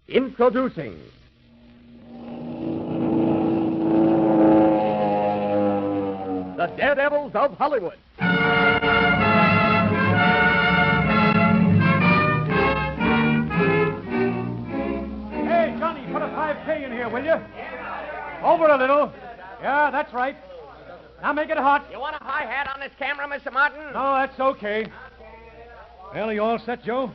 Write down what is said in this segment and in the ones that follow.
Introducing the Daredevils of Hollywood. Hey, Johnny, put a 5K in here, will you? Over a little. Yeah, that's right. Now make it hot. You want a high hat on this camera, Mr. Martin? No, that's okay. Well, are you all set, Joe?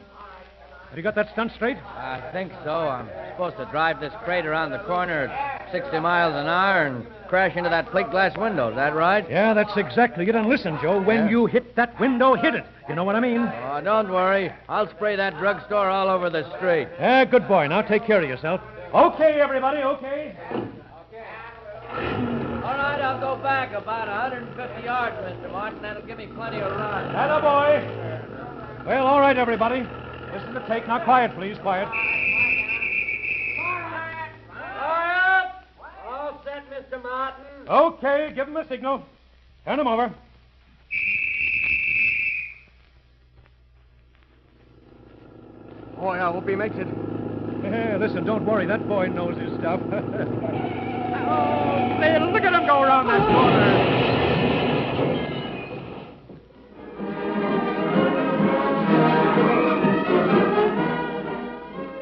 Have you got that stunt straight? I think so. I'm supposed to drive this crate around the corner at 60 miles an hour and crash into that plate glass window. Is that right? Yeah, that's exactly it. And listen, Joe, when you hit that window, hit it. You know what I mean? Oh, don't worry. I'll spray that drugstore all over the street. Yeah, good boy. Now take care of yourself. Okay, everybody, okay. All right, I'll go back about 150 yards, Mr. Martin. That'll give me plenty of run. Atta boy. Well, all right, everybody. Listen to take. Now, quiet, please. Quiet. Quiet! All set, Mr. Martin. Okay, give him a signal. Turn him over. Boy, I hope he makes it. Hey, listen, don't worry. That boy knows his stuff. Oh, man, look at him go around that corner.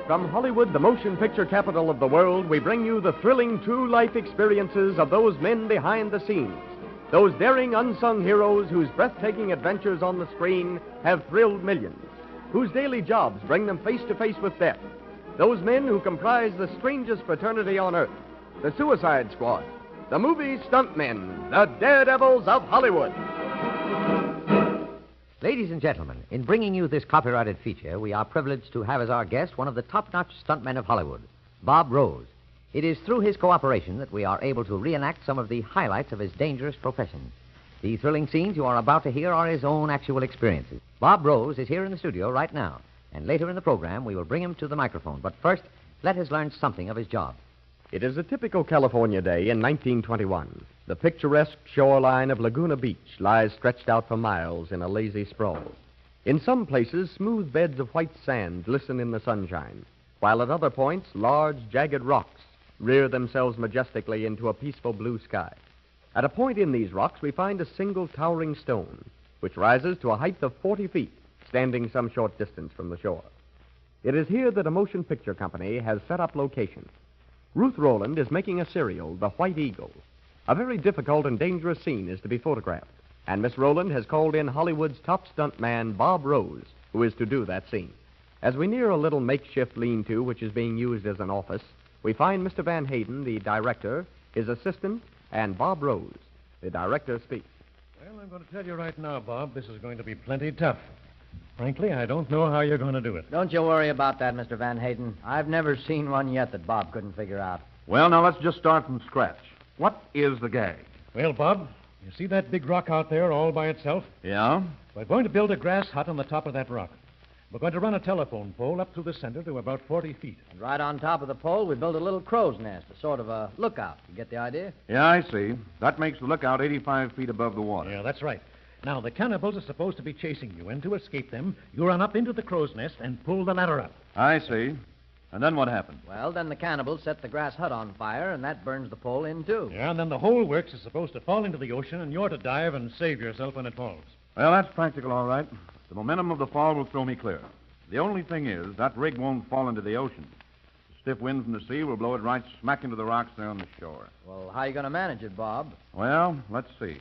From Hollywood, the motion picture capital of the world, we bring you the thrilling true life experiences of those men behind the scenes. Those daring unsung heroes whose breathtaking adventures on the screen have thrilled millions, whose daily jobs bring them face to face with death. Those men who comprise the strangest fraternity on earth, the Suicide Squad, the movie stuntmen, the Daredevils of Hollywood. Ladies and gentlemen, in bringing you this copyrighted feature, we are privileged to have as our guest one of the top-notch stuntmen of Hollywood, Bob Rose. It is through his cooperation that we are able to reenact some of the highlights of his dangerous profession. The thrilling scenes you are about to hear are his own actual experiences. Bob Rose is here in the studio right now, and later in the program we will bring him to the microphone. But first, let us learn something of his job. It is a typical California day in 1921. The picturesque shoreline of Laguna Beach lies stretched out for miles in a lazy sprawl. In some places, smooth beds of white sand glisten in the sunshine, while at other points, large, jagged rocks rear themselves majestically into a peaceful blue sky. At a point in these rocks, we find a single towering stone, which rises to a height of 40 feet, standing some short distance from the shore. It is here that a motion picture company has set up location. Ruth Rowland is making a serial, The White Eagle. A very difficult and dangerous scene is to be photographed, and Miss Rowland has called in Hollywood's top stuntman, Bob Rose, who is to do that scene. As we near a little makeshift lean-to which is being used as an office, we find Mr. Van Hayden, the director, his assistant, and Bob Rose. The director speaks. Well, I'm going to tell you right now, Bob, this is going to be plenty tough. Frankly, I don't know how you're going to do it. Don't you worry about that, Mr. Van Hayden. I've never seen one yet that Bob couldn't figure out. Well, now let's just start from scratch. What is the gag? Well, Bob, you see that big rock out there all by itself? Yeah? We're going to build a grass hut on the top of that rock. We're going to run a telephone pole up through the center to about 40 feet. And right on top of the pole, we build a little crow's nest, a sort of a lookout. You get the idea? Yeah, I see. That makes the lookout 85 feet above the water. Yeah, that's right. Now, the cannibals are supposed to be chasing you, and to escape them, you run up into the crow's nest and pull the ladder up. I see. And then what happens? Well, then the cannibals set the grass hut on fire, and that burns the pole in, too. Yeah, and then the whole works is supposed to fall into the ocean, and you're to dive and save yourself when it falls. Well, that's practical, all right. The momentum of the fall will throw me clear. The only thing is, that rig won't fall into the ocean. The stiff wind from the sea will blow it right smack into the rocks there on the shore. Well, how are you going to manage it, Bob? Well, let's see.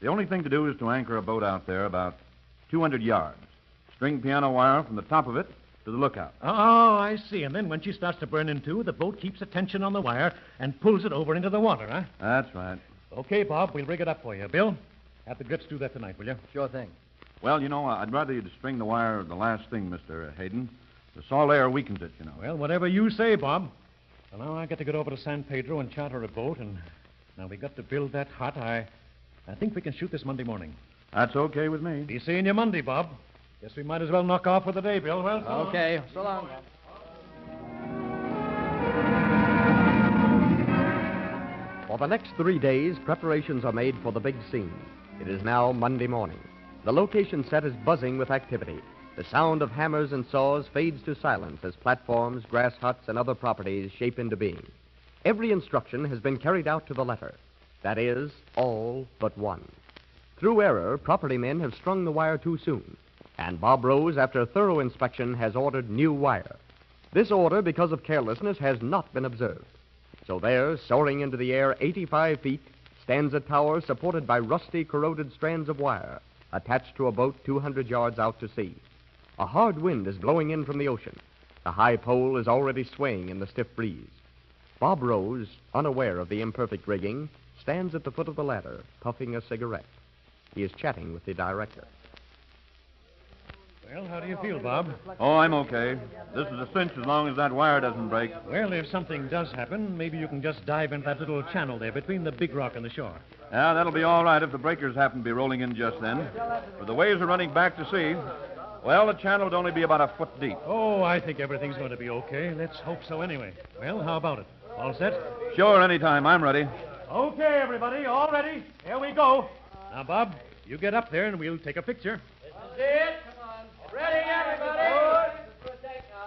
The only thing to do is to anchor a boat out there about 200 yards. String piano wire from the top of it to the lookout. Oh, I see. And then when she starts to burn in two, the boat keeps a tension on the wire and pulls it over into the water, huh? That's right. Okay, Bob, we'll rig it up for you. Bill, have the grips do that tonight, will you? Sure thing. Well, you know, I'd rather you'd string the wire the last thing, Mr. Hayden. The salt air weakens it, you know. Well, whatever you say, Bob. Well, now I got to get over to San Pedro and charter a boat, and now we got to build that hut. I think we can shoot this Monday morning. That's okay with me. Be seeing you Monday, Bob. Guess we might as well knock off for the day, Bill. Well, okay. So long. For the next 3 days, preparations are made for the big scene. It is now Monday morning. The location set is buzzing with activity. The sound of hammers and saws fades to silence as platforms, grass huts, and other properties shape into being. Every instruction has been carried out to the letter. That is, all but one. Through error, property men have strung the wire too soon, and Bob Rose, after a thorough inspection, has ordered new wire. This order, because of carelessness, has not been observed. So there, soaring into the air 85 feet, stands a tower supported by rusty, corroded strands of wire, attached to a boat 200 yards out to sea. A hard wind is blowing in from the ocean. The high pole is already swaying in the stiff breeze. Bob Rose, unaware of the imperfect rigging, stands at the foot of the ladder, puffing a cigarette. He is chatting with the director. Well, how do you feel, Bob? Oh, I'm okay. This is a cinch as long as that wire doesn't break. Well, if something does happen, maybe you can just dive into that little channel there between the big rock and the shore. Yeah, that'll be all right if the breakers happen to be rolling in just then. But the waves are running back to sea. Well, the channel would only be about a foot deep. Oh, I think everything's going to be okay. Let's hope so anyway. Well, how about it? All set? Sure, anytime. I'm ready. Okay, everybody, all ready. Here we go. Now, Bob, you get up there and we'll take a picture. This is it. Come on. Ready, everybody?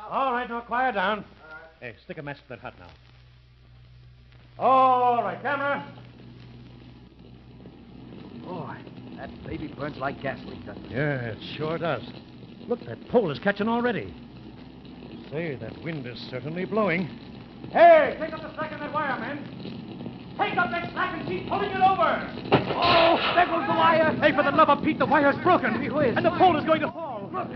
All right, now quiet down. Hey, stick a match to that hut now. All right, camera. Boy, that baby burns like gasoline, doesn't it? Yeah, it sure does. Look, that pole is catching already. Say, that wind is certainly blowing. Hey, take up the slack on that wire, men. Take up that slack and keep pulling it over. Oh, there goes the wire. Hey, for the love of Pete, the wire's broken. He whizzed. And the pole is going to fall. Look,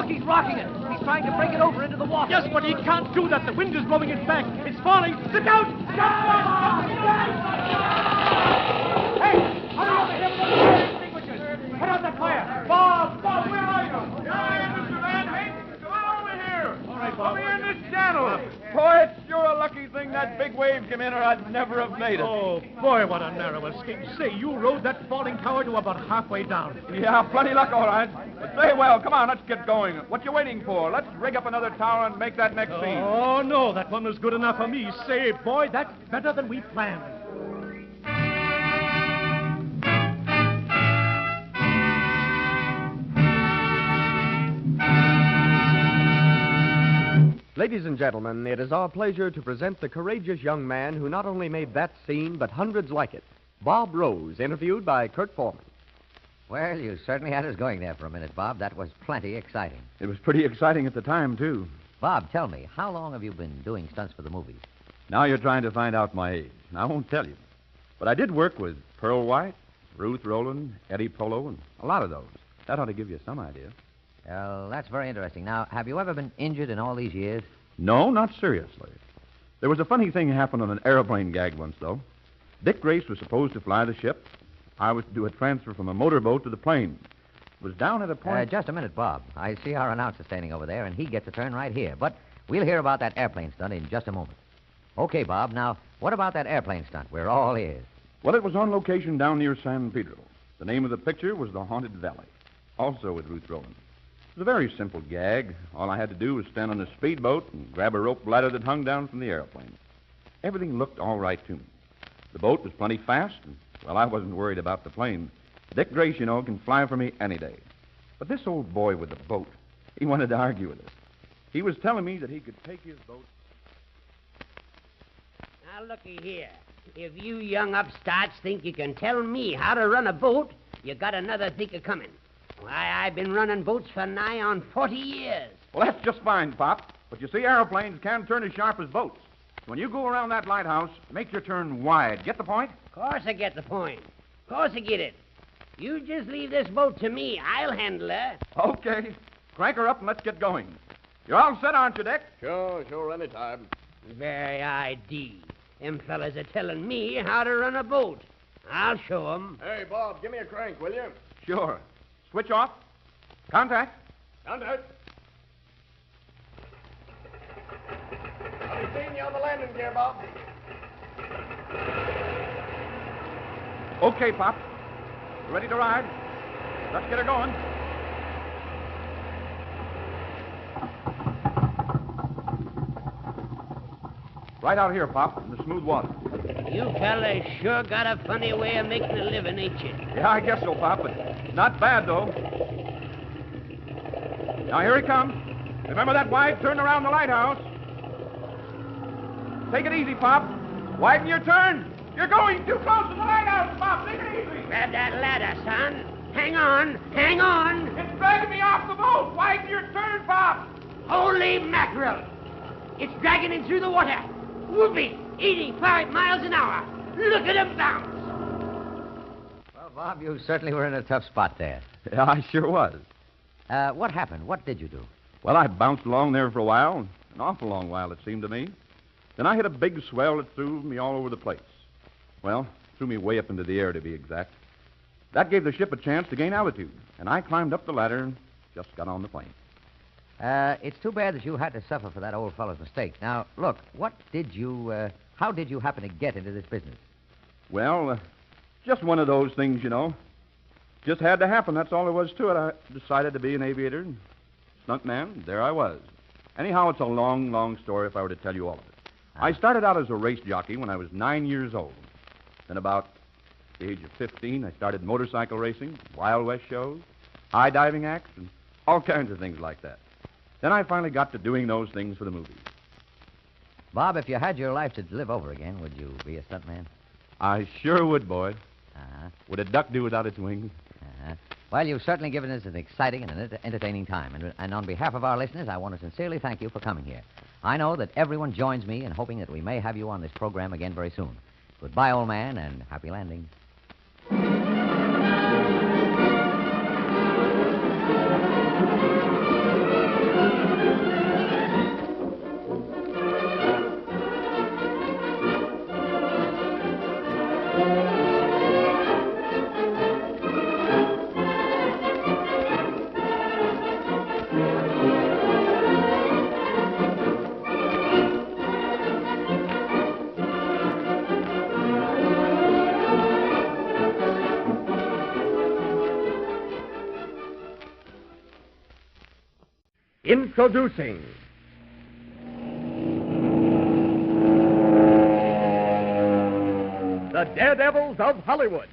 he's rocking it. He's trying to break it over into the water. Yes, but he can't do that. The wind is blowing it back. It's falling. Look out! Hey, hurry over here with those fire extinguishers. Put out that fire. Bob, where are you? Here I am, Mr. Van Hayden. Come on over here. All right, Bob. Over here in this channel. Boy, it's sure a lucky thing that big wave came in or I'd never have made it. Oh, boy, what a narrow escape. Say, you rode that falling tower to about halfway down. Yeah, plenty luck, all right. But say, well, come on, let's get going. What you waiting for? Let's rig up another tower and make that next scene. Oh, no, that one was good enough for me. Say, boy, that's better than we planned. Ladies and gentlemen, it is our pleasure to present the courageous young man who not only made that scene, but hundreds like it. Bob Rose, interviewed by Kurt Foreman. Well, you certainly had us going there for a minute, Bob. That was plenty exciting. It was pretty exciting at the time, too. Bob, tell me, how long have you been doing stunts for the movies? Now you're trying to find out my age. I won't tell you. But I did work with Pearl White, Ruth Rowland, Eddie Polo, and a lot of those. That ought to give you some idea. Well, that's very interesting. Now, have you ever been injured in all these years? No, not seriously. There was a funny thing happened on an airplane gag once, though. Dick Grace was supposed to fly the ship. I was to do a transfer from a motorboat to the plane. It was down at a point... Just a minute, Bob. I see our announcer standing over there, and he gets a turn right here. But we'll hear about that airplane stunt in just a moment. Okay, Bob, now, what about that airplane stunt? We're all ears. Well, it was on location down near San Pedro. The name of the picture was The Haunted Valley, also with Ruth Rowland. It was a very simple gag. All I had to do was stand on a speedboat and grab a rope ladder that hung down from the airplane. Everything looked all right to me. The boat was plenty fast, and, well, I wasn't worried about the plane. Dick Grace, you know, can fly for me any day. But this old boy with the boat, he wanted to argue with us. He was telling me that he could take his boat... Now, looky here. If you young upstarts think you can tell me how to run a boat, you got another thinker coming. Why, I've been running boats for nigh on 40 years. Well, that's just fine, Pop. But you see, airplanes can't turn as sharp as boats. When you go around that lighthouse, make your turn wide. Get the point? Of course I get the point. Of course I get it. You just leave this boat to me. I'll handle her. Okay. Crank her up and let's get going. You're all set, aren't you, Dick? Sure, anytime. Very idea. Them fellas are telling me how to run a boat. I'll show 'em. Hey, Bob, give me a crank, will you? Sure. Switch off. Contact. Contact. I'll be seeing you on the landing gear, Bob. Okay, Pop. You ready to ride? Let's get her going. Right out here, Pop, in the smooth water. You fellas sure got a funny way of making a living, ain't you? Yeah, I guess so, Pop, but not bad, though. Now, here he comes. Remember that wide turn around the lighthouse. Take it easy, Pop. Widen your turn. You're going too close to the lighthouse, Pop. Take it easy. Grab that ladder, son. Hang on. Hang on. It's dragging me off the boat. Widen your turn, Pop. Holy mackerel. It's dragging him through the water. Whoopee. 85 miles an hour. Look at him bounce. Well, Bob, you certainly were in a tough spot there. Yeah, I sure was. What happened? What did you do? Well, I bounced along there for a while, an awful long while, it seemed to me. Then I hit a big swell that threw me all over the place. Well, threw me way up into the air, to be exact. That gave the ship a chance to gain altitude, and I climbed up the ladder and just got on the plane. It's too bad that you had to suffer for that old fellow's mistake. Now, look, how did you happen to get into this business? Well, just one of those things, you know. Just had to happen, that's all there was to it. I decided to be an aviator, stuntman, there I was. Anyhow, it's a long, long story if I were to tell you all of it. I started out as a race jockey when I was 9 years old. Then about the age of 15, I started motorcycle racing, Wild West shows, high diving acts, and all kinds of things like that. Then I finally got to doing those things for the movies. Bob, if you had your life to live over again, would you be a stuntman? I sure would, Boyd. Uh-huh. Would a duck do without its wings? Uh-huh. Well, you've certainly given us an exciting and an entertaining time. And on behalf of our listeners, I want to sincerely thank you for coming here. I know that everyone joins me in hoping that we may have you on this program again very soon. Goodbye, old man, and happy landing. Introducing the Daredevils of Hollywood.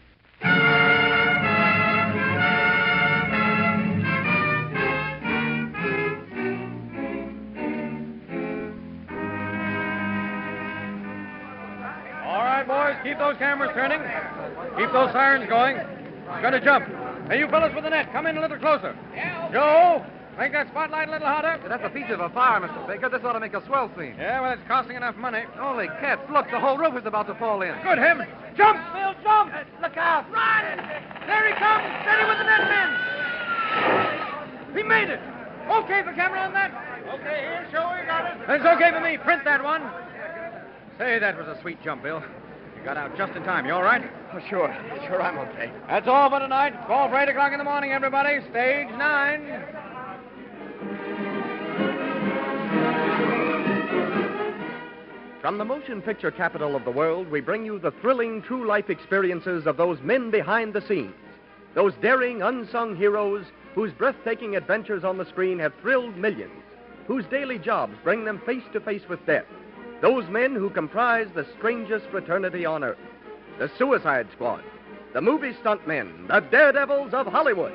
All right, boys, keep those cameras turning. Keep those sirens going. It's going to jump. Hey, you fellas with the net, come in a little closer. Joe, make that spotlight a little hotter. That's a feature of a fire, Mr. Baker. This ought to make a swell scene. Yeah, well, it's costing enough money. Holy cats, look, the whole roof is about to fall in. Good heavens. Jump, Bill, jump. Look out. Run. There he comes. Steady with the net, men. He made it. Okay for camera on that? Okay, here, show we got it. It's okay for me. Print that one. Say, that was a sweet jump, Bill. You got out just in time. You all right? Oh, sure, I'm okay. That's all for tonight. Call for 8 o'clock in the morning, everybody. Stage 9. From the motion picture capital of the world, we bring you the thrilling true life experiences of those men behind the scenes. Those daring, unsung heroes whose breathtaking adventures on the screen have thrilled millions, whose daily jobs bring them face to face with death. Those men who comprise the strangest fraternity on earth. The Suicide Squad, the movie stuntmen, the Daredevils of Hollywood.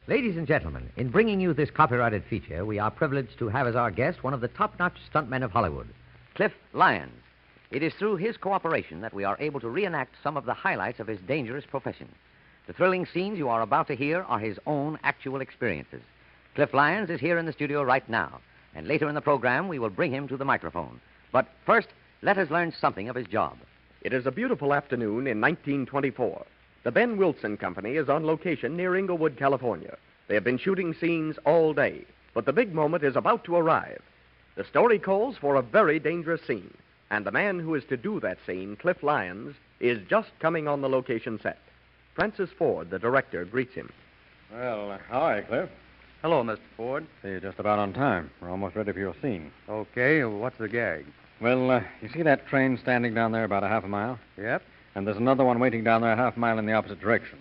Ladies and gentlemen, in bringing you this copyrighted feature, we are privileged to have as our guest one of the top-notch stuntmen of Hollywood, Cliff Lyons. It is through his cooperation that we are able to reenact some of the highlights of his dangerous profession. The thrilling scenes you are about to hear are his own actual experiences. Cliff Lyons is here in the studio right now, and later in the program we will bring him to the microphone. But first, let us learn something of his job. It is a beautiful afternoon in 1924. The Ben Wilson Company is on location near Inglewood, California. They have been shooting scenes all day, but the big moment is about to arrive. The story calls for a very dangerous scene, and the man who is to do that scene, Cliff Lyons, is just coming on the location set. Francis Ford, the director, greets him. Well, hi, Cliff. Hello, Mr. Ford. See, you're just about on time. We're almost ready for your scene. Okay, what's the gag? Well, you see that train standing down there about a half a mile? Yep. And there's another one waiting down there a half mile in the opposite direction.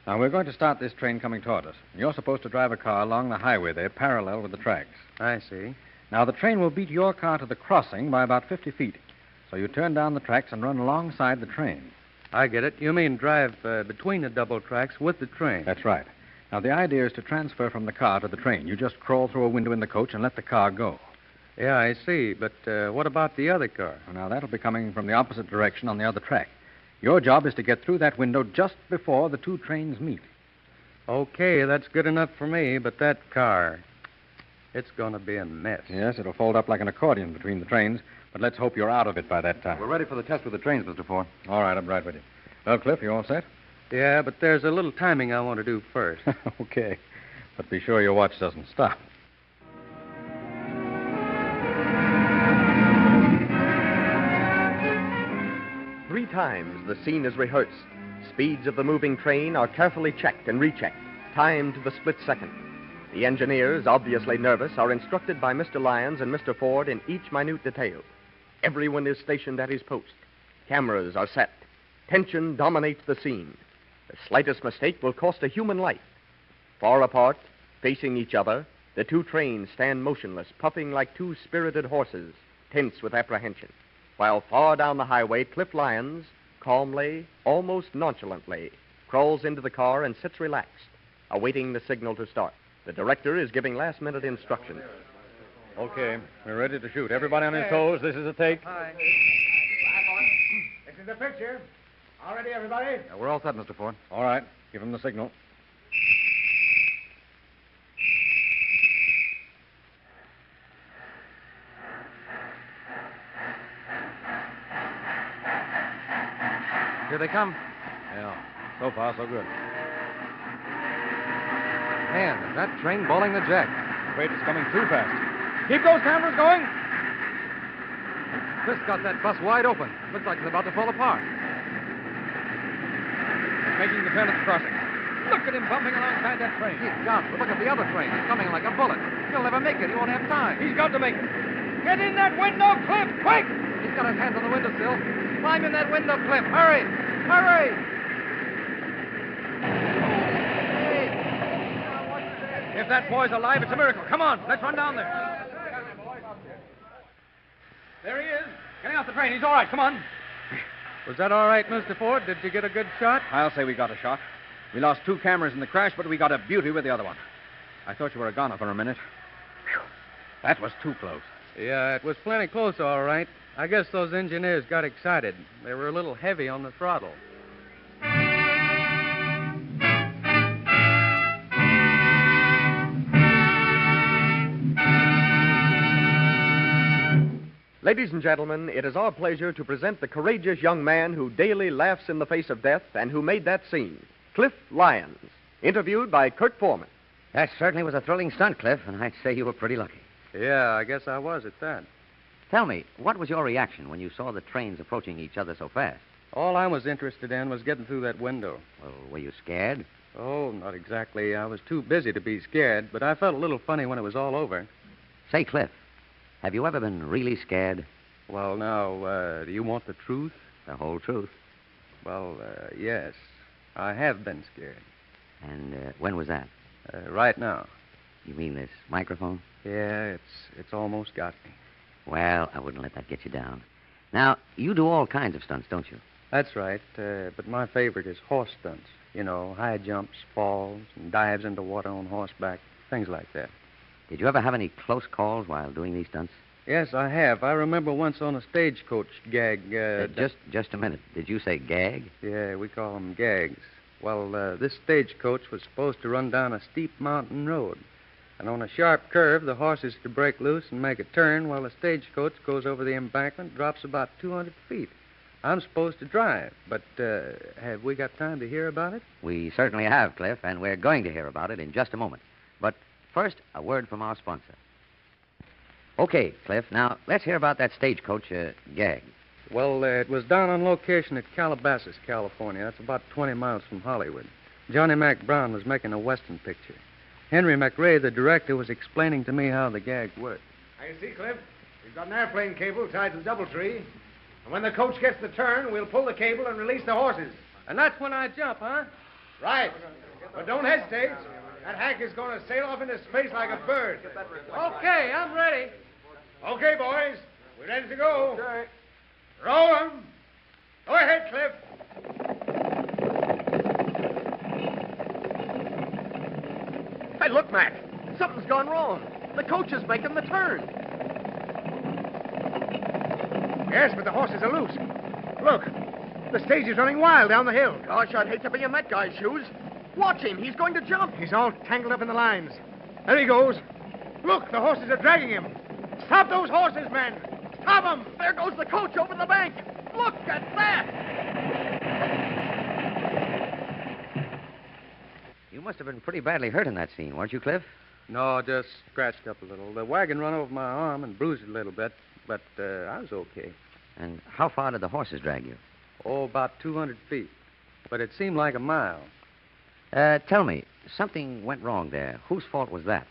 Now, we're going to start this train coming toward us. You're supposed to drive a car along the highway there, parallel with the tracks. I see. Now, the train will beat your car to the crossing by about 50 feet. So you turn down the tracks and run alongside the train. I get it. You mean drive between the double tracks with the train. That's right. Now, the idea is to transfer from the car to the train. You just crawl through a window in the coach and let the car go. Yeah, I see. But what about the other car? Well, now, that'll be coming from the opposite direction on the other track. Your job is to get through that window just before the two trains meet. Okay, that's good enough for me, but that car, it's going to be a mess. Yes, it'll fold up like an accordion between the trains, but let's hope you're out of it by that time. We're ready for the test with the trains, Mr. Ford. All right, I'm right with you. Well, Cliff, you all set? Yeah, but there's a little timing I want to do first. Okay. But be sure your watch doesn't stop. Three times the scene is rehearsed. Speeds of the moving train are carefully checked and rechecked, timed to the split second. The engineers, obviously nervous, are instructed by Mr. Lyons and Mr. Ford in each minute detail. Everyone is stationed at his post. Cameras are set. Tension dominates the scene. The slightest mistake will cost a human life. Far apart, facing each other, the two trains stand motionless, puffing like two spirited horses, tense with apprehension. While far down the highway, Cliff Lyons, calmly, almost nonchalantly, crawls into the car and sits relaxed, awaiting the signal to start. The director is giving last-minute instructions. Okay, we're ready to shoot. Everybody on his toes. This is a take. This is the picture. All ready, everybody? We're all set, Mr. Ford. All right, give him the signal. Here they come. Yeah, so far, so good. Man, is that train bowling the jack? Afraid it's coming too fast. Keep those cameras going. This got that bus wide open. Looks like it's about to fall apart. It's making the turn at the crossing. Look at him bumping alongside that train. He's got to. Look at the other train. It's coming like a bullet. He'll never make it. He won't have time. He's got to make it. Get in that window, Cliff, quick! He's got his hands on the windowsill. Climb in that window, Cliff. Hurry! Hurry! If that boy's alive, it's a miracle. Come on, let's run down there. There he is. Getting off the train. He's all right. Come on. Was that all right, Mr. Ford? Did you get a good shot? I'll say we got a shot. We lost two cameras in the crash, but we got a beauty with the other one. I thought you were a goner for a minute. Whew. That was too close. Yeah, it was plenty close, all right. I guess those engineers got excited. They were a little heavy on the throttle. Ladies and gentlemen, it is our pleasure to present the courageous young man who daily laughs in the face of death and who made that scene, Cliff Lyons, interviewed by Kurt Foreman. That certainly was a thrilling stunt, Cliff, and I'd say you were pretty lucky. Yeah, I guess I was at that. Tell me, what was your reaction when you saw the trains approaching each other so fast? All I was interested in was getting through that window. Well, were you scared? Oh, not exactly. I was too busy to be scared, but I felt a little funny when it was all over. Say, Cliff, have you ever been really scared? Well, now, do you want the truth? The whole truth. Well, yes. I have been scared. And when was that? Right now. You mean this microphone? Yeah, it's almost got me. Well, I wouldn't let that get you down. Now, you do all kinds of stunts, don't you? That's right, but my favorite is horse stunts. You know, high jumps, falls, and dives into water on horseback, things like that. Did you ever have any close calls while doing these stunts? Yes, I have. I remember once on a stagecoach gag. Just a minute. Did you say gag? Yeah, we call them gags. Well, this stagecoach was supposed to run down a steep mountain road. And on a sharp curve, the horse is to break loose and make a turn while the stagecoach goes over the embankment, drops about 200 feet. I'm supposed to drive, but have we got time to hear about it? We certainly have, Cliff, and we're going to hear about it in just a moment. But first, a word from our sponsor. Okay, Cliff, now let's hear about that stagecoach gag. Well, it was down on location at Calabasas, California. That's about 20 miles from Hollywood. Johnny Mac Brown was making a Western picture. Henry McRae, the director, was explaining to me how the gag worked. Now, you see, Cliff, we've got an airplane cable tied to the doubletree. And when the coach gets the turn, we'll pull the cable and release the horses. And that's when I jump, huh? Right. But don't hesitate. That hack is going to sail off into space like a bird. Okay, I'm ready. Okay, boys. We're ready to go. Okay. Roll 'em. Go ahead, Cliff. Hey, look, Mac. Something's gone wrong. The coach is making the turn. Yes, but the horses are loose. Look, the stage is running wild down the hill. Gosh, I'd hate to be in that guy's shoes. Watch him. He's going to jump. He's all tangled up in the lines. There he goes. Look, the horses are dragging him. Stop those horses, men. Stop them. There goes the coach over the bank. Look at that. You must have been pretty badly hurt in that scene, weren't you, Cliff? No, just scratched up a little. The wagon run over my arm and bruised it a little bit, but I was okay. And how far did the horses drag you? Oh, about 200 feet. But it seemed like a mile. Tell me, something went wrong there. Whose fault was that?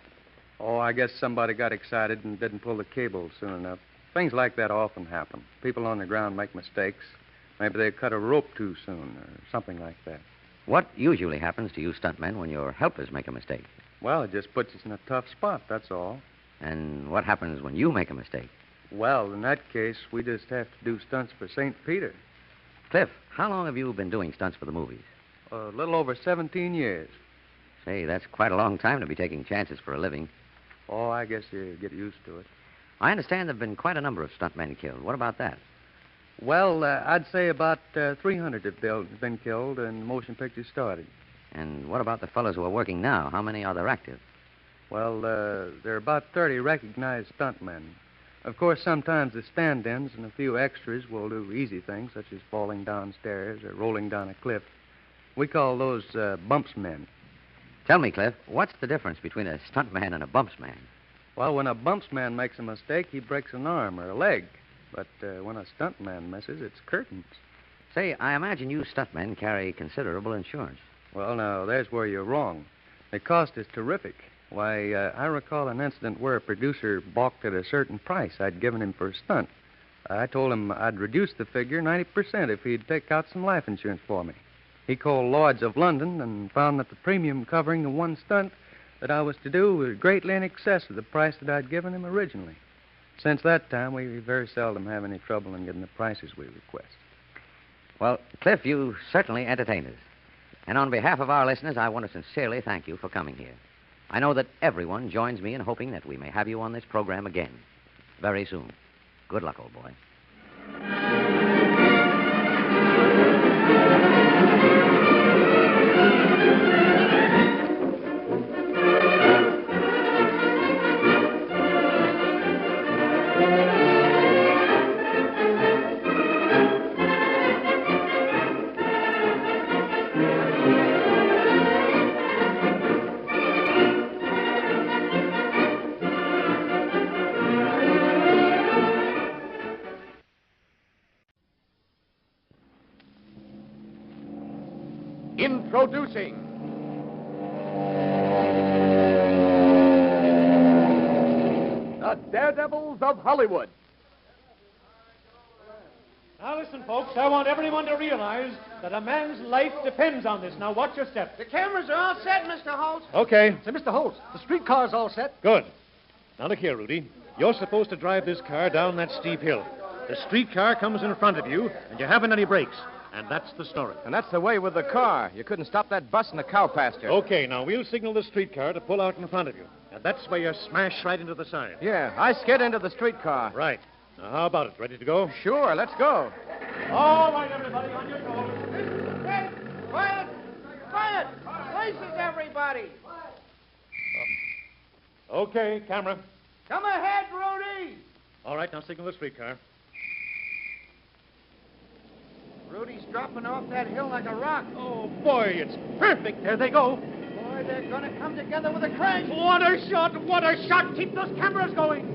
Oh, I guess somebody got excited and didn't pull the cable soon enough. Things like that often happen. People on the ground make mistakes. Maybe they cut a rope too soon or something like that. What usually happens to you stuntmen when your helpers make a mistake? Well, it just puts us in a tough spot, that's all. And what happens when you make a mistake? Well, in that case, we just have to do stunts for St. Peter. Cliff, how long have you been doing stunts for the movies? A little over 17 years. Say, that's quite a long time to be taking chances for a living. Oh, I guess you get used to it. I understand there have been quite a number of stuntmen killed. What about that? Well, I'd say about 300 have been killed and motion pictures started. And what about the fellows who are working now? How many are there active? Well, there are about 30 recognized stuntmen. Of course, sometimes the stand-ins and a few extras will do easy things, such as falling downstairs or rolling down a cliff. We call those bumps men. Tell me, Cliff, what's the difference between a stuntman and a bumps man? Well, when a bumps man makes a mistake, he breaks an arm or a leg. But when a stuntman misses, it's curtains. Say, I imagine you stuntmen carry considerable insurance. Well, now, there's where you're wrong. The cost is terrific. Why, I recall an incident where a producer balked at a certain price I'd given him for a stunt. I told him I'd reduce the figure 90% if he'd take out some life insurance for me. He called Lloyd's of London and found that the premium covering the one stunt that I was to do was greatly in excess of the price that I'd given him originally. Since that time, we very seldom have any trouble in getting the prices we request. Well, Cliff, you certainly entertain us. And on behalf of our listeners, I want to sincerely thank you for coming here. I know that everyone joins me in hoping that we may have you on this program again very soon. Good luck, old boy. Introducing the Daredevils of Hollywood. Now listen, folks, I want everyone to realize that a man's life depends on this. Now watch your step. The cameras are all set, Mr. Holt. Okay. Say, Mr. Holtz, the streetcar's all set. Good. Now look here, Rudy. You're supposed to drive this car down that steep hill. The streetcar comes in front of you, and you haven't any brakes. And that's the story. And that's the way with the car. You couldn't stop that bus in the cow pasture. Okay, now we'll signal the streetcar to pull out in front of you. And that's where you smash right into the side. Yeah, I skid into the streetcar. Right. Now, how about it? Ready to go? Sure, let's go. All right, everybody, on your toes. Hey, quiet! Quiet! Places, everybody! Okay, camera. Come ahead, Rudy! All right, now signal the streetcar. Rudy's dropping off that hill like a rock. Oh, boy, it's perfect. There they go. Boy, they're going to come together with a crash. What a shot! What a shot! Keep those cameras going.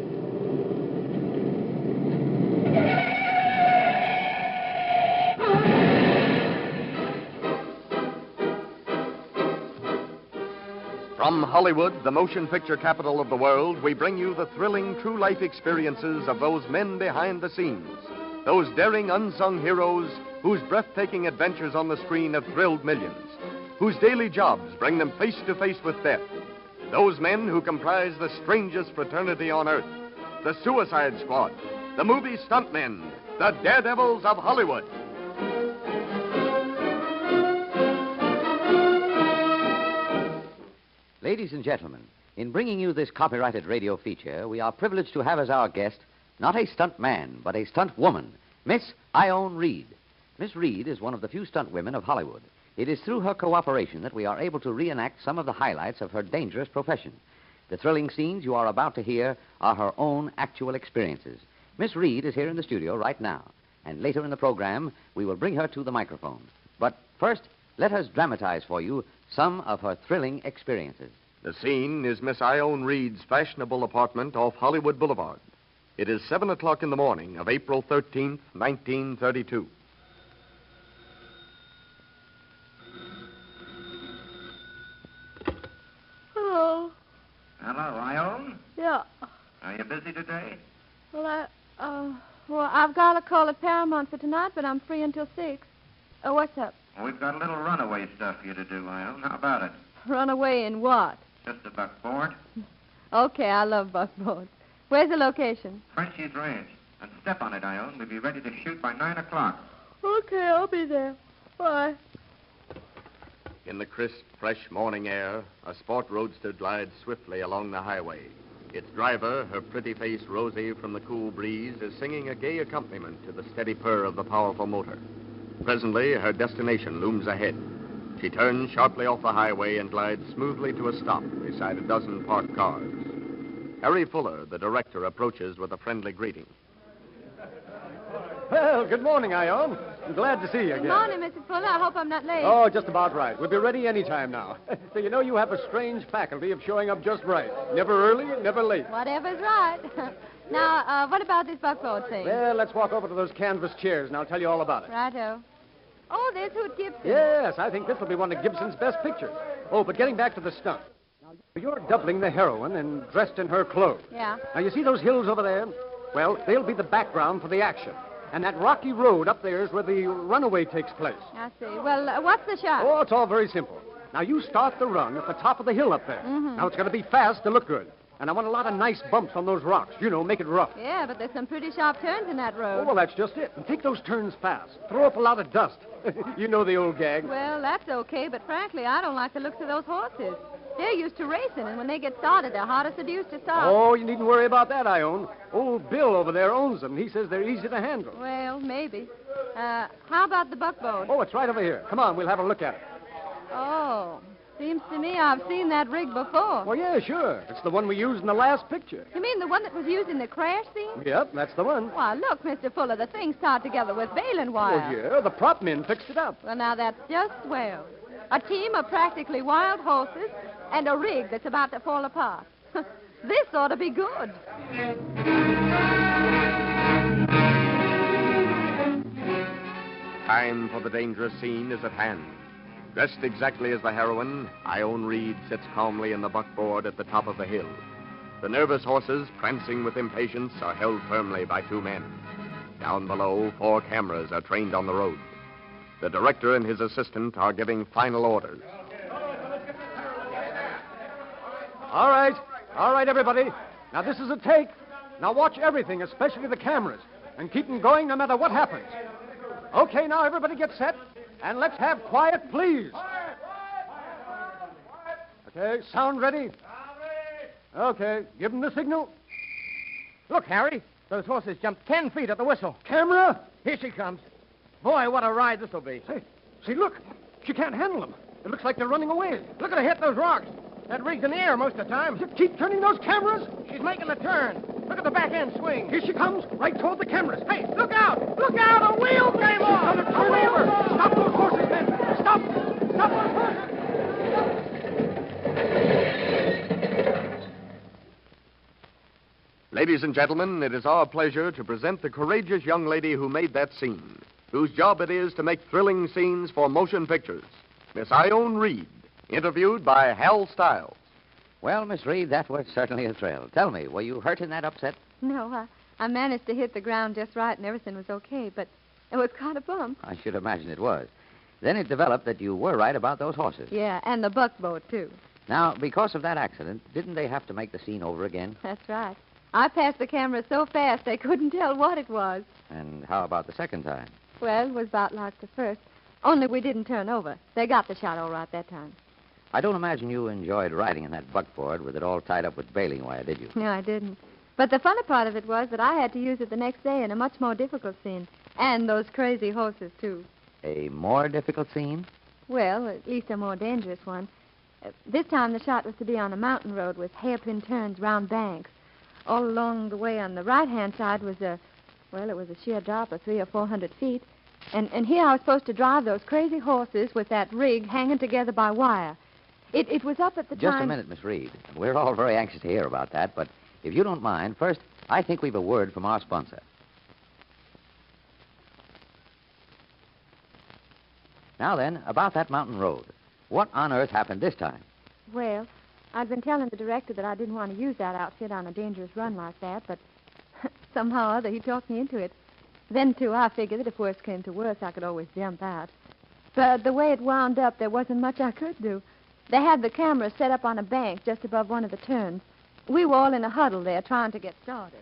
From Hollywood, the motion picture capital of the world, we bring you the thrilling true life experiences of those men behind the scenes. Those daring unsung heroes whose breathtaking adventures on the screen have thrilled millions, whose daily jobs bring them face to face with death. Those men who comprise the strangest fraternity on earth, the Suicide Squad, the movie stuntmen, the Daredevils of Hollywood. Ladies and gentlemen, in bringing you this copyrighted radio feature, we are privileged to have as our guest not a stunt man, but a stunt woman, Miss Ione Reed. Miss Reed is one of the few stunt women of Hollywood. It is through her cooperation that we are able to reenact some of the highlights of her dangerous profession. The thrilling scenes you are about to hear are her own actual experiences. Miss Reed is here in the studio right now, and later in the program, we will bring her to the microphone. But first, let us dramatize for you some of her thrilling experiences. The scene is Miss Ione Reed's fashionable apartment off Hollywood Boulevard. It is 7 o'clock in the morning of April 13th, 1932. Hello. Hello, Ione. Yeah. Are you busy today? Well, I've got a call at Paramount for tonight, but I'm free until 6. What's up? We've got a little runaway stuff for you to do, Ione. How about it? Run away in what? Just a buckboard. Okay, I love buckboards. Where's the location? Frenchie's Ranch. And step on it, Ione. We'll be ready to shoot by 9 o'clock. Okay, I'll be there. Bye. In the crisp, fresh morning air, a sport roadster glides swiftly along the highway. Its driver, her pretty face rosy from the cool breeze, is singing a gay accompaniment to the steady purr of the powerful motor. Presently, her destination looms ahead. She turns sharply off the highway and glides smoothly to a stop beside a dozen parked cars. Harry Fuller, the director, approaches with a friendly greeting. Well, good morning, Ione. I'm glad to see you again. Good morning, Mr. Fuller. I hope I'm not late. Oh, just about right. We'll be ready any time now. So you know you have a strange faculty of showing up just right. Never early, never late. Whatever's right. Now, what about this buckboard thing? Well, let's walk over to those canvas chairs, and I'll tell you all about it. Righto. Oh, there's Hoot Gibson. Yes, I think this will be one of Gibson's best pictures. Oh, but getting back to the stunt. Now, you're doubling the heroine and dressed in her clothes. Yeah. Now, you see those hills over there? Well, they'll be the background for the action. And that rocky road up there is where the runaway takes place. I see. Well, what's the shot? Oh, it's all very simple. Now, you start the run at the top of the hill up there. Mm-hmm. Now, it's going to be fast to look good. And I want a lot of nice bumps on those rocks. You know, make it rough. Yeah, but there's some pretty sharp turns in that road. Oh, well, that's just it. And take those turns fast. Throw up a lot of dust. You know the old gag. Well, that's okay, but frankly, I don't like the looks of those horses. They're used to racing, and when they get started, they're hard as a deuce to stop. Oh, you needn't worry about that, Ione. Old Bill over there owns them. He says they're easy to handle. Well, maybe. How about the buckboard? Oh, it's right over here. Come on, we'll have a look at it. Oh, seems to me I've seen that rig before. Oh, yeah, sure. It's the one we used in the last picture. You mean the one that was used in the crash scene? Yep, that's the one. Why, look, Mr. Fuller, the thing's tied together with baling wire. Oh, yeah, the prop men fixed it up. Well, now that's just swell. A team of practically wild horses and a rig that's about to fall apart. This ought to be good. Time for the dangerous scene is at hand. Dressed exactly as the heroine, Ione Reed sits calmly in the buckboard at the top of the hill. The nervous horses, prancing with impatience, are held firmly by 2 men. Down below, 4 cameras are trained on the road. The director and his assistant are giving final orders. All right, everybody. Now, this is a take. Now, watch everything, especially the cameras, and keep them going no matter what happens. Okay, now, everybody get set, and let's have quiet, please. Okay, sound ready? Okay, give them the signal. Look, Harry, those horses jumped 10 feet at the whistle. Camera? Here she comes. Boy, what a ride this will be. See, look. She can't handle them. It looks like they're running away. Look at her hit those rocks. That rig's in the air most of the time. Just keep turning those cameras. She's making the turn. Look at the back end swing. Here she comes, right toward the cameras. Hey, look out! Look out! A wheel came off! She's gonna turn over. Stop those horses, men. Stop! Stop those horses! Ladies and gentlemen, it is our pleasure to present the courageous young lady who made that scene, whose job it is to make thrilling scenes for motion pictures. Miss Ione Reed, interviewed by Hal Stiles. Well, Miss Reed, that was certainly a thrill. Tell me, were you hurt in that upset? No, I managed to hit the ground just right and everything was okay, but it was kind of bump. I should imagine it was. Then it developed that you were right about those horses. Yeah, and the buckboard, too. Now, because of that accident, didn't they have to make the scene over again? That's right. I passed the camera so fast they couldn't tell what it was. And how about the second time? Well, it was about like the first. Only we didn't turn over. They got the shot all right that time. I don't imagine you enjoyed riding in that buckboard with it all tied up with baling wire, did you? No, I didn't. But the funny part of it was that I had to use it the next day in a much more difficult scene. And those crazy horses, too. A more difficult scene? Well, at least a more dangerous one. This time the shot was to be on a mountain road with hairpin turns round banks. All along the way on the right-hand side was it was a sheer drop of 300 or 400 feet. And here I was supposed to drive those crazy horses with that rig hanging together by wire. It was up at the time... Just a minute, Miss Reed. We're all very anxious to hear about that, but if you don't mind, first, I think we've a word from our sponsor. Now then, about that mountain road. What on earth happened this time? Well, I'd been telling the director that I didn't want to use that outfit on a dangerous run like that, but somehow or other he talked me into it. Then, too, I figured that if worse came to worse, I could always jump out. But the way it wound up, there wasn't much I could do. They had the camera set up on a bank just above one of the turns. We were all in a huddle there trying to get started.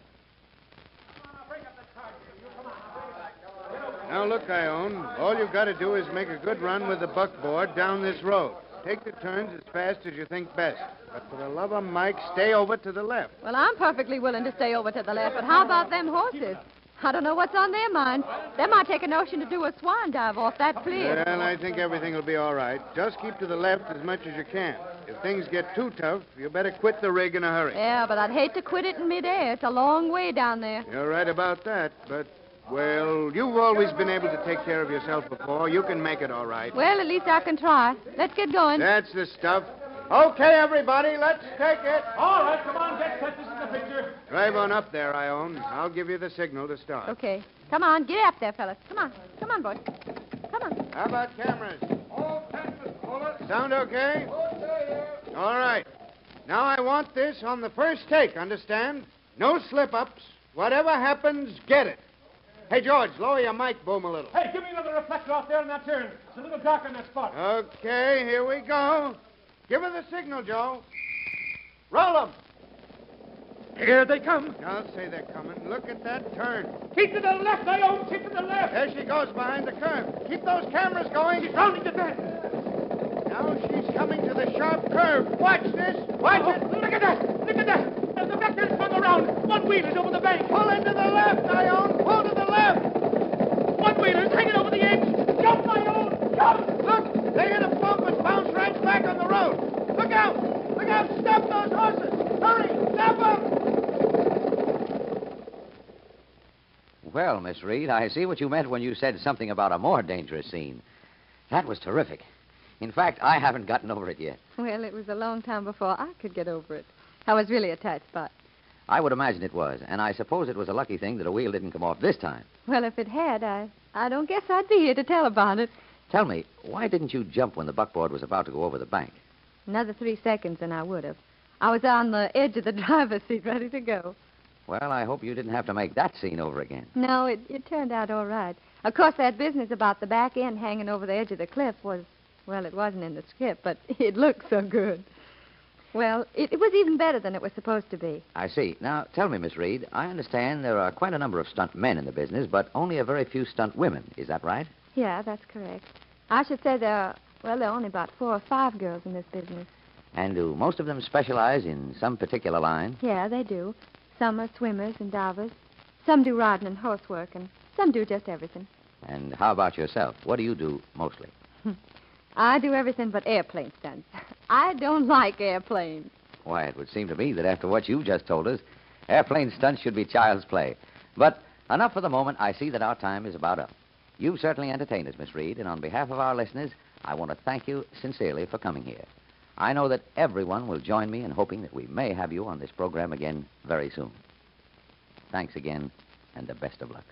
Now, look, Ione. All you've got to do is make a good run with the buckboard down this road. Take the turns as fast as you think best. But for the love of Mike, stay over to the left. Well, I'm perfectly willing to stay over to the left, but how about them horses? I don't know what's on their mind. They might take a notion to do a swan dive off that cliff. Well, I think everything will be all right. Just keep to the left as much as you can. If things get too tough, you better quit the rig in a hurry. Yeah, but I'd hate to quit it in midair. It's a long way down there. You're right about that, but... Well, you've always been able to take care of yourself before. You can make it all right. Well, at least I can try. Let's get going. That's the stuff. Okay, everybody, let's take it. All right, come on, get set. This is the picture. Drive on up there, Ione. I'll give you the signal to start. Okay. Come on, get up there, fellas. Come on. Come on, boys. Come on. How about cameras? All cameras, Fuller. Sound okay? Okay, All right. Now I want this on the first take, understand? No slip-ups. Whatever happens, get it. Hey, George, lower your mic boom a little. Hey, give me another reflector off there in that turn. It's a little dark on that spot. Okay, here we go. Give her the signal, Joe. Roll them. Here they come. I'll say they're coming. Look at that turn. Keep to the left, Ione. Keep to the left. There she goes behind the curve. Keep those cameras going. She's rounding the bend. Now she's coming to the sharp curve. Watch this. Watch it. Look at that. Look at that. The back end swung around. One wheel is over the bank. Pull into the left, Ione. Pull to the left. One wheel is hanging over the edge. Jump, Ione. Jump. Look, they hit a bump and bounce right back on the road. Look out. Look out. Stop those horses. Hurry. Stop them. Well, Miss Reed, I see what you meant when you said something about a more dangerous scene. That was terrific. In fact, I haven't gotten over it yet. Well, it was a long time before I could get over it. I was really a tight spot. I would imagine it was, and I suppose it was a lucky thing that a wheel didn't come off this time. Well, if it had, I don't guess I'd be here to tell about it. Tell me, why didn't you jump when the buckboard was about to go over the bank? Another 3 seconds and I would have. I was on the edge of the driver's seat ready to go. Well, I hope you didn't have to make that scene over again. No, it turned out all right. Of course, that business about the back end hanging over the edge of the cliff was, well, it wasn't in the script, but it looked so good. Well, it was even better than it was supposed to be. I see. Now, tell me, Miss Reed, I understand there are quite a number of stunt men in the business, but only a very few stunt women. Is that right? Yeah, that's correct. I should say there are only about 4 or 5 girls in this business. And do most of them specialize in some particular line? Yeah, they do. Some are swimmers and divers. Some do riding and horsework, and some do just everything. And how about yourself? What do you do mostly? I do everything but airplane stunts. I don't like airplanes. Why, it would seem to me that after what you've just told us, airplane stunts should be child's play. But enough for the moment. I see that our time is about up. You've certainly entertained us, Miss Reed, and on behalf of our listeners, I want to thank you sincerely for coming here. I know that everyone will join me in hoping that we may have you on this program again very soon. Thanks again, and the best of luck.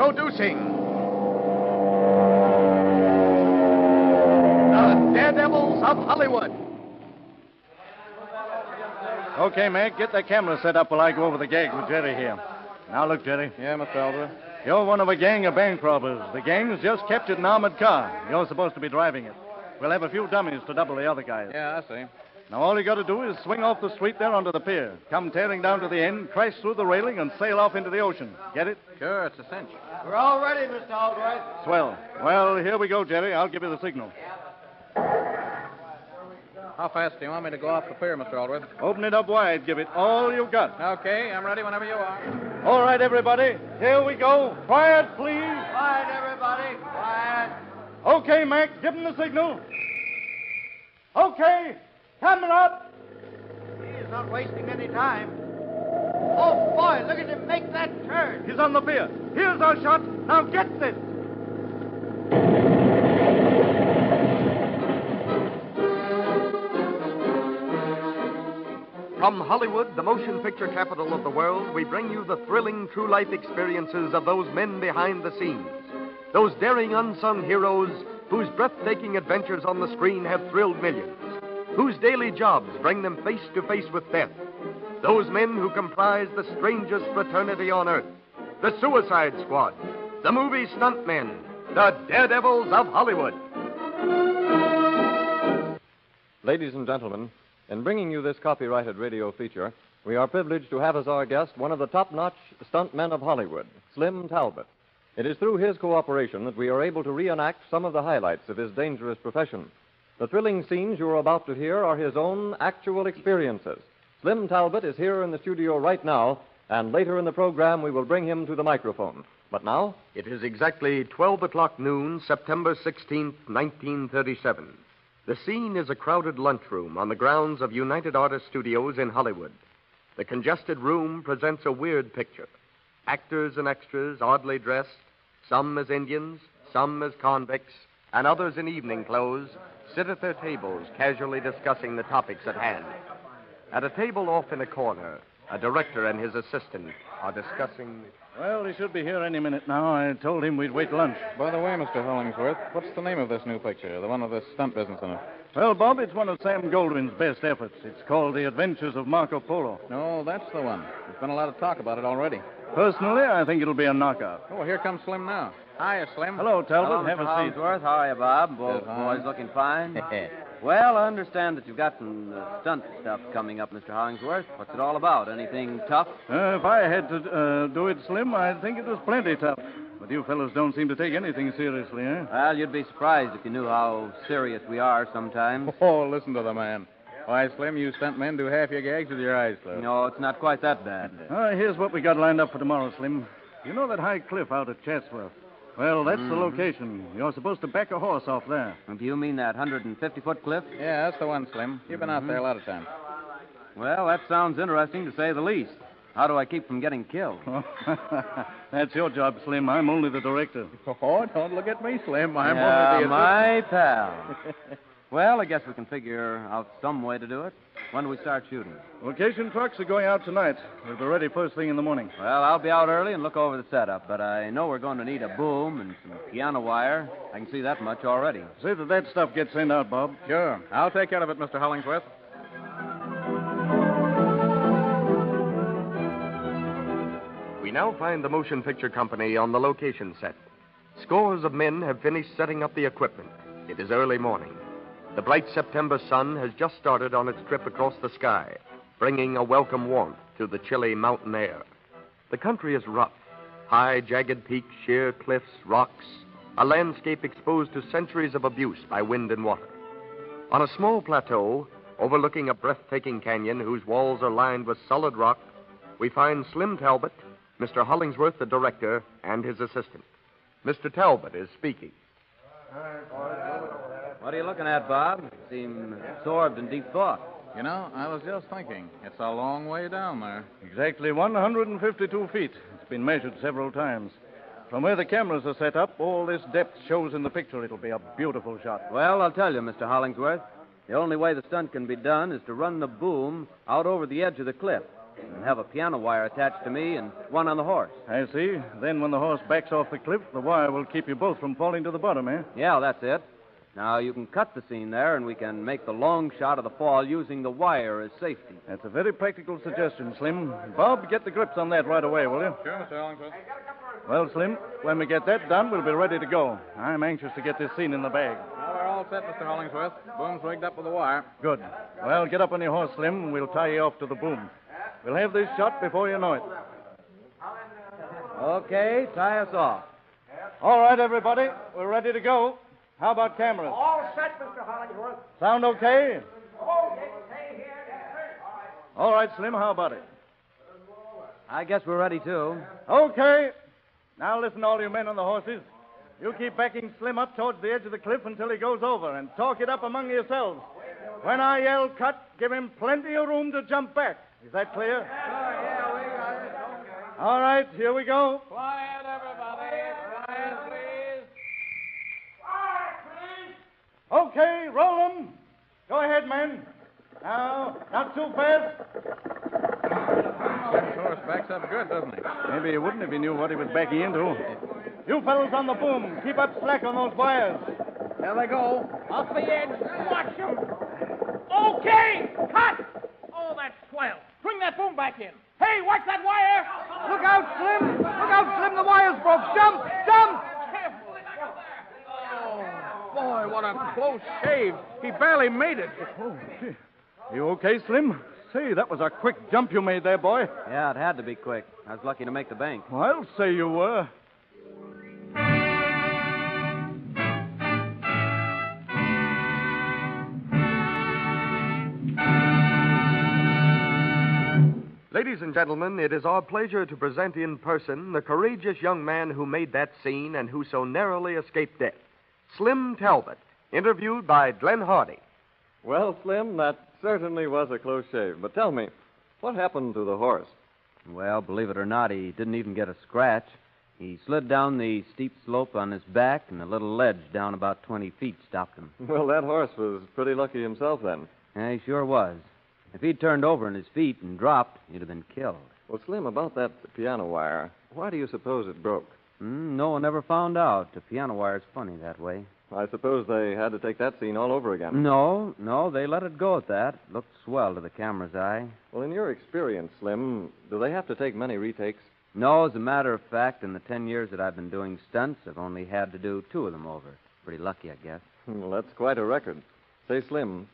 Introducing the Daredevils of Hollywood. Okay, Mac, get that camera set up while I go over the gags with Jerry here. Now look, Jerry. Yeah, Mr. Aldrich. You're one of a gang of bank robbers. The gang's just captured an armored car. You're supposed to be driving it. We'll have a few dummies to double the other guys. Yeah, I see. Now, all you got to do is swing off the street there onto the pier, come tearing down to the end, crash through the railing, and sail off into the ocean. Get it? Sure, it's a cinch. We're all ready, Mr. Aldrich. Swell. Well, here we go, Jerry. I'll give you the signal. How fast do you want me to go off the pier, Mr. Aldrich? Open it up wide. Give it all you've got. Okay, I'm ready whenever you are. All right, everybody. Here we go. Quiet, please. Quiet, everybody. Quiet. Okay, Mac. Give him the signal. Okay. Coming up. He's not wasting any time. Oh, boy, look at him make that turn. He's on the pier. Here's our shot. Now get this. From Hollywood, the motion picture capital of the world, we bring you the thrilling true life experiences of those men behind the scenes. Those daring unsung heroes whose breathtaking adventures on the screen have thrilled millions, whose daily jobs bring them face to face with death. Those men who comprise the strangest fraternity on earth, the Suicide Squad, the movie stuntmen, the Daredevils of Hollywood. Ladies and gentlemen, in bringing you this copyrighted radio feature, we are privileged to have as our guest one of the top-notch stuntmen of Hollywood, Slim Talbot. It is through his cooperation that we are able to reenact some of the highlights of his dangerous profession. The thrilling scenes you are about to hear are his own actual experiences. Slim Talbot is here in the studio right now, and later in the program we will bring him to the microphone. But now? It is exactly 12 o'clock noon, September 16th, 1937. The scene is a crowded lunchroom on the grounds of United Artists Studios in Hollywood. The congested room presents a weird picture. Actors and extras, oddly dressed, some as Indians, some as convicts, and others in evening clothes, sit at their tables casually discussing the topics at hand. At a table off in a corner, a director and his assistant are discussing... Well, he should be here any minute now. I told him we'd wait lunch. By the way, Mr. Hollingsworth, what's the name of this new picture, the one with the stunt business in it? Well, Bob, it's one of Sam Goldwyn's best efforts. It's called The Adventures of Marco Polo. No, that's the one. There's been a lot of talk about it already. Personally, I think it'll be a knockout. Oh, here comes Slim now. Hiya, Slim. Hello, Talbot. Hello, Have Mr. a seat. Hollingsworth. How are you, Bob? Both boys looking fine. Well, I understand that you've got some stunt stuff coming up, Mr. Hollingsworth. What's it all about? Anything tough? If I had to do it, Slim, I'd think it was plenty tough. But you fellows don't seem to take anything seriously, eh? Well, you'd be surprised if you knew how serious we are sometimes. Oh, listen to the man. Why, Slim, you stuntmen do half your gags with your eyes closed. No, it's not quite that bad. Here's what we got lined up for tomorrow, Slim. You know that high cliff out at Chatsworth? Well, that's the location. You're supposed to back a horse off there. Do you mean that 150-foot cliff? Yeah, that's the one, Slim. You've been out there a lot of times. Well, that sounds interesting, to say the least. How do I keep from getting killed? That's your job, Slim. I'm only the director. Oh, don't look at me, Slim. I'm yeah, only the my pal. Well, I guess we can figure out some way to do it. When do we start shooting? Location trucks are going out tonight. We'll be ready first thing in the morning. Well, I'll be out early and look over the setup, but I know we're going to need a boom and some piano wire. I can see that much already. See that stuff gets sent out, Bob. Sure. I'll take care of it, Mr. Hollingsworth. We now find the motion picture company on the location set. Scores of men have finished setting up the equipment. It is early morning. The bright September sun has just started on its trip across the sky, bringing a welcome warmth to the chilly mountain air. The country is rough. High, jagged peaks, sheer cliffs, rocks, a landscape exposed to centuries of abuse by wind and water. On a small plateau, overlooking a breathtaking canyon whose walls are lined with solid rock, we find Slim Talbot, Mr. Hollingsworth, the director, and his assistant. Mr. Talbot is speaking. What are you looking at, Bob? You seem absorbed in deep thought. You know, I was just thinking. It's a long way down there. Exactly 152 feet. It's been measured several times. From where the cameras are set up, all this depth shows in the picture. It'll be a beautiful shot. Well, I'll tell you, Mr. Hollingsworth. The only way the stunt can be done is to run the boom out over the edge of the cliff. and have a piano wire attached to me and one on the horse. I see. Then when the horse backs off the cliff, the wire will keep you both from falling to the bottom, eh? Yeah, that's it. Now, you can cut the scene there, and we can make the long shot of the fall using the wire as safety. That's a very practical suggestion, Slim. Bob, get the grips on that right away, will you? Sure, Mr. Hollingsworth. Well, Slim, when we get that done, we'll be ready to go. I'm anxious to get this scene in the bag. Now, we're all set, Mr. Hollingsworth. Boom's rigged up with the wire. Good. Well, get up on your horse, Slim, and we'll tie you off to the boom. We'll have this shot before you know it. Okay, tie us off. All right, everybody. We're ready to go. How about cameras? All set, Mr. Hollingsworth. Sound okay? Oh, stay here. All right, Slim, how about it? I guess we're ready, too. Okay. Now listen, all you men on the horses. You keep backing Slim up towards the edge of the cliff until he goes over, and talk it up among yourselves. When I yell cut, give him plenty of room to jump back. Is that clear? Yeah, we got it. All right, here we go. Quiet, everybody. Quiet, please. Okay, roll them. Go ahead, men. Now, not too fast. Slim's horse backs up good, doesn't he? Maybe he wouldn't if he knew what he was backing into. You fellows on the boom, keep up slack on those wires. There they go. Off the edge. Watch him. Okay, cut. Oh, that's swell. Bring that boom back in. Hey, watch that wire. Look out, Slim. Look out, Slim. The wire's broke. Jump, jump. Boy, what a close shave. He barely made it. Oh, gee. You okay, Slim? Say, that was a quick jump you made there, boy. Yeah, it had to be quick. I was lucky to make the bank. Well, I'll say you were. Ladies and gentlemen, it is our pleasure to present in person the courageous young man who made that scene and who so narrowly escaped death, Slim Talbot, interviewed by Glenn Hardy. Well, Slim, that certainly was a close shave. But tell me, what happened to the horse? Well, believe it or not, he didn't even get a scratch. He slid down the steep slope on his back, and a little ledge down about 20 feet stopped him. Well, that horse was pretty lucky himself then. Yeah, he sure was. If he'd turned over on his feet and dropped, he'd have been killed. Well, Slim, about that piano wire, why do you suppose it broke? No one ever found out. The piano wire's funny that way. I suppose they had to take that scene all over again. No, they let it go at that. Looked swell to the camera's eye. Well, in your experience, Slim, do they have to take many retakes? No, as a matter of fact, in the 10 years that I've been doing stunts, I've only had to do 2 of them over. Pretty lucky, I guess. Well, that's quite a record. Say, Slim,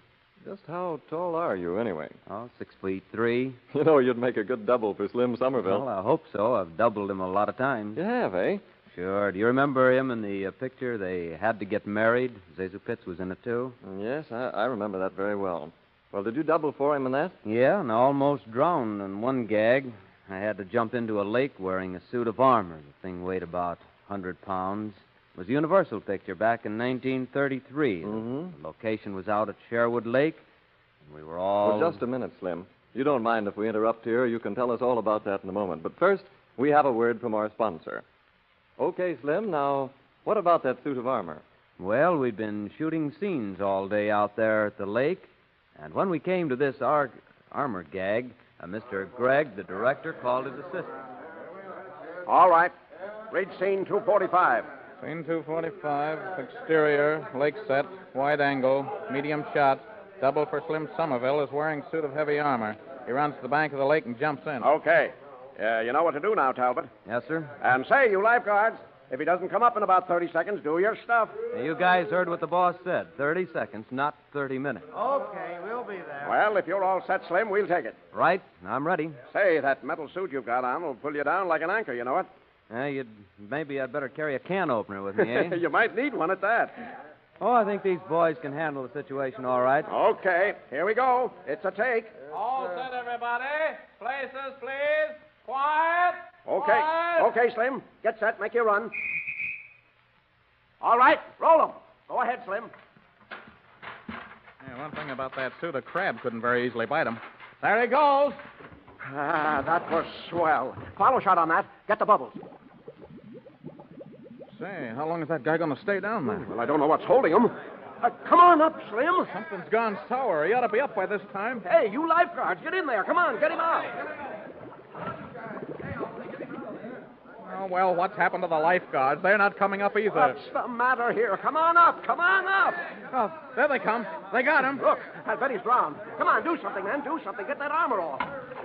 just how tall are you, anyway? Oh, 6'3". You know, you'd make a good double for Slim Somerville. Well, I hope so. I've doubled him a lot of times. You have, eh? Sure. Do you remember him in the picture? They had to get married. Zazu Pitts was in it, too. Yes, I remember that very well. Well, did you double for him in that? Yeah, and I almost drowned in one gag. I had to jump into a lake wearing a suit of armor. The thing weighed about 100 pounds. It was a Universal picture back in 1933. Mm-hmm. The location was out at Sherwood Lake, and we were all... Well, just a minute, Slim. You don't mind if we interrupt here. You can tell us all about that in a moment. But first, we have a word from our sponsor. Okay, Slim, now, what about that suit of armor? Well, we'd been shooting scenes all day out there at the lake, and when we came to this armor gag, Mr. Gregg, the director, called his assistant. All right. Read scene 245. Scene 245, exterior, lake set, wide angle, medium shot. Double for Slim Somerville is wearing suit of heavy armor. He runs to the bank of the lake and jumps in. Okay. You know what to do now, Talbot. Yes, sir? And say, you lifeguards, if he doesn't come up in about 30 seconds, do your stuff. Hey, you guys heard what the boss said. 30 seconds, not 30 minutes. Okay, we'll be there. Well, if you're all set, Slim, we'll take it. Right. I'm ready. Say, that metal suit you've got on will pull you down like an anchor, you know it? Maybe I'd better carry a can opener with me, eh? You might need one at that. Oh, I think these boys can handle the situation all right. Okay, here we go. It's a take. All set, everybody. Places, please. Quiet. Okay. Quiet. Okay, Slim. Get set. Make your run. All right. Roll them. Go ahead, Slim. Yeah, one thing about that suit, a crab couldn't very easily bite him. There he goes. Ah, that was swell. Follow shot on that. Get the bubbles. Say, how long is that guy going to stay down there? Well, I don't know what's holding him. Come on up, Slim. Something's gone sour. He ought to be up by this time. Hey, you lifeguards, get in there. Come on, get him out. Oh, well, what's happened to the lifeguards? They're not coming up either. What's the matter here? Come on up. Come on up. Oh, there they come. They got him. Look, I bet he's drowned. Come on, do something, man. Do something. Get that armor off.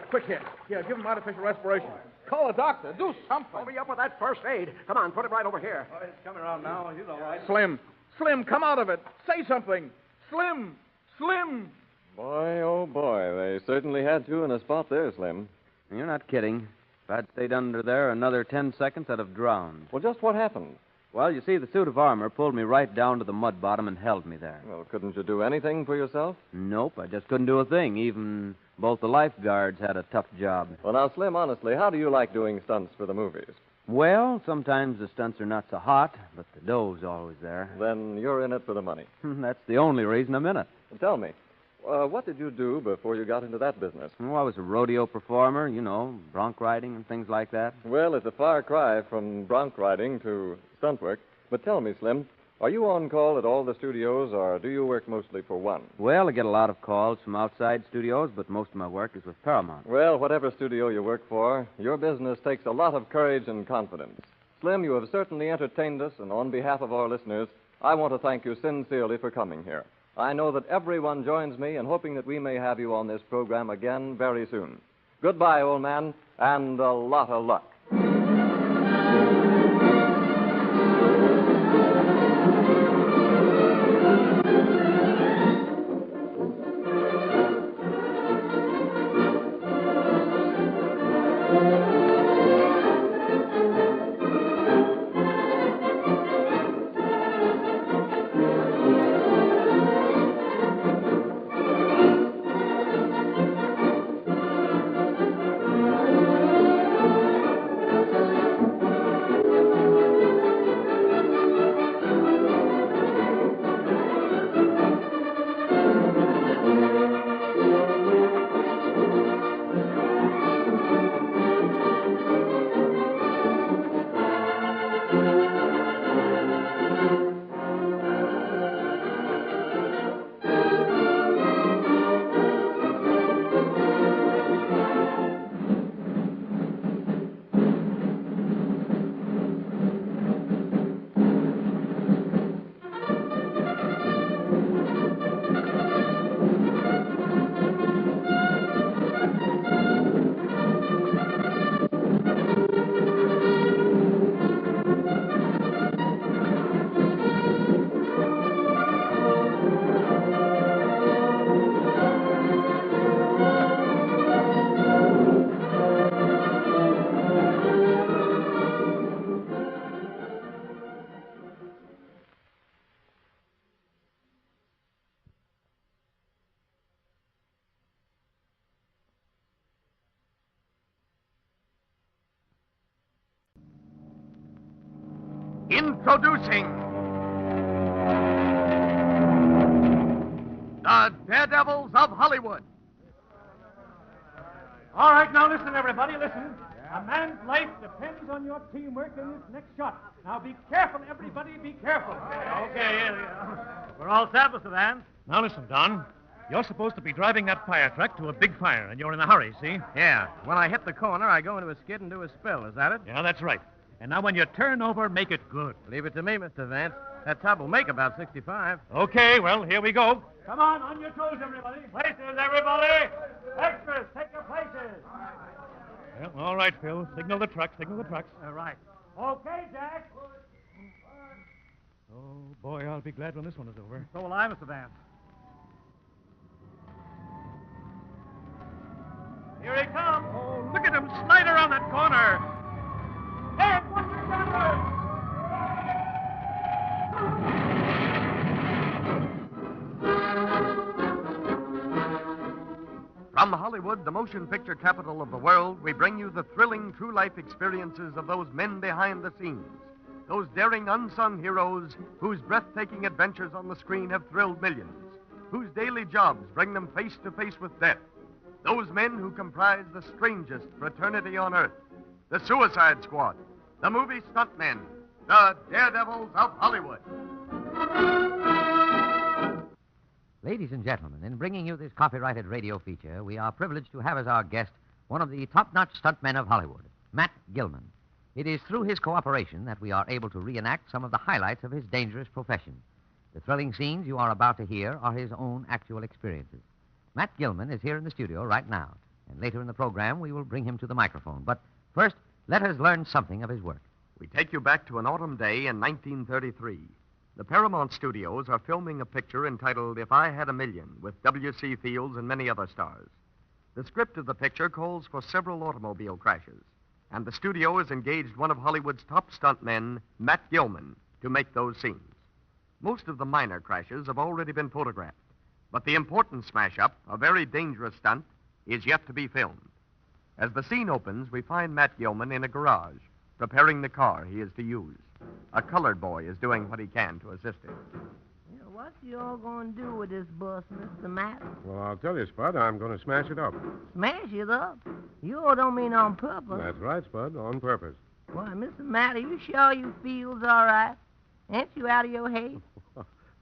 Quick here. Here, give him artificial respiration. Call a doctor. Do something. Hurry up with that first aid. Come on, put it right over here. Oh, he's coming around now. He's all right. Slim. Slim, come out of it. Say something. Slim. Slim. Boy, oh boy, they certainly had you in a spot there, Slim. You're not kidding. If I'd stayed under there another 10 seconds, I'd have drowned. Well, just what happened? Well, you see, the suit of armor pulled me right down to the mud bottom and held me there. Well, couldn't you do anything for yourself? Nope, I just couldn't do a thing. Even both the lifeguards had a tough job. Well, now, Slim, honestly, how do you like doing stunts for the movies? Well, sometimes the stunts are not so hot, but the dough's always there. Then you're in it for the money. That's the only reason I'm in it. Well, tell me, what did you do before you got into that business? Well, I was a rodeo performer, bronc riding and things like that. Well, it's a far cry from bronc riding to stunt work. But tell me, Slim, are you on call at all the studios, or do you work mostly for one? Well, I get a lot of calls from outside studios, but most of my work is with Paramount. Well, whatever studio you work for, your business takes a lot of courage and confidence. Slim, you have certainly entertained us, and on behalf of our listeners, I want to thank you sincerely for coming here. I know that everyone joins me in hoping that we may have you on this program again very soon. Goodbye, old man, and a lot of luck. Introducing the Daredevils of Hollywood. All right, now listen, everybody, listen. A man's life depends on your teamwork in this next shot. Now be careful, everybody, be careful. Okay, we're all set, Mr. Vance. Now listen, Don. You're supposed to be driving that fire truck to a big fire, and you're in a hurry, see? Yeah. When I hit the corner, I go into a skid and do a spill. Is that it? Yeah, that's right. And now when you turn over, make it good. Leave it to me, Mr. Vance. That tub will make about 65. Okay, well, here we go. Come on your toes, everybody. Places, everybody. Extras, take your places. Well, all right, Phil. Signal the trucks. All right. Okay, Jack. Oh, boy, I'll be glad when this one is over. So will I, Mr. Vance. Here he comes. Oh, look at him slide around that corner. Hey, watch your downward. From Hollywood, the motion picture capital of the world, we bring you the thrilling true life experiences of those men behind the scenes. Those daring unsung heroes whose breathtaking adventures on the screen have thrilled millions, whose daily jobs bring them face to face with death. Those men who comprise the strangest fraternity on earth, the Suicide Squad, the movie stuntmen, the Daredevils of Hollywood. Ladies and gentlemen, in bringing you this copyrighted radio feature, we are privileged to have as our guest one of the top-notch stuntmen of Hollywood, Matt Gilman. It is through his cooperation that we are able to reenact some of the highlights of his dangerous profession. The thrilling scenes you are about to hear are his own actual experiences. Matt Gilman is here in the studio right now, and later in the program we will bring him to the microphone. But first, let us learn something of his work. We take you back to an autumn day in 1933. The Paramount Studios are filming a picture entitled If I Had a Million with W.C. Fields and many other stars. The script of the picture calls for several automobile crashes, and the studio has engaged one of Hollywood's top stuntmen, Matt Gilman, to make those scenes. Most of the minor crashes have already been photographed, but the important smash-up, a very dangerous stunt, is yet to be filmed. As the scene opens, we find Matt Gilman in a garage, preparing the car he is to use. A colored boy is doing what he can to assist him. What you all going to do with this bus, Mr. Matt? Well, I'll tell you, Spud, I'm going to smash it up. Smash it up? You all don't mean on purpose. That's right, Spud, on purpose. Why, Mr. Matt, are you sure you feels all right? Ain't you out of your head?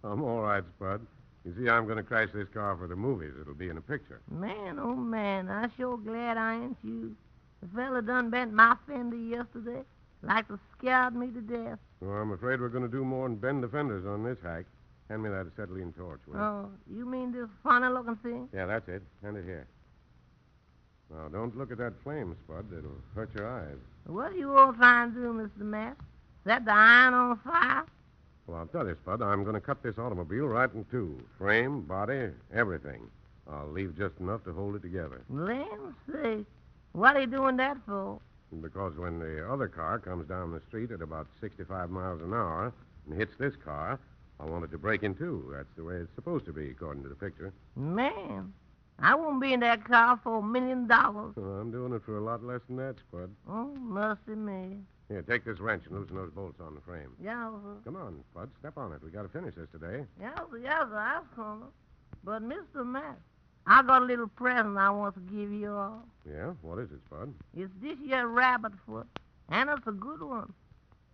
I'm all right, Spud. You see, I'm going to crash this car for the movies. It'll be in a picture. Man, oh, man, I'm sure glad I ain't you. The fella done bent my fender yesterday. Like to scared me to death. Well, I'm afraid we're going to do more than bend the fenders on this hack. Hand me that acetylene torch, will you? Oh, you mean this funny-looking thing? Yeah, that's it. Hand it here. Now, don't look at that flame, Spud. It'll hurt your eyes. What are you all trying to do, Mr. Matt? Set the iron on fire? Well, I'll tell you, Spud, I'm going to cut this automobile right in two. Frame, body, everything. I'll leave just enough to hold it together. Land's sake. What are you doing that for? Because when the other car comes down the street at about 65 miles an hour and hits this car, I want it to break in two. That's the way it's supposed to be, according to the picture. Man, I won't be in that car for $1 million. Well, I'm doing it for a lot less than that, Spud. Oh, mercy me. Here, take this wrench and loosen those bolts on the frame. Yeah, Come on, Spud, step on it. We got to finish this today. yeah, I come. But, Mr. Matt, I got a little present I want to give you all. Yeah? What is it, Spud? It's this here rabbit foot, and it's a good one.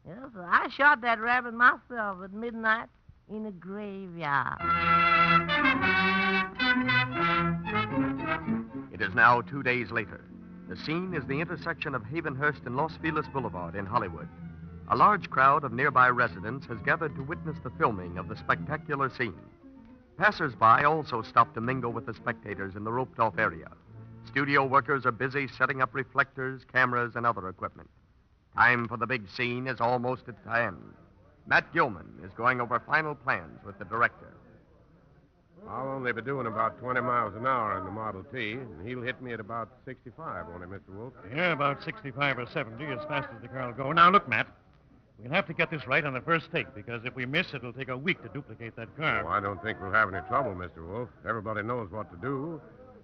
Yes, sir. I shot that rabbit myself at midnight in a graveyard. It is now 2 days later. The scene is the intersection of Havenhurst and Los Feliz Boulevard in Hollywood. A large crowd of nearby residents has gathered to witness the filming of the spectacular scene. Passers-by also stop to mingle with the spectators in the roped-off area. Studio workers are busy setting up reflectors, cameras, and other equipment. Time for the big scene is almost at hand. Matt Gilman is going over final plans with the director. I'll only be doing about 20 miles an hour in the Model T, and he'll hit me at about 65, won't he, Mr. Wolf? Yeah, about 65 or 70 as fast as the car will go. Now, look, Matt. We'll have to get this right on the first take, because if we miss, it'll take a week to duplicate that car. Oh, I don't think we'll have any trouble, Mr. Wolf. Everybody knows what to do.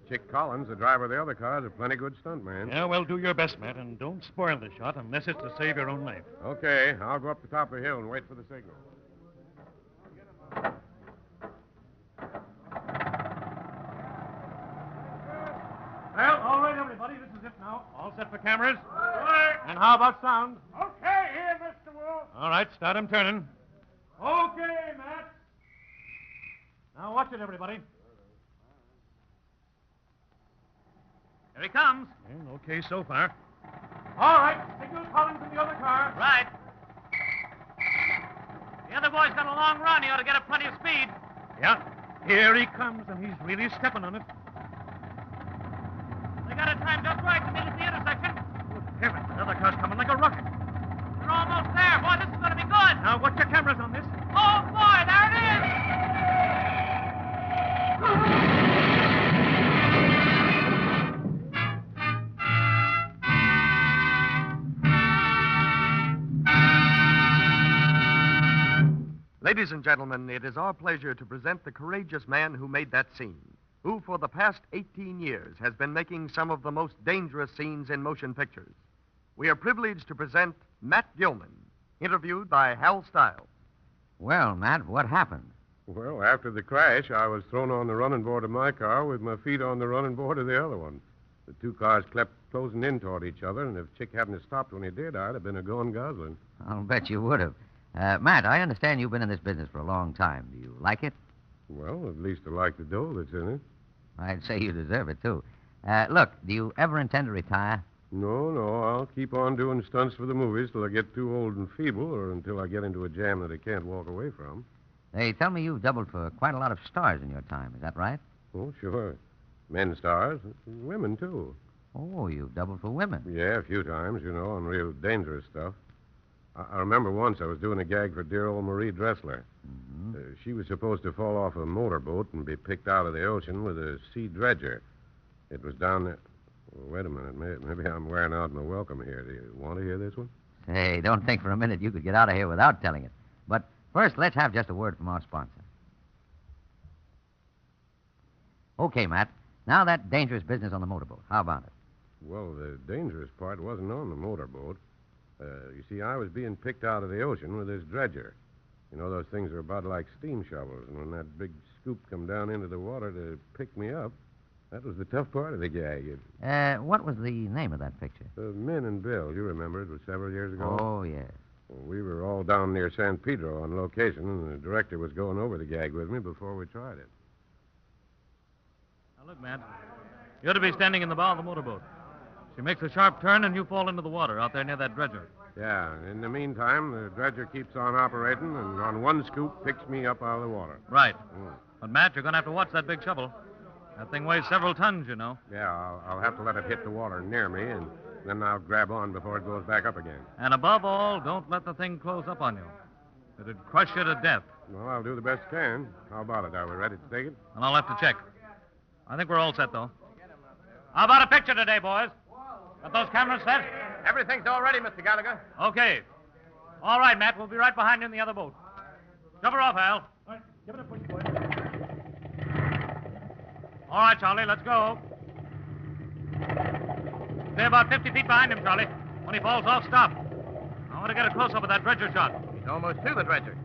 Chick Collins, the driver of the other car, is a plenty good stuntman. Yeah, well, do your best, Matt, and don't spoil the shot unless it's to save your own life. Okay, I'll go up the top of the hill and wait for the signal. Well, all right, everybody. This is it now. All set for cameras? Right. And how about sound? Okay, here, Mr. Wolf. All right, start 'em turning. Okay, Matt. Now, watch it, everybody. Here he comes. Okay, so far. All right, signal Collins in the other car. Right. The other boy's got a long run. He ought to get up plenty of speed. Yeah. Here he comes, and he's really stepping on it. They got it timed just right to meet at the intersection. Good heavens, the other car's coming like a rocket. They're almost there. Boy, this is going to be good. Now, watch your cameras on this. Oh, boy, there it is. Ladies and gentlemen, it is our pleasure to present the courageous man who made that scene, who for the past 18 years has been making some of the most dangerous scenes in motion pictures. We are privileged to present Matt Gilman, interviewed by Hal Stiles. Well, Matt, what happened? Well, after the crash, I was thrown on the running board of my car with my feet on the running board of the other one. The two cars kept closing in toward each other, and if Chick hadn't have stopped when he did, I'd have been a going goslin. I'll bet you would have. Matt, I understand you've been in this business for a long time. Do you like it? Well, at least I like the dough that's in it. I'd say you deserve it, too. Look, do you ever intend to retire? No, I'll keep on doing stunts for the movies till I get too old and feeble or until I get into a jam that I can't walk away from. They tell me you've doubled for quite a lot of stars in your time. Is that right? Oh, sure. Men stars, women, too. Oh, you've doubled for women. Yeah, a few times, on real dangerous stuff. I remember once I was doing a gag for dear old Marie Dressler. Mm-hmm. She was supposed to fall off a motorboat and be picked out of the ocean with a sea dredger. It was down there. Well, wait a minute. Maybe I'm wearing out my welcome here. Do you want to hear this one? Hey, don't think for a minute you could get out of here without telling it. But first, let's have just a word from our sponsor. Okay, Matt. Now that dangerous business on the motorboat. How about it? Well, the dangerous part wasn't on the motorboat. You see, I was being picked out of the ocean with this dredger. Those things are about like steam shovels, and when that big scoop come down into the water to pick me up, that was the tough part of the gag. What was the name of that picture? Min and Bill. You remember it was several years ago? Oh, yes. Well, we were all down near San Pedro on location, and the director was going over the gag with me before we tried it. Now, look, Matt. You ought to be standing in the bow of the motorboat. She makes a sharp turn, and you fall into the water out there near that dredger. Yeah. In the meantime, the dredger keeps on operating, and on one scoop picks me up out of the water. Right. Mm. But, Matt, you're going to have to watch that big shovel. That thing weighs several tons, Yeah, I'll have to let it hit the water near me, and then I'll grab on before it goes back up again. And above all, don't let the thing close up on you. It'd crush you to death. Well, I'll do the best I can. How about it? Are we ready to take it? And I'll have to check. I think we're all set, though. How about a picture today, boys? Got those cameras set? Everything's all ready, Mr. Gallagher. Okay. All right, Matt. We'll be right behind you in the other boat. Shove her off, Al. All right. Give it a push, boys. All right, Charlie. Let's go. Stay about 50 feet behind him, Charlie. When he falls off, stop. I want to get a close-up of that dredger shot. He's almost to the dredger.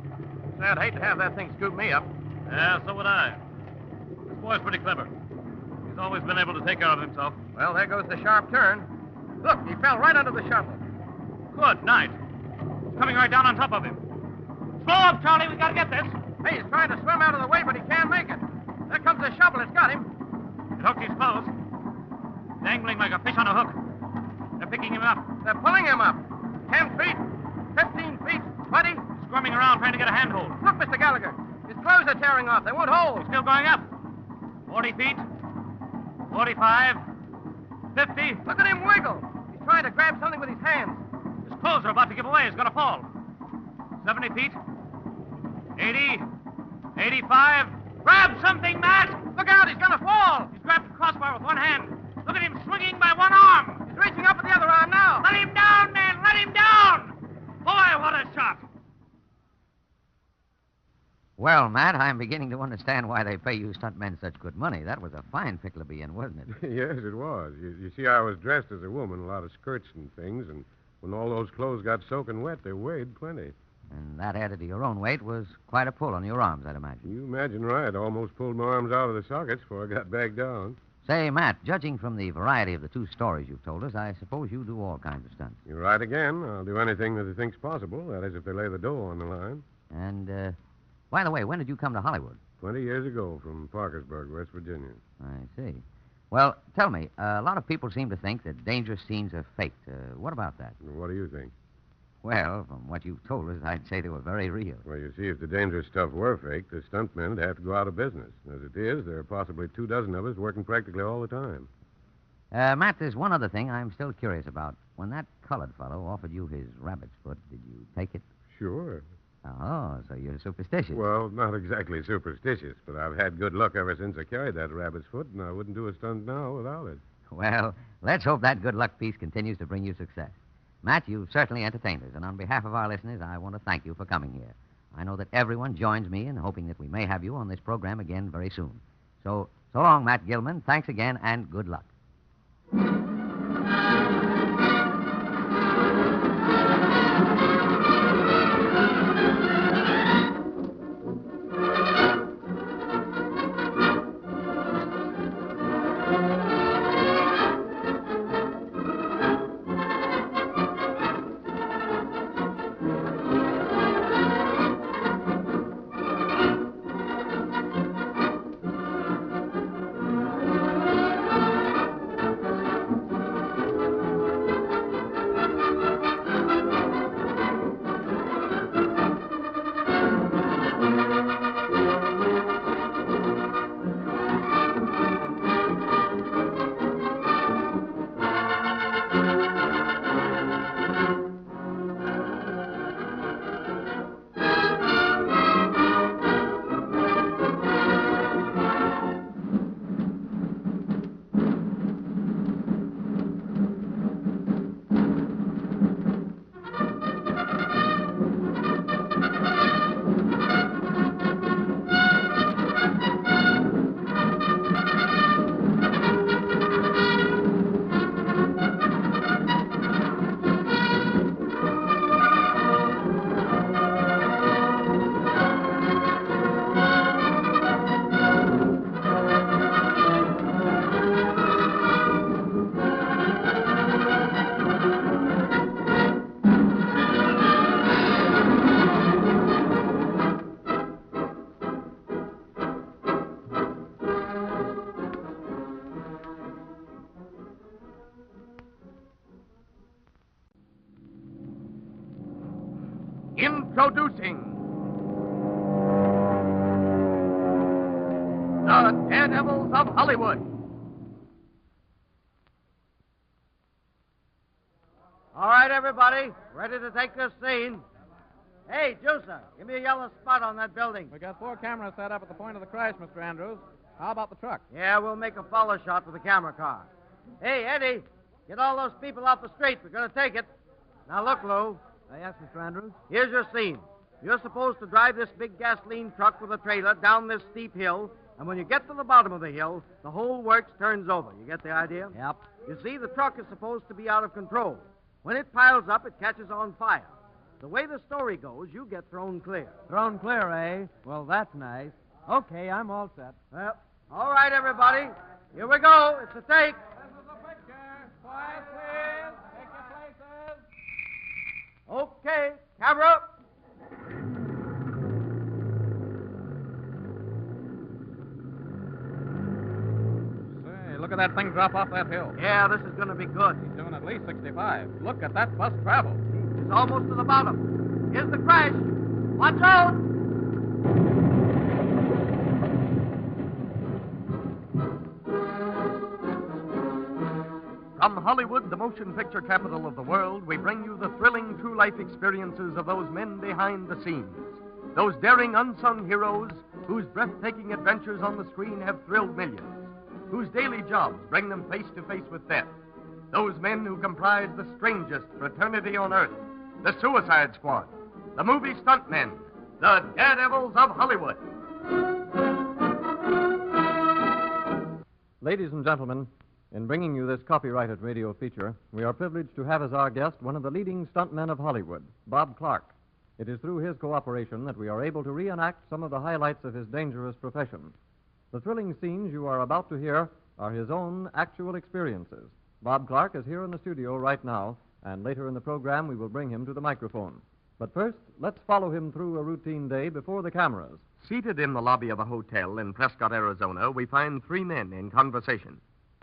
Say, I'd hate to have that thing scoop me up. Yeah, so would I. This boy's pretty clever. He's always been able to take care of himself. Well, there goes the sharp turn. Look, he fell right under the shovel. Good night. It's coming right down on top of him. Slow up, Charlie. We got to get this. Hey, he's trying to swim out of the way, but he can't make it. There comes the shovel. It's got him. It hooked his clothes. Dangling like a fish on a hook. They're picking him up. They're pulling him up. 10 feet, 15 feet, 20. Squirming around trying to get a handhold. Look, Mr. Gallagher. His clothes are tearing off. They won't hold. He's still going up. 40 feet. 45. 50. Look at him wiggle. He's trying to grab something with his hands. His clothes are about to give away. He's going to fall. 70 feet. 80. 85. Grab something, Matt! Look out, he's going to fall. He's grabbed the crossbar with one hand. Look at him swinging by one arm. He's reaching up with the other arm now. Let him down, man! Let him down! Boy, what a shot! Well, Matt, I'm beginning to understand why they pay you stuntmen such good money. That was a fine pickle to be in, wasn't it? Yes, it was. You see, I was dressed as a woman, a lot of skirts and things, and when all those clothes got soaking wet, they weighed plenty. And that added to your own weight was quite a pull on your arms, I'd imagine. You imagine right. I almost pulled my arms out of the sockets before I got back down. Say, Matt, judging from the variety of the two stories you've told us, I suppose you do all kinds of stunts. You're right again. I'll do anything that they think's possible. That is, if they lay the dough on the line. And, by the way, when did you come to Hollywood? 20 years ago from Parkersburg, West Virginia. I see. Well, tell me, a lot of people seem to think that dangerous scenes are faked. What about that? What do you think? Well, from what you've told us, I'd say they were very real. Well, you see, if the dangerous stuff were fake, the stuntmen would have to go out of business. As it is, there are possibly 24 of us working practically all the time. Matt, there's one other thing I'm still curious about. When that colored fellow offered you his rabbit's foot, did you take it? Sure. Oh, so you're superstitious. Well, not exactly superstitious, but I've had good luck ever since I carried that rabbit's foot, and I wouldn't do a stunt now without it. Well, let's hope that good luck piece continues to bring you success. Matt, you've certainly entertained us, and on behalf of our listeners, I want to thank you for coming here. I know that everyone joins me in hoping that we may have you on this program again very soon. So long, Matt Gilman. Thanks again, and good luck. Introducing the Daredevils of Hollywood. All right, everybody. Ready to take this scene. Hey, Juicer, give me a yellow spot on that building. We got 4 cameras set up at the point of the crash, Mr. Andrews. How about the truck? Yeah, we'll make a follow shot with the camera car. Hey, Eddie, get all those people off the street. We're going to take it. Now, look, Lou. Yes, Mr. Andrews? Here's your scene. You're supposed to drive this big gasoline truck with a trailer down this steep hill, and when you get to the bottom of the hill, the whole works turns over. You get the idea? Yep. You see, the truck is supposed to be out of control. When it piles up, it catches on fire. The way the story goes, you get thrown clear. Thrown clear, eh? Well, that's nice. Okay, I'm all set. Well, all right, everybody. Here we go. It's a take. This is the picture. Quiet, please. Take your places. Okay, camera. Say, look at that thing drop off that hill. Yeah, this is going to be good. He's doing at least 65. Look at that bus travel. It's almost to the bottom. Here's the crash. Watch out! From Hollywood, the motion picture capital of the world, we bring you the thrilling true life experiences of those men behind the scenes. Those daring unsung heroes whose breathtaking adventures on the screen have thrilled millions, whose daily jobs bring them face to face with death. Those men who comprise the strangest fraternity on earth, the Suicide Squad, the movie stuntmen, the Daredevils of Hollywood. Ladies and gentlemen, in bringing you this copyrighted radio feature, we are privileged to have as our guest one of the leading stuntmen of Hollywood, Bob Clark. It is through his cooperation that we are able to reenact some of the highlights of his dangerous profession. The thrilling scenes you are about to hear are his own actual experiences. Bob Clark is here in the studio right now, and later in the program we will bring him to the microphone. But first, let's follow him through a routine day before the cameras. Seated in the lobby of a hotel in Prescott, Arizona, we find 3 men in conversation.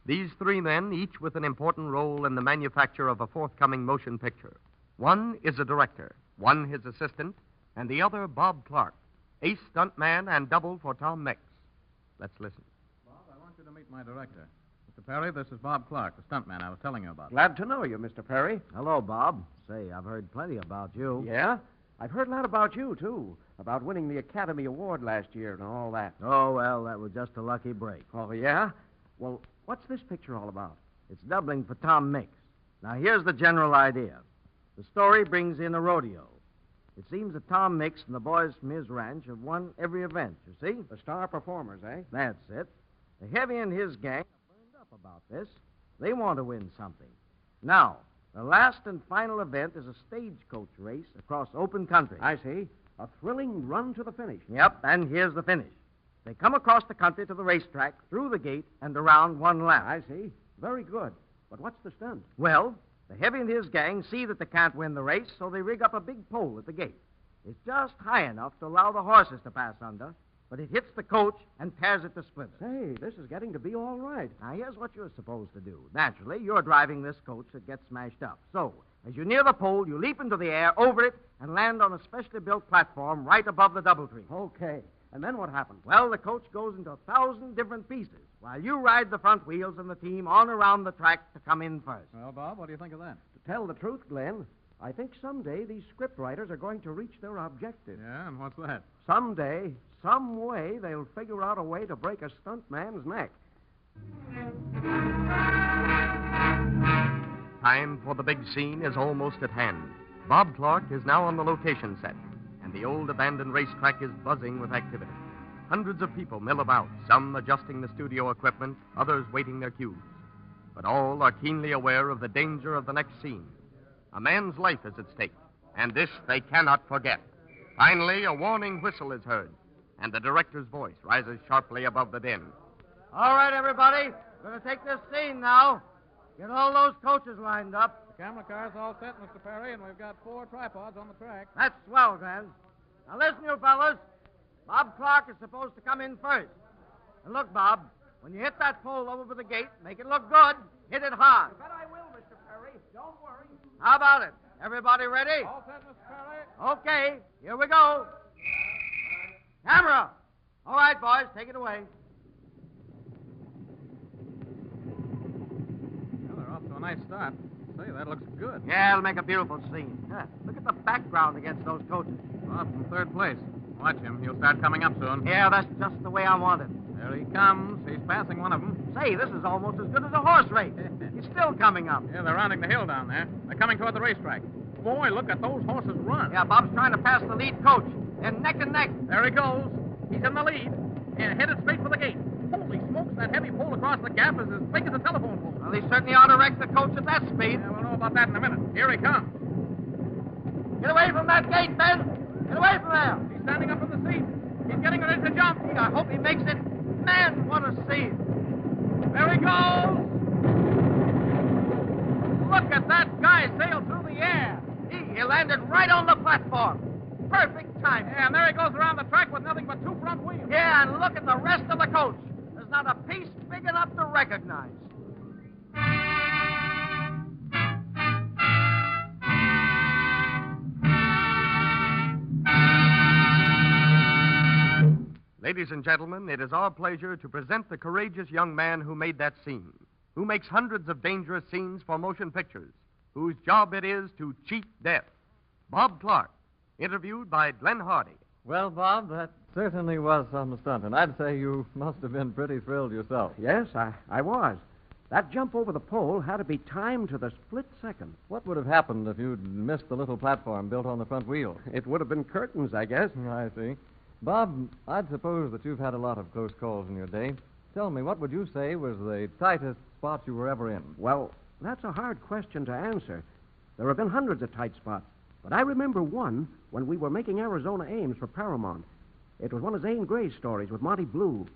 These 3 men, each with an important role in the manufacture of a forthcoming motion picture. One is a director, one his assistant, and the other Bob Clark, ace stuntman and double for Tom Mix. Let's listen. Bob, I want you to meet my director. Mr. Perry, this is Bob Clark, the stuntman I was telling you about. Glad to know you, Mr. Perry. Hello, Bob. Say, I've heard plenty about you. Yeah? I've heard a lot about you, too. About winning the Academy Award last year and all that. Oh, well, that was just a lucky break. Oh, yeah? Well, what's this picture all about? It's doubling for Tom Mix. Now, here's the general idea. The story brings in a rodeo. It seems that Tom Mix and the boys from his ranch have won every event, you see? The star performers, eh? That's it. The Heavy and his gang are burned up about this. They want to win something. Now, the last and final event is a stagecoach race across open country. I see. A thrilling run to the finish. Yep, and here's the finish. They come across the country to the racetrack, through the gate, and around one lap. I see. Very good. But what's the stunt? Well, the Heavy and his gang see that they can't win the race, so they rig up a big pole at the gate. It's just high enough to allow the horses to pass under, but it hits the coach and tears it to splinters. Hey, this is getting to be all right. Now, here's what you're supposed to do. Naturally, you're driving this coach that gets smashed up. So, as you near the pole, you leap into the air, over it, and land on a specially built platform right above the doubletree. Okay. And then what happens? Well, the coach goes into 1,000 different pieces, while you ride the front wheels and the team on around the track to come in first. Well, Bob, what do you think of that? To tell the truth, Glenn, I think someday these script writers are going to reach their objective. Yeah, and what's that? Someday, some way, they'll figure out a way to break a stuntman's neck. Time for the big scene is almost at hand. Bob Clark is now on the location set, and the old abandoned racetrack is buzzing with activity. Hundreds of people mill about, some adjusting the studio equipment, others waiting their cues. But all are keenly aware of the danger of the next scene. A man's life is at stake, and this they cannot forget. Finally, a warning whistle is heard, and the director's voice rises sharply above the din. All right, everybody. We're going to take this scene now. Get all those coaches lined up. The camera car's all set, Mr. Perry, and we've got 4 tripods on the track. That's swell, Glenn. Now, listen, you fellas. Bob Clark is supposed to come in first. And look, Bob, when you hit that pole over the gate, make it look good. Hit it hard. I bet I will, Mr. Perry. Don't worry. How about it? Everybody ready? All set, Mr. Curry. Okay, here we go. Camera! All right, boys, take it away. Well, they're off to a nice start. Say, that looks good. Yeah, it'll make a beautiful scene. Look at the background against those coaches. Off in third place. Watch him. He'll start coming up soon. Yeah, that's just the way I want it. There he comes. He's passing one of them. Say, this is almost as good as a horse race. He's still coming up. Yeah, they're rounding the hill down there. They're coming toward the racetrack. Boy, look at those horses run. Yeah, Bob's trying to pass the lead coach. They're neck and neck. There he goes. He's in the lead and headed straight for the gate. Holy smokes, that heavy pole across the gap is as big as a telephone pole. Well, he certainly ought to wreck the coach at that speed. Yeah, we'll know about that in a minute. Here he comes. Get away from that gate, Ben. Get away from there. He's standing up in the seat. He's getting ready to jump. I hope he makes it. Man, what a scene. There he goes. Look at that guy sail through the air. He landed right on the platform. Perfect time. Yeah, and there he goes around the track with nothing but two front wheels. Yeah, and look at the rest of the coach. There's not a piece big enough to recognize. Ladies and gentlemen, it is our pleasure to present the courageous young man who made that scene, who makes hundreds of dangerous scenes for motion pictures, whose job it is to cheat death. Bob Clark, interviewed by Glenn Hardy. Well, Bob, that certainly was some stunt, and I'd say you must have been pretty thrilled yourself. Yes, I was. That jump over the pole had to be timed to the split second. What would have happened if you'd missed the little platform built on the front wheel? It would have been curtains, I guess. I see. Bob, I'd suppose that you've had a lot of close calls in your day. Tell me, what would you say was the tightest spot you were ever in? Well, that's a hard question to answer. There have been hundreds of tight spots, but I remember one when we were making Arizona Ames for Paramount. It was one of Zane Grey's stories with Monty Blue.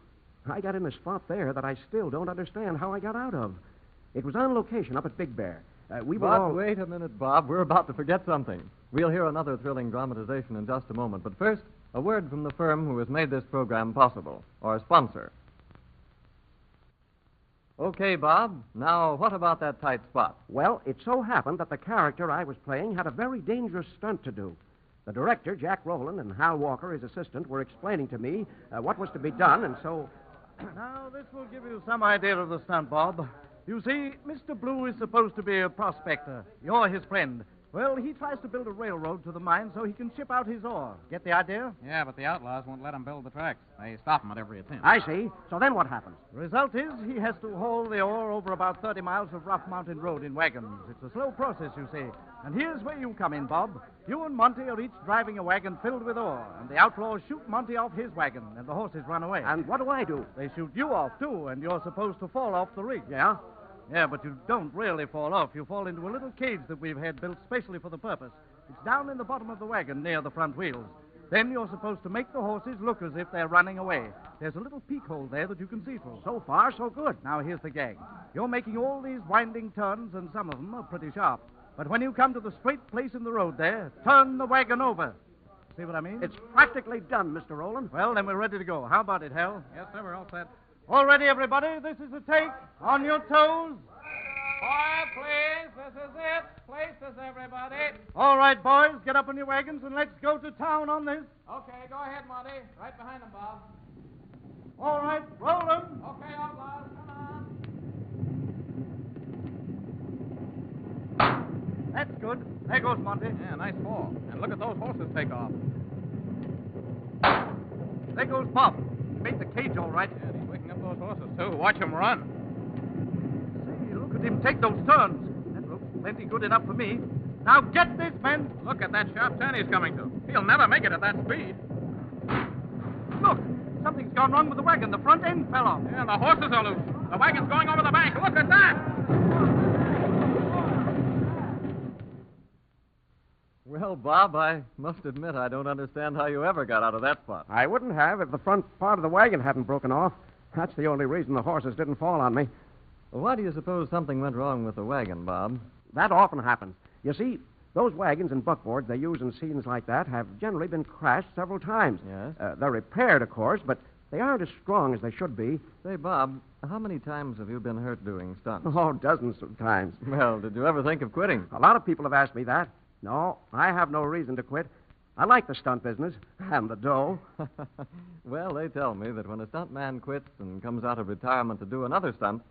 I got in a spot there that I still don't understand how I got out of. It was on location up at Big Bear. Wait a minute, Bob. We're about to forget something. We'll hear another thrilling dramatization in just a moment. But first, a word from the firm who has made this program possible, our sponsor. Okay, Bob. Now, what about that tight spot? Well, it so happened that the character I was playing had a very dangerous stunt to do. The director, Jack Rowland, and Hal Walker, his assistant, were explaining to me what was to be done, and so... Now, this will give you some idea of the stunt, Bob. You see, Mr. Blue is supposed to be a prospector. You're his friend. Well, he tries to build a railroad to the mine so he can ship out his ore. Get the idea? Yeah, but the outlaws won't let him build the tracks. They stop him at every attempt. I see. So then what happens? The result is he has to haul the ore over about 30 miles of rough mountain road in wagons. It's a slow process, you see. And here's where you come in, Bob. You and Monty are each driving a wagon filled with ore, and the outlaws shoot Monty off his wagon, and the horses run away. And what do I do? They shoot you off, too, and you're supposed to fall off the rig. Yeah? Yeah, but you don't really fall off. You fall into a little cage that we've had built specially for the purpose. It's down in the bottom of the wagon near the front wheels. Then you're supposed to make the horses look as if they're running away. There's a little peek hole there that you can see through. So far, so good. Now, here's the gag. You're making all these winding turns, and some of them are pretty sharp. But when you come to the straight place in the road there, turn the wagon over. See what I mean? It's practically done, Mr. Rowland. Well, then we're ready to go. How about it, Hal? Yes, sir, we're all set. All ready, everybody? This is the take. On your toes. Quiet, please. This is it. Places, everybody. All right, boys, get up on your wagons and let's go to town on this. Okay, go ahead, Monty. Right behind them, Bob. All right, roll them. Okay, outlaws, come on. That's good. There goes Monty. Yeah, nice fall. And look at those horses take off. There goes Bob. He made the cage all right. Yeah, and he's waking up those horses, too. Watch him run. See, look at him take those turns. That looks plenty good enough for me. Now get this, men. Look at that sharp turn he's coming to. He'll never make it at that speed. Look, something's gone wrong with the wagon. The front end fell off. Yeah, the horses are loose. The wagon's going over the bank. Look at that. Well, Bob, I must admit I don't understand how you ever got out of that spot. I wouldn't have if the front part of the wagon hadn't broken off. That's the only reason the horses didn't fall on me. Well, why do you suppose something went wrong with the wagon, Bob? That often happens. You see, those wagons and buckboards they use in scenes like that have generally been crashed several times. Yes? They're repaired, of course, but they aren't as strong as they should be. Say, Bob, how many times have you been hurt doing stunts? Oh, dozens of times. Well, did you ever think of quitting? A lot of people have asked me that. No, I have no reason to quit. I like the stunt business and the dough. Well, they tell me that when a stuntman quits and comes out of retirement to do another stunt,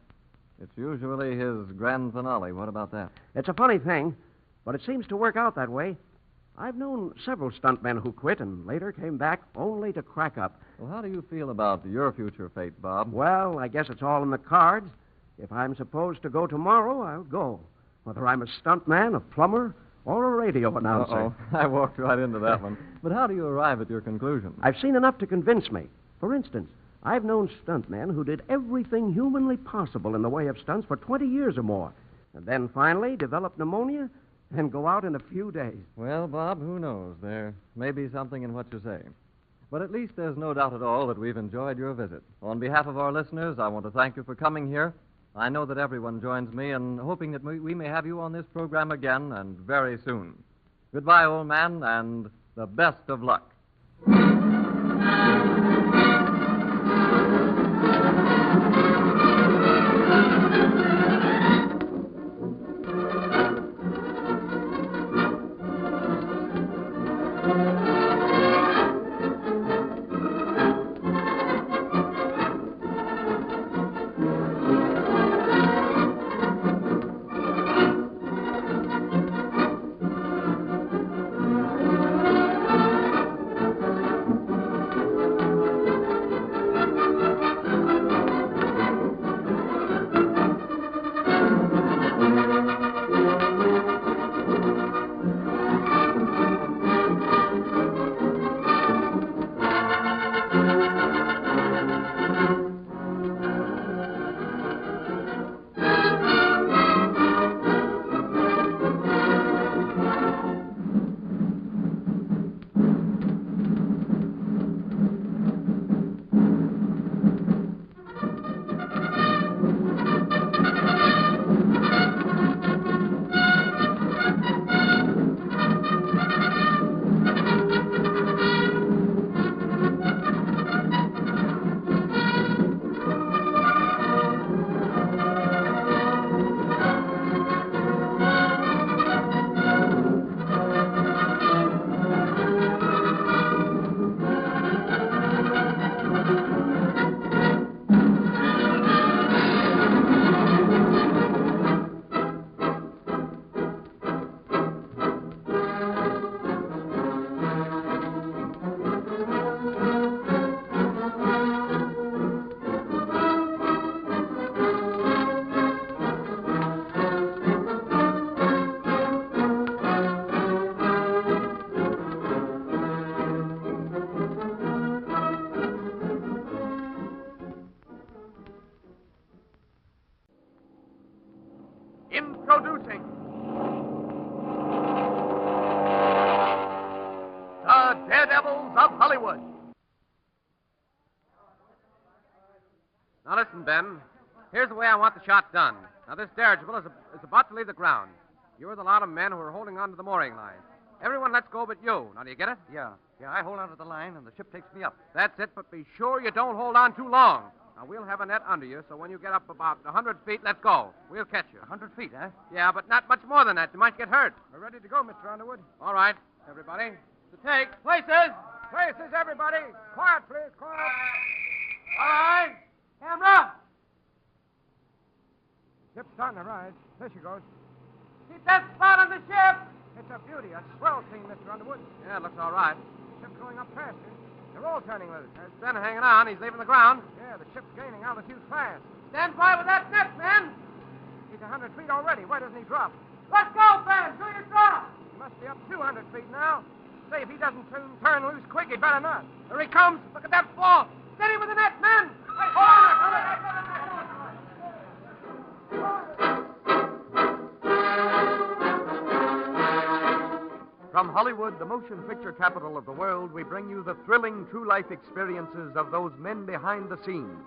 it's usually his grand finale. What about that? It's a funny thing, but it seems to work out that way. I've known several stuntmen who quit and later came back only to crack up. Well, how do you feel about your future fate, Bob? Well, I guess it's all in the cards. If I'm supposed to go tomorrow, I'll go. Whether I'm a stuntman, a plumber, or a radio announcer. Uh-oh. I walked right into that one. But how do you arrive at your conclusion? I've seen enough to convince me. For instance, I've known stuntmen who did everything humanly possible in the way of stunts for 20 years or more, and then finally develop pneumonia and go out in a few days. Well, Bob, who knows? There may be something in what you say. But at least there's no doubt at all that we've enjoyed your visit. On behalf of our listeners, I want to thank you for coming here. I know that everyone joins me in hoping that we may have you on this program again, and very soon. Goodbye, old man, and the best of luck. Introducing the Daredevils of Hollywood. Now listen, Ben. Here's the way I want the shot done. Now this dirigible is about to leave the ground. You're the lot of men who are holding on to the mooring line. Everyone lets go but you. Now do you get it? Yeah, I hold on to the line and the ship takes me up. That's it, but be sure you don't hold on too long. Now, we'll have a net under you, so when you get up about 100 feet, let's go. We'll catch you. 100 feet, huh? Yeah, but not much more than that. You might get hurt. We're ready to go, Mr. Underwood. All right, everybody. To take. Places! Places, everybody! Quiet, please, quiet. All right. Camera! Ship's starting to rise. There she goes. Keep that spot on the ship! It's a beauty, a swell scene, Mr. Underwood. Yeah, it looks all right. Ship's going up faster. They're all turning loose. There's Ben hanging on. He's leaving the ground. Yeah, the ship's gaining altitude fast. Stand by with that net, men! He's 100 feet already. Why doesn't he drop? Let's go, Ben! Do your drop! He must be up 200 feet now. Say, if he doesn't turn loose quick, he better not. There he comes. Look at that fall. Steady with the net, men! Hey, hold on! From Hollywood, the motion picture capital of the world, we bring you the thrilling true life experiences of those men behind the scenes,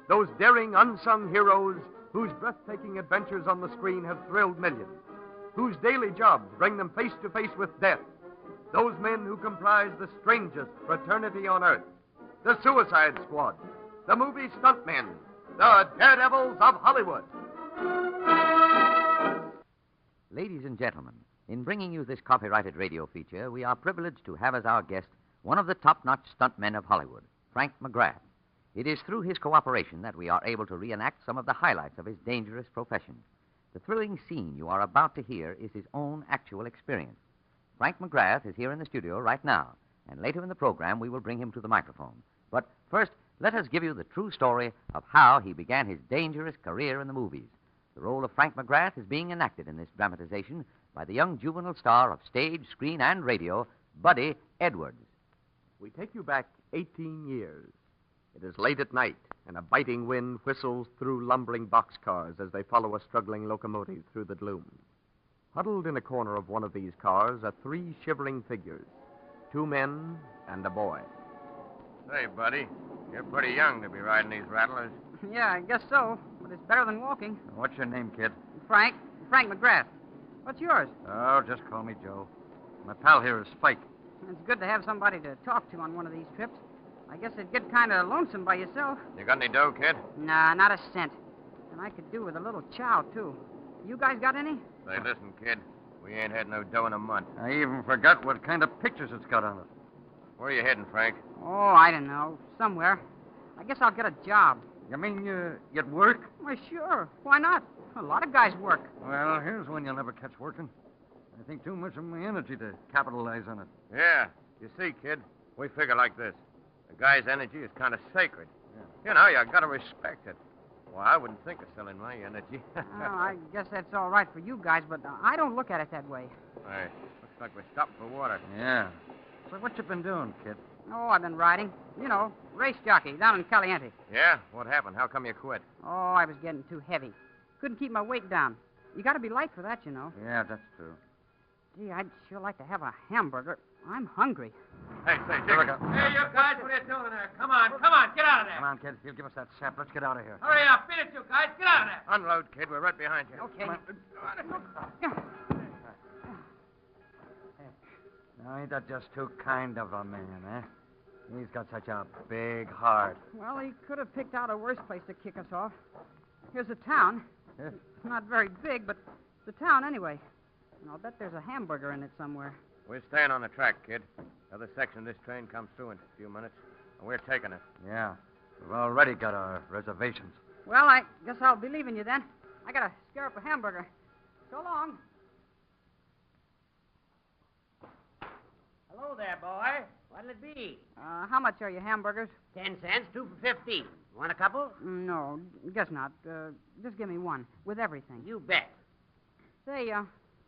those daring unsung heroes whose breathtaking adventures on the screen have thrilled millions, whose daily jobs bring them face to face with death, those men who comprise the strangest fraternity on earth, the Suicide Squad, the movie stuntmen, the Daredevils of Hollywood. Ladies and gentlemen, in bringing you this copyrighted radio feature, we are privileged to have as our guest one of the top-notch stuntmen of Hollywood, Frank McGrath. It is through his cooperation that we are able to reenact some of the highlights of his dangerous profession. The thrilling scene you are about to hear is his own actual experience. Frank McGrath is here in the studio right now, and later in the program we will bring him to the microphone. But first, let us give you the true story of how he began his dangerous career in the movies. The role of Frank McGrath is being enacted in this dramatization by the young juvenile star of stage, screen, and radio, Buddy Edwards. We take you back 18 years. It is late at night, and a biting wind whistles through lumbering boxcars as they follow a struggling locomotive through the gloom. Huddled in a corner of one of these cars are three shivering figures, two men and a boy. Say, buddy, you're pretty young to be riding these rattlers. Yeah, I guess so, but it's better than walking. What's your name, kid? Frank McGrath. What's yours? Oh, just call me Joe. My pal here is Spike. It's good to have somebody to talk to on one of these trips. I guess it'd get kind of lonesome by yourself. You got any dough, kid? Nah, not a cent. And I could do with a little chow, too. You guys got any? Say, listen, kid. We ain't had no dough in a month. I even forgot what kind of pictures it's got on it. Where are you heading, Frank? Oh, I don't know. Somewhere. I guess I'll get a job. You mean you get work? Why, sure. Why not? A lot of guys work. Well, here's one you'll never catch working. I think too much of my energy to capitalize on it. Yeah. You see, kid, we figure like this. A guy's energy is kind of sacred. Yeah. You know, you got to respect it. Well, I wouldn't think of selling my energy. Oh, I guess that's all right for you guys, but I don't look at it that way. Hey, looks like we're stopping for water. Yeah. So what you been doing, kid? Oh, I've been riding. You know, race jockey down in Caliente. Yeah? What happened? How come you quit? Oh, I was getting too heavy. Couldn't keep my weight down. You got to be light for that, you know. Yeah, that's true. Gee, I'd sure like to have a hamburger. I'm hungry. Hey, here we go. Hey, you guys, what are you doing there? Come on, get out of there. Come on, kid. You give us that sap. Let's get out of here. Hurry up, finish you guys, get out of there. Unload, kid. We're right behind you. Okay. Now, ain't that just too kind of a man, eh? He's got such a big heart. Well, he could have picked out a worse place to kick us off. Here's a town. Yeah. It's not very big, but it's a town anyway. And I'll bet there's a hamburger in it somewhere. We're staying on the track, kid. The other section of this train comes through in a few minutes, and we're taking it. Yeah. We've already got our reservations. Well, I guess I'll be leaving you then. I gotta scare up a hamburger. So long. Hello there, boy. What'll it be? How much are your hamburgers? 10 cents, 2 for 15. Want a couple? No, guess not. Just give me one, with everything. You bet. Say,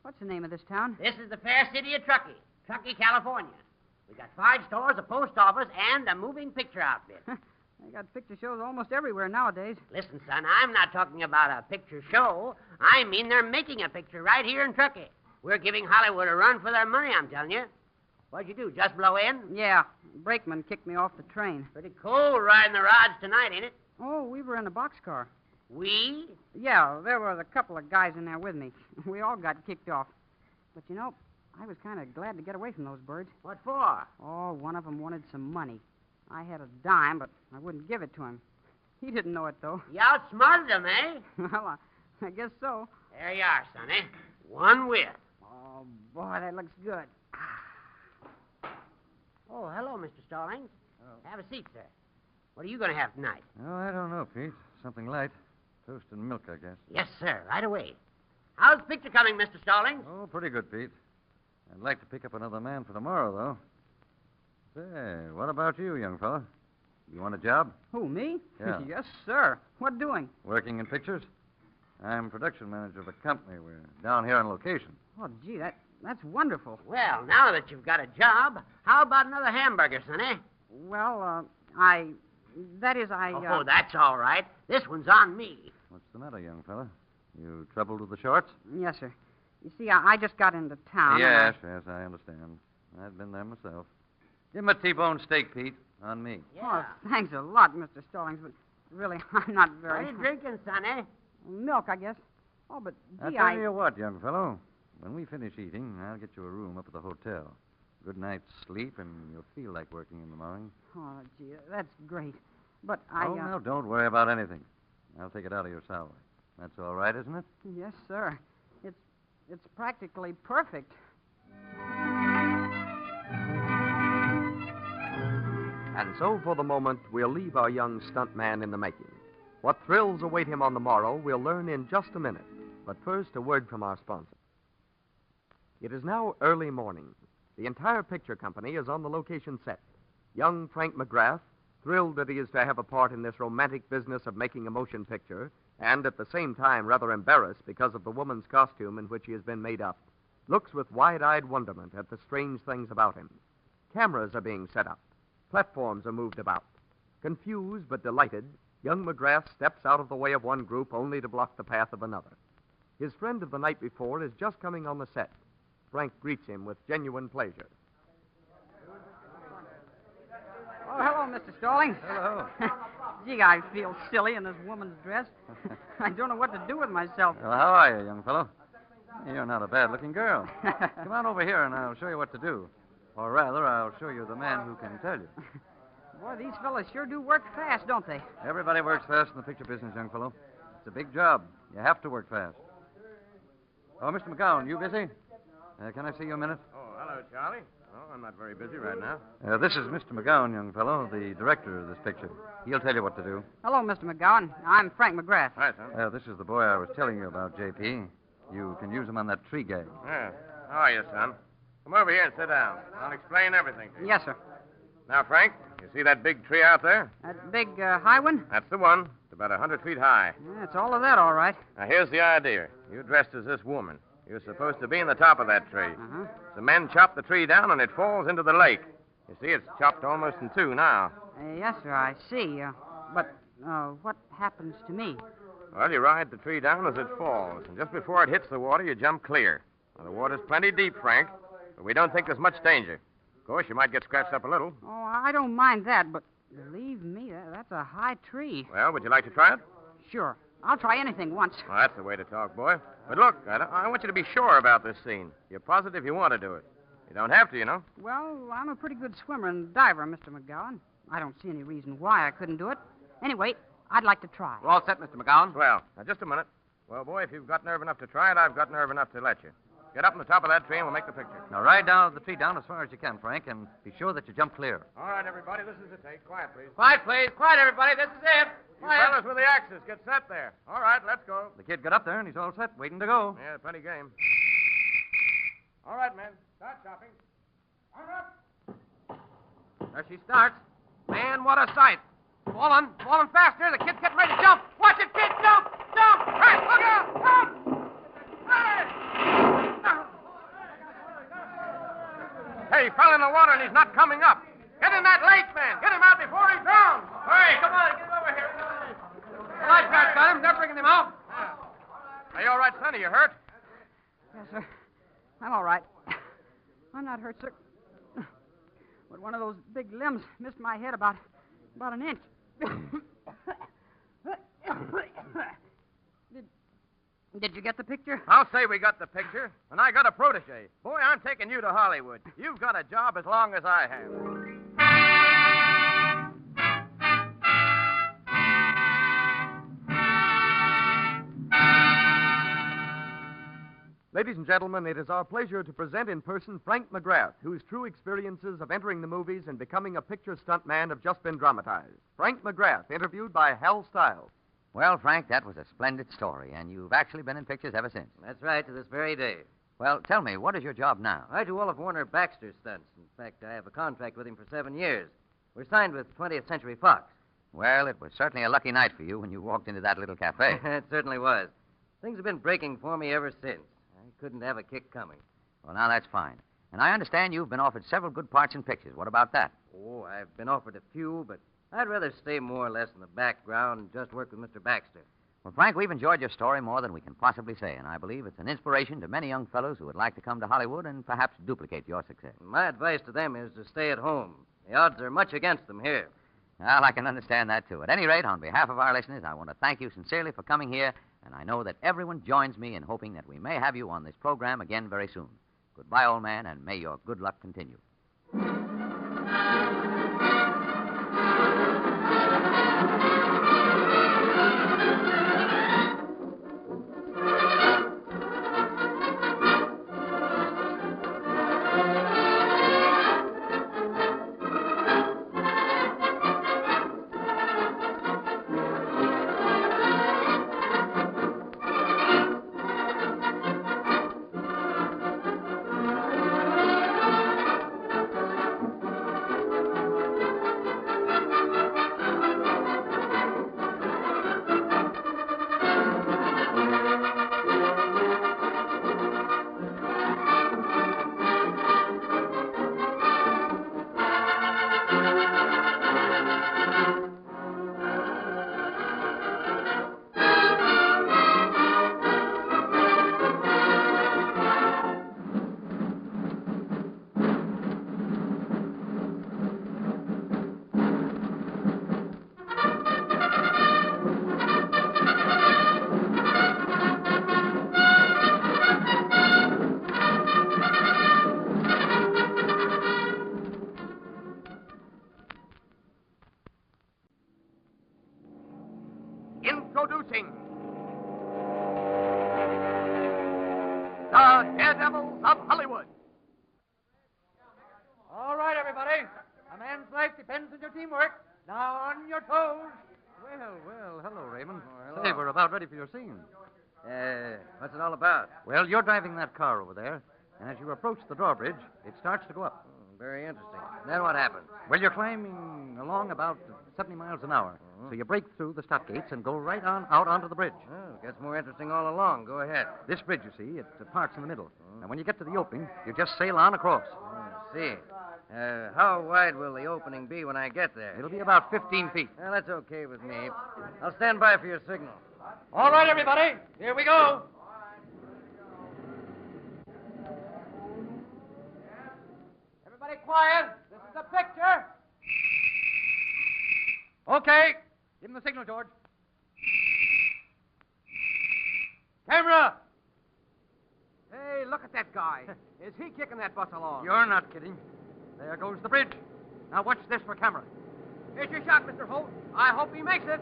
what's the name of this town? This is the fair city of Truckee, California. We got 5 stores, a post office, and a moving picture outfit. They got picture shows almost everywhere nowadays. Listen, son, I'm not talking about a picture show. I mean they're making a picture right here in Truckee. We're giving Hollywood a run for their money, I'm telling you. What'd you do, just blow in? Yeah, brakeman kicked me off the train. Pretty cold riding the rods tonight, ain't it? Oh, we were in a boxcar. We? Yeah, there was a couple of guys in there with me. We all got kicked off. But, you know, I was kind of glad to get away from those birds. What for? Oh, one of them wanted some money. I had a dime, but I wouldn't give it to him. He didn't know it, though. You outsmarted him, eh? Well, I guess so. There you are, sonny. One whiff. Oh, boy, that looks good. Oh, hello, Mr. Stallings. Have a seat, sir. What are you going to have tonight? Oh, I don't know, Pete. Something light. Toast and milk, I guess. Yes, sir. Right away. How's the picture coming, Mr. Stallings? Oh, pretty good, Pete. I'd like to pick up another man for tomorrow, though. Say, what about you, young fella? You want a job? Who, me? Yeah. Yes, sir. What doing? Working in pictures? I'm production manager of a company. We're down here on location. Oh, gee, that's wonderful. Well, now that you've got a job, how about another hamburger, sonny? Well, Oh, that's all right. This one's on me. What's the matter, young fella? You troubled with the shorts? Yes, sir. You see, I just got into town. Yes, I understand. I've been there myself. Give him a T-bone steak, Pete. On me. Yeah. Oh, thanks a lot, Mr. Stallings, but really, I'm not very... What are you drinking, sonny? Milk, I guess. Oh, but, I'll gee, tell you what, young fellow. When we finish eating, I'll get you a room up at the hotel. Good night's sleep, and you'll feel like working in the morning. Oh, gee, that's great. But now, don't worry about anything. I'll take it out of your salary. That's all right, isn't it? Yes, sir. It's practically perfect. And so, for the moment, we'll leave our young stuntman in the making. What thrills await him on the morrow, we'll learn in just a minute. But first, a word from our sponsor. It is now early morning. The entire picture company is on the location set. Young Frank McGrath, thrilled that he is to have a part in this romantic business of making a motion picture, and at the same time rather embarrassed because of the woman's costume in which he has been made up, looks with wide-eyed wonderment at the strange things about him. Cameras are being set up. Platforms are moved about. Confused but delighted, young McGrath steps out of the way of one group only to block the path of another. His friend of the night before is just coming on the set. Frank greets him with genuine pleasure. Oh, hello, Mr. Stalling. Hello. Gee, I feel silly in this woman's dress. I don't know what to do with myself. Well, how are you, young fellow? You're not a bad-looking girl. Come on over here, and I'll show you what to do. Or rather, I'll show you the man who can tell you. Boy, these fellas sure do work fast, don't they? Everybody works fast in the picture business, young fellow. It's a big job. You have to work fast. Oh, Mr. McGowan, you busy? Can I see you a minute? Oh, hello, Charlie. Oh, I'm not very busy right now. This is Mr. McGowan, young fellow, the director of this picture. He'll tell you what to do. Hello, Mr. McGowan. I'm Frank McGrath. Hi, son. This is the boy I was telling you about, J.P. You can use him on that tree gag. Yeah. How are you, son? Come over here and sit down. I'll explain everything to you. Yes, sir. Now, Frank, you see that big tree out there? That big high one? That's the one. It's about 100 feet high. Yeah, it's all of that, all right. Now, here's the idea. You're dressed as this woman. You're supposed to be in the top of that tree. Uh-huh. The men chop the tree down, and it falls into the lake. You see, it's chopped almost in two now. Yes, sir, I see. But what happens to me? Well, you ride the tree down as it falls, and just before it hits the water, you jump clear. Now, the water's plenty deep, Frank, but we don't think there's much danger. Of course, you might get scratched up a little. Oh, I don't mind that, but believe me, that's a high tree. Well, would you like to try it? Sure. I'll try anything once. Well, that's the way to talk, boy. But look, I want you to be sure about this scene. You're positive you want to do it. You don't have to, you know. Well, I'm a pretty good swimmer and diver, Mr. McGowan. I don't see any reason why I couldn't do it. Anyway, I'd like to try. We're all set, Mr. McGowan. Well, now, just a minute. Well, boy, if you've got nerve enough to try it, I've got nerve enough to let you. Get up on the top of that tree and we'll make the picture. Now, ride down the tree down as far as you can, Frank, and be sure that you jump clear. All right, everybody, this is the take. Quiet, please. Quiet, please. Quiet, everybody. This is it. You fellas with the axes, get set there. All right, let's go. The kid got up there, and he's all set, waiting to go. Yeah, plenty game. All right, men. Start chopping. On up. There she starts. Man, what a sight. Falling faster. The kid's getting ready to jump. Watch it, kid. Jump. Hey, look out. Jump. Hey, he fell in the water and he's not coming up. Get in that lake, man. Get him out before he drowns. Hey, come on. Get him over here. The lifeguards got him. They're bringing him out. Are you all right, son? Are you hurt? Yes, sir. I'm all right. I'm not hurt, sir. But one of those big limbs missed my head about an inch. Did you get the picture? I'll say we got the picture. And I got a protege. Boy, I'm taking you to Hollywood. You've got a job as long as I have. Ladies and gentlemen, it is our pleasure to present in person Frank McGrath, whose true experiences of entering the movies and becoming a picture stuntman have just been dramatized. Frank McGrath, interviewed by Hal Stiles. Well, Frank, that was a splendid story, and you've actually been in pictures ever since. That's right, to this very day. Well, tell me, what is your job now? I do all of Warner Baxter's stunts. In fact, I have a contract with him for 7 years. We're signed with 20th Century Fox. Well, it was certainly a lucky night for you when you walked into that little cafe. It certainly was. Things have been breaking for me ever since. I couldn't have a kick coming. Well, now that's fine. And I understand you've been offered several good parts in pictures. What about that? Oh, I've been offered a few, but I'd rather stay more or less in the background and just work with Mr. Baxter. Well, Frank, we've enjoyed your story more than we can possibly say, and I believe it's an inspiration to many young fellows who would like to come to Hollywood and perhaps duplicate your success. My advice to them is to stay at home. The odds are much against them here. Well, I can understand that, too. At any rate, on behalf of our listeners, I want to thank you sincerely for coming here, and I know that everyone joins me in hoping that we may have you on this program again very soon. Goodbye, old man, and may your good luck continue. introducing the Daredevils of Hollywood. All right, everybody. A man's life depends on your teamwork. Now on your toes. Well, hello, Raymond. hello. Say, we're about ready for your scene. What's it all about? Well, you're driving that car over there, and as you approach the drawbridge, it starts to go up. Very interesting. Then what happened? Well, you're climbing along about 70 miles an hour. So you break through the stop gates and go right on out onto the bridge. Oh, it gets more interesting all along. Go ahead. This bridge, you see, it parks in the middle. And when you get to the opening, you just sail on across. I see. How wide will the opening be when I get there? It'll be about 15 feet. Well, that's okay with me. I'll stand by for your signal. All right, everybody. Here we go. Everybody quiet. This is a picture. Okay. Give him the signal, George. Camera. Hey, look at that guy. Is he kicking that bus along? You're not kidding. There goes the bridge. Now watch this for camera. Here's your shot, Mr. Holt. I hope he makes it.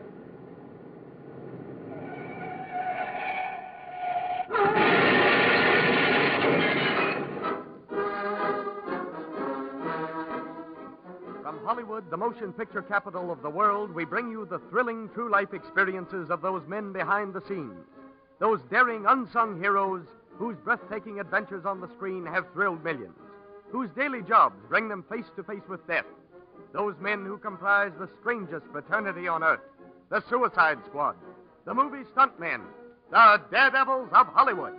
From Hollywood, the motion picture capital of the world, we bring you the thrilling true life experiences of those men behind the scenes. Those daring unsung heroes whose breathtaking adventures on the screen have thrilled millions, whose daily jobs bring them face to face with death. Those men who comprise the strangest fraternity on earth, the Suicide Squad, the movie stuntmen, the Daredevils of Hollywood.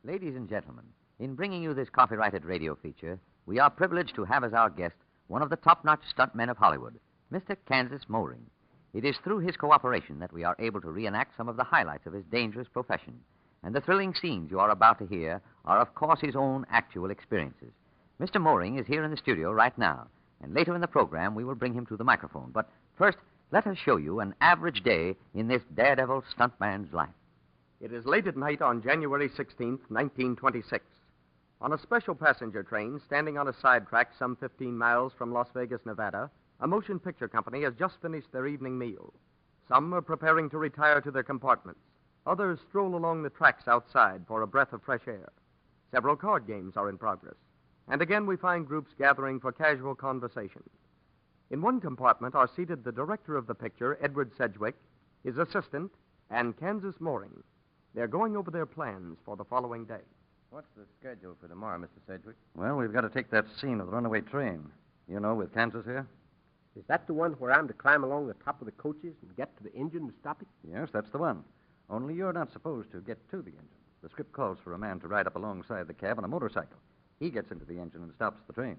Ladies and gentlemen, in bringing you this copyrighted radio feature, we are privileged to have as our guest one of the top-notch stuntmen of Hollywood, Mr. Kansas Mowring. It is through his cooperation that we are able to reenact some of the highlights of his dangerous profession. And the thrilling scenes you are about to hear are, of course, his own actual experiences. Mr. Mowring is here in the studio right now, and later in the program we will bring him to the microphone. But first, let us show you an average day in this daredevil stuntman's life. It is late at night on January 16th, 1926. On a special passenger train standing on a sidetrack some 15 miles from Las Vegas, Nevada, a motion picture company has just finished their evening meal. Some are preparing to retire to their compartments. Others stroll along the tracks outside for a breath of fresh air. Several card games are in progress. And again we find groups gathering for casual conversation. In one compartment are seated the director of the picture, Edward Sedgwick, his assistant, and Kansas Mowring. They're going over their plans for the following day. What's the schedule for tomorrow, Mr. Sedgwick? Well, we've got to take that scene of the runaway train. You know, with Kansas here? Is that the one where I'm to climb along the top of the coaches and get to the engine and stop it? Yes, that's the one. Only you're not supposed to get to the engine. The script calls for a man to ride up alongside the cab on a motorcycle. He gets into the engine and stops the train.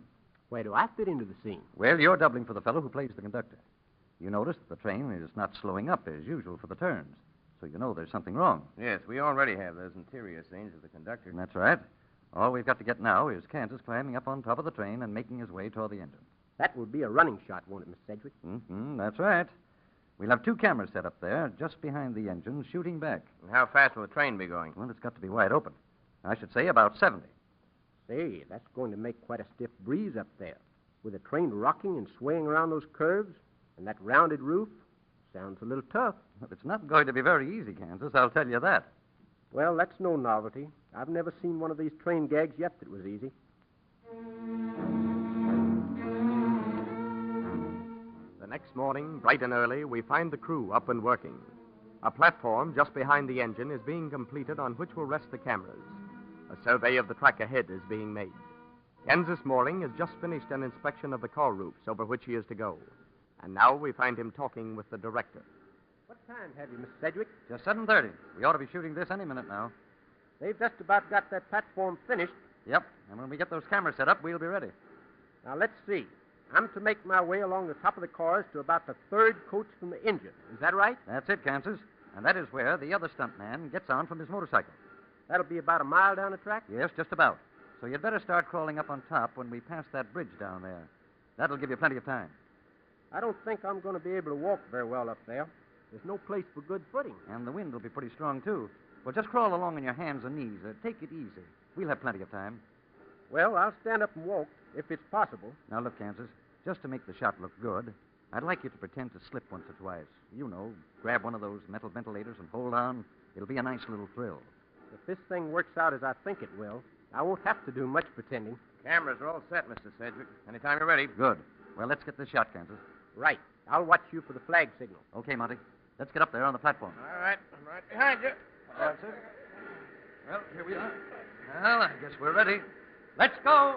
Where do I fit into the scene? Well, you're doubling for the fellow who plays the conductor. You notice that the train is not slowing up as usual for the turns, so you know there's something wrong. Yes, we already have those interior scenes of the conductor. That's right. All we've got to get now is Kansas climbing up on top of the train and making his way toward the engine. That would be a running shot, won't it, Miss Sedgwick? Mm-hmm, that's right. We'll have two cameras set up there, just behind the engine, shooting back. And how fast will the train be going? Well, it's got to be wide open. I should say about 70. Say, that's going to make quite a stiff breeze up there. With the train rocking and swaying around those curves and that rounded roof, sounds a little tough. Well, it's not going to be very easy, Kansas, I'll tell you that. Well, that's no novelty. I've never seen one of these train gags yet that was easy. The next morning, bright and early, we find the crew up and working. A platform just behind the engine is being completed on which will rest the cameras. A survey of the track ahead is being made. Kansas Mowring has just finished an inspection of the car roofs over which he is to go. And now we find him talking with the director. What time have you, Miss Sedgwick? Just 7:30. We ought to be shooting this any minute now. They've just about got that platform finished. Yep, and when we get those cameras set up, we'll be ready. Now, let's see. I'm to make my way along the top of the cars to about the third coach from the engine. Is that right? That's it, Kansas. And that is where the other stuntman gets on from his motorcycle. That'll be about a mile down the track? Yes, just about. So you'd better start crawling up on top when we pass that bridge down there. That'll give you plenty of time. I don't think I'm going to be able to walk very well up there. There's no place for good footing. And the wind will be pretty strong, too. Well, just crawl along on your hands and knees. Take it easy. We'll have plenty of time. Well, I'll stand up and walk, if it's possible. Now, look, Kansas, just to make the shot look good, I'd like you to pretend to slip once or twice. You know, grab one of those metal ventilators and hold on. It'll be a nice little thrill. If this thing works out as I think it will, I won't have to do much pretending. Cameras are all set, Mr. Sedgwick. Anytime you're ready. Good. Well, let's get this shot, Kansas. Right. I'll watch you for the flag signal. Okay, Monty. Let's get up there on the platform. All right. I'm right behind you. That's it. Well, here we are. Well, I guess we're ready. Let's go.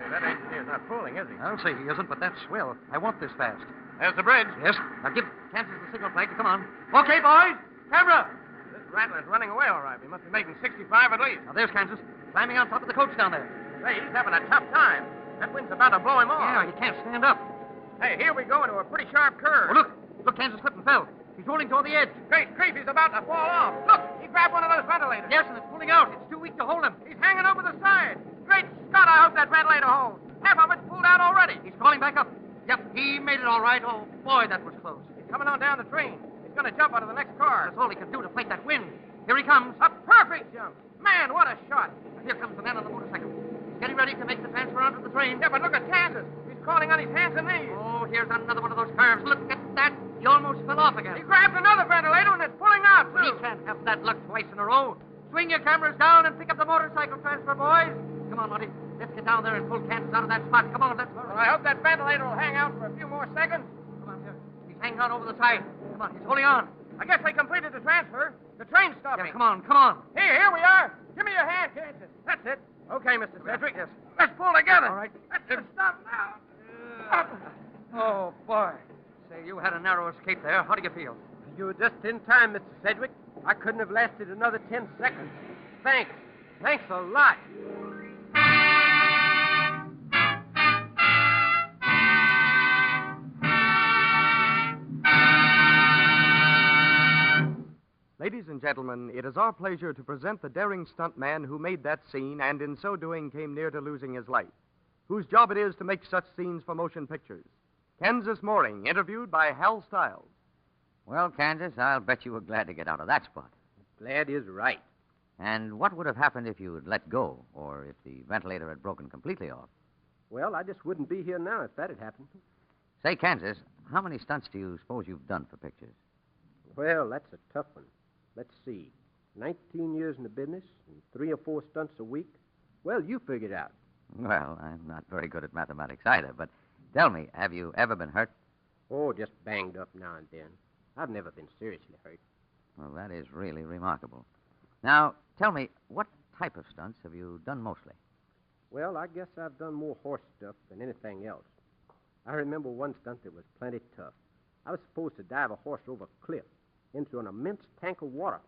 That engineer's not fooling, is he? I'll say he isn't, but that's swell. I want this fast. There's the bridge. Yes. Now give Kansas the signal flag to come on. Okay, boys. Camera. This rattler's running away all right. We must be making 65 at least. Now, there's Kansas, climbing on top of the coach down there. Say, he's having a tough time. That wind's about to blow him off. Yeah, he can't stand up. Hey, here we go into a pretty sharp curve. Oh, look. Look, Kansas slipped and fell. He's rolling toward the edge. Great grief, he's about to fall off. Look, he grabbed one of those ventilators. Yes, and it's pulling out. It's too weak to hold him. He's hanging over the side. Great Scott, I hope that ventilator holds. Half of it's pulled out already. He's crawling back up. Yep, he made it all right. Oh, boy, that was close. He's coming on down the train. He's going to jump out of the next car. That's all he can do to fight that wind. Here he comes. A perfect jump. Man, what a shot. And here comes the man on the motorcycle. He's getting ready to make the transfer onto the train. Yeah, but look at Kansas. He's crawling on his hands and knees. Oh, here's another one of those curves. Look at that. He almost fell off again. He grabbed another ventilator and it's pulling out, too. He can't have that luck twice in a row. Swing your cameras down and pick up the motorcycle transfer, boys. Come on, Monty. Let's get down there and pull Kansas out of that spot. Come on, let's go. Well, I hope that ventilator will hang out for a few more seconds. Come on, here. He's hanging on over the side. Come on, he's holding on. I guess they completed the transfer. The train's stopping. Yeah, come on, come on. Here we are. Give me your hand, Kansas. That's it. Okay, Mr. Sedgwick. Yes. Let's pull together. All right. That's it. Stop now. Oh, boy. Say, you had a narrow escape there. How do you feel? You were just in time, Mr. Sedgwick. I couldn't have lasted another 10 seconds. Thanks. Thanks a lot. Ladies and gentlemen, it is our pleasure to present the daring stuntman who made that scene and in so doing came near to losing his life, whose job it is to make such scenes for motion pictures. Kansas Mooring, interviewed by Hal Stiles. Well, Kansas, I'll bet you were glad to get out of that spot. Glad is right. And what would have happened if you had let go, or if the ventilator had broken completely off? Well, I just wouldn't be here now if that had happened. Say, Kansas, how many stunts do you suppose you've done for pictures? Well, that's a tough one. Let's see. 19 years in the business and 3 or 4 stunts a week. Well, you figure it out. Well, I'm not very good at mathematics either, but tell me, have you ever been hurt? Oh, just banged up now and then. I've never been seriously hurt. Well, that is really remarkable. Now, tell me, what type of stunts have you done mostly? Well, I guess I've done more horse stuff than anything else. I remember one stunt that was plenty tough. I was supposed to dive a horse over a cliff into an immense tank of water.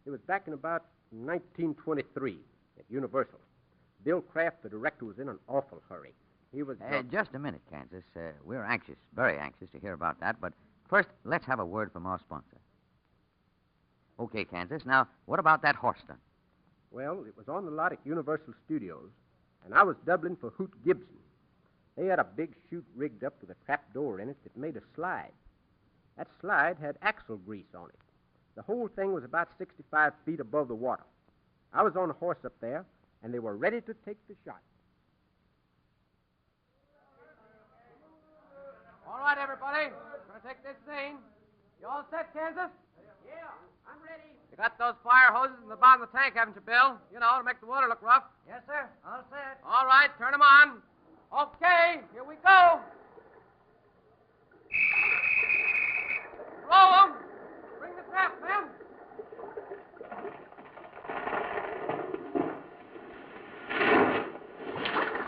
It was back in about 1923 at Universal. Bill Kraft, the director, was in an awful hurry. He was... Just a minute, Kansas. We're anxious, very anxious to hear about that, but first, let's have a word from our sponsor. Okay, Kansas. Now, what about that horse stunt? Well, it was on the lot at Universal Studios, and I was doubling for Hoot Gibson. They had a big chute rigged up with a trap door in it that made a slide. That slide had axle grease on it. The whole thing was about 65 feet above the water. I was on a horse up there, and they were ready to take the shot. All right, everybody. We're going to take this scene. You all set, Kansas? Yeah, I'm ready. You got those fire hoses in the bottom of the tank, haven't you, Bill? You know, to make the water look rough. Yes, sir. All set. All right, turn them on. Okay, here we go. Roll them. Bring the trap, men.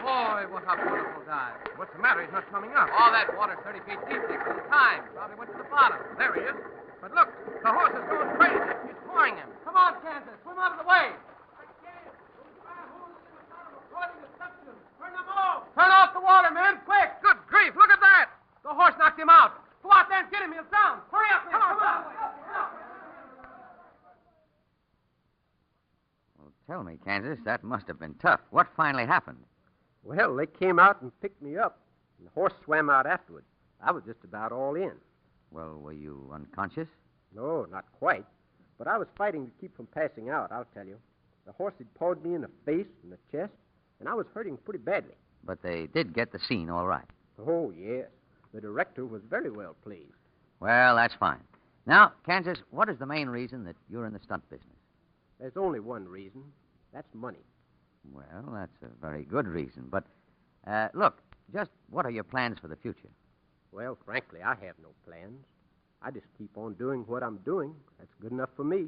Boy, what a wonderful dive. What's the matter? He's not coming up. All that water's 30 feet deep. Takes a little time. Probably went to the bottom. There he is. But look, the horse is going crazy. He's pawing him. Come on, Kansas. Swim out of the way. Turn off the water, men. Quick. Good grief, look at that. The horse knocked him out. Go out there and get him. He'll drown. Hurry up, men. Come on. Well, tell me, Kansas, that must have been tough. What finally happened? Well, they came out and picked me up, and the horse swam out afterward. I was just about all in. Well, were you unconscious? No, not quite. But I was fighting to keep from passing out, I'll tell you. The horse had pawed me in the face and the chest, and I was hurting pretty badly. But they did get the scene all right. Oh, yes. The director was very well pleased. Well, that's fine. Now, Kansas, what is the main reason that you're in the stunt business? There's only one reason. That's money. Well, that's a very good reason. But, look, just what are your plans for the future? Well, frankly, I have no plans. I just keep on doing what I'm doing. That's good enough for me.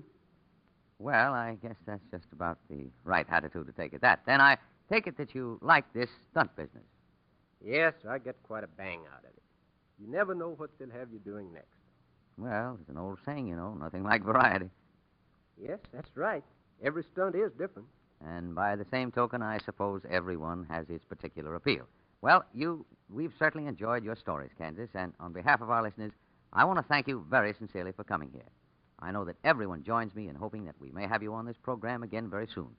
Well, I guess that's just about the right attitude to take at that. Then I take it that you like this stunt business. Yes, I get quite a bang out of it. You never know what they'll have you doing next. Well, there's an old saying, you know, nothing like variety. Yes, that's right. Every stunt is different. And by the same token, I suppose everyone has its particular appeal. Well, we've certainly enjoyed your stories, Kansas, and on behalf of our listeners, I want to thank you very sincerely for coming here. I know that everyone joins me in hoping that we may have you on this program again very soon.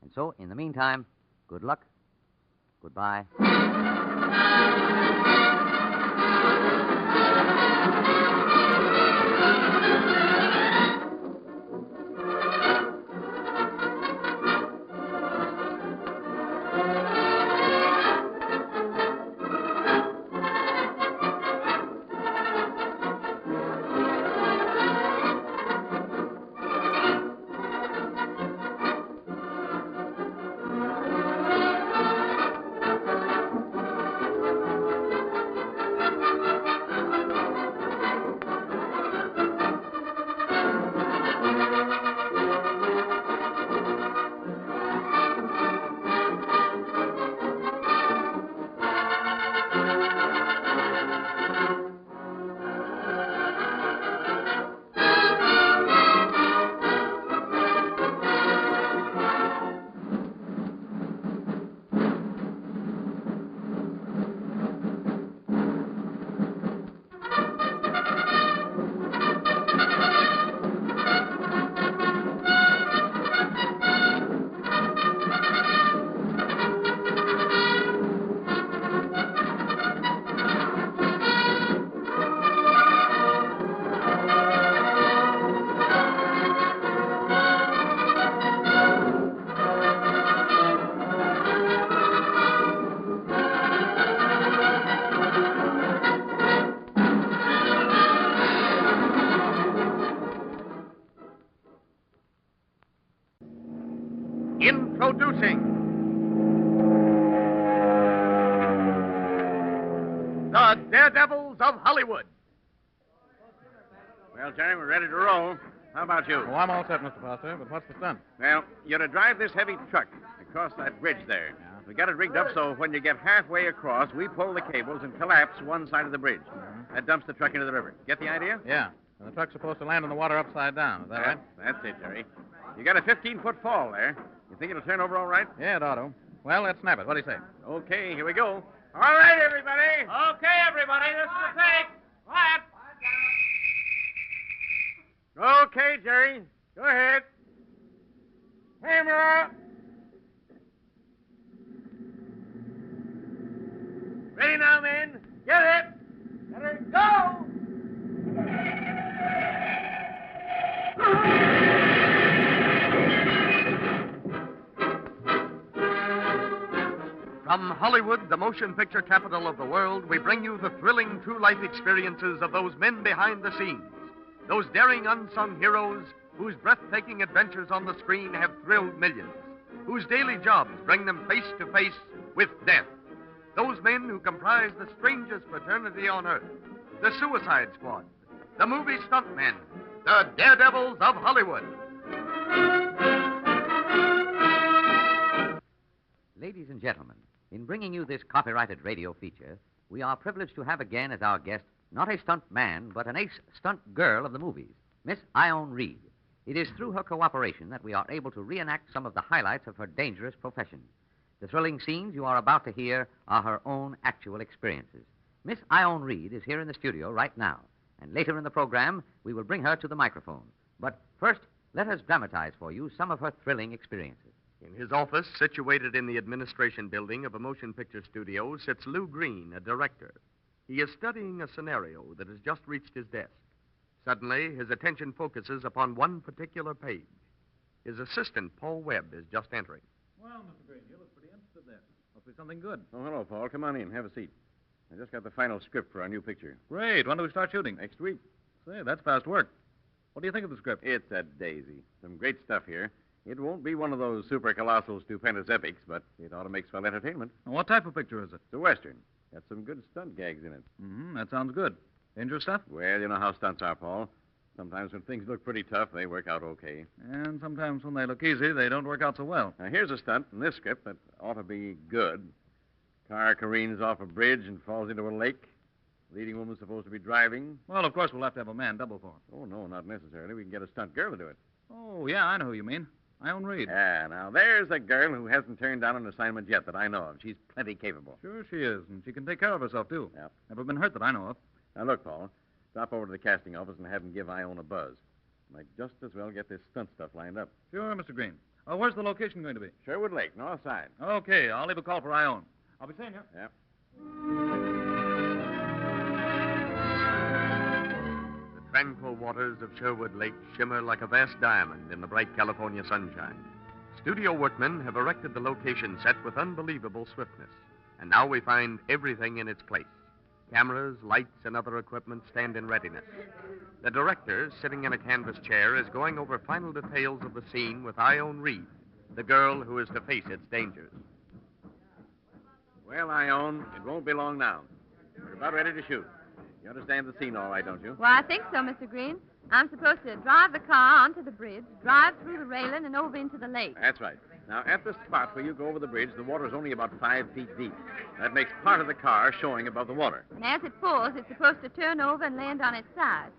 And so, in the meantime, good luck. Goodbye. Introducing the Daredevils of Hollywood. Well, Jerry, we're ready to roll. How about you? Oh, I'm all set, Mr. Foster, but what's the stunt? Well, you're to drive this heavy truck across that bridge there. We got it rigged up so when you get halfway across, we pull the cables and collapse one side of the bridge. That dumps the truck into the river. Get the idea? Yeah. And the truck's supposed to land in the water upside down. Is that right? That's it, Jerry. You got a 15-foot fall there. You think it'll turn over all right? Yeah, it ought to. Well, let's snap it. What do you say? Okay, here we go. All right, everybody. Okay, everybody, this is the take. Quiet. Okay, Jerry. Go ahead. Camera. Ready now, men. Get it. Let her go. From Hollywood, the motion picture capital of the world, we bring you the thrilling true life experiences of those men behind the scenes. Those daring unsung heroes whose breathtaking adventures on the screen have thrilled millions, whose daily jobs bring them face to face with death. Those men who comprise the strangest fraternity on earth, the Suicide Squad, the movie stuntmen, the Daredevils of Hollywood. Ladies and gentlemen, in bringing you this copyrighted radio feature, we are privileged to have again as our guest not a stunt man, but an ace stunt girl of the movies, Miss Ione Reed. It is through her cooperation that we are able to reenact some of the highlights of her dangerous profession. The thrilling scenes you are about to hear are her own actual experiences. Miss Ione Reed is here in the studio right now, and later in the program, we will bring her to the microphone. But first, let us dramatize for you some of her thrilling experiences. In his office, situated in the administration building of a motion picture studio, sits Lou Green, a director. He is studying a scenario that has just reached his desk. Suddenly, his attention focuses upon one particular page. His assistant, Paul Webb, is just entering. Well, Mr. Green, you look pretty interested there. Must be something good. Oh, hello, Paul. Come on in. Have a seat. I just got the final script for our new picture. Great. When do we start shooting? Next week. Say, that's fast work. What do you think of the script? It's a daisy. Some great stuff here. It won't be one of those super colossal, stupendous epics, but it ought to make swell entertainment. And what type of picture is it? It's a Western. Got some good stunt gags in it. Mm-hmm. That sounds good. Dangerous stuff? Well, you know how stunts are, Paul. Sometimes when things look pretty tough, they work out okay. And sometimes when they look easy, they don't work out so well. Now, here's a stunt in this script that ought to be good. Car careens off a bridge and falls into a lake. Leading woman's supposed to be driving. Well, of course, we'll have to have a man double for him. Oh, no, not necessarily. We can get a stunt girl to do it. Oh, yeah, I know who you mean. Ione Reed. Yeah, now there's a girl who hasn't turned down an assignment yet that I know of. She's plenty capable. Sure she is, and she can take care of herself, too. Yep. Never been hurt that I know of. Now, look, Paul. Stop over to the casting office and have them give Ione a buzz. Might just as well get this stunt stuff lined up. Sure, Mr. Green. Where's the location going to be? Sherwood Lake, north side. Okay, I'll leave a call for Ione. I'll be seeing you. Yep. The tranquil waters of Sherwood Lake shimmer like a vast diamond in the bright California sunshine. Studio workmen have erected the location set with unbelievable swiftness. And now we find everything in its place. Cameras, lights, and other equipment stand in readiness. The director, sitting in a canvas chair, is going over final details of the scene with Ione Reed, the girl who is to face its dangers. Well, Ione, it won't be long now. We're about ready to shoot. You understand the scene all right, don't you? Well, I think so, Mr. Green. I'm supposed to drive the car onto the bridge, drive through the railing, and over into the lake. That's right. Now, at the spot where you go over the bridge, the water's only about 5 feet deep. That makes part of the car showing above the water. And as it falls, it's supposed to turn over and land on its side.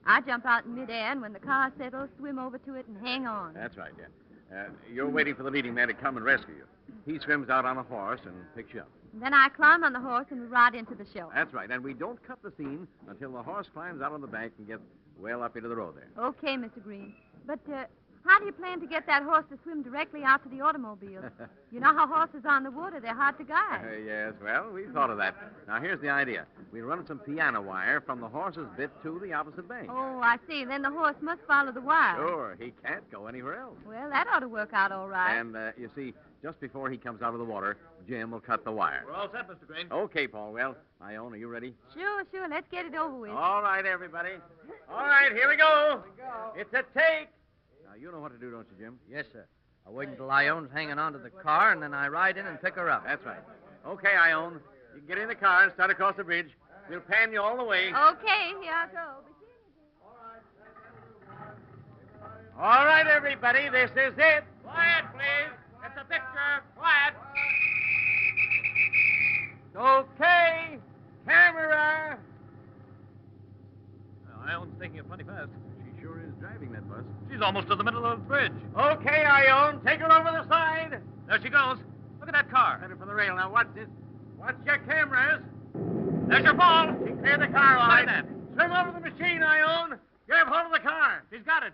I jump out in midair, and when the car settles, swim over to it and hang on. That's right, yeah. You're waiting for the leading man to come and rescue you. He swims out on a horse and picks you up. And then I climb on the horse and we ride into the show. That's right, and we don't cut the scene until the horse climbs out on the bank and gets well up into the road there. Okay, Mr. Green. But, how do you plan to get that horse to swim directly out to the automobile? You know how horses on the water, they're hard to guide. Yes, well, we thought of that. Now, here's the idea. We run some piano wire from the horse's bit to the opposite bank. Oh, I see. Then the horse must follow the wire. Sure, he can't go anywhere else. Well, that ought to work out all right. And, you see, just before he comes out of the water, Jim will cut the wire. We're all set, Mr. Green. Okay, Paul. Well, Ione, are you ready? Sure. Let's get it over with. All right, everybody. All right, here we go. It's a take. Now, you know what to do, don't you, Jim? Yes, sir. I wait until Ione's hanging onto the car, and then I ride in and pick her up. That's right. Okay, Ione. You can get in the car and start across the bridge. We'll pan you all the way. Okay, here I go. All right, everybody. This is it. Quiet, please. It's a picture. Quiet. Okay. Camera. Ione's taking it plenty fast. She sure is driving that bus. She's almost to the middle of the bridge. Okay, Ione. Take her over the side. There she goes. Look at that car. Headed for the rail. Now, watch this. Watch your cameras. There's your ball. She cleared the car, all right. That. Swim over the machine, Ione. Grab hold of the car. She's got it.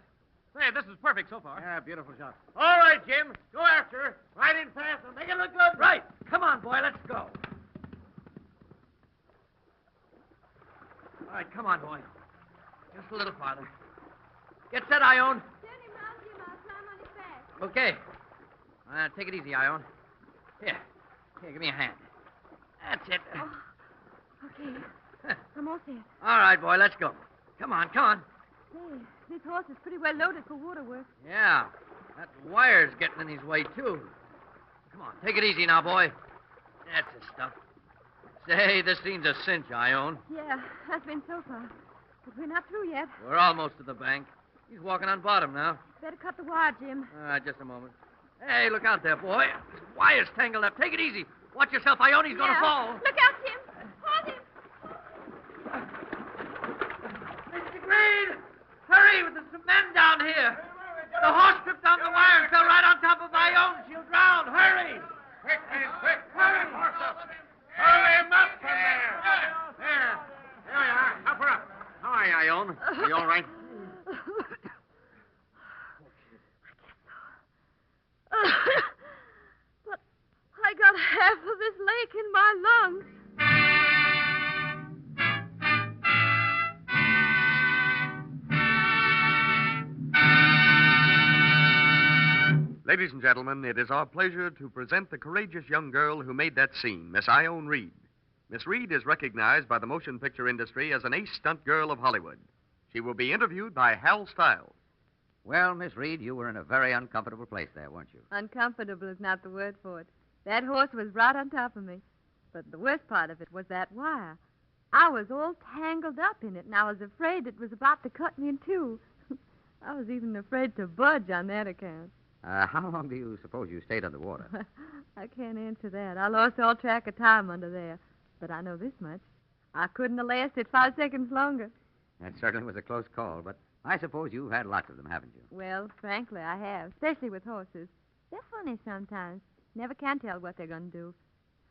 Say, this is perfect so far. Yeah, beautiful shot. All right, Jim. Go after her. Ride in fast and make it look good. Right. Come on, boy. Let's go. All right, come on, boy. Just a little farther. Get set, Ione. Turn him round, Jim. I'll climb on his back. Okay. Take it easy, Ione. Here, give me a hand. That's it. Oh, okay. I'm all set. All right, boy, let's go. Come on. Say, this horse is pretty well loaded for water work. Yeah, that wire's getting in his way, too. Come on, take it easy now, boy. That's the stuff. Say, this scene's a cinch, Ione. Yeah, has been so far. But we're not through yet. We're almost to the bank. He's walking on bottom now. Better cut the wire, Jim. All right, just a moment. Hey, look out there, boy. This wire's tangled up. Take it easy. Watch yourself, Ione. He's going to fall. Look out, Jim. Hold him. Mr. Green! Hurry, there's some men down here. The horse tripped on the wire and fell right on top of Ione. She'll drown. Hurry! Quick, man, quick. Hurry, horse up. Hurry him up from there. There we are. Help her up. How are you, Ione? Are you all right? But I got half of this lake in my lungs. Ladies and gentlemen, it is our pleasure to present the courageous young girl who made that scene, Miss Ione Reed. Miss Reed is recognized by the motion picture industry as an ace stunt girl of Hollywood. She will be interviewed by Hal Stiles. Well, Miss Reed, you were in a very uncomfortable place there, weren't you? Uncomfortable is not the word for it. That horse was right on top of me. But the worst part of it was that wire. I was all tangled up in it, and I was afraid it was about to cut me in two. I was even afraid to budge on that account. How long do you suppose you stayed underwater? I can't answer that. I lost all track of time under there. But I know this much. I couldn't have lasted 5 seconds longer. That certainly was a close call, but I suppose you've had lots of them, haven't you? Well, frankly, I have, especially with horses. They're funny sometimes. Never can tell what they're going to do.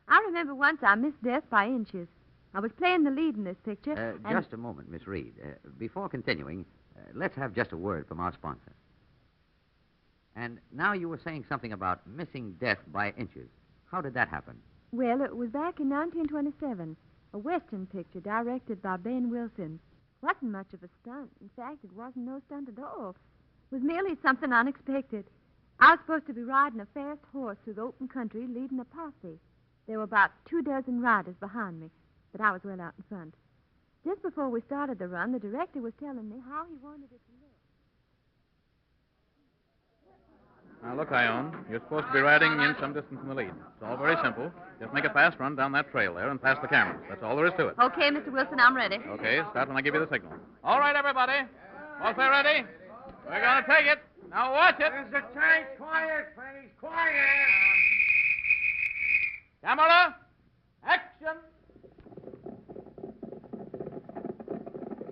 I remember once I missed death by inches. I was playing the lead in this picture. and... Just a moment, Miss Reed. Before continuing, let's have just a word from our sponsor. And now you were saying something about missing death by inches. How did that happen? Well, it was back in 1927. A Western picture directed by Ben Wilson. Wasn't much of a stunt. In fact, it wasn't no stunt at all. It was merely something unexpected. I was supposed to be riding a fast horse through the open country leading a posse. There were about 24 riders behind me, but I was well out in front. Just before we started the run, the director was telling me how he wanted it to look. Now, look, Ione, you're supposed to be riding in some distance in the lead. It's all very simple. Just make a fast run down that trail there and pass the cameras. That's all there is to it. Okay, Mr. Wilson, I'm ready. Okay, start when I give you the signal. All right, everybody. Once they're ready, we're going to take it. Now watch it. There's a tank. Quiet, please. Quiet. Camera, action.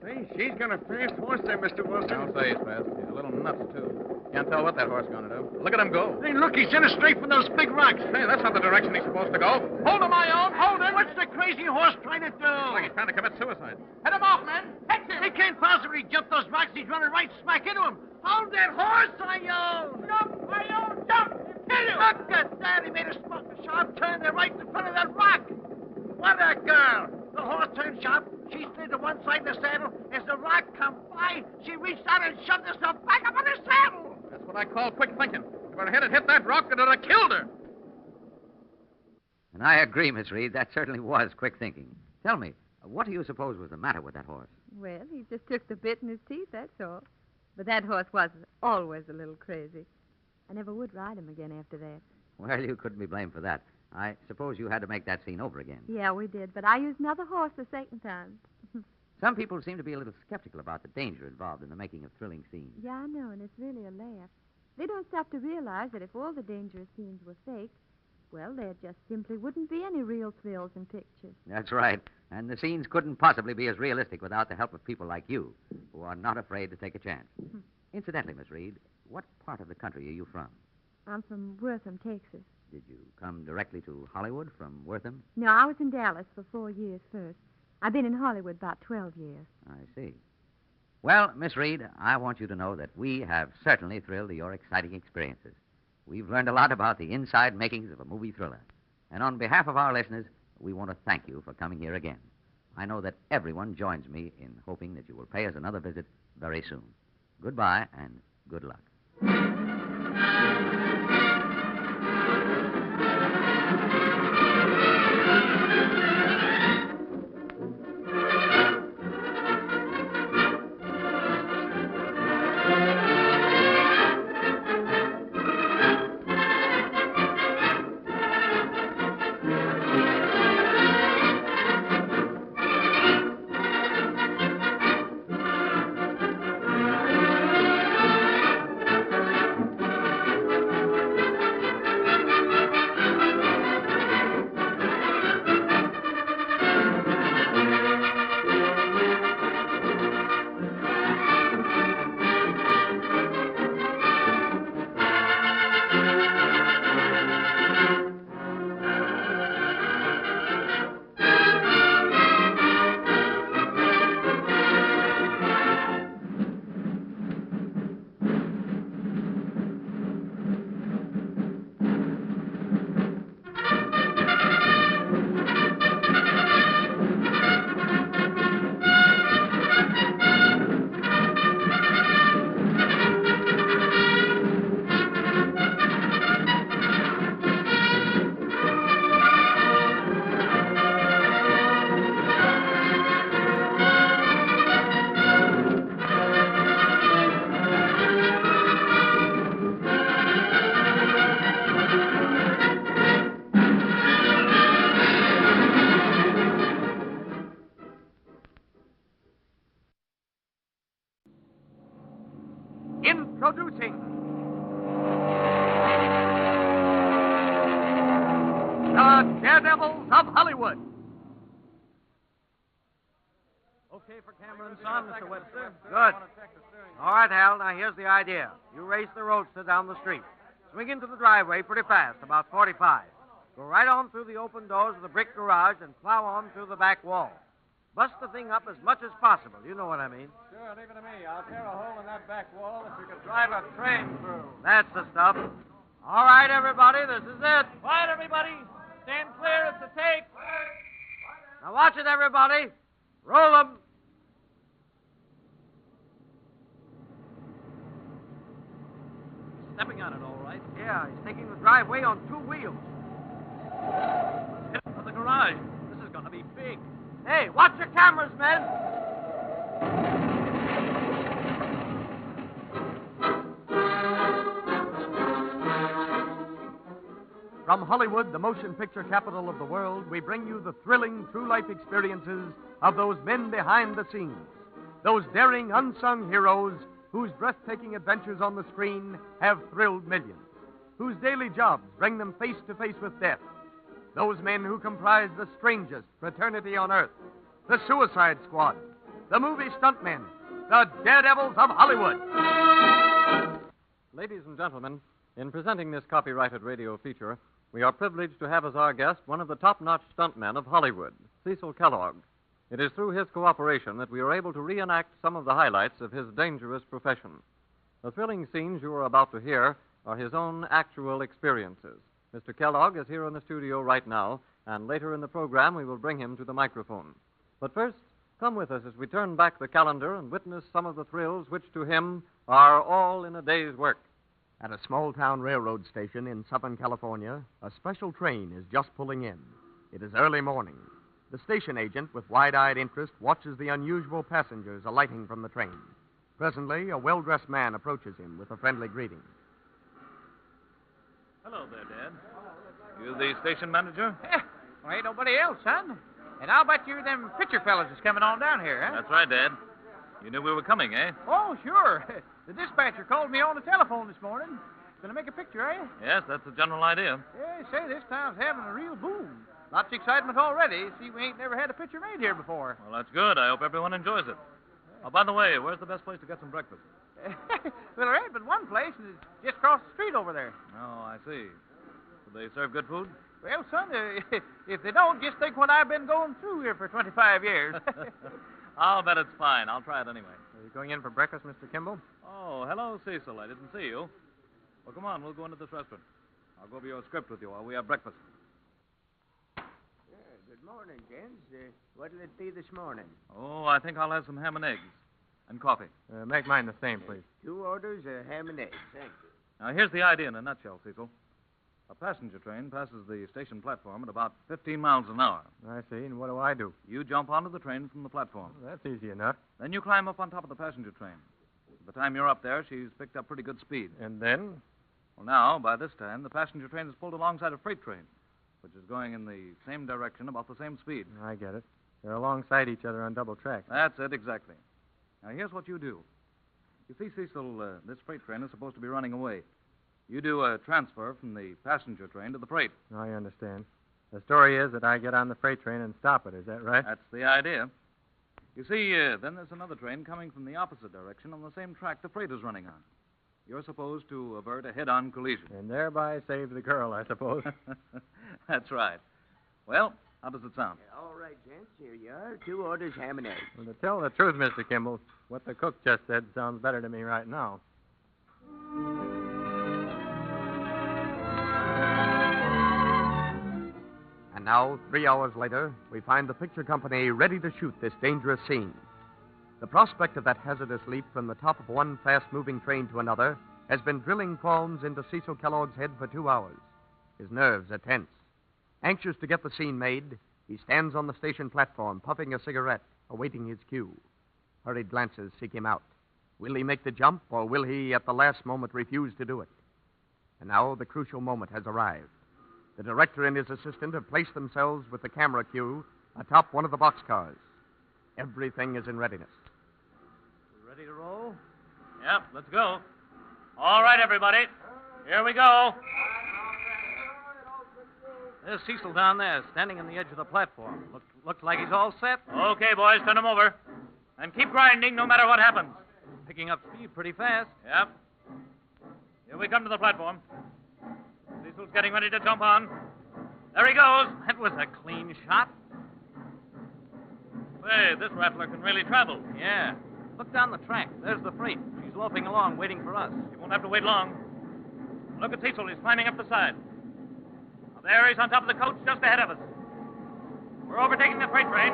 Say, she's got a fast horse there, Mr. Wilson. Don't say he's fast. He's a little nuts, too. Can't tell what that horse is going to do. Look at him go. Hey, look, he's headed straight for those big rocks. Hey, that's not the direction he's supposed to go. Hold him, Ione. Hold him. What's the crazy horse trying to do? Like he's trying to commit suicide. Head him off, man. Catch him. He can't possibly jump those rocks. He's running right smack into him. Hold that horse, Ione. Jump, Ione, jump. Hit him. Look at that. He made a sharp turn there right in front of that rock. What a girl. The horse turned sharp. She slid to one side of the saddle. As the rock come by, she reached out and shoved herself back up on the saddle. That's what I call quick thinking. If her head had hit that rock, it would have killed her. And I agree, Miss Reed. That certainly was quick thinking. Tell me, what do you suppose was the matter with that horse? Well, he just took the bit in his teeth, that's all. But that horse was always a little crazy. I never would ride him again after that. Well, you couldn't be blamed for that. I suppose you had to make that scene over again. Yeah, we did, but I used another horse the second time. Some people seem to be a little skeptical about the danger involved in the making of thrilling scenes. Yeah, I know, and it's really a laugh. They don't stop to realize that if all the dangerous scenes were fake, well, there just simply wouldn't be any real thrills in pictures. That's right. And the scenes couldn't possibly be as realistic without the help of people like you, who are not afraid to take a chance. Incidentally, Miss Reed, what part of the country are you from? I'm from Wortham, Texas. Did you come directly to Hollywood from Wortham? No, I was in Dallas for 4 years first. I've been in Hollywood about 12 years. I see. Well, Miss Reed, I want you to know that we have certainly thrilled to your exciting experiences. We've learned a lot about the inside makings of a movie thriller. And on behalf of our listeners, we want to thank you for coming here again. I know that everyone joins me in hoping that you will pay us another visit very soon. Goodbye and good luck. Introducing the Daredevils of Hollywood. Okay for camera and sound, Mr. Webster. Good. All right, Hal, now here's the idea. You race the roadster down the street. Swing into the driveway pretty fast, about 45. Go right on through the open doors of the brick garage and plow on through the back wall. Bust the thing up as much as possible. You know what I mean. Sure, leave it to me. I'll tear a hole in that back wall if you can drive a train through. That's the stuff. All right, everybody, this is it. Quiet, everybody. Stand clear. It's a take. Now watch it, everybody. Roll 'em. Stepping on it, all right. Yeah, he's taking the driveway on 2 wheels. Heading for the garage. This is going to be big. Hey, watch your cameras, men. From Hollywood, the motion picture capital of the world, we bring you the thrilling, true-life experiences of those men behind the scenes. Those daring, unsung heroes whose breathtaking adventures on the screen have thrilled millions, whose daily jobs bring them face to face with death. Those men who comprise the strangest fraternity on earth, the Suicide Squad, the movie stuntmen, the Daredevils of Hollywood. Ladies and gentlemen, in presenting this copyrighted radio feature, we are privileged to have as our guest one of the top-notch stuntmen of Hollywood, Cecil Kellogg. It is through his cooperation that we are able to reenact some of the highlights of his dangerous profession. The thrilling scenes you are about to hear are his own actual experiences. Mr. Kellogg is here in the studio right now, and later in the program we will bring him to the microphone. But first, come with us as we turn back the calendar and witness some of the thrills which to him are all in a day's work. At a small-town railroad station in Southern California, a special train is just pulling in. It is early morning. The station agent, with wide-eyed interest, watches the unusual passengers alighting from the train. Presently, a well-dressed man approaches him with a friendly greeting. Hello there, Dad. You the station manager? Well, ain't nobody else, son. And I'll bet you them picture fellas is coming on down here, huh? That's right, Dad. You knew we were coming, eh? Oh, sure. The dispatcher called me on the telephone this morning. Gonna make a picture, are you? Yes, that's the general idea. Yeah, say this town's having a real boom. Lots of excitement already. See, we ain't never had a picture made here before. Well, that's good. I hope everyone enjoys it. Oh, by the way, where's the best place to get some breakfast? Well, there ain't but one place, and it's just across the street over there. Oh, I see. Do they serve good food? Well, son, if they don't, just think what I've been going through here for 25 years. I'll bet it's fine. I'll try it anyway. Are you going in for breakfast, Mr. Kimball? Oh, hello, Cecil. I didn't see you. Well, come on. We'll go into this restaurant. I'll go over your script with you while we have breakfast. Good morning, gents. What'll it be this morning? Oh, I think I'll have some ham and eggs. And coffee. Make mine the same, please. 2 orders of ham and eggs. Thank you. Now, here's the idea in a nutshell, Cecil. A passenger train passes the station platform at about 15 miles an hour. I see. And what do I do? You jump onto the train from the platform. Well, that's easy enough. Then you climb up on top of the passenger train. By the time you're up there, she's picked up pretty good speed. And then? Well, now, by this time, the passenger train is pulled alongside a freight train, which is going in the same direction, about the same speed. I get it. They're alongside each other on double track. That's it, exactly. Now, here's what you do. You see, Cecil, this freight train is supposed to be running away. You do a transfer from the passenger train to the freight. I understand. The story is that I get on the freight train and stop it. Is that right? That's the idea. You see, then there's another train coming from the opposite direction on the same track the freight is running on. You're supposed to avert a head-on collision. And thereby save the girl, I suppose. That's right. Well, how does it sound? All right, gents. Here you are. 2 orders ham and eggs. Well, to tell the truth, Mr. Kimball, what the cook just said sounds better to me right now. And now, 3 hours later, we find the picture company ready to shoot this dangerous scene. The prospect of that hazardous leap from the top of one fast-moving train to another has been drilling qualms into Cecil Kellogg's head for 2 hours. His nerves are tense. Anxious to get the scene made, he stands on the station platform, puffing a cigarette, awaiting his cue. Hurried glances seek him out. Will he make the jump, or will he, at the last moment, refuse to do it? And now the crucial moment has arrived. The director and his assistant have placed themselves with the camera cue atop one of the boxcars. Everything is in readiness. Ready to roll? Yep, let's go. All right, everybody. Here we go. There's Cecil down there, standing on the edge of the platform. Looks like he's all set. Okay, boys, turn him over. And keep grinding no matter what happens. Picking up speed pretty fast. Yep. Here we come to the platform. Cecil's getting ready to jump on. There he goes. That was a clean shot. Say, this rattler can really travel. Yeah. Look down the track. There's the freight. She's loafing along, waiting for us. He won't have to wait long. Look at Cecil. He's climbing up the side. Now, there he's on top of the coach just ahead of us. We're overtaking the freight train.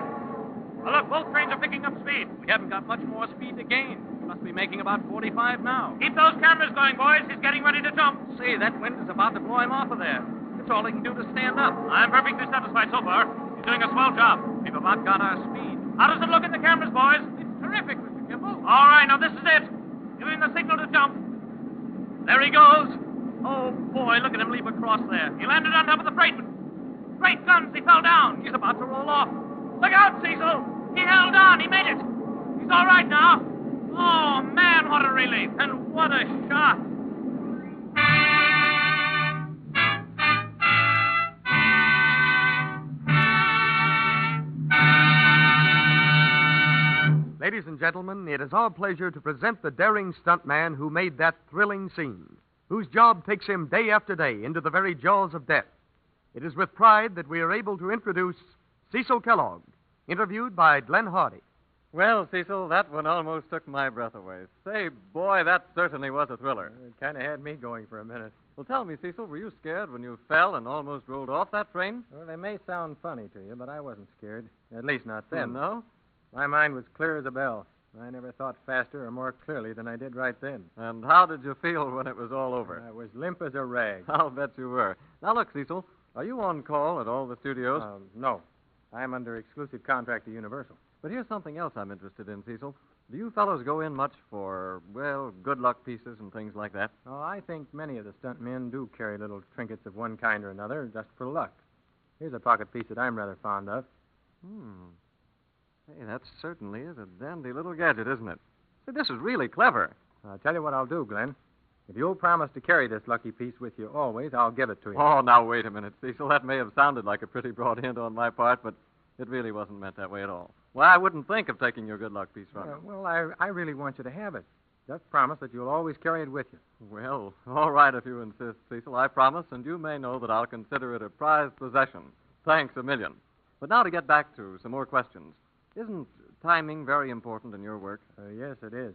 Now, look, both trains are picking up speed. We haven't got much more speed to gain. We must be making about 45 now. Keep those cameras going, boys. He's getting ready to jump. See, that wind is about to blow him off of there. It's all he can do to stand up. I'm perfectly satisfied so far. He's doing a swell job. We've about got our speed. How does it look in the cameras, boys? It's terrific, Mr. Kimball. All right, now this is it. Give him the signal to jump. There he goes. Oh, boy, look at him leap across there. He landed on top of the freightman. Great guns, he fell down. He's about to roll off. Look out, Cecil. He held on. He made it. He's all right now. Oh, man, what a relief. And what a shot. Ladies and gentlemen, it is our pleasure to present the daring stuntman who made that thrilling scene, whose job takes him day after day into the very jaws of death. It is with pride that we are able to introduce Cecil Kellogg, interviewed by Glenn Hardy. Well, Cecil, that one almost took my breath away. Say, boy, that certainly was a thriller. It kind of had me going for a minute. Well, tell me, Cecil, were you scared when you fell and almost rolled off that train? Well, they may sound funny to you, but I wasn't scared. At least not then. No? My mind was clear as a bell. I never thought faster or more clearly than I did right then. And how did you feel when it was all over? I was limp as a rag. I'll bet you were. Now, look, Cecil, are you on call at all the studios? No. I'm under exclusive contract to Universal. But here's something else I'm interested in, Cecil. Do you fellows go in much for, well, good luck pieces and things like that? Oh, I think many of the stunt men do carry little trinkets of one kind or another just for luck. Here's a pocket piece that I'm rather fond of. Hey, that certainly is a dandy little gadget, isn't it? Say, this is really clever. I'll tell you what I'll do, Glenn. If you'll promise to carry this lucky piece with you always, I'll give it to you. Oh, now, wait a minute, Cecil. That may have sounded like a pretty broad hint on my part, but it really wasn't meant that way at all. Well, I wouldn't think of taking your good luck piece from you. Well, I really want you to have it. Just promise that you'll always carry it with you. Well, all right if you insist, Cecil. I promise, and you may know that I'll consider it a prized possession. Thanks a million. But now to get back to some more questions. Isn't timing very important in your work? Yes, it is.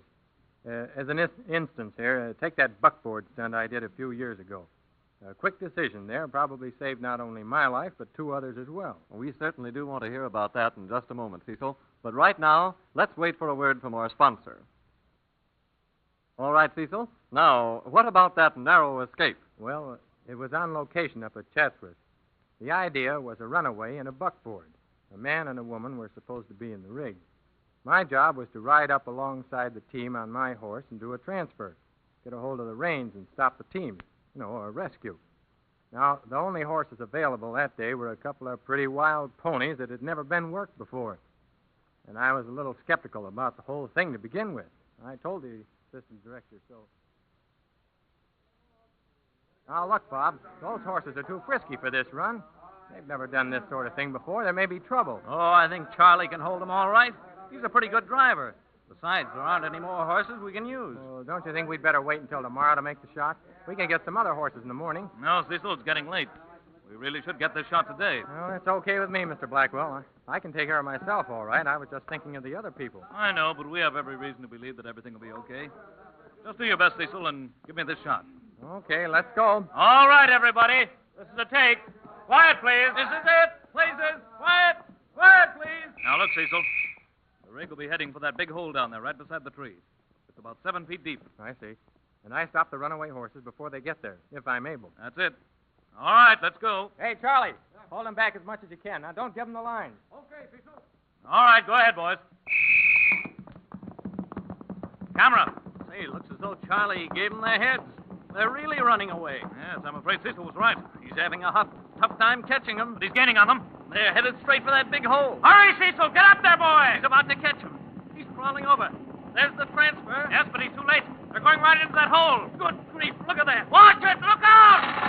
As an instance here, take that buckboard stunt I did a few years ago. A quick decision there probably saved not only my life, but two others as well. We certainly do want to hear about that in just a moment, Cecil. But right now, let's wait for a word from our sponsor. All right, Cecil. Now, what about that narrow escape? Well, it was on location up at Chatsworth. The idea was a runaway in a buckboard. A man and a woman were supposed to be in the rig. My job was to ride up alongside the team on my horse and do a transfer, get a hold of the reins and stop the team, a rescue. Now, the only horses available that day were a couple of pretty wild ponies that had never been worked before. And I was a little skeptical about the whole thing to begin with. I told the assistant director so. Now, look, Bob, those horses are too frisky for this run. They've never done this sort of thing before. There may be trouble. Oh, I think Charlie can hold them all right. He's a pretty good driver. Besides, there aren't any more horses we can use. Oh, don't you think we'd better wait until tomorrow to make the shot? We can get some other horses in the morning. No, Cecil, it's getting late. We really should get this shot today. Oh, it's okay with me, Mr. Blackwell. I can take care of myself, all right. I was just thinking of the other people. I know, but we have every reason to believe that everything will be okay. Just do your best, Cecil, and give me this shot. Okay, let's go. All right, everybody. This is a take. Quiet, please. This is it. Places. Quiet. Quiet, please. Now, look, Cecil. The rig will be heading for that big hole down there right beside the tree. It's about 7 feet deep. I see. And I stop the runaway horses before they get there, if I'm able. That's it. All right, let's go. Hey, Charlie, hold them back as much as you can. Now, don't give them the line. Okay, Cecil. All right, go ahead, boys. Camera. Say, looks as though Charlie gave them their heads. They're really running away. Yes, I'm afraid Cecil was right. He's having a tough time catching them. But he's gaining on them. They're headed straight for that big hole. Hurry, Cecil. Get up there, boy. He's about to catch him. He's crawling over. There's the transfer. Yes, but he's too late. They're going right into that hole. Good grief, look at that. Watch it, look out!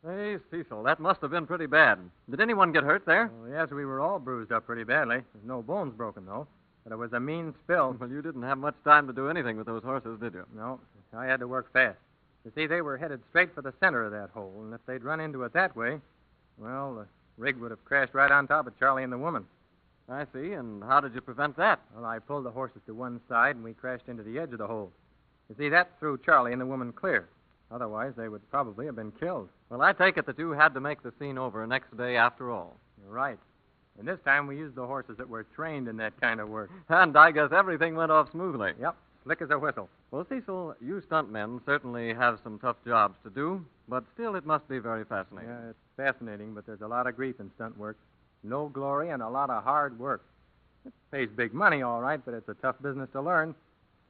Hey, Cecil, that must have been pretty bad. Did anyone get hurt there? Well, yes, we were all bruised up pretty badly. There's no bones broken, though. But it was a mean spill. Well, you didn't have much time to do anything with those horses, did you? No, I had to work fast. You see, they were headed straight for the center of that hole, and if they'd run into it that way, well, the rig would have crashed right on top of Charlie and the woman. I see. And how did you prevent that? Well, I pulled the horses to one side, and we crashed into the edge of the hole. You see, that threw Charlie and the woman clear. Otherwise, they would probably have been killed. Well, I take it that you had to make the scene over next day after all. You're right. And this time we used the horses that were trained in that kind of work. And I guess everything went off smoothly. Yep, slick as a whistle. Well, Cecil, you stuntmen certainly have some tough jobs to do, but still it must be very fascinating. Yeah, it's fascinating, but there's a lot of grief in stunt work. No glory and a lot of hard work. It pays big money, all right, but it's a tough business to learn.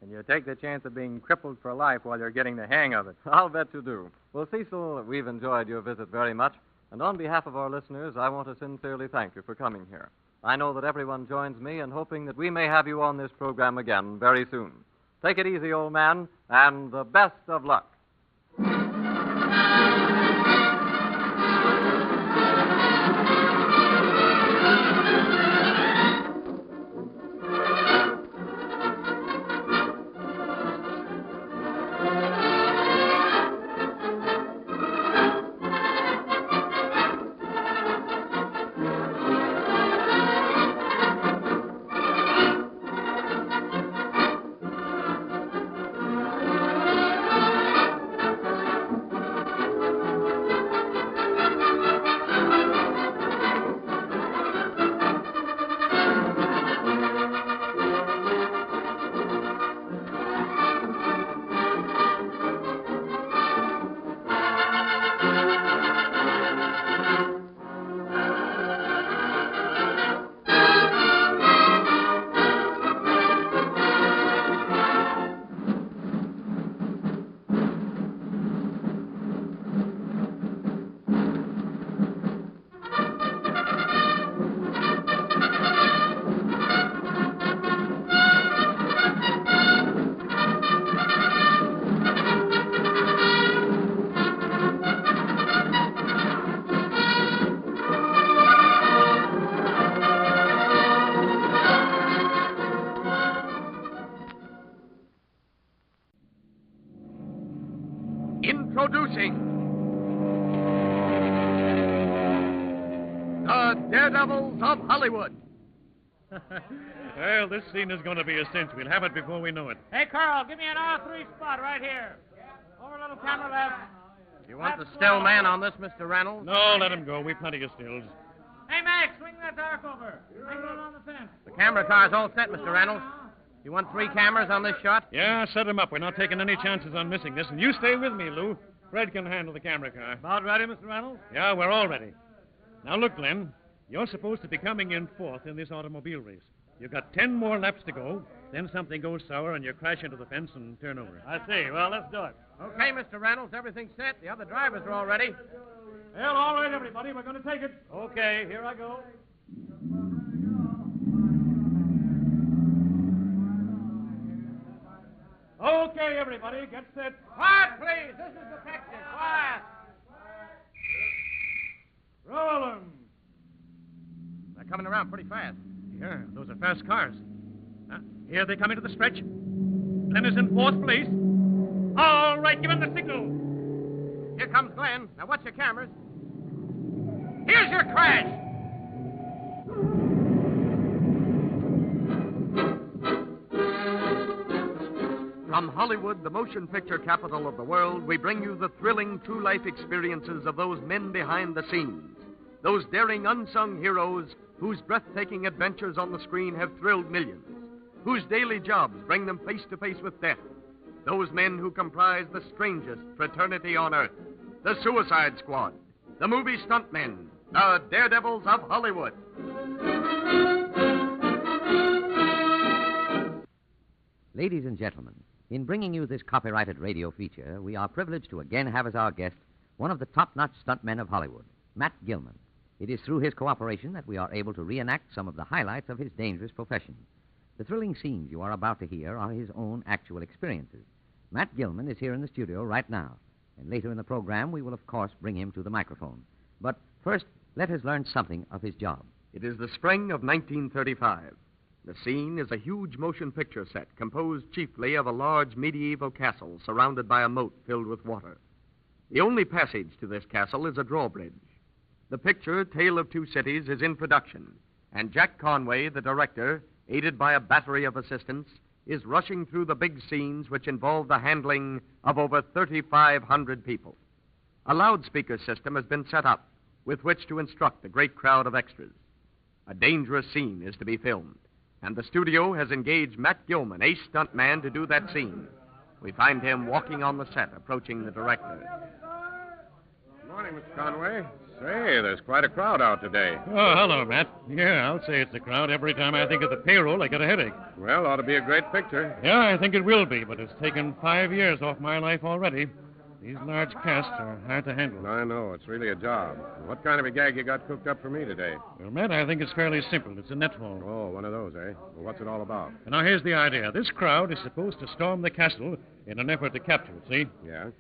And you take the chance of being crippled for life while you're getting the hang of it. I'll bet you do. Well, Cecil, we've enjoyed your visit very much. And on behalf of our listeners, I want to sincerely thank you for coming here. I know that everyone joins me in hoping that we may have you on this program again very soon. Take it easy, old man, and the best of luck. Introducing the Daredevils of Hollywood. Well, this scene is going to be a cinch. We'll have it before we know it. Hey, Carl, give me an R3 spot right here. Over a little camera left. You want the still man on this, Mr. Reynolds? No, let him go. We've plenty of stills. Hey, Max, swing that dark over. Bring it on the fence. The camera car's all set, Mr. Reynolds. You want 3 cameras on this shot? Yeah, set him up. We're not taking any chances on missing this. And you stay with me, Lou. Fred can handle the camera car. About ready, Mr. Reynolds? Yeah, we're all ready. Now, look, Glenn. You're supposed to be coming in 4th in this automobile race. You've got 10 more laps to go. Then something goes sour and you crash into the fence and turn over. I see. Well, let's do it. Okay, Mr. Reynolds, everything's set. The other drivers are all ready. Well, all right, everybody. We're going to take it. Okay, here I go. Okay, everybody, get set. Quiet, please. This is the picture. Quiet. Roll 'em. They're coming around pretty fast. Yeah, those are fast cars. Here they come into the stretch. Glenn is in 4th place. All right, give him the signal. Here comes Glenn. Now, watch your cameras. Here's your crash. From Hollywood, the motion picture capital of the world, we bring you the thrilling true life experiences of those men behind the scenes. Those daring unsung heroes whose breathtaking adventures on the screen have thrilled millions, whose daily jobs bring them face to face with death. Those men who comprise the strangest fraternity on earth, the Suicide Squad, the movie stuntmen, the Daredevils of Hollywood. Ladies and gentlemen, in bringing you this copyrighted radio feature, we are privileged to again have as our guest one of the top-notch stuntmen of Hollywood, Matt Gilman. It is through his cooperation that we are able to reenact some of the highlights of his dangerous profession. The thrilling scenes you are about to hear are his own actual experiences. Matt Gilman is here in the studio right now, and later in the program we will, of course, bring him to the microphone. But first, let us learn something of his job. It is the spring of 1935. The scene is a huge motion picture set composed chiefly of a large medieval castle surrounded by a moat filled with water. The only passage to this castle is a drawbridge. The picture, Tale of Two Cities, is in production, and Jack Conway, the director, aided by a battery of assistants, is rushing through the big scenes which involve the handling of over 3,500 people. A loudspeaker system has been set up with which to instruct the great crowd of extras. A dangerous scene is to be filmed, and the studio has engaged Matt Gilman, ace stuntman, to do that scene. We find him walking on the set, approaching the director. Good morning, Mr. Conway. Say, there's quite a crowd out today. Oh, hello, Matt. Yeah, I'll say it's a crowd. Every time I think of the payroll, I get a headache. Well, ought to be a great picture. Yeah, I think it will be, but it's taken 5 years off my life already. These large casts are hard to handle. I know. It's really a job. What kind of a gag you got cooked up for me today? Well, Matt, I think it's fairly simple. It's a net haul. Oh, one of those, eh? Well, what's it all about? And now, here's the idea. This crowd is supposed to storm the castle in an effort to capture it, see? Yeah?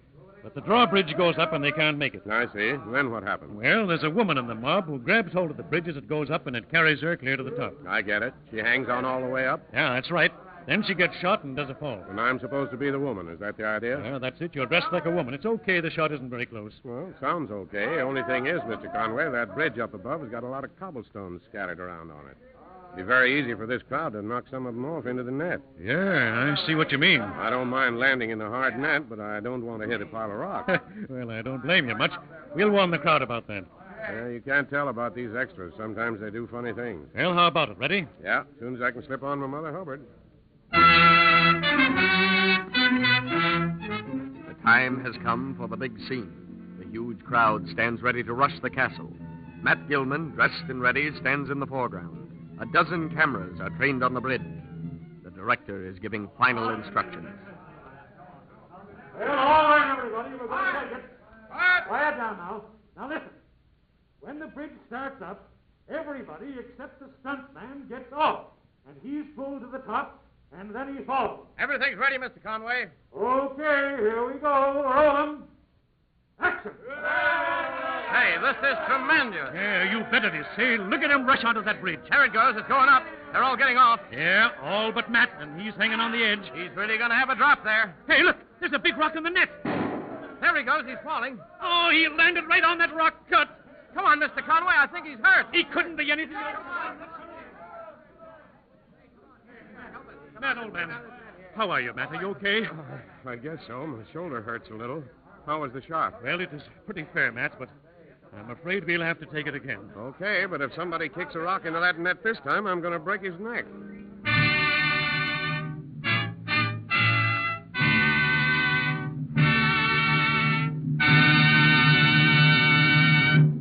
But the drawbridge goes up and they can't make it. I see. Then what happens? Well, there's a woman in the mob who grabs hold of the bridge as it goes up and it carries her clear to the top. I get it. She hangs on all the way up? Yeah, that's right. Then she gets shot and does a fall. And I'm supposed to be the woman. Is that the idea? Yeah, that's it. You're dressed like a woman. It's okay. The shot isn't very close. Well, sounds okay. Only thing is, Mr. Conway, that bridge up above has got a lot of cobblestones scattered around on it. It'd be very easy for this crowd to knock some of them off into the net. Yeah, I see what you mean. I don't mind landing in the hard net, but I don't want to hit a pile of rocks. Well, I don't blame you much. We'll warn the crowd about that. Yeah, you can't tell about these extras. Sometimes they do funny things. Well, how about it? Ready? Yeah, as soon as I can slip on my Mother Hubbard. The time has come for the big scene. The huge crowd stands ready to rush the castle. Matt Gilman, dressed and ready, stands in the foreground. A dozen cameras are trained on the bridge. The director is giving final instructions. Well, all right, everybody. We're going to take it. Quiet down now. Now, listen. When the bridge starts up, everybody except the stuntman gets off. And he's pulled to the top, and then he falls. Everything's ready, Mr. Conway. Okay, here we go. Roll 'em. Action! Hey, this is tremendous. Yeah, you bet it is. Say, look at him rush onto that bridge. There it goes. It's going up. They're all getting off. Yeah, all but Matt, and he's hanging on the edge. He's really going to have a drop there. Hey, look, there's a big rock in the net. There he goes. He's falling. Oh, he landed right on that rock cut. Come on, Mr. Conway. I think he's hurt. He couldn't be anything else. Matt, old man. How are you, Matt? Are you okay? I guess so. My shoulder hurts a little. How was the shot? Well, it was pretty fair, Matt, but I'm afraid we'll have to take it again. Okay, but if somebody kicks a rock into that net this time, I'm going to break his neck.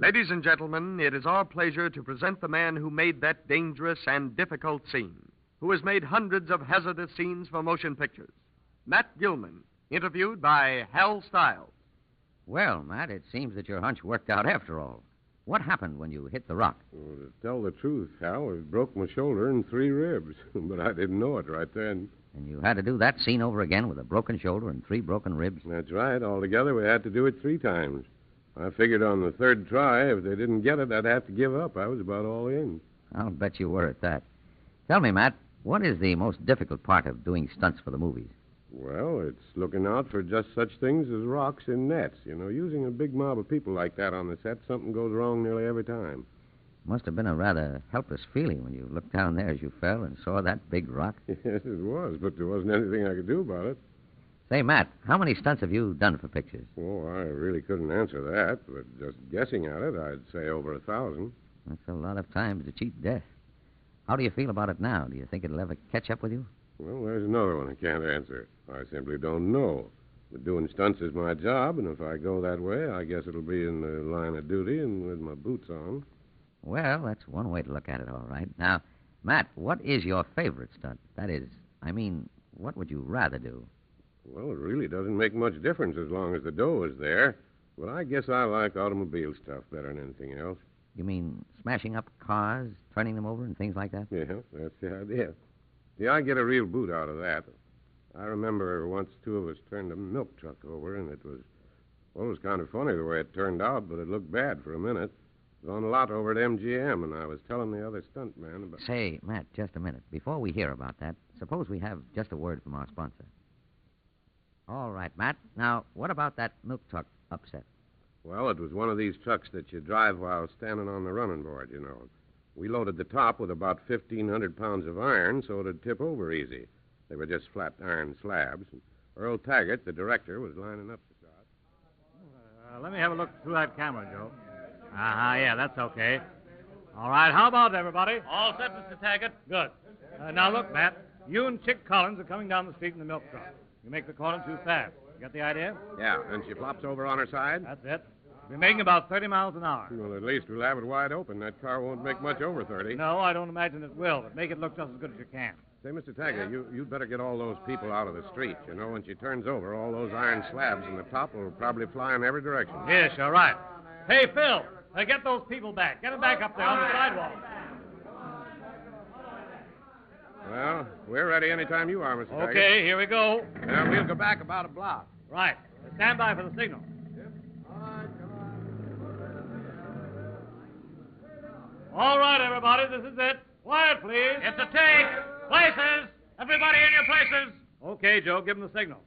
Ladies and gentlemen, it is our pleasure to present the man who made that dangerous and difficult scene, who has made hundreds of hazardous scenes for motion pictures. Matt Gilman, interviewed by Hal Stiles. Well, Matt, it seems that your hunch worked out after all. What happened when you hit the rock? Well, to tell the truth, Hal, it broke my shoulder and 3 ribs, but I didn't know it right then. And you had to do that scene over again with a broken shoulder and 3 broken ribs? That's right. Altogether, we had to do it 3 times. I figured on the 3rd try, if they didn't get it, I'd have to give up. I was about all in. I'll bet you were at that. Tell me, Matt, what is the most difficult part of doing stunts for the movies? Well, it's looking out for just such things as rocks in nets. You know, using a big mob of people like that on the set, something goes wrong nearly every time. Must have been a rather helpless feeling when you looked down there as you fell and saw that big rock. Yes, it was, but there wasn't anything I could do about it. Say, Matt, how many stunts have you done for pictures? Oh, I really couldn't answer that, but just guessing at it, I'd say over 1,000. That's a lot of times to cheat death. How do you feel about it now? Do you think it'll ever catch up with you? Well, there's another one I can't answer. I simply don't know. But doing stunts is my job, and if I go that way, I guess it'll be in the line of duty and with my boots on. Well, that's one way to look at it, all right. Now, Matt, what is your favorite stunt? That is, what would you rather do? Well, it really doesn't make much difference as long as the dough is there. But I guess I like automobile stuff better than anything else. You mean smashing up cars, turning them over, and things like that? Yeah, that's the idea. See, I get a real boot out of that. I remember once two of us turned a milk truck over, and it was kind of funny the way it turned out, but it looked bad for a minute. It was on a lot over at MGM, and I was telling the other stuntman about... Say, Matt, just a minute. Before we hear about that, suppose we have just a word from our sponsor. All right, Matt. Now, what about that milk truck upset? Well, it was one of these trucks that you drive while standing on the running board, you know. We loaded the top with about 1,500 pounds of iron so it'd tip over easy. They were just flat iron slabs. And Earl Taggart, the director, was lining up the shot. Let me have a look through that camera, Joe. Yeah, that's okay. All right, how about it, everybody? All set, Mr. Taggart. Good. Now, look, Matt. You and Chick Collins are coming down the street in the milk truck. You make the corner too fast. You got the idea? Yeah, and she flops over on her side? That's it. We're making about 30 miles an hour. Well, at least we'll have it wide open. That car won't make much over 30. No, I don't imagine it will, but make it look just as good as you can. Say, Mr. Taggart, you'd better get all those people out of the street. You know, when she turns over, all those iron slabs in the top will probably fly in every direction. Yes, you're right. Hey, Phil, get those people back. Get them back up there on the sidewalk. Well, we're ready any time you are, Mr. Taggart. Okay, here we go. Now, we'll go back about a block. Right. Stand by for the signal. All right, everybody, this is it. Quiet, please. It's a take. Places. Everybody in your places. Okay, Joe, give them the signal.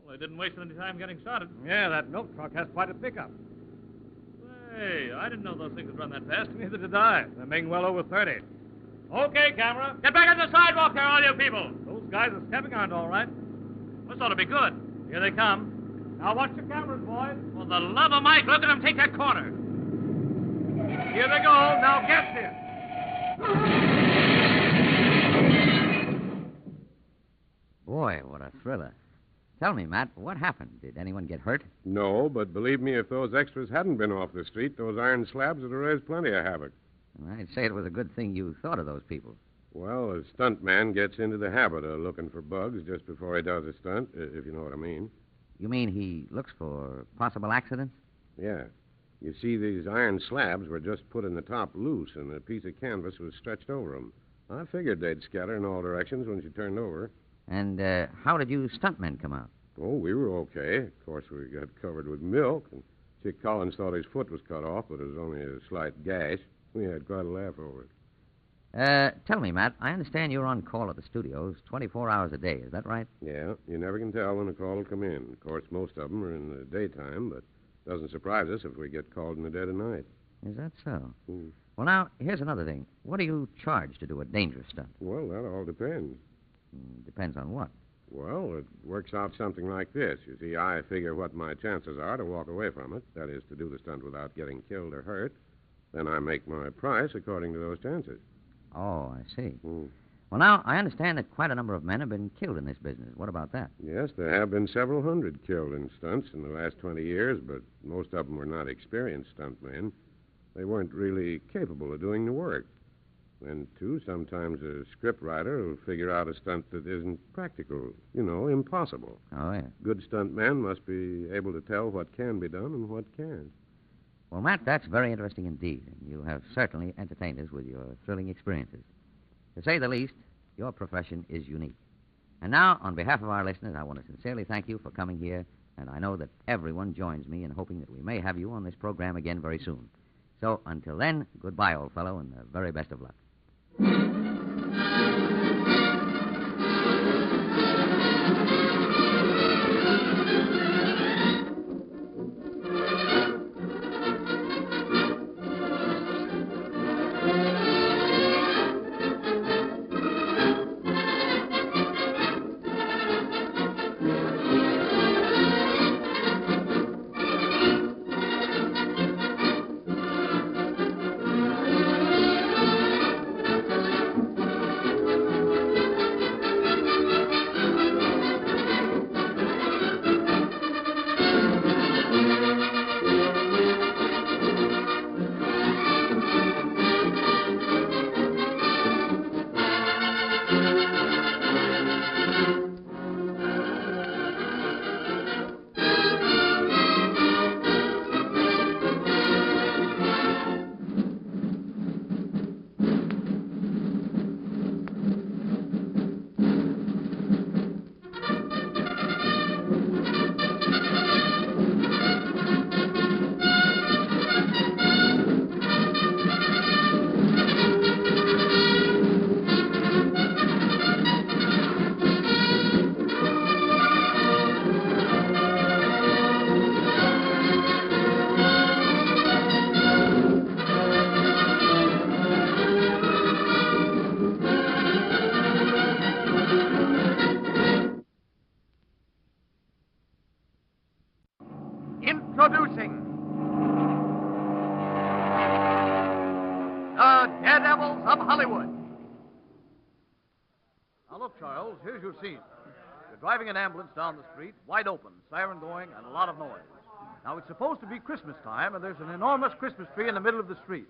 Well, they didn't waste any time getting started. Yeah, that milk truck has quite a pickup. Hey, I didn't know those things would run that fast. Neither did I. They're making well over 30. Okay, camera. Get back on the sidewalk there, all you people. Those guys are stepping on it, all right. This ought to be good. Here they come. Now watch your cameras, boys. For the love of Mike, look at them take that corner. Here they go. Now get this. Boy, what a thriller. Tell me, Matt, what happened? Did anyone get hurt? No, but believe me, if those extras hadn't been off the street, those iron slabs would have raised plenty of havoc. I'd say it was a good thing you thought of those people. Well, a stuntman gets into the habit of looking for bugs just before he does a stunt, if you know what I mean. You mean he looks for possible accidents? Yeah. You see, these iron slabs were just put in the top loose, and a piece of canvas was stretched over them. I figured they'd scatter in all directions when she turned over. And how did you stuntmen come out? Oh, we were okay. Of course, we got covered with milk, and Chick Collins thought his foot was cut off, but it was only a slight gash. We had quite a laugh over it. Tell me, Matt, I understand you're on call at the studios 24 hours a day. Is that right? Yeah, you never can tell when a call will come in. Of course, most of them are in the daytime, but it doesn't surprise us if we get called in the dead of night. Is that so? Hmm. Well, now, here's another thing. What do you charge to do a dangerous stunt? Well, that all depends. Depends on what? Well, it works out something like this. You see, I figure what my chances are to walk away from it, that is, to do the stunt without getting killed or hurt. Then I make my price according to those chances. Oh, I see. Well, now, I understand that quite a number of men have been killed in this business. What about that? Yes, there have been several hundred killed in stunts in the last 20 years, but most of them were not experienced stuntmen. They weren't really capable of doing the work. And, too, sometimes a script writer will figure out a stunt that isn't practical, impossible. Oh, yeah. Good stuntmen must be able to tell what can be done and what can't. Well, Matt, that's very interesting indeed, and you have certainly entertained us with your thrilling experiences. To say the least, your profession is unique. And now, on behalf of our listeners, I want to sincerely thank you for coming here, and I know that everyone joins me in hoping that we may have you on this program again very soon. So, until then, goodbye, old fellow, and the very best of luck. Introducing the Daredevils of Hollywood. Now, look, Charles, here's your scene. You're driving an ambulance down the street, wide open, siren going, and a lot of noise. Now, it's supposed to be Christmas time, and there's an enormous Christmas tree in the middle of the street.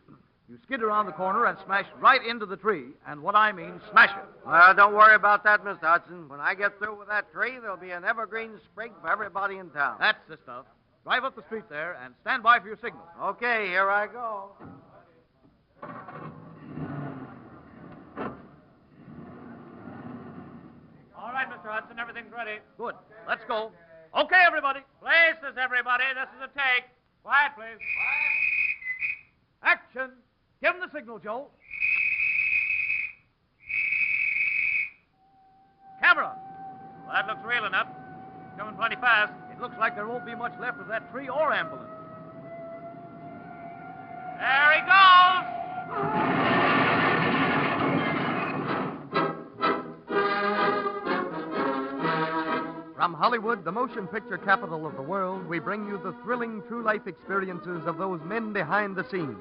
You skid around the corner and smash right into the tree, and what I mean, smash it. Well, don't worry about that, Mr. Hudson. When I get through with that tree, there'll be an evergreen sprig for everybody in town. That's the stuff. Drive up the street there and stand by for your signal. Okay, here I go. All right, Mr. Hudson, everything's ready. Good. Let's go. Okay, everybody. Places, everybody. This is a take. Quiet, please. Action. Give him the signal, Joe. Camera. Well, that looks real enough. Coming plenty fast. It looks like there won't be much left of that tree or ambulance. There he goes. From Hollywood, the motion picture capital of the world, we bring you the thrilling true life experiences of those men behind the scenes.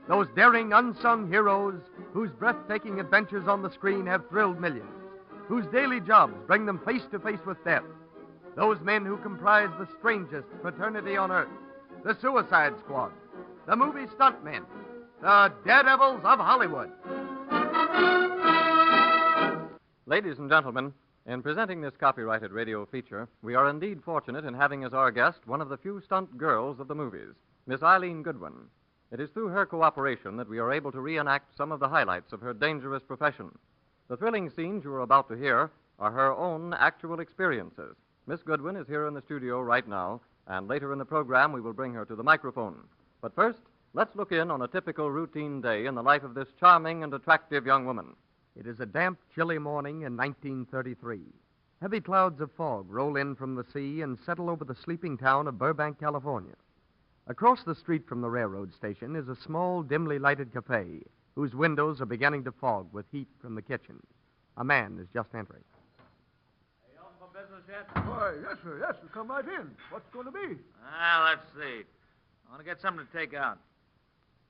Those daring unsung heroes whose breathtaking adventures on the screen have thrilled millions, whose daily jobs bring them face to face with death. Those men who comprise the strangest fraternity on earth, the Suicide Squad, the movie stuntmen, the Daredevils of Hollywood. Ladies and gentlemen, in presenting this copyrighted radio feature, we are indeed fortunate in having as our guest one of the few stunt girls of the movies, Miss Eileen Goodwin. It is through her cooperation that we are able to reenact some of the highlights of her dangerous profession. The thrilling scenes you are about to hear are her own actual experiences. Miss Goodwin is here in the studio right now, and later in the program we will bring her to the microphone. But first, let's look in on a typical routine day in the life of this charming and attractive young woman. It is a damp, chilly morning in 1933. Heavy clouds of fog roll in from the sea and settle over the sleeping town of Burbank, California. Across the street from the railroad station is a small, dimly lighted cafe whose windows are beginning to fog with heat from the kitchen. A man is just entering. Hey, open for business yet? Why, yes, sir. Yes, sir. Come right in. What's going to be? Let's see. I want to get something to take out.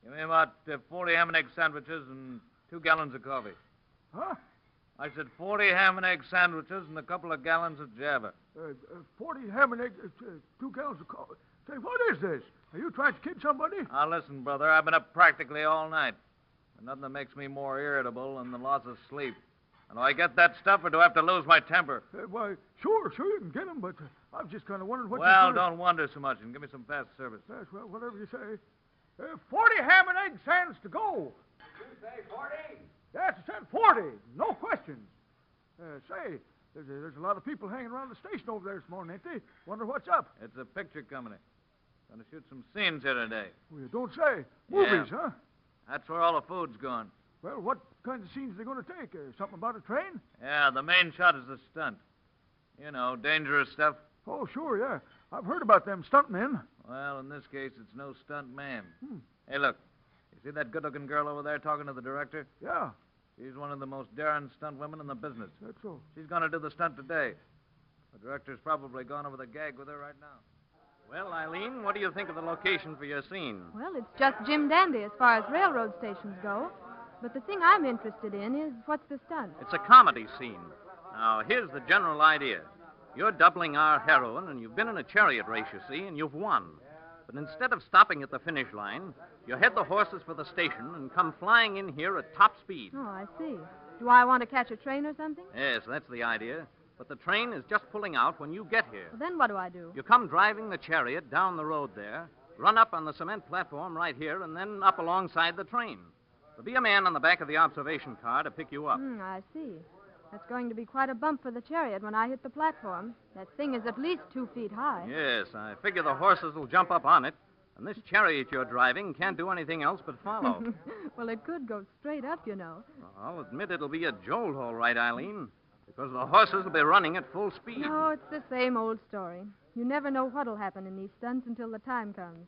Give me about 40 ham and egg sandwiches and 2 gallons of coffee. Huh? I said 40 ham and egg sandwiches and a couple of gallons of Java. 40 ham and eggs, 2 gallons of coffee. Say, what is this? Are you trying to kid somebody? Now, listen, brother, I've been up practically all night. There's nothing that makes me more irritable than the loss of sleep. And do I get that stuff, or do I have to lose my temper? Why, sure, you can get them, but I was just kind of wondering what Well, don't wonder so much, and give me some fast service. Yes, well, whatever you say. 40 ham and egg sands to go. You say 40? Yes, I said 40. No questions. Say, there's a lot of people hanging around the station over there this morning, ain't they? Wonder what's up. It's a picture company. Going to shoot some scenes here today. Well, you don't say. Movies, huh? That's where all the food's going. Well, what kinds of scenes are they going to take? Something about a train? Yeah, the main shot is the stunt. You know, dangerous stuff. Oh, sure, yeah. I've heard about them stuntmen. Well, in this case, it's no stunt man. Hey, look. You see that good-looking girl over there talking to the director? Yeah. She's one of the most daring stunt women in the business. That's so. She's going to do the stunt today. The director's probably gone over the gag with her right now. Well, Eileen, what do you think of the location for your scene? Well, it's just Jim Dandy as far as railroad stations go. But the thing I'm interested in is what's the stunt? It's a comedy scene. Now, here's the general idea. You're doubling our heroine, and you've been in a chariot race, you see, and you've won. But instead of stopping at the finish line, you head the horses for the station and come flying in here at top speed. Oh, I see. Do I want to catch a train or something? Yes, that's the idea. But the train is just pulling out when you get here. Well, then what do I do? You come driving the chariot down the road there, run up on the cement platform right here, and then up alongside the train. There'll be a man on the back of the observation car to pick you up. I see. That's going to be quite a bump for the chariot when I hit the platform. That thing is at least 2 feet high. Yes, I figure the horses will jump up on it, and this chariot you're driving can't do anything else but follow. Well, it could go straight up, you know. I'll admit it'll be a jolt, all right, Eileen, because the horses will be running at full speed. No, it's the same old story. You never know what'll happen in these stunts until the time comes.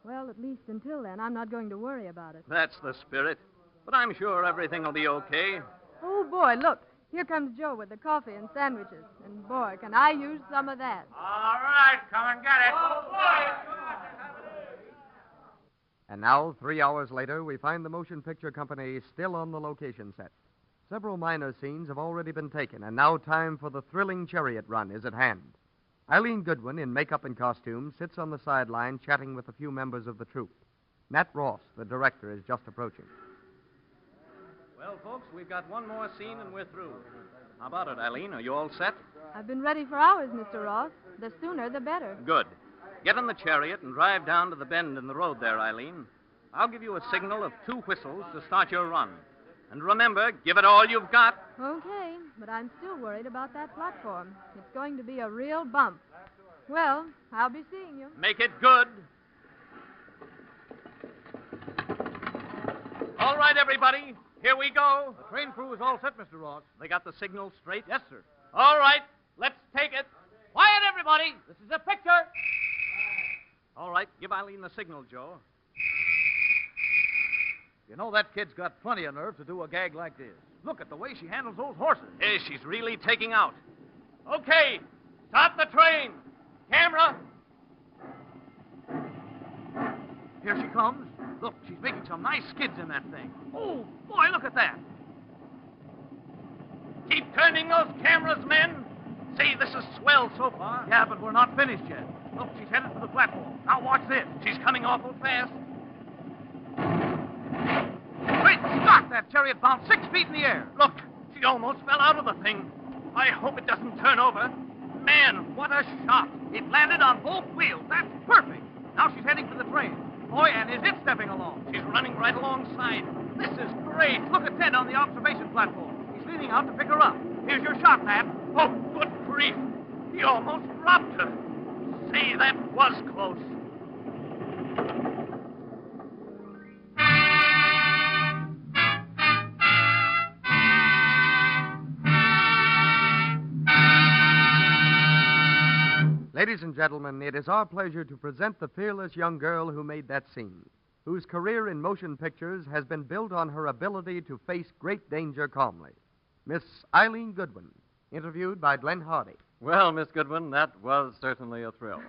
Well, at least until then, I'm not going to worry about it. That's the spirit. But I'm sure everything will be okay. Oh, boy, look. Here comes Joe with the coffee and sandwiches. And, boy, can I use some of that. All right, come and get it. Oh, boy. And now, 3 hours later, we find the motion picture company still on the location set. Several minor scenes have already been taken, and now time for the thrilling chariot run is at hand. Eileen Goodwin, in makeup and costume, sits on the sideline chatting with a few members of the troupe. Matt Ross, the director, is just approaching. Well, folks, we've got one more scene and we're through. How about it, Eileen? Are you all set? I've been ready for hours, Mr. Ross. The sooner, the better. Good. Get in the chariot and drive down to the bend in the road there, Eileen. I'll give you a signal of 2 whistles to start your run. And remember, give it all you've got. Okay, but I'm still worried about that platform. It's going to be a real bump. Well, I'll be seeing you. Make it good. All right, everybody. Here we go. The train crew is all set, Mr. Ross. They got the signal straight? Yes, sir. All right, let's take it. Quiet, everybody. This is a picture. All right, give Eileen the signal, Joe. You know, that kid's got plenty of nerve to do a gag like this. Look at the way she handles those horses. Hey, she's really taking out. Okay, stop the train. Camera. Here she comes. Look, she's making some nice skids in that thing. Oh, boy, look at that. Keep turning those cameras, men. See, this is swell so far. Yeah, but we're not finished yet. Look, she's headed for the platform. Now watch this. She's coming awful fast. Great Scott! That chariot bounced 6 feet in the air. Look, she almost fell out of the thing. I hope it doesn't turn over. Man, what a shot. It landed on both wheels. That's perfect. Now she's heading for the train. Boy, and is it stepping along. She's running right alongside. This is great. Look at Ted on the observation platform. He's leaning out to pick her up. Here's your shot, Matt. Oh, good grief. He almost dropped her. Say, that was close. Ladies and gentlemen, it is our pleasure to present the fearless young girl who made that scene, whose career in motion pictures has been built on her ability to face great danger calmly. Miss Eileen Goodwin, interviewed by Glenn Hardy. Well, Miss Goodwin, that was certainly a thrill.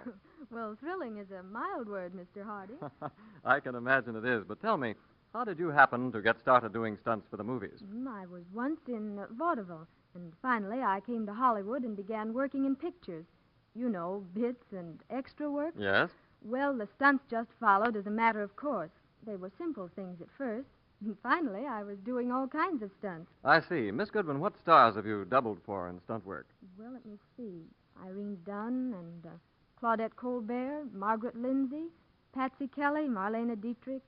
Well, thrilling is a mild word, Mr. Hardy. I can imagine it is. But tell me, how did you happen to get started doing stunts for the movies? I was once in vaudeville, and finally I came to Hollywood and began working in pictures. You know, bits and extra work. Yes? Well, the stunts just followed as a matter of course. They were simple things at first. And finally, I was doing all kinds of stunts. I see. Miss Goodwin, what stars have you doubled for in stunt work? Well, let me see. Irene Dunn and Claudette Colbert, Margaret Lindsay, Patsy Kelly, Marlena Dietrich,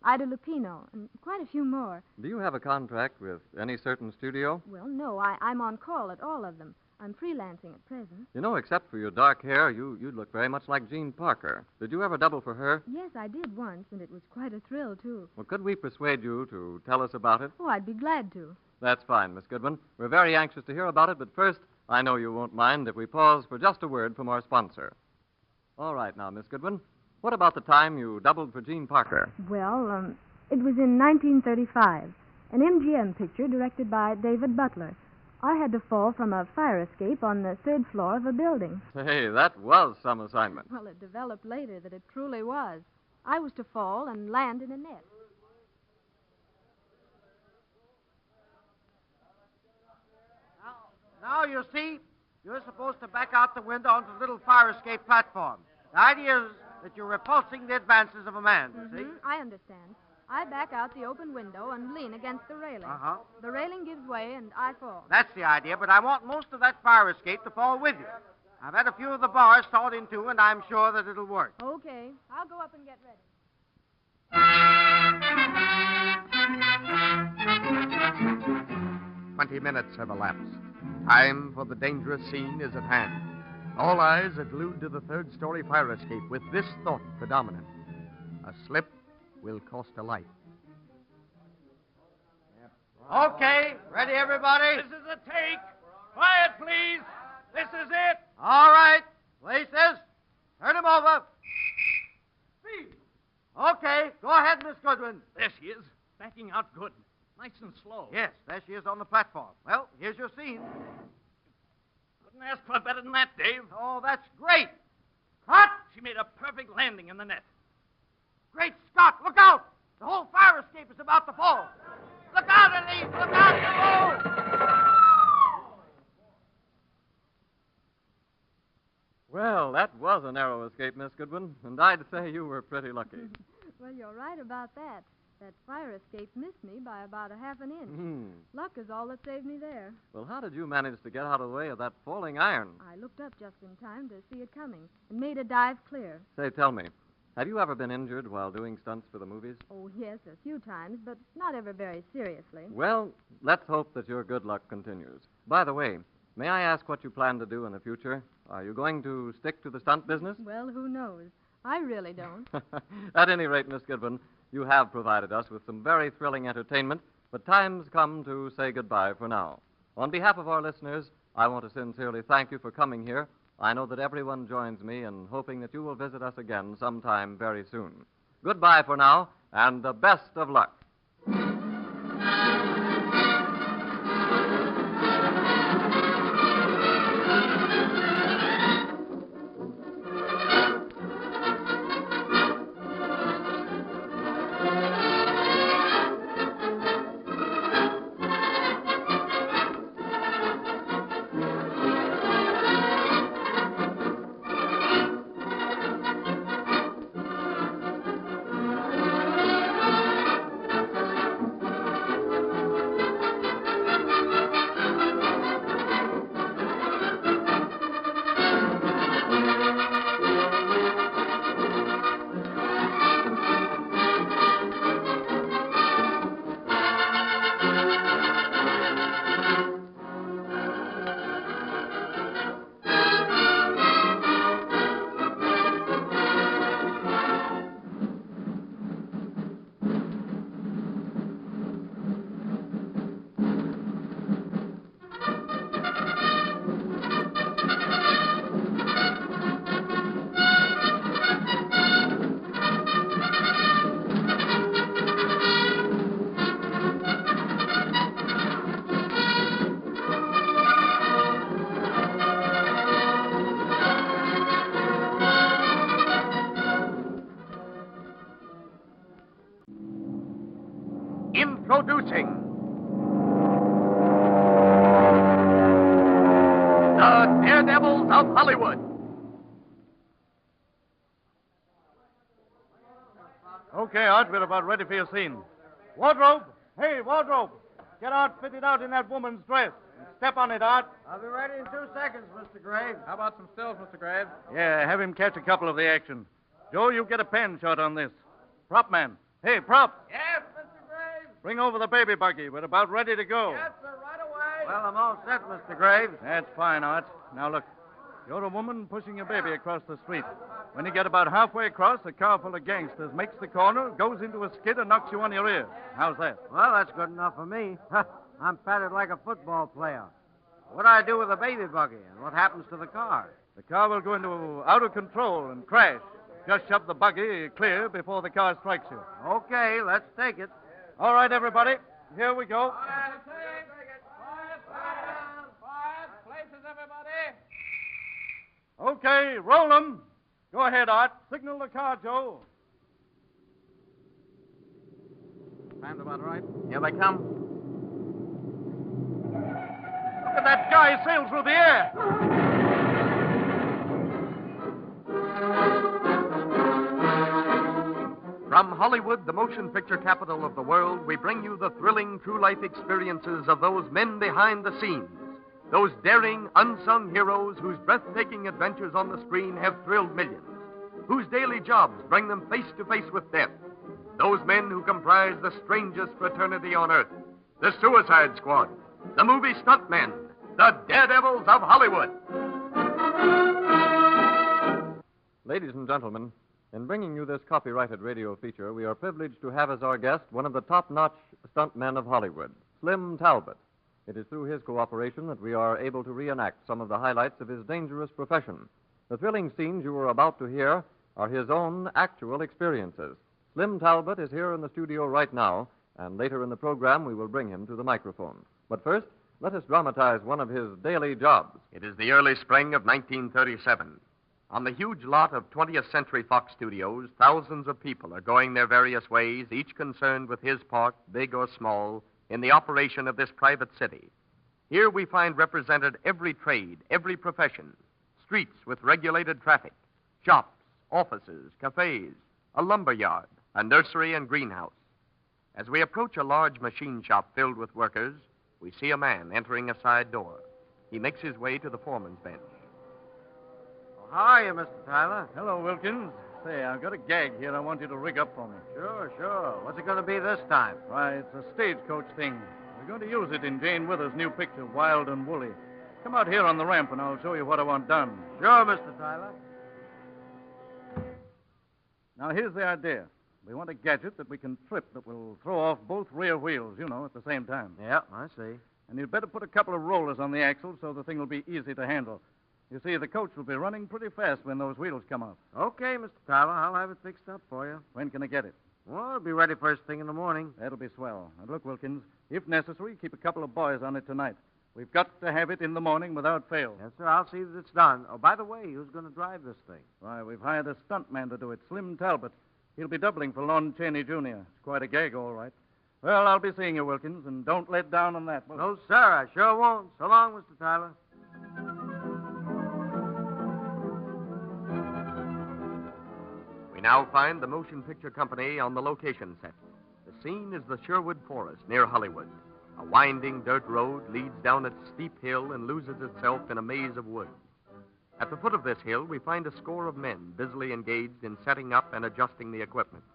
Ida Lupino, and quite a few more. Do you have a contract with any certain studio? Well, no, I'm on call at all of them. I'm freelancing at present. You know, except for your dark hair, you'd look very much like Jean Parker. Did you ever double for her? Yes, I did once, and it was quite a thrill, too. Well, could we persuade you to tell us about it? Oh, I'd be glad to. That's fine, Miss Goodwin. We're very anxious to hear about it, but first, I know you won't mind if we pause for just a word from our sponsor. All right, now, Miss Goodwin, what about the time you doubled for Jean Parker? Well, it was in 1935, an MGM picture directed by David Butler. I had to fall from a fire escape on the 3rd floor of a building. Hey, that was some assignment. Well, it developed later that it truly was. I was to fall and land in a net. Now, you see, you're supposed to back out the window onto the little fire escape platform. The idea is that you're repulsing the advances of a man, you see? I understand. I back out the open window and lean against the railing. Uh-huh. The railing gives way and I fall. That's the idea, but I want most of that fire escape to fall with you. I've had a few of the bars sawed in two, and I'm sure that it'll work. Okay. I'll go up and get ready. 20 minutes have elapsed. Time for the dangerous scene is at hand. All eyes are glued to the 3rd-story fire escape with this thought predominant. A slip will cost a life. Okay, ready, everybody? This is a take. Quiet, please. This is it. All right. Places. Turn him over. Speed. Okay, go ahead, Miss Goodwin. There she is, backing out good. Nice and slow. Yes, there she is on the platform. Well, here's your scene. Couldn't ask for better than that, Dave. Oh, that's great. Cut! She made a perfect landing in the net. Great Scott, look out! The whole fire escape is about to fall. Look out, Eileen! Look out! Whoa! Well, that was a narrow escape, Miss Goodwin, and I'd say you were pretty lucky. Well, you're right about that. That fire escape missed me by about a half an inch. Luck is all that saved me there. Well, how did you manage to get out of the way of that falling iron? I looked up just in time to see it coming and made a dive clear. Say, tell me, have you ever been injured while doing stunts for the movies? Oh, yes, a few times, but not ever very seriously. Well, let's hope that your good luck continues. By the way, may I ask what you plan to do in the future? Are you going to stick to the stunt business? Well, who knows? I really don't. At any rate, Miss Goodwin, you have provided us with some very thrilling entertainment, but time's come to say goodbye for now. On behalf of our listeners, I want to sincerely thank you for coming here. I know that everyone joins me in hoping that you will visit us again sometime very soon. Goodbye for now, and the best of luck. Introducing the Daredevils of Hollywood. Okay, Art, we're about ready for your scene. Wardrobe! Hey, wardrobe! Get outfitted out in that woman's dress. Step on it, Art. I'll be ready in 2 seconds, Mr. Graves. How about some stills, Mr. Graves? Yeah, have him catch a couple of the action. Joe, you get a pen shot on this. Prop man. Hey, prop. Yes, Mr. Graves. Bring over the baby buggy. We're about ready to go. Yes, sir, right away. Well, I'm all set, Mr. Graves. That's fine, Art. Now, look. You're a woman pushing your baby across the street. When you get about halfway across, a car full of gangsters makes the corner, goes into a skid, and knocks you on your ear. How's that? Well, that's good enough for me. I'm padded like a football player. What do I do with the baby buggy, and what happens to the car? The car will go into out of control and crash. Just shove the buggy clear before the car strikes you. Okay, let's take it. All right, everybody. Here we go. Places, everybody. Okay, roll them. Go ahead, Art. Signal the car, Joe. Time's about right. Here they come. Look at that guy sail through the air. From Hollywood, the motion picture capital of the world, we bring you the thrilling true life experiences of those men behind the scenes. Those daring, unsung heroes whose breathtaking adventures on the screen have thrilled millions, whose daily jobs bring them face to face with death. Those men who comprise the strangest fraternity on earth, the Suicide Squad, the movie stuntmen, the Daredevils of Hollywood. Ladies and gentlemen, in bringing you this copyrighted radio feature, we are privileged to have as our guest one of the top-notch stuntmen of Hollywood, Slim Talbot. It is through his cooperation that we are able to reenact some of the highlights of his dangerous profession. The thrilling scenes you are about to hear are his own actual experiences. Slim Talbot is here in the studio right now, and later in the program we will bring him to the microphone. But first, let us dramatize one of his daily jobs. It is the early spring of 1937. On the huge lot of 20th Century Fox studios, thousands of people are going their various ways, each concerned with his part, big or small, in the operation of this private city. Here we find represented every trade, every profession, streets with regulated traffic, shops, offices, cafes, a lumber yard, a nursery and greenhouse. As we approach a large machine shop filled with workers, we see a man entering a side door. He makes his way to the foreman's bench. How are you, Mr. Tyler? Hello, Wilkins. Say, I've got a gag here I want you to rig up for me. Sure. What's it going to be this time? Why, it's a stagecoach thing. We're going to use it in Jane Withers' new picture, Wild and Woolly. Come out here on the ramp and I'll show you what I want done. Sure, Mr. Tyler. Now, here's the idea. We want a gadget that we can trip that will throw off both rear wheels, at the same time. Yeah, I see. And you'd better put a couple of rollers on the axle so the thing will be easy to handle. You see, the coach will be running pretty fast when those wheels come off. Okay, Mr. Tyler. I'll have it fixed up for you. When can I get it? Well, it'll be ready first thing in the morning. That'll be swell. And look, Wilkins, if necessary, keep a couple of boys on it tonight. We've got to have it in the morning without fail. Yes, sir. I'll see that it's done. Oh, by the way, who's going to drive this thing? Why, we've hired a stuntman to do it, Slim Talbot. He'll be doubling for Lon Chaney, Jr. It's quite a gag, all right. Well, I'll be seeing you, Wilkins, and don't let down on that. No, sir. I sure won't. So long, Mr. Tyler. We now find the motion picture company on the location set. The scene is the Sherwood Forest near Hollywood. A winding dirt road leads down its steep hill and loses itself in a maze of woods. At the foot of this hill, we find a score of men busily engaged in setting up and adjusting the equipment.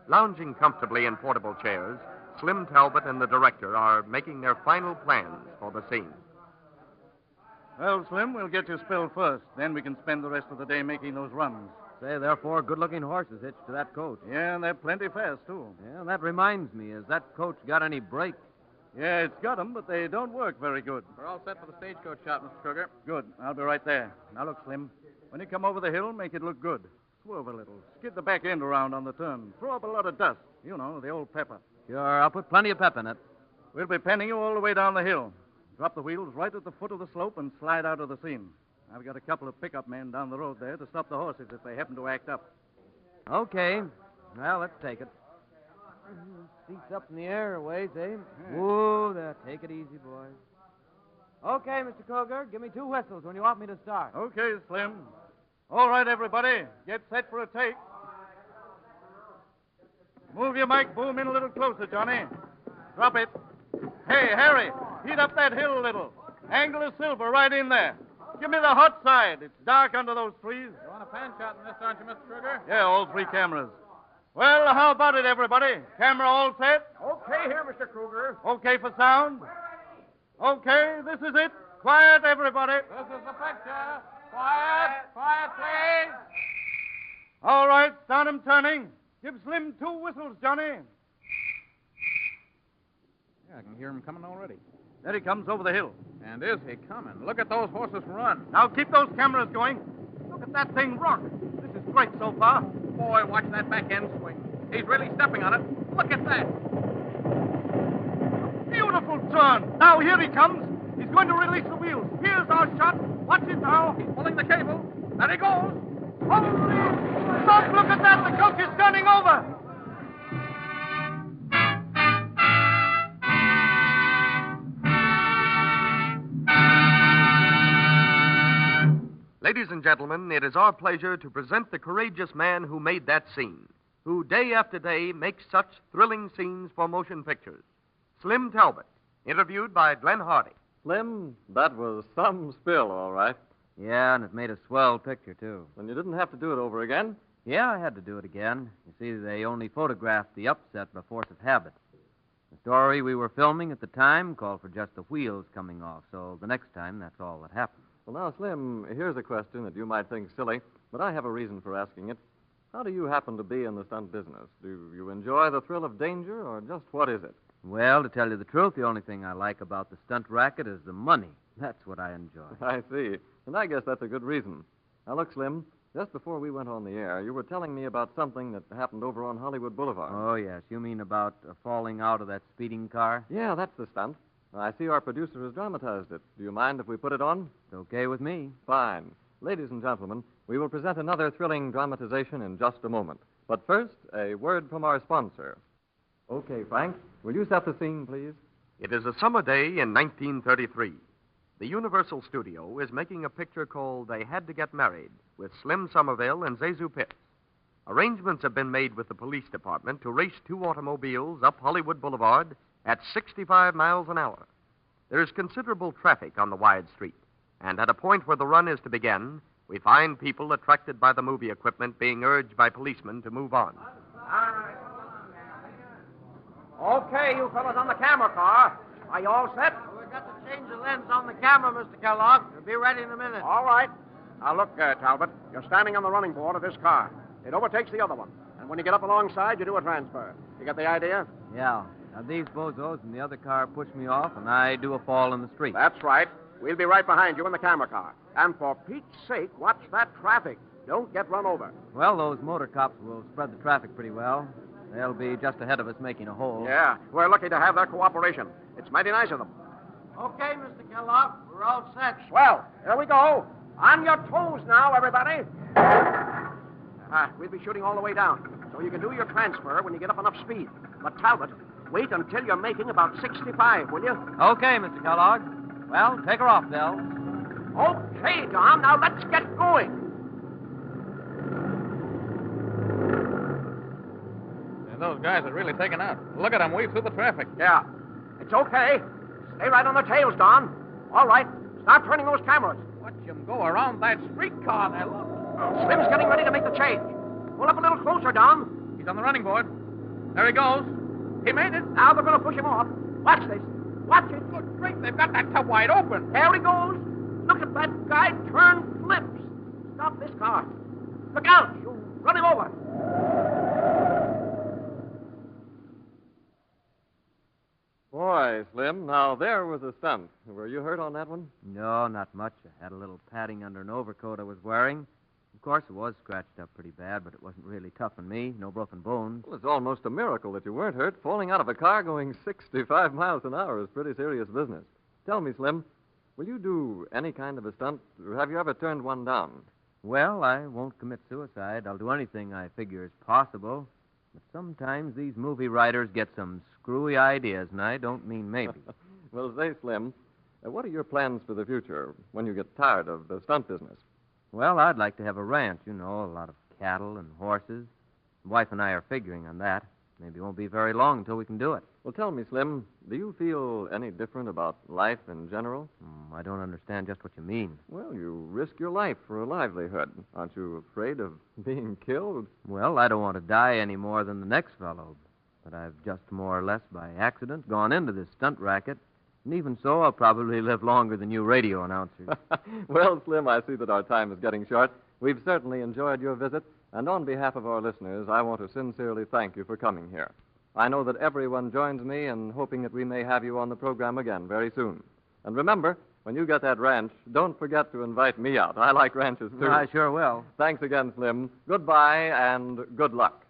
Lounging comfortably in portable chairs, Slim Talbot and the director are making their final plans for the scene. Well, Slim, we'll get you spilled first. Then we can spend the rest of the day making those runs. Say, there are 4 good-looking horses hitched to that coach. Yeah, and they're plenty fast, too. Yeah, that reminds me. Has that coach got any brakes? Yeah, it's got them, but they don't work very good. We're all set for the stagecoach shot, Mr. Kruger. Good. I'll be right there. Now, look, Slim. When you come over the hill, make it look good. Swerve a little. Skid the back end around on the turn. Throw up a lot of dust. You know, the old pepper. Sure, I'll put plenty of pep in it. We'll be penning you all the way down the hill. Drop the wheels right at the foot of the slope and slide out of the scene. I've got a couple of pickup men down the road there to stop the horses if they happen to act up. Okay. Well, let's take it. Seats up in the air a ways, eh? Yeah. Whoa, there. Take it easy, boys. Okay, Mr. Kruger, give me 2 whistles when you want me to start. Okay, Slim. All right, everybody. Get set for a take. Move your mic boom in a little closer, Johnny. Drop it. Hey, Harry, heat up that hill a little. Angle of silver right in there. Give me the hot side. It's dark under those trees. You want a pan shot in this, don't you, Mr. Kruger? Yeah, all 3 cameras. Well, how about it, everybody? Camera all set? Okay here, Mr. Kruger. Okay for sound? Okay, this is it. Quiet, everybody. This is the picture. Quiet, please. All right, start 'em turning. Give Slim 2 whistles, Johnny. Yeah, I can hear him coming already. There he comes over the hill. And is he coming? Look at those horses run. Now keep those cameras going. Look at that thing rock. This is great so far. Boy, watch that back end swing. He's really stepping on it. Look at that. Beautiful turn. Now here he comes. He's going to release the wheels. Here's our shot. Watch it now. He's pulling the cable. There he goes. Holy! Stop! Look at that. The coach is turning over. Ladies and gentlemen, it is our pleasure to present the courageous man who made that scene, who day after day makes such thrilling scenes for motion pictures. Slim Talbot, interviewed by Glenn Hardy. Slim, that was some spill, all right. Yeah, and it made a swell picture, too. And you didn't have to do it over again? Yeah, I had to do it again. You see, they only photographed the upset by force of habit. The story we were filming at the time called for just the wheels coming off, so the next time, that's all that happened. Well, now, Slim, here's a question that you might think silly, but I have a reason for asking it. How do you happen to be in the stunt business? Do you enjoy the thrill of danger, or just what is it? Well, to tell you the truth, the only thing I like about the stunt racket is the money. That's what I enjoy. I see. And I guess that's a good reason. Now, look, Slim, just before we went on the air, you were telling me about something that happened over on Hollywood Boulevard. Oh, yes. You mean about falling out of that speeding car? Yeah, that's the stunt. I see our producer has dramatized it. Do you mind if we put it on? It's okay with me. Fine. Ladies and gentlemen, We will present another thrilling dramatization in just a moment. But first, a word from our sponsor. Okay, Frank, will you set the scene, please? It is a summer day in 1933. The Universal Studio is making a picture called They Had to Get Married with Slim Somerville and Zazu Pitts. Arrangements have been made with the police department to race two automobiles up Hollywood Boulevard at 65 miles an hour. There is considerable traffic on the wide street, and at a point where the run is to begin, we find people attracted by the movie equipment being urged by policemen to move on. Okay, you fellas on the camera car. Are you all set? We've got to change the lens on the camera, Mr. Kellogg. We'll be ready in a minute. All right. Now, look, Talbot. You're standing on the running board of this car. It overtakes the other one. And when you get up alongside, you do a transfer. You get the idea? Yeah. Now, these bozos in the other car push me off, and I do a fall in the street. That's right. We'll be right behind you in the camera car. And for Pete's sake, watch that traffic. Don't get run over. Well, those motor cops will spread the traffic pretty well. They'll be just ahead of us making a hole. Yeah, we're lucky to have their cooperation. It's mighty nice of them. Okay, Mr. Kellogg. We're all set. Swell. Here we go. On your toes now, everybody. We'll be shooting all the way down, so you can do your transfer when you get up enough speed. But, Talbot, wait until you're making about 65, will you? Okay, Mr. Kellogg. Well, take her off, Del. Okay, Don. Now let's get going. Those guys are really taking out. Look at them weave through the traffic. Yeah. It's okay. Stay right on their tails, Don. All right. Start turning those cameras. Watch them go around that streetcar there, look. Slim's getting ready to make the change. Pull up a little closer, Don. He's on the running board. There he goes. He made it. Now they're going to push him off. Watch this. Watch it. Good grief, they've got that tub wide open. There he goes. Look at that guy turn flips. Stop this car. Look out. You run him over. Boy, Slim, now there was a stunt. Were you hurt on that one? No, not much. I had a little padding under an overcoat I was wearing. Of course, it was scratched up pretty bad, but it wasn't really tough on me. No broken bones. Well, it's almost a miracle that you weren't hurt. Falling out of a car going 65 miles an hour is pretty serious business. Tell me, Slim, will you do any kind of a stunt, or have you ever turned one down? Well, I won't commit suicide. I'll do anything I figure is possible. But sometimes these movie writers get some screwy ideas, and I don't mean maybe. Well, say, Slim, what are your plans for the future when you get tired of the stunt business? Well, I'd like to have a ranch, a lot of cattle and horses. The wife and I are figuring on that. Maybe it won't be very long until we can do it. Well, tell me, Slim, do you feel any different about life in general? I don't understand just what you mean. Well, you risk your life for a livelihood. Aren't you afraid of being killed? Well, I don't want to die any more than the next fellow. But I've just more or less by accident gone into this stunt racket. And even so, I'll probably live longer than you radio announcers. Well, Slim, I see that our time is getting short. We've certainly enjoyed your visit. And on behalf of our listeners, I want to sincerely thank you for coming here. I know that everyone joins me in hoping that we may have you on the program again very soon. And remember, when you get that ranch, don't forget to invite me out. I like ranches, too. I sure will. Thanks again, Slim. Goodbye and good luck.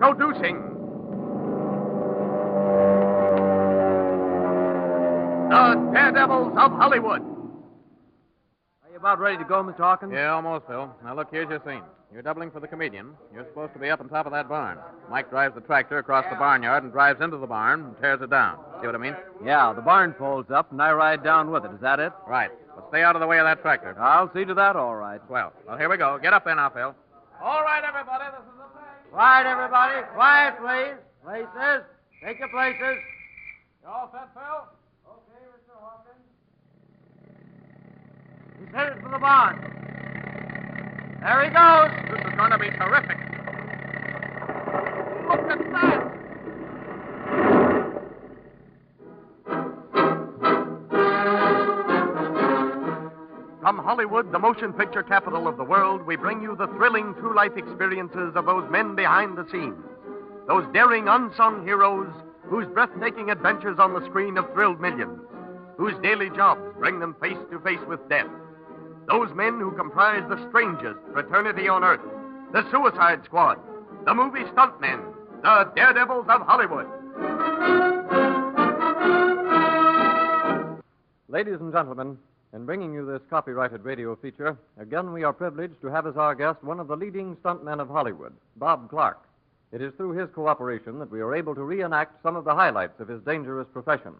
Introducing the Daredevils of Hollywood. Are you about ready to go, Mr. Hawkins? Yeah, almost, Phil. Now, look, here's your scene. You're doubling for the comedian. You're supposed to be up on top of that barn. Mike drives the tractor across the barnyard and drives into the barn and tears it down. See what I mean? Yeah, the barn folds up, and I ride down with it. Is that it? Right. But stay out of the way of that tractor. I'll see to that, all right. Well, here we go. Get up there now, Phil. All right, everybody, this is the thing. Quiet, everybody. Quiet, please. Places. Take your places. You all set, Phil? Okay, Mr. Hawkins. He's headed for the barn. There he goes. This is going to be terrific. Look at that. From Hollywood, the motion picture capital of the world, we bring you the thrilling true life experiences of those men behind the scenes. Those daring unsung heroes whose breathtaking adventures on the screen have thrilled millions, whose daily jobs bring them face to face with death. Those men who comprise the strangest fraternity on earth, the Suicide Squad, the movie stuntmen, the Daredevils of Hollywood. Ladies and gentlemen, in bringing you this copyrighted radio feature, again we are privileged to have as our guest one of the leading stuntmen of Hollywood, Bob Clark. It is through his cooperation that we are able to reenact some of the highlights of his dangerous profession.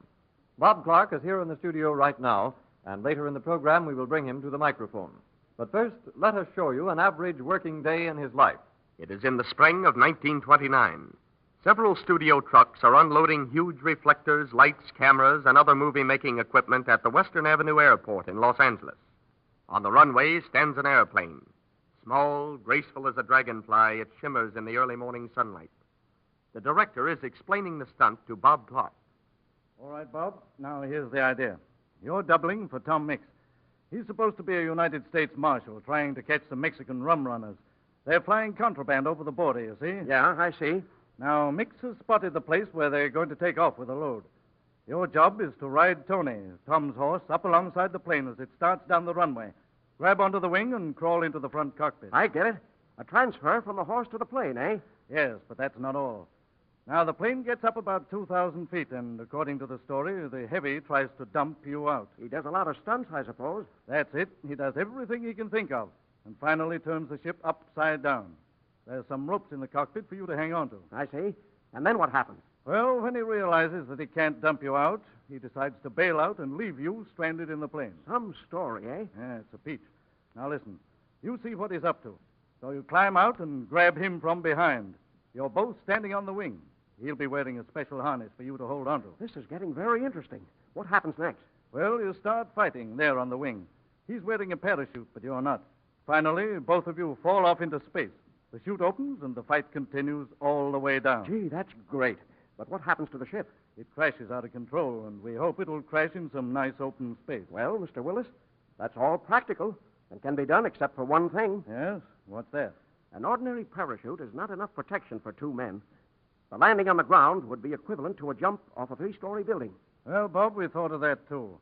Bob Clark is here in the studio right now, and later in the program we will bring him to the microphone. But first, let us show you an average working day in his life. It is in the spring of 1929. Several studio trucks are unloading huge reflectors, lights, cameras, and other movie-making equipment at the Western Avenue Airport in Los Angeles. On the runway stands an airplane. Small, graceful as a dragonfly, it shimmers in the early morning sunlight. The director is explaining the stunt to Bob Clark. All right, Bob. Now, here's the idea. You're doubling for Tom Mix. He's supposed to be a United States Marshal trying to catch some Mexican rum runners. They're flying contraband over the border, you see? Yeah, I see. Now, Mix has spotted the place where they're going to take off with a load. Your job is to ride Tony, Tom's horse, up alongside the plane as it starts down the runway. Grab onto the wing and crawl into the front cockpit. I get it. A transfer from the horse to the plane, eh? Yes, but that's not all. Now, the plane gets up about 2,000 feet, and according to the story, the heavy tries to dump you out. He does a lot of stunts, I suppose. That's it. He does everything he can think of, and finally turns the ship upside down. There's some ropes in the cockpit for you to hang on to. I see. And then what happens? Well, when he realizes that he can't dump you out, he decides to bail out and leave you stranded in the plane. Some story, eh? Yeah, it's a peach. Now, listen. You see what he's up to. So you climb out and grab him from behind. You're both standing on the wing. He'll be wearing a special harness for you to hold on to. This is getting very interesting. What happens next? Well, you start fighting there on the wing. He's wearing a parachute, but you're not. Finally, both of you fall off into space. The chute opens, and the fight continues all the way down. Gee, that's great. But what happens to the ship? It crashes out of control, and we hope it'll crash in some nice open space. Well, Mr. Willis, that's all practical and can be done except for one thing. Yes? What's that? An ordinary parachute is not enough protection for two men. The landing on the ground would be equivalent to a jump off a three-story building. Well, Bob, we thought of that, too.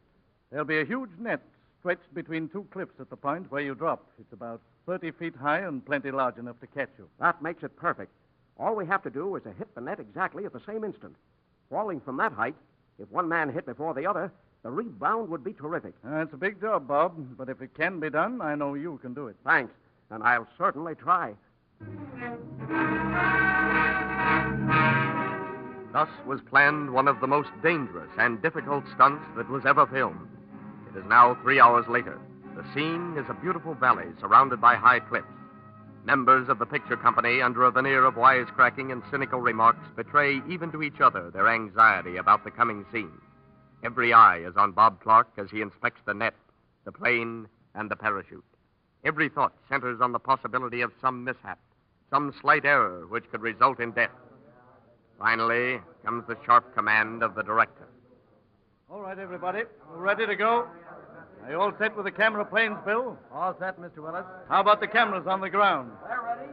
There'll be a huge net stretched between two cliffs at the point where you drop. It's about 30 feet high and plenty large enough to catch you. That makes it perfect. All we have to do is to hit the net exactly at the same instant. Falling from that height, if one man hit before the other, the rebound would be terrific. It's a big job, Bob, but if it can be done, I know you can do it. Thanks, and I'll certainly try. Thus was planned one of the most dangerous and difficult stunts that was ever filmed. It is now 3 hours later. The scene is a beautiful valley surrounded by high cliffs. Members of the picture company, under a veneer of wisecracking and cynical remarks, betray even to each other their anxiety about the coming scene. Every eye is on Bob Clark as he inspects the net, the plane, and the parachute. Every thought centers on the possibility of some mishap, some slight error which could result in death. Finally comes the sharp command of the director. All right, everybody. We're ready to go. Are you all set with the camera planes, Bill? All set, Mr. Willis. How about the cameras on the ground? They're ready.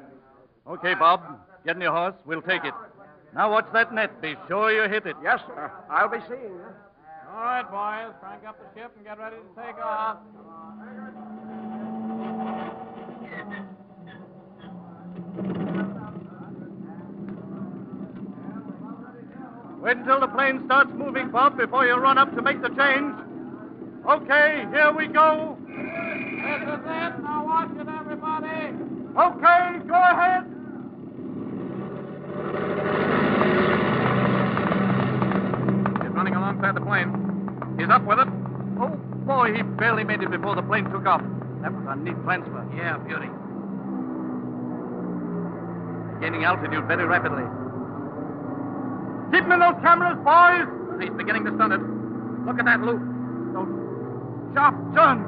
Okay, Bob. Get in your horse. We'll take it. Now watch that net. Be sure you hit it. Yes, sir. I'll be seeing you. All right, boys. Crank up the ship and get ready to take off. Wait until the plane starts moving, Bob, before you run up to make the change. Okay, here we go. This is it. Now watch it, everybody. Okay, go ahead. He's running alongside the plane. He's up with it. Oh, boy, he barely made it before the plane took off. That was a neat transfer. Yeah, beauty. Gaining altitude very rapidly. Keep him in those cameras, boys. He's beginning to stun it. Look at that loop. Those sharp turns.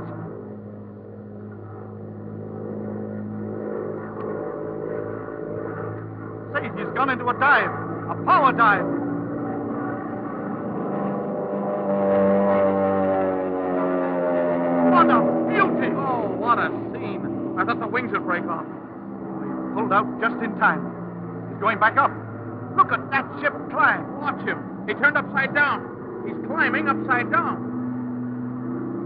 Say, he's gone into a dive. A power dive. What a beauty! Oh, what a scene. I thought the wings would break off. He pulled out just in time. He's going back up. Look at that ship climb. Watch him. He turned upside down. He's climbing upside down.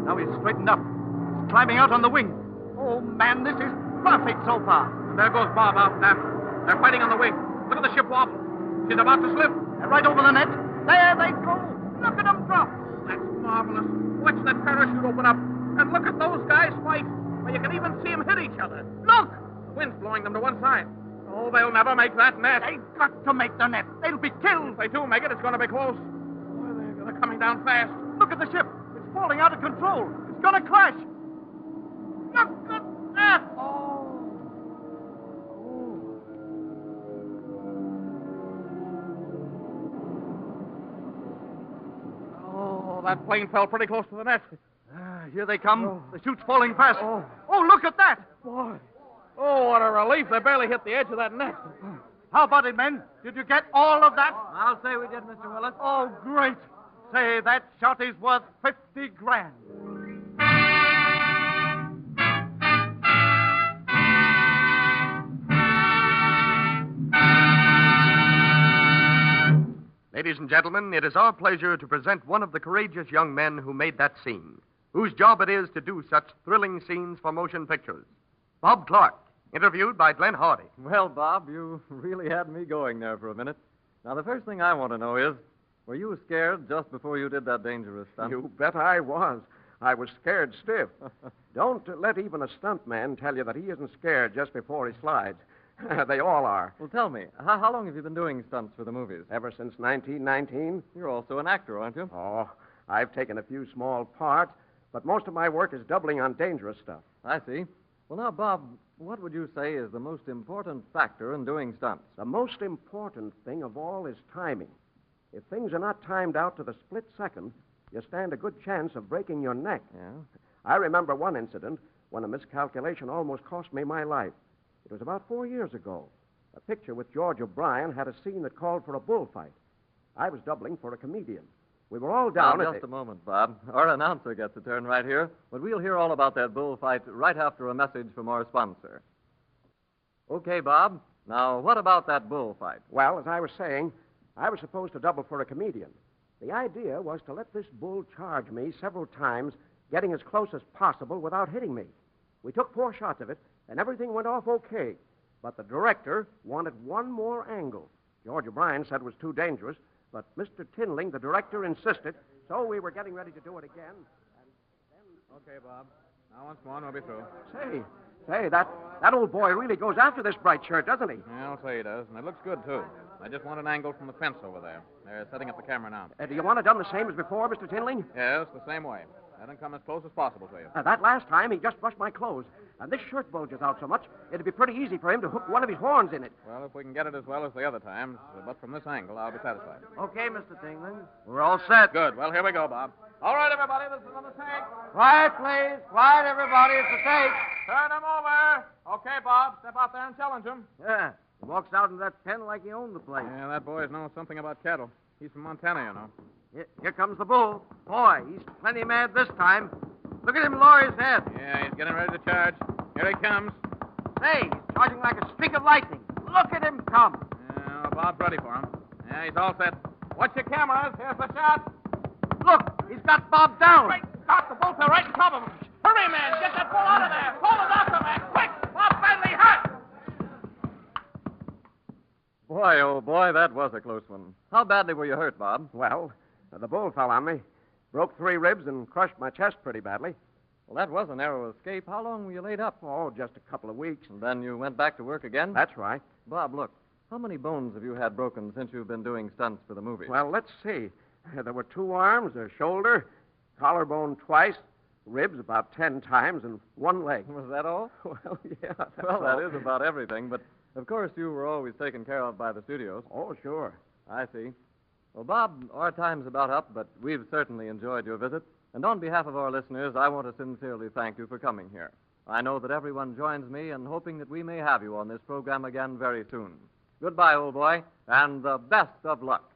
Now he's straightened up. He's climbing out on the wing. Oh, man, this is perfect so far. And there goes Bob out and after. They're fighting on the wing. Look at the ship wobble. She's about to slip. They're right over the net. There they go. Look at them drop. That's marvelous. Watch that parachute open up. And look at those guys fight. Well, you can even see them hit each other. Look! The wind's blowing them to one side. Oh, they'll never make that net. They've got to make the net. They'll be killed. If they do make it, it's going to be close. Boy, they're coming down fast. Look at the ship. It's falling out of control. It's going to crash. Look at that. Oh, that plane fell pretty close to the net. Here they come. Oh. The chute's falling fast. Oh, look at that. Boy. Oh, what a relief. They barely hit the edge of that net. How about it, men? Did you get all of that? I'll say we did, Mr. Willis. Oh, great. Say, that shot is worth 50 grand. Ladies and gentlemen, it is our pleasure to present one of the courageous young men who made that scene, whose job it is to do such thrilling scenes for motion pictures. Bob Clark, interviewed by Glenn Hardy. Well, Bob, you really had me going there for a minute. Now, the first thing I want to know is, were you scared just before you did that dangerous stunt? You bet I was. I was scared stiff. Don't let even a stuntman tell you that he isn't scared just before he slides. They all are. Well, tell me, how long have you been doing stunts for the movies? Ever since 1919. You're also an actor, aren't you? Oh, I've taken a few small parts, but most of my work is doubling on dangerous stuff. I see. Well, now, Bob, what would you say is the most important factor in doing stunts? The most important thing of all is timing. If things are not timed out to the split second, you stand a good chance of breaking your neck. Yeah? I remember one incident when a miscalculation almost cost me my life. It was about 4 years ago. A picture with George O'Brien had a scene that called for a bullfight. I was doubling for a comedian. We were all down now, just a moment, Bob. Our announcer gets a turn right here, but we'll hear all about that bullfight right after a message from our sponsor. Okay, Bob. Now, what about that bullfight? Well, as I was saying, I was supposed to double for a comedian. The idea was to let this bull charge me several times, getting as close as possible without hitting me. We took 4 shots of it, and everything went off okay. But the director wanted one more angle. George O'Brien said it was too dangerous, but Mr. Tinling, the director, insisted, so we were getting ready to do it again. Okay, Bob. Now, once more, and we'll be through. Say, that old boy really goes after this bright shirt, doesn't he? Yeah, I'll say he does, and it looks good, too. I just want an angle from the fence over there. They're setting up the camera now. Do you want it done the same as before, Mr. Tinling? Yes, the same way. Let him come as close as possible to you. That last time, he just brushed my clothes. And this shirt bulges out so much, it'd be pretty easy for him to hook one of his horns in it. Well, if we can get it as well as the other times, but from this angle, I'll be satisfied. Okay, Mr. Tinling. We're all set. Good. Well, here we go, Bob. All right, everybody, this is on the take. Quiet, please. Quiet, everybody. It's a take. Turn him over. Okay, Bob, step out there and challenge him. Yeah. He walks out in that pen like he owned the place. Yeah, that boy knows something about cattle. He's from Montana, you know. Here comes the bull. Boy, he's plenty mad this time. Look at him lower his head. Yeah, he's getting ready to charge. Here he comes. Say, he's charging like a streak of lightning. Look at him come. Yeah, Bob's ready for him. Yeah, he's all set. Watch your cameras. Here's the shot. Look, he's got Bob down. Great Scott, the bull's right on top of him. Hurry, man. Get that bull out of there. Call the doctor, man. Quick. Bob's badly hurt. Boy, oh boy, that was a close one. How badly were you hurt, Bob? Well, the bull fell on me. Broke 3 ribs and crushed my chest pretty badly. Well, that was a narrow escape. How long were you laid up? Oh, just a couple of weeks. And then you went back to work again? That's right. Bob, look, how many bones have you had broken since you've been doing stunts for the movie? Well, let's see. There were 2 arms, a shoulder, collarbone twice, ribs about 10 times, and 1 leg. Was that all? Well, yeah. Well, that is about everything, but of course you were always taken care of by the studios. Oh, sure. I see. Well, Bob, our time's about up, but we've certainly enjoyed your visit. And on behalf of our listeners, I want to sincerely thank you for coming here. I know that everyone joins me in hoping that we may have you on this program again very soon. Goodbye, old boy, and the best of luck.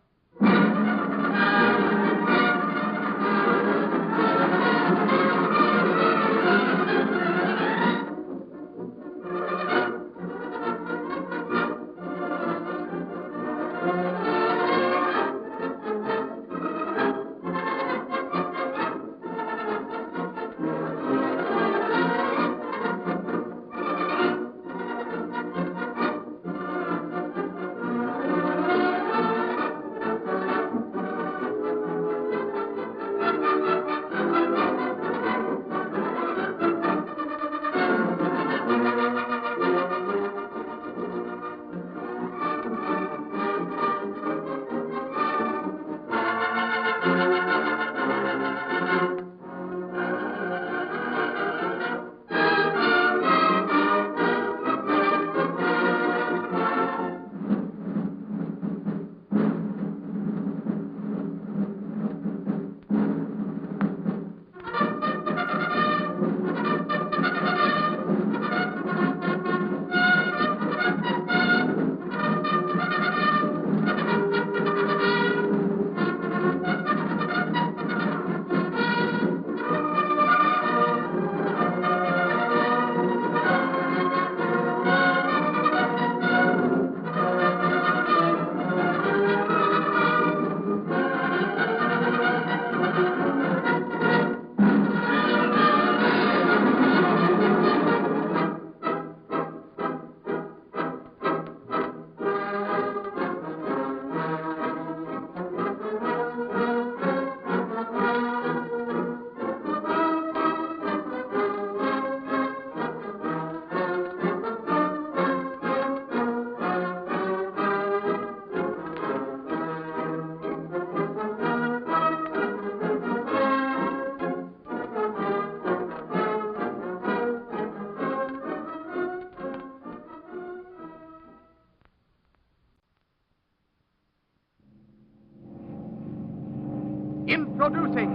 Introducing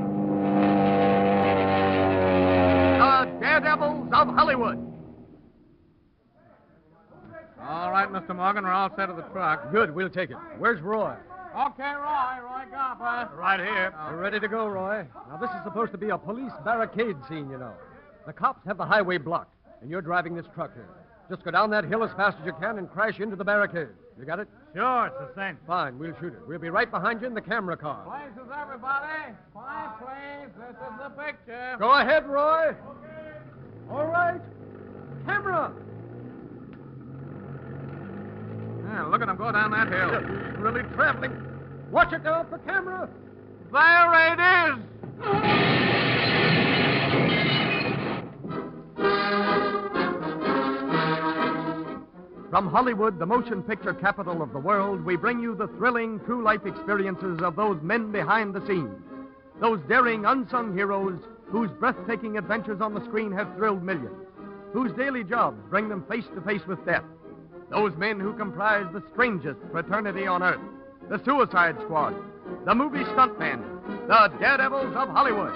the Daredevils of Hollywood. All right, Mr. Morgan, we're all set of the truck. Good, we'll take it. Where's Roy? Okay, Roy Garper. Right here. We're ready to go, Roy. Now, this is supposed to be a police barricade scene, you know. The cops have the highway blocked, and you're driving this truck here. Just go down that hill as fast as you can and crash into the barricade. You got it? Sure, it's the same. Fine, we'll shoot it. We'll be right behind you in the camera car. Places, everybody. Quiet, please. This is the picture. Go ahead, Roy. All right. Camera. Yeah, look at them go down that hill. Really traveling. Watch it now for camera. There it is. From Hollywood, the motion picture capital of the world, we bring you the thrilling, true-life experiences of those men behind the scenes. Those daring, unsung heroes whose breathtaking adventures on the screen have thrilled millions, whose daily jobs bring them face to face with death. Those men who comprise the strangest fraternity on earth, the Suicide Squad, the movie stuntmen, the Daredevils of Hollywood.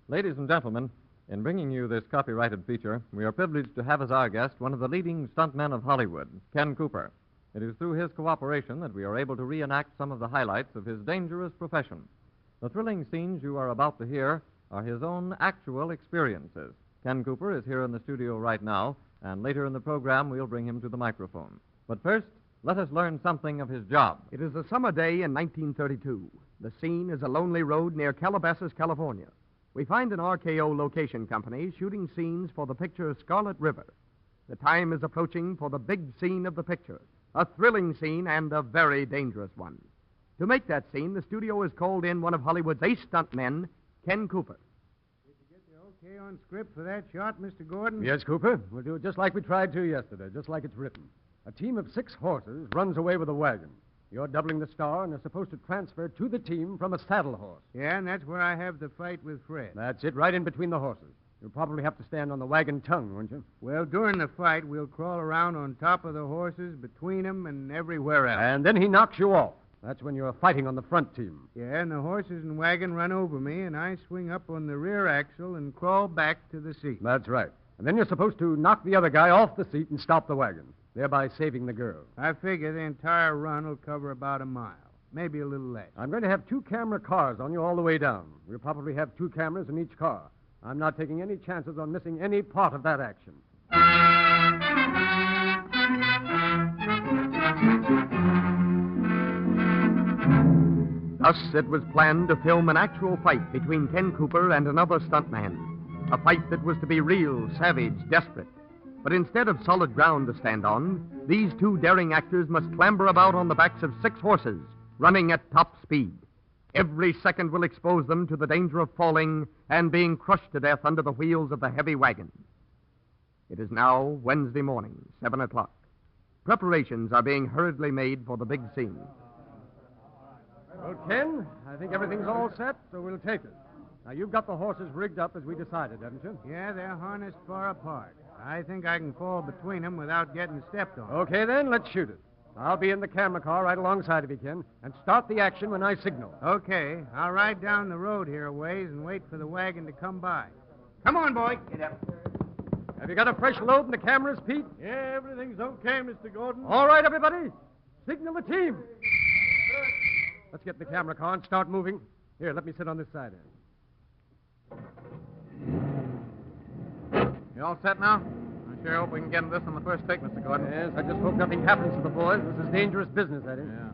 Ladies and gentlemen, in bringing you this copyrighted feature, we are privileged to have as our guest one of the leading stuntmen of Hollywood, Ken Cooper. It is through his cooperation that we are able to reenact some of the highlights of his dangerous profession. The thrilling scenes you are about to hear are his own actual experiences. Ken Cooper is here in the studio right now, and later in the program we'll bring him to the microphone. But first, let us learn something of his job. It is a summer day in 1932. The scene is a lonely road near Calabasas, California. We find an RKO location company shooting scenes for the picture Scarlet River. The time is approaching for the big scene of the picture, a thrilling scene and a very dangerous one. To make that scene, the studio has called in one of Hollywood's ace stuntmen, Ken Cooper. Okay on script for that shot, Mr. Gordon? Yes, Cooper. We'll do it just like we tried to yesterday, just like it's written. A team of 6 horses runs away with a wagon. You're doubling the star and are supposed to transfer to the team from a saddle horse. Yeah, and that's where I have the fight with Fred. That's it, right in between the horses. You'll probably have to stand on the wagon tongue, won't you? Well, during the fight, we'll crawl around on top of the horses, between them, and everywhere else. And then he knocks you off. That's when you're fighting on the front team. Yeah, and the horses and wagon run over me, and I swing up on the rear axle and crawl back to the seat. That's right. And then you're supposed to knock the other guy off the seat and stop the wagon, thereby saving the girl. I figure the entire run will cover about a mile, maybe a little less. I'm going to have 2 camera cars on you all the way down. We'll probably have 2 cameras in each car. I'm not taking any chances on missing any part of that action. Thus, it was planned to film an actual fight between Ken Cooper and another stuntman. A fight that was to be real, savage, desperate. But instead of solid ground to stand on, these 2 daring actors must clamber about on the backs of 6 horses, running at top speed. Every second will expose them to the danger of falling and being crushed to death under the wheels of the heavy wagon. It is now Wednesday morning, 7 o'clock. Preparations are being hurriedly made for the big scene. Well, Ken, I think everything's all set, so we'll take it. Now, you've got the horses rigged up as we decided, haven't you? Yeah, they're harnessed far apart. I think I can fall between them without getting stepped on. Okay, then, let's shoot it. I'll be in the camera car right alongside of you, Ken, and start the action when I signal. Okay. I'll ride down the road here a ways and wait for the wagon to come by. Come on, boy. Get up. Have you got a fresh load in the cameras, Pete? Yeah, everything's okay, Mr. Gordon. All right, everybody. Signal the team. Let's get in the camera car and start moving. Here, let me sit on this side here. You all set now? I sure hope we can get this on the first take, Mr. Gordon. Yes, I just hope nothing happens to the boys. This is dangerous business, that is. Yeah.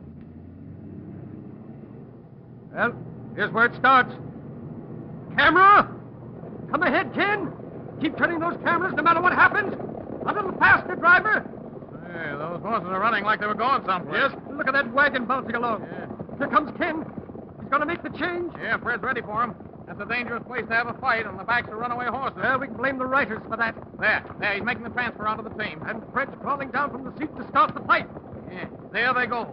Well, here's where it starts. Camera! Come ahead, Ken. Keep turning those cameras no matter what happens. A little faster, driver. Hey, those horses are running like they were going someplace. Yes, look at that wagon bouncing along. Yeah. Here comes Ken. He's going to make the change. Yeah, Fred's ready for him. That's a dangerous place to have a fight on the backs of runaway horses. Well, we can blame the writers for that. There, he's making the transfer onto the team. And Fred's crawling down from the seat to start the fight. Yeah, there they go.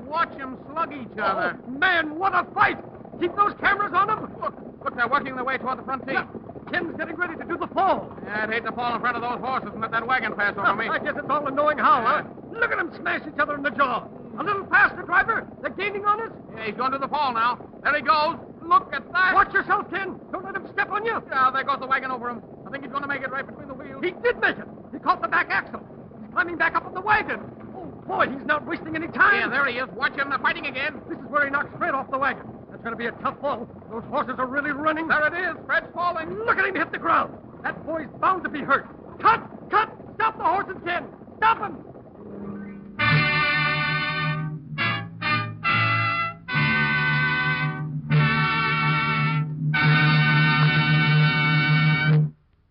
Watch them slug each other. Oh, man, what a fight! Keep those cameras on them. Look, they're working their way toward the front team. Yeah. Ken's getting ready to do the fall. Yeah, I'd hate to fall in front of those horses and let that wagon pass over me. I guess it's all in knowing how, huh? Look at them smash each other in the jaw. A little faster, driver. They're gaining on us. Yeah, he's going to the fall now. There he goes. Look at that. Watch yourself, Ken. Don't let him step on you. Yeah, there goes the wagon over him. I think he's going to make it right between the wheels. He did make it. He caught the back axle. He's climbing back up on the wagon. Oh, boy, he's not wasting any time. Yeah, there he is. Watch him. They're fighting again. This is where he knocks Fred off the wagon. That's going to be a tough fall. Those horses are really running. There it is. Fred's falling. Look at him hit the ground. That boy's bound to be hurt. Cut! Cut! Stop the horses, Ken! Stop him!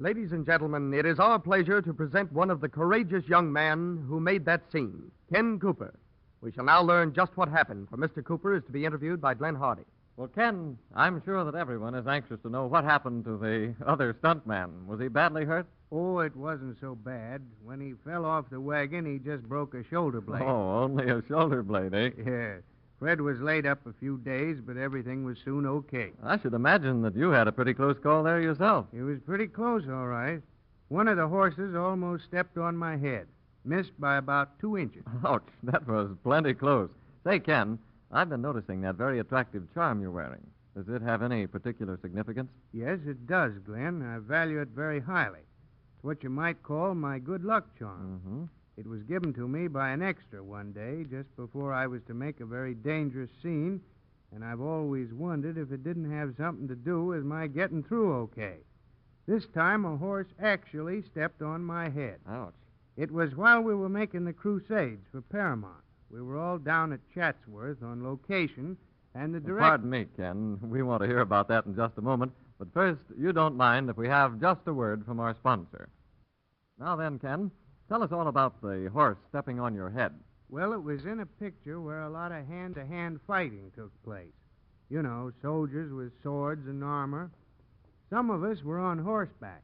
Ladies and gentlemen, it is our pleasure to present one of the courageous young men who made that scene, Ken Cooper. We shall now learn just what happened, for Mr. Cooper is to be interviewed by Glenn Hardy. Well, Ken, I'm sure that everyone is anxious to know what happened to the other stuntman. Was he badly hurt? Oh, it wasn't so bad. When he fell off the wagon, he just broke a shoulder blade. Oh, only a shoulder blade, eh? Yeah. Fred was laid up a few days, but everything was soon okay. I should imagine that you had a pretty close call there yourself. It was pretty close, all right. One of the horses almost stepped on my head. Missed by about 2 inches. Ouch, that was plenty close. Say, Ken, I've been noticing that very attractive charm you're wearing. Does it have any particular significance? Yes, it does, Glenn. I value it very highly. It's what you might call my good luck charm. Mm-hmm. It was given to me by an extra one day, just before I was to make a very dangerous scene, and I've always wondered if it didn't have something to do with my getting through okay. This time, a horse actually stepped on my head. Ouch. It was while we were making the Crusades for Paramount. We were all down at Chatsworth on location, and the director... Pardon me, Ken. We want to hear about that in just a moment. But first, you don't mind if we have just a word from our sponsor. Now then, Ken, Tell us all about the horse stepping on your head. Well, it was in a picture where a lot of hand-to-hand fighting took place. You know, soldiers with swords and armor. Some of us were on horseback.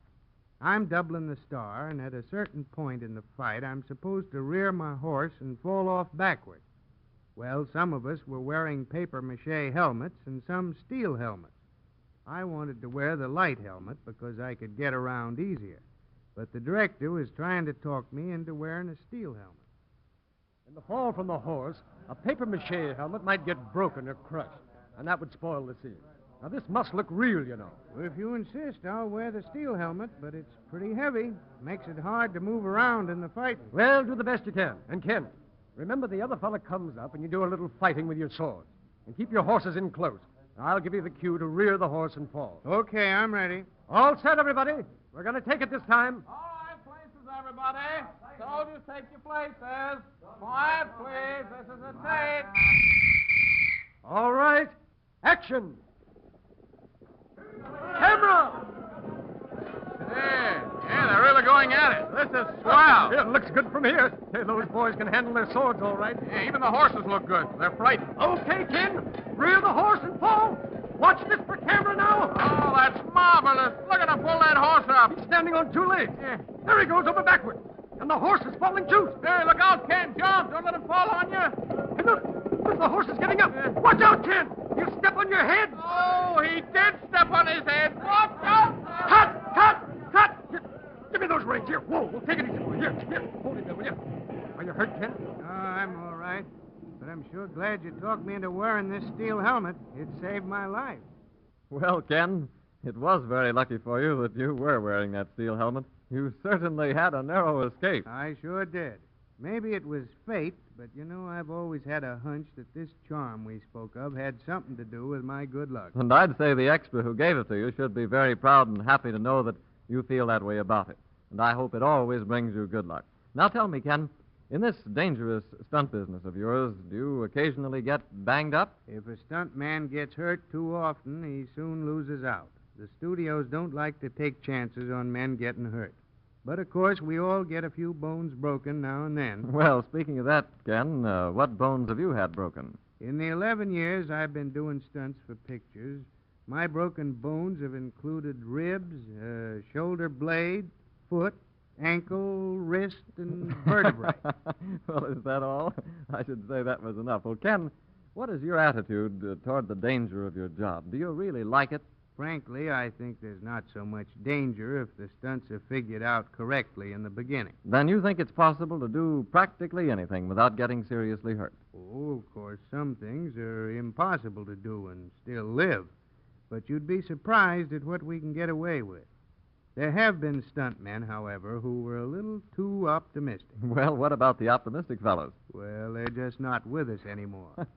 I'm doubling the star, and at a certain point in the fight, I'm supposed to rear my horse and fall off backward. Well, some of us were wearing papier-mâché helmets and some steel helmets. I wanted to wear the light helmet because I could get around easier. But the director was trying to talk me into wearing a steel helmet. In the fall from the horse, a papier-mâché helmet might get broken or crushed, and that would spoil the scene. Now, this must look real, you know. Well, if you insist, I'll wear the steel helmet, but it's pretty heavy. Makes it hard to move around in the fighting. Well, do the best you can. And, Ken, remember the other fella comes up and you do a little fighting with your swords. And keep your horses in close. I'll give you the cue to rear the horse and fall. Okay, I'm ready. All set, everybody? We're going to take it this time. All right, places, everybody. Soldiers, take your places. Quiet, please. This is a take. All right. Action. Camera! Yeah, they're really going at it. This is swell. It looks good from here. Hey, those boys can handle their swords all right. Yeah, even the horses look good. They're frightened. Okay, Ken. Rear the horse and fall. Watch this for camera now. Oh, that's marvelous. Look at him pull that horse up. He's standing on two legs. Yeah. There he goes over backward. And the horse is falling too. Hey, look out, Ken. Jump. Don't let him fall on you. Hey, look, the horse is getting up. Watch out, Ken. You step on your head. Oh, he did step on his head. Watch out. Cut. Give me those reins here. Whoa, we'll take it easy. Here. Hold it there, will you? Are you hurt, Ken? Oh, I'm all right. But I'm sure glad you talked me into wearing this steel helmet. It saved my life. Well, Ken, it was very lucky for you that you were wearing that steel helmet. You certainly had a narrow escape. I sure did. Maybe it was fate, but you know, I've always had a hunch that this charm we spoke of had something to do with my good luck. And I'd say the extra who gave it to you should be very proud and happy to know that you feel that way about it. And I hope it always brings you good luck. Now tell me, Ken, in this dangerous stunt business of yours, do you occasionally get banged up? If a stunt man gets hurt too often, he soon loses out. The studios don't like to take chances on men getting hurt. But, of course, we all get a few bones broken now and then. Well, speaking of that, Ken, what bones have you had broken? In the 11 years I've been doing stunts for pictures, my broken bones have included ribs, shoulder blade, foot, ankle, wrist, and vertebrae. Well, is that all? I should say that was enough. Well, Ken, what is your attitude toward the danger of your job? Do you really like it? Frankly, I think there's not so much danger if the stunts are figured out correctly in the beginning. Then you think it's possible to do practically anything without getting seriously hurt? Oh, of course, some things are impossible to do and still live. But you'd be surprised at what we can get away with. There have been stuntmen, however, who were a little too optimistic. Well, what about the optimistic fellows? Well, they're just not with us anymore.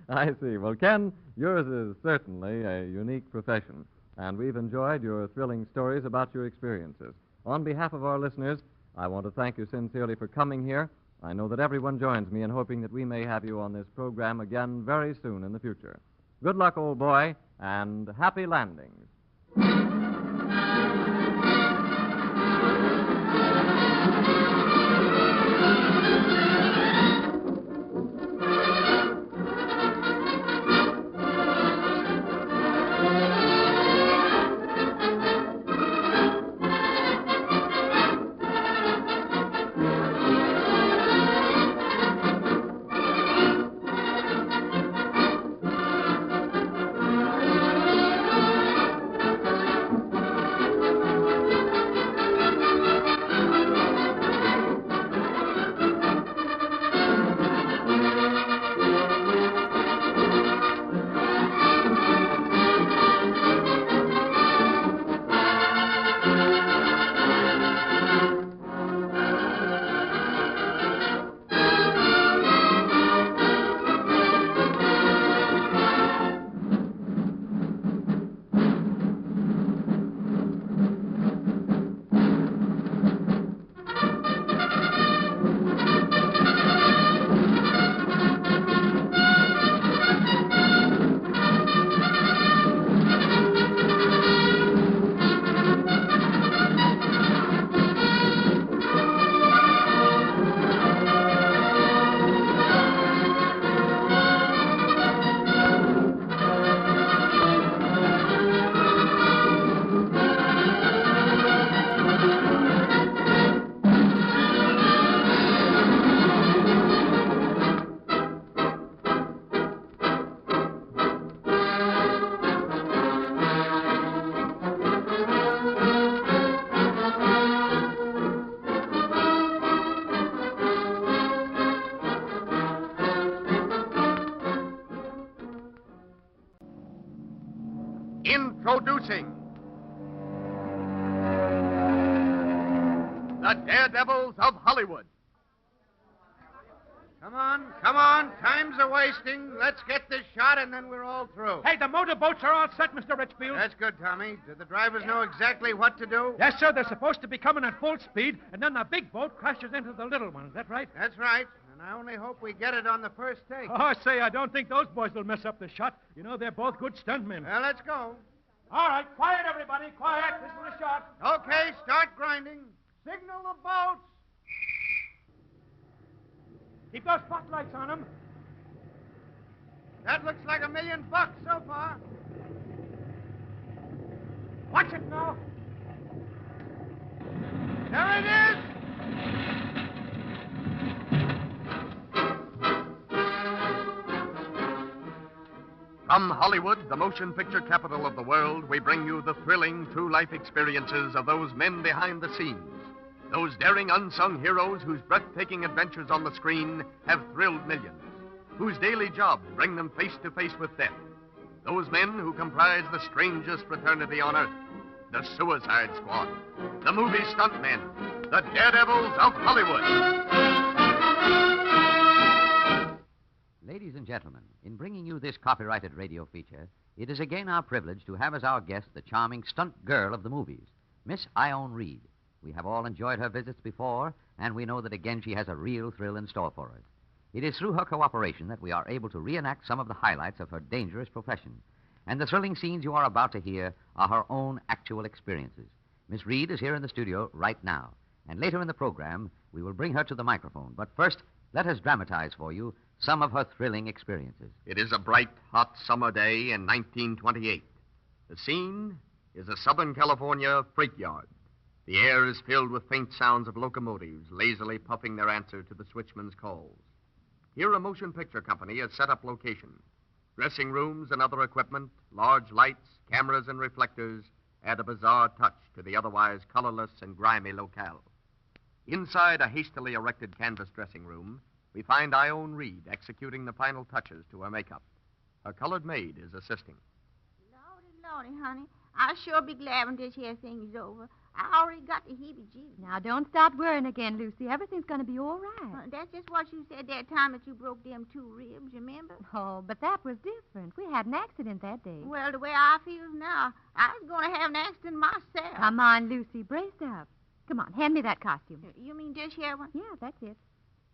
I see. Well, Ken, yours is certainly a unique profession, and we've enjoyed your thrilling stories about your experiences. On behalf of our listeners, I want to thank you sincerely for coming here. I know that everyone joins me in hoping that we may have you on this program again very soon in the future. Good luck, old boy, and happy landings. Introducing the Daredevils of Hollywood. Come on. Time's a wasting. Let's get this shot, and then we're all through. Hey, the motorboats are all set, Mr. Richfield. That's good, Tommy. Do the drivers know exactly what to do? Yes, sir. They're supposed to be coming at full speed, and then the big boat crashes into the little one. Is that right? That's right. And I only hope we get it on the first take. Oh, say, I don't think those boys will mess up the shot. You know, they're both good stuntmen. Well, let's go. All right, quiet, everybody. Quiet. This is the shot. Okay, start grinding. Signal the boats. Keep those spotlights on them. That looks like $1 million so far. Watch it now. There it is. From Hollywood, the motion picture capital of the world, we bring you the thrilling true life experiences of those men behind the scenes. Those daring unsung heroes whose breathtaking adventures on the screen have thrilled millions, whose daily jobs bring them face to face with death. Those men who comprise the strangest fraternity on earth, the Suicide Squad, the movie stuntmen, the Daredevils of Hollywood. Ladies and gentlemen, in bringing you this copyrighted radio feature, it is again our privilege to have as our guest the charming stunt girl of the movies, Miss Ione Reed. We have all enjoyed her visits before, and we know that again she has a real thrill in store for us. It is through her cooperation that we are able to reenact some of the highlights of her dangerous profession. And the thrilling scenes you are about to hear are her own actual experiences. Miss Reed is here in the studio right now, and later in the program, we will bring her to the microphone. But first, let us dramatize for you some of her thrilling experiences. It is a bright, hot summer day in 1928. The scene is a Southern California freight yard. The air is filled with faint sounds of locomotives lazily puffing their answer to the switchman's calls. Here, a motion picture company has set up location. Dressing rooms and other equipment, large lights, cameras, and reflectors add a bizarre touch to the otherwise colorless and grimy locale. Inside a hastily erected canvas dressing room, we find Ione Reed executing the final touches to her makeup. Her colored maid is assisting. Lordy, honey. I'll sure be glad when this here thing is over. I already got the heebie-jeebies. Now, don't start worrying again, Lucy. Everything's going to be all right. That's just what you said that time that you broke them 2 ribs, remember? Oh, but that was different. We had an accident that day. Well, the way I feel now, I was going to have an accident myself. Come on, Lucy. Brace up. Come on, hand me that costume. You mean this here one? Yeah, that's it.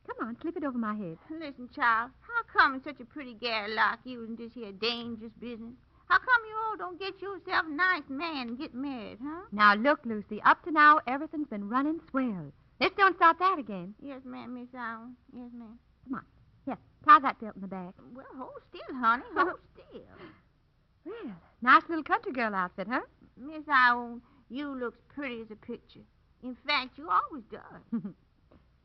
Come on, slip it over my head. Listen, child, how come such a pretty gal like you in this here dangerous business? How come you all don't get yourself a nice man and get married, huh? Now, look, Lucy, up to now, everything's been running swell. Let's don't start that again. Yes, ma'am, Miss Ione. Yes, ma'am. Come on. Here, tie that belt in the back. Well, hold still, honey. Hold still. Well, nice little country girl outfit, huh? Miss Ione, you looks pretty as a picture. In fact, you always does.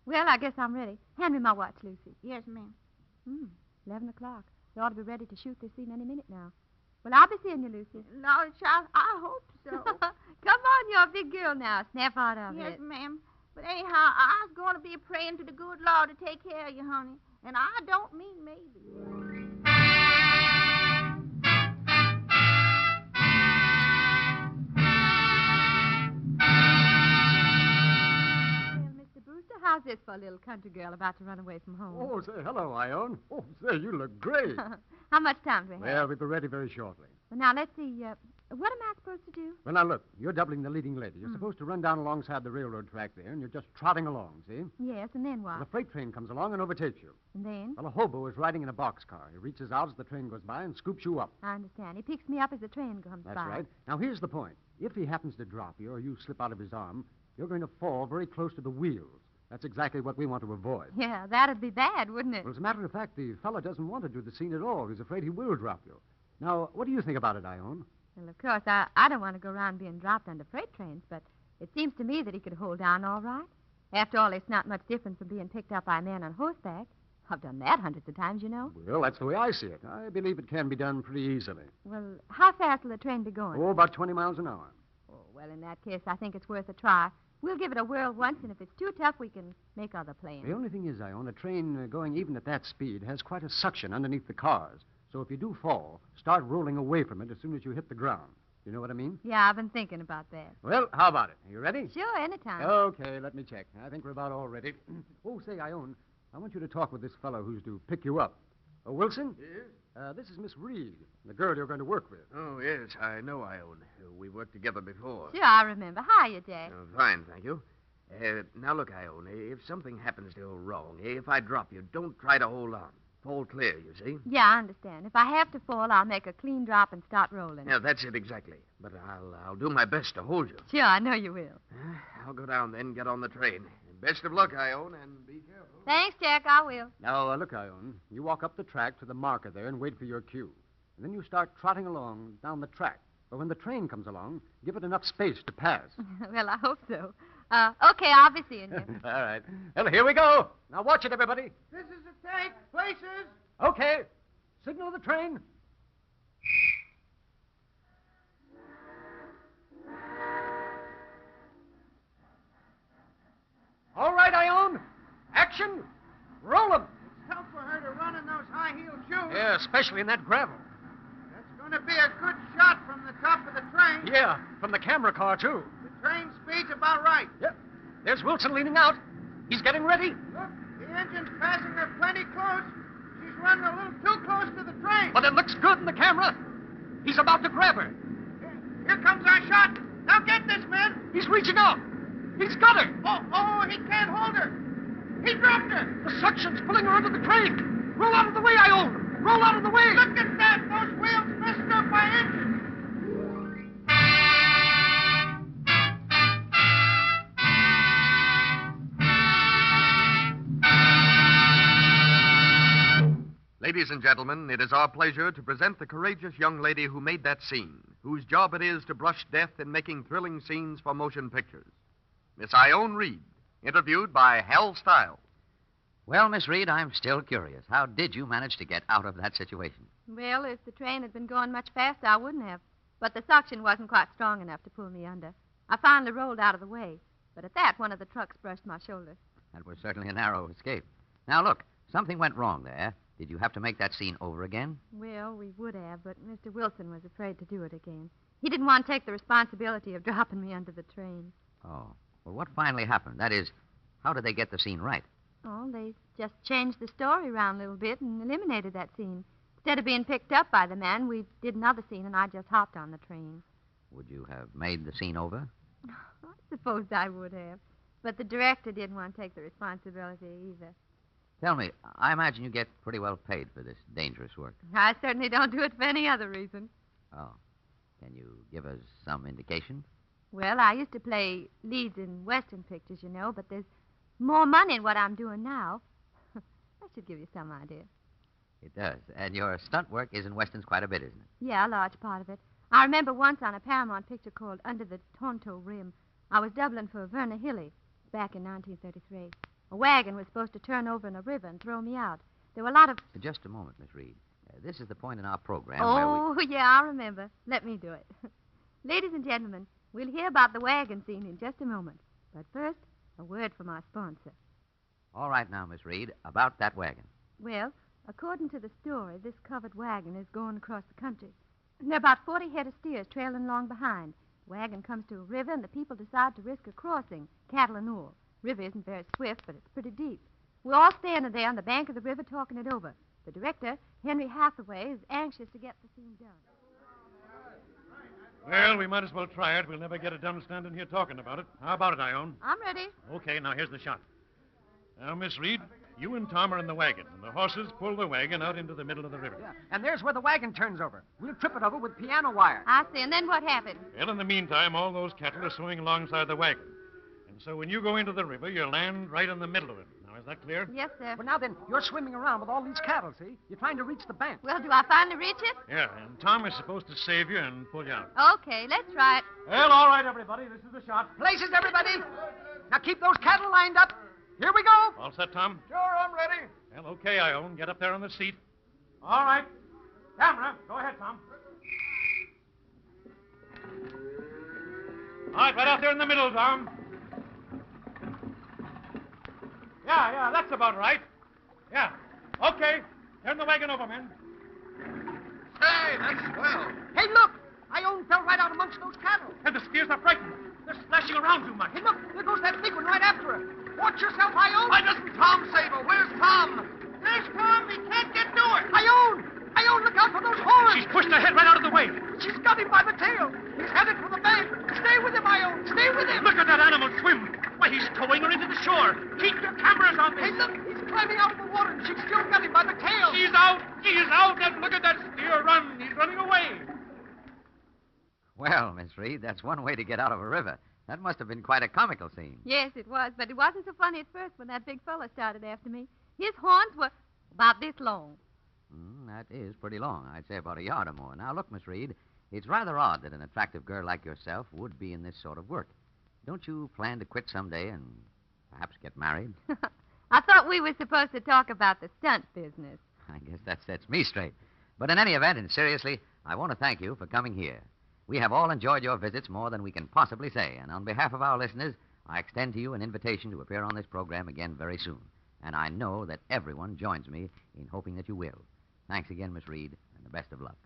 Well, I guess I'm ready. Hand me my watch, Lucy. Yes, ma'am. 11 o'clock. They ought to be ready to shoot this scene any minute now. Well, I'll be seeing you, Lucy. Lord, child, I hope so. Come on, you're a big girl now. Snap out of Yes, it. ma'am. But anyhow, I was going to be praying to the good Lord to take care of you, honey. And I don't mean maybe. How's this for a little country girl about to run away from home? Oh, say hello, Ione. Oh, say, you look great. How much time do we have? Well, we'll be ready very shortly. Well, now, let's see. What am I supposed to do? Well, now, look, you're doubling the leading lady. You're supposed to run down alongside the railroad track there, and you're just trotting along, see? Yes, and then what? Well, the freight train comes along and overtakes you. And then? Well, a hobo is riding in a boxcar. He reaches out as the train goes by and scoops you up. I understand. He picks me up as the train comes by. That's right. Now, here's the point. If he happens to drop you or you slip out of his arm, you're going to fall very close to the wheels. That's exactly what we want to avoid. Yeah, that'd be bad, wouldn't it? Well, as a matter of fact, the fellow doesn't want to do the scene at all. He's afraid he will drop you. Now, what do you think about it, Ione? Well, of course, I don't want to go around being dropped under freight trains, but it seems to me that he could hold down all right. After all, it's not much different from being picked up by a man on horseback. I've done that hundreds of times, you know. Well, that's the way I see it. I believe it can be done pretty easily. Well, how fast will the train be going? Oh, about 20 miles an hour. Oh, well, in that case, I think it's worth a try. We'll give it a whirl once, and if it's too tough, we can make other plans. The only thing is, Ione, a train going even at that speed has quite a suction underneath the cars. So if you do fall, start rolling away from it as soon as you hit the ground. You know what I mean? Yeah, I've been thinking about that. Well, how about it? Are you ready? Sure, anytime. Okay, let me check. I think we're about all ready. Oh, say, Ione, I want you to talk with this fellow who's to pick you up. Wilson? Yes? This is Miss Reed, the girl you're going to work with. Oh, yes, I know Ione. We worked together before. Sure, I remember. Hiya, Jack. Fine, thank you. Now, look, Ione, if something happens to go wrong, if I drop you, don't try to hold on. Fall clear, you see? Yeah, I understand. If I have to fall, I'll make a clean drop and start rolling. Yeah, that's it exactly. But I'll do my best to hold you. Sure, I know you will. I'll go down then, get on the train. Best of luck, Ione, and be careful. Thanks, Jack. I will. Now, look, Ione, you walk up the track to the marker there and wait for your cue. And then you start trotting along down the track. But when the train comes along, give it enough space to pass. Well, I hope so. Okay, I'll be seeing you. All right. Well, here we go. Now, watch it, everybody. This is the take. Places. Okay. Signal the train. All right, Ione. Action. Roll 'em. It's tough for her to run in those high-heeled shoes. Yeah, especially in that gravel. That's going to be a good shot from the top of the train. Yeah, from the camera car, too. The train speed's about right. Yep. There's Wilson leaning out. He's getting ready. Look, the engine's passing her plenty close. She's running a little too close to the train. But it looks good in the camera. He's about to grab her. Here comes our shot. Now get this, man. He's reaching out. He's got her. Oh, he can't hold her. He dropped her. The suction's pulling her under the train. Roll out of the way, Ione. Roll out of the way. Look at that. Those wheels messed up by inches. Ladies and gentlemen, it is our pleasure to present the courageous young lady who made that scene, whose job it is to brush death in making thrilling scenes for motion pictures. Miss Ione Reed, interviewed by Hal Stiles. Well, Miss Reed, I'm still curious. How did you manage to get out of that situation? Well, if the train had been going much faster, I wouldn't have. But the suction wasn't quite strong enough to pull me under. I finally rolled out of the way. But at that, one of the trucks brushed my shoulder. That was certainly a narrow escape. Now, look, something went wrong there. Did you have to make that scene over again? Well, we would have, but Mr. Wilson was afraid to do it again. He didn't want to take the responsibility of dropping me under the train. Oh. Well, what finally happened? That is, how did they get the scene right? Oh, they just changed the story around a little bit and eliminated that scene. Instead of being picked up by the man, we did another scene, and I just hopped on the train. Would you have made the scene over? I suppose I would have. But the director didn't want to take the responsibility either. Tell me, I imagine you get pretty well paid for this dangerous work. I certainly don't do it for any other reason. Oh. Can you give us some indication? Well, I used to play leads in Western pictures, you know, but there's more money in what I'm doing now. That should give you some idea. It does. And your stunt work is in Westerns quite a bit, isn't it? Yeah, a large part of it. I remember once on a Paramount picture called Under the Tonto Rim, I was doubling for Verna Hilly back in 1933. A wagon was supposed to turn over in a river and throw me out. There were a lot of... Just a moment, Miss Reed. This is the point in our program where we... Oh, yeah, I remember. Let me do it. Ladies and gentlemen, we'll hear about the wagon scene in just a moment. But first, a word from our sponsor. All right now, Miss Reed, about that wagon. Well, according to the story, this covered wagon is going across the country. And there are about 40 head of steers trailing along behind. The wagon comes to a river, and the people decide to risk a crossing, cattle and all. River isn't very swift, but it's pretty deep. We're all standing there on the bank of the river talking it over. The director, Henry Hathaway, is anxious to get the scene done. Well, we might as well try it. We'll never get it done standing here talking about it. How about it, Ione? I'm ready. Okay, now here's the shot. Now, Miss Reed, you and Tom are in the wagon, and the horses pull the wagon out into the middle of the river. Yeah, and there's where the wagon turns over. We'll trip it over with piano wire. I see, and then what happened? Well, in the meantime, all those cattle are swimming alongside the wagon. And so when you go into the river, you land right in the middle of it. Now, is that clear? Yes, sir. Well, now then, you're swimming around with all these cattle, see? You're trying to reach the bank. Well, do I finally reach it? Yeah, and Tom is supposed to save you and pull you out. Okay, let's try it. Well, all right, everybody. This is the shot. Places, everybody. Now keep those cattle lined up. Here we go. All set, Tom? Sure, I'm ready. Well, okay, Ione. Get up there on the seat. All right. Camera, go ahead, Tom. All right out there in the middle, Tom. Yeah, that's about right. Yeah. Okay. Turn the wagon over, men. Hey, that's swell. Hey, look. Ione fell right out amongst those cattle. And the steers are frightened. They're splashing around too much. Hey, look, there goes that big one right after her. Watch yourself, Ione. Why doesn't Tom save her? Where's Tom? There's Tom. He can't get to her. Ione! Ione, look out for those horns. She's pushed her head right out of the way. She's got him by the tail. He's headed for the bank. Stay with him, Ione. Stay with him. Look at that animal swim. Why, he's towing her into the shore. Keep your cameras on this. Hey, look, he's climbing out of the water, and she's still got him by the tail. She's out. She's out. And look at that steer run. He's running away. Well, Miss Reed, that's one way to get out of a river. That must have been quite a comical scene. Yes, it was, but it wasn't so funny at first when that big fella started after me. His horns were about this long. That is pretty long. I'd say about a yard or more. Now, look, Miss Reed, it's rather odd that an attractive girl like yourself would be in this sort of work. Don't you plan to quit someday and perhaps get married? I thought we were supposed to talk about the stunt business. I guess that sets me straight. But in any event, and seriously, I want to thank you for coming here. We have all enjoyed your visits more than we can possibly say, and on behalf of our listeners, I extend to you an invitation to appear on this program again very soon. And I know that everyone joins me in hoping that you will. Thanks again, Miss Reed, and the best of luck.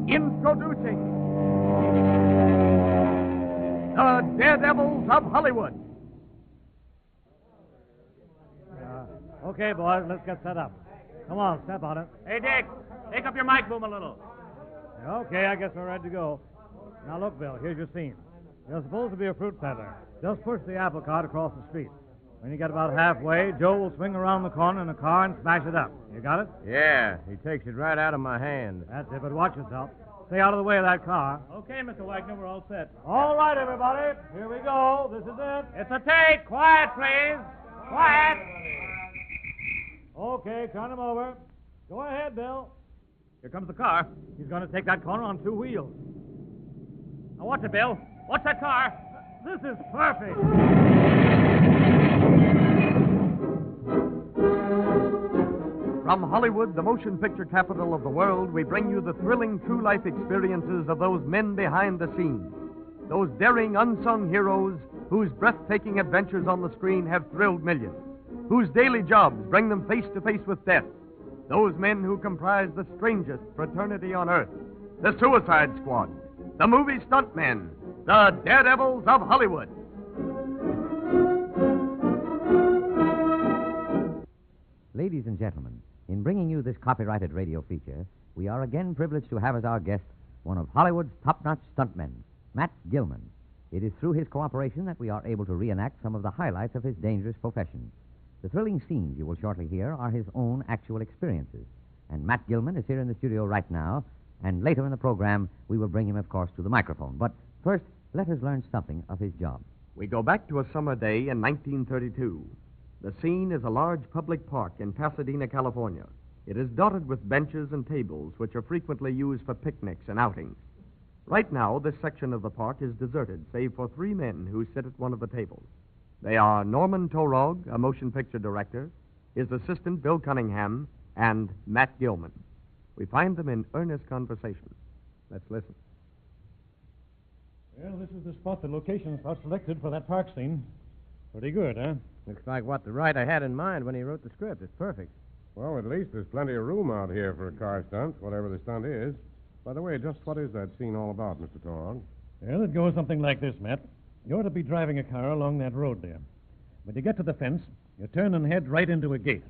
Introducing the Daredevils of Hollywood. Okay, boys, let's get set up. Come on, step on it. Hey, Dick, take up your mic boom a little. Okay, I guess we're ready to go. Now, look, Bill, here's your scene. You're supposed to be a fruit peddler. Just push the apple cart across the street. When you get about halfway, Joe will swing around the corner in a car and smash it up. You got it? Yeah, he takes it right out of my hand. That's it, but watch yourself. Stay out of the way of that car. Okay, Mr. Wagner, we're all set. All right, everybody. Here we go. This is it. It's a take. Quiet, please. Quiet. Okay, turn him over. Go ahead, Bill. Here comes the car. He's going to take that corner on two wheels. Now, watch it, Bill. Watch that car. This is perfect. From Hollywood, the motion picture capital of the world, we bring you the thrilling true life experiences of those men behind the scenes. Those daring unsung heroes whose breathtaking adventures on the screen have thrilled millions, whose daily jobs bring them face to face with death. Those men who comprise the strangest fraternity on earth, the Suicide Squad, the movie stuntmen, the Daredevils of Hollywood. Ladies and gentlemen, in bringing you this copyrighted radio feature, we are again privileged to have as our guest one of Hollywood's top-notch stuntmen, Matt Gilman. It is through his cooperation that we are able to reenact some of the highlights of his dangerous profession. The thrilling scenes you will shortly hear are his own actual experiences. And Matt Gilman is here in the studio right now, and later in the program, we will bring him, of course, to the microphone. But first, let us learn something of his job. We go back to a summer day in 1932. The scene is a large public park in Pasadena, California. It is dotted with benches and tables, which are frequently used for picnics and outings. Right now, this section of the park is deserted, save for three men who sit at one of the tables. They are Norman Torog, a motion picture director, his assistant, Bill Cunningham, and Matt Gilman. We find them in earnest conversation. Let's listen. Well, this is the spot, the location spot selected for that park scene. Pretty good, huh? Looks like what the writer had in mind when he wrote the script. It's perfect. Well, at least there's plenty of room out here for a car stunt, whatever the stunt is. By the way, just what is that scene all about, Mr. Torog? Well, it goes something like this, Matt. You're to be driving a car along that road there. When you get to the fence, you turn and head right into a gate.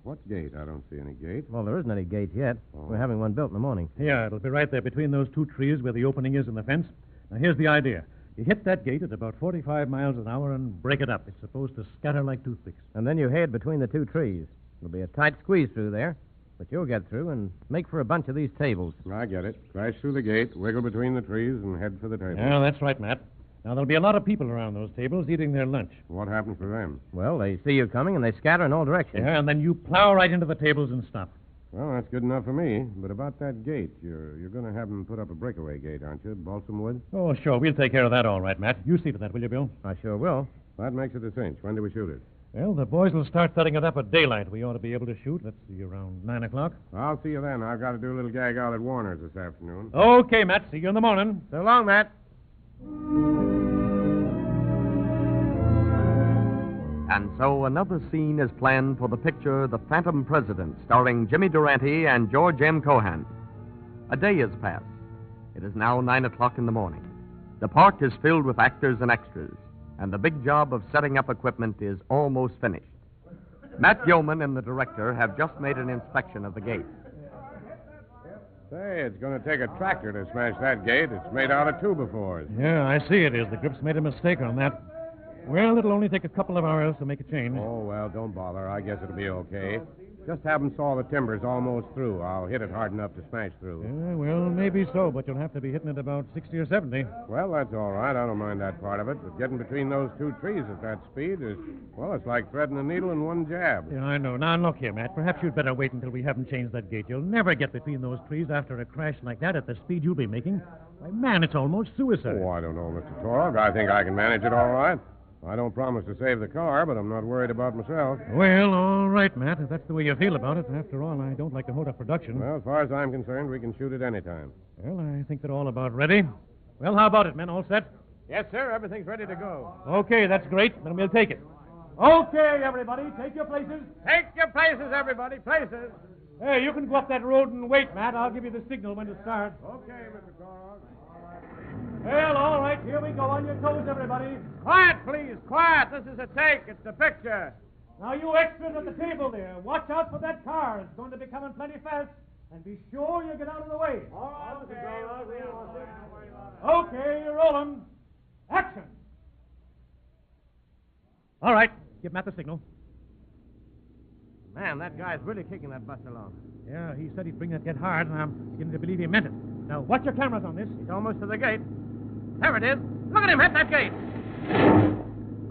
What gate? I don't see any gate. Well, there isn't any gate yet. Oh. We're having one built in the morning. Yeah, it'll be right there between those two trees where the opening is in the fence. Now, here's the idea. You hit that gate at about 45 miles an hour and break it up. It's supposed to scatter like toothpicks. And then you head between the two trees. There'll be a tight squeeze through there, but you'll get through and make for a bunch of these tables. I get it. Crash through the gate, wiggle between the trees, and head for the table. Yeah, that's right, Matt. Now, there'll be a lot of people around those tables eating their lunch. What happens to them? Well, they see you coming and they scatter in all directions. Yeah, and then you plow right into the tables and stop. Well, that's good enough for me. But about that gate, you're going to have them put up a breakaway gate, aren't you? Balsam wood? Oh, sure. We'll take care of that all right, Matt. You see to that, will you, Bill? I sure will. That makes it a cinch. When do we shoot it? Well, the boys will start setting it up at daylight. We ought to be able to shoot, let's see, around 9 o'clock. I'll see you then. I've got to do a little gag out at Warner's this afternoon. Okay, Matt. See you in the morning. So long, Matt. And so another scene is planned for the picture The Phantom President, starring Jimmy Durante and George M. Cohan. A day has passed. It is now 9 o'clock in the morning. The park is filled with actors and extras, and the big job of setting up equipment is almost finished. Matt Gilman and the director have just made an inspection of the gate. Say, it's going to take a tractor to smash that gate. It's made out of 2x4s. Yeah, I see it is. The grip's made a mistake on that. Well, it'll only take a couple of hours to make a change. Oh, well, don't bother. I guess it'll be okay. Just have them saw the timbers almost through. I'll hit it hard enough to smash through. Yeah, well, maybe so, but you'll have to be hitting it about 60 or 70. Well, that's all right. I don't mind that part of it. But getting between those two trees at that speed is, well, it's like threading a needle in one jab. Yeah, I know. Now, look here, Matt. Perhaps you'd better wait until we haven't changed that gate. You'll never get between those trees after a crash like that at the speed you'll be making. Why, man, it's almost suicide. Oh, I don't know, Mr. Torog. I think I can manage it all right. I don't promise to save the car, but I'm not worried about myself. Well, all right, Matt. If that's the way you feel about it. After all, I don't like to hold up production. Well, as far as I'm concerned, we can shoot it any time. Well, I think they're all about ready. Well, how about it, men? All set? Yes, sir. Everything's ready to go. Okay, that's great. Then we'll take it. Okay, everybody, take your places. Take your places, everybody. Places. Hey, you can go up that road and wait, Matt. I'll give you the signal when to start. Okay, Mr. Torog. Well, all right. Here we go. On your toes, everybody. Quiet, please. Quiet. This is a take. It's a picture. Now, you extras at the table there, watch out for that car. It's going to be coming plenty fast. And be sure you get out of the way. Okay, you're rolling. Action. All right. Give Matt the signal. Man, that guy's really kicking that bus along. Yeah, he said he'd bring that get hard, and I'm beginning to believe he meant it. Now, watch your cameras on this. He's almost to the gate. There it is. Look at him hit that gate.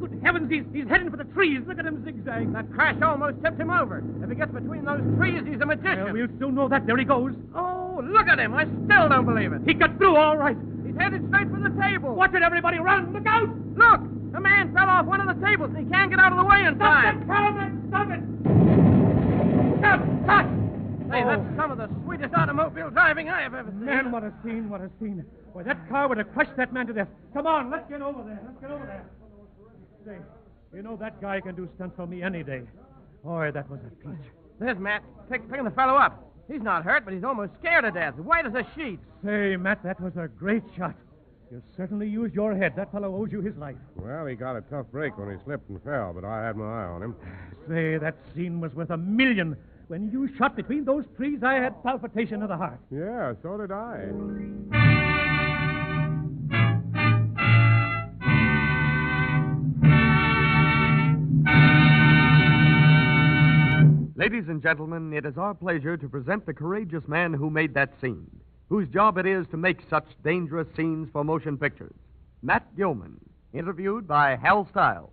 Good heavens, he's heading for the trees. Look at him zigzag. That crash almost tipped him over. If he gets between those trees, he's a magician. Well, we'll soon know that. There he goes. Oh, look at him. I still don't believe it. He got through all right. He's headed straight for the table. Watch it, everybody. Run. Look out. Look. A man fell off one of the tables, and he can't get out of the way in time. Stop it. Stop. Hey, that's some of the sweetest automobile driving I have ever seen. Man, what a scene, what a scene. Boy, that car would have crushed that man to death. Come on, let's get over there. Say, you know that guy can do stunts for me any day. Boy, that was a peach. There's Matt, picking the fellow up. He's not hurt, but he's almost scared to death. White as a sheet. Say, Matt, that was a great shot. You certainly used your head. That fellow owes you his life. Well, he got a tough break when he slipped and fell, but I had my eye on him. Say, that scene was worth $1 million. When you shot between those trees, I had palpitation of the heart. Yeah, so did I. Ladies and gentlemen, it is our pleasure to present the courageous man who made that scene, whose job it is to make such dangerous scenes for motion pictures. Matt Gilman, interviewed by Hal Stiles.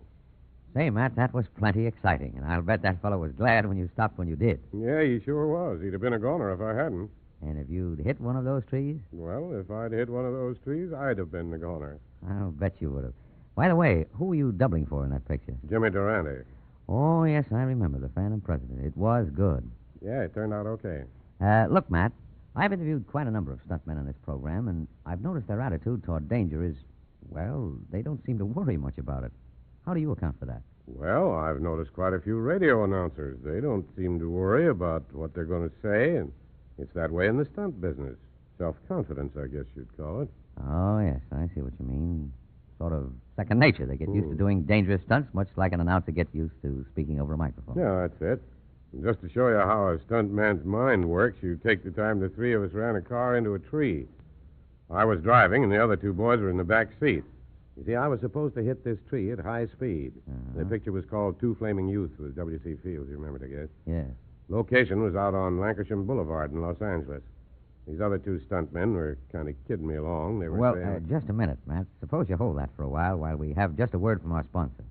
Say, Matt, that was plenty exciting, and I'll bet that fellow was glad when you stopped when you did. Yeah, he sure was. He'd have been a goner if I hadn't. And if you'd hit one of those trees? Well, if I'd hit one of those trees, I'd have been the goner. I'll bet you would have. By the way, who were you doubling for in that picture? Jimmy Durante. Oh, yes, I remember, the Phantom President. It was good. Yeah, it turned out okay. Look, Matt, I've interviewed quite a number of stuntmen on this program, and I've noticed their attitude toward danger is, well, they don't seem to worry much about it. How do you account for that? Well, I've noticed quite a few radio announcers. They don't seem to worry about what they're going to say, and it's that way in the stunt business. Self-confidence, I guess you'd call it. Oh, yes, I see what you mean. Sort of second nature. They get used to doing dangerous stunts, much like an announcer gets used to speaking over a microphone. Yeah, that's it. And just to show you how a stuntman's mind works, you take the time the three of us ran a car into a tree. I was driving, and the other two boys were in the back seat. You see, I was supposed to hit this tree at high speed. The picture was called Two Flaming Youths with W.C. Fields, you remember, I guess? Yes. Location was out on Lancashire Boulevard in Los Angeles. These other two stuntmen were kind of kidding me along. They were Well, saying... just a minute, Matt. Suppose you hold that for a while we have just a word from our sponsor.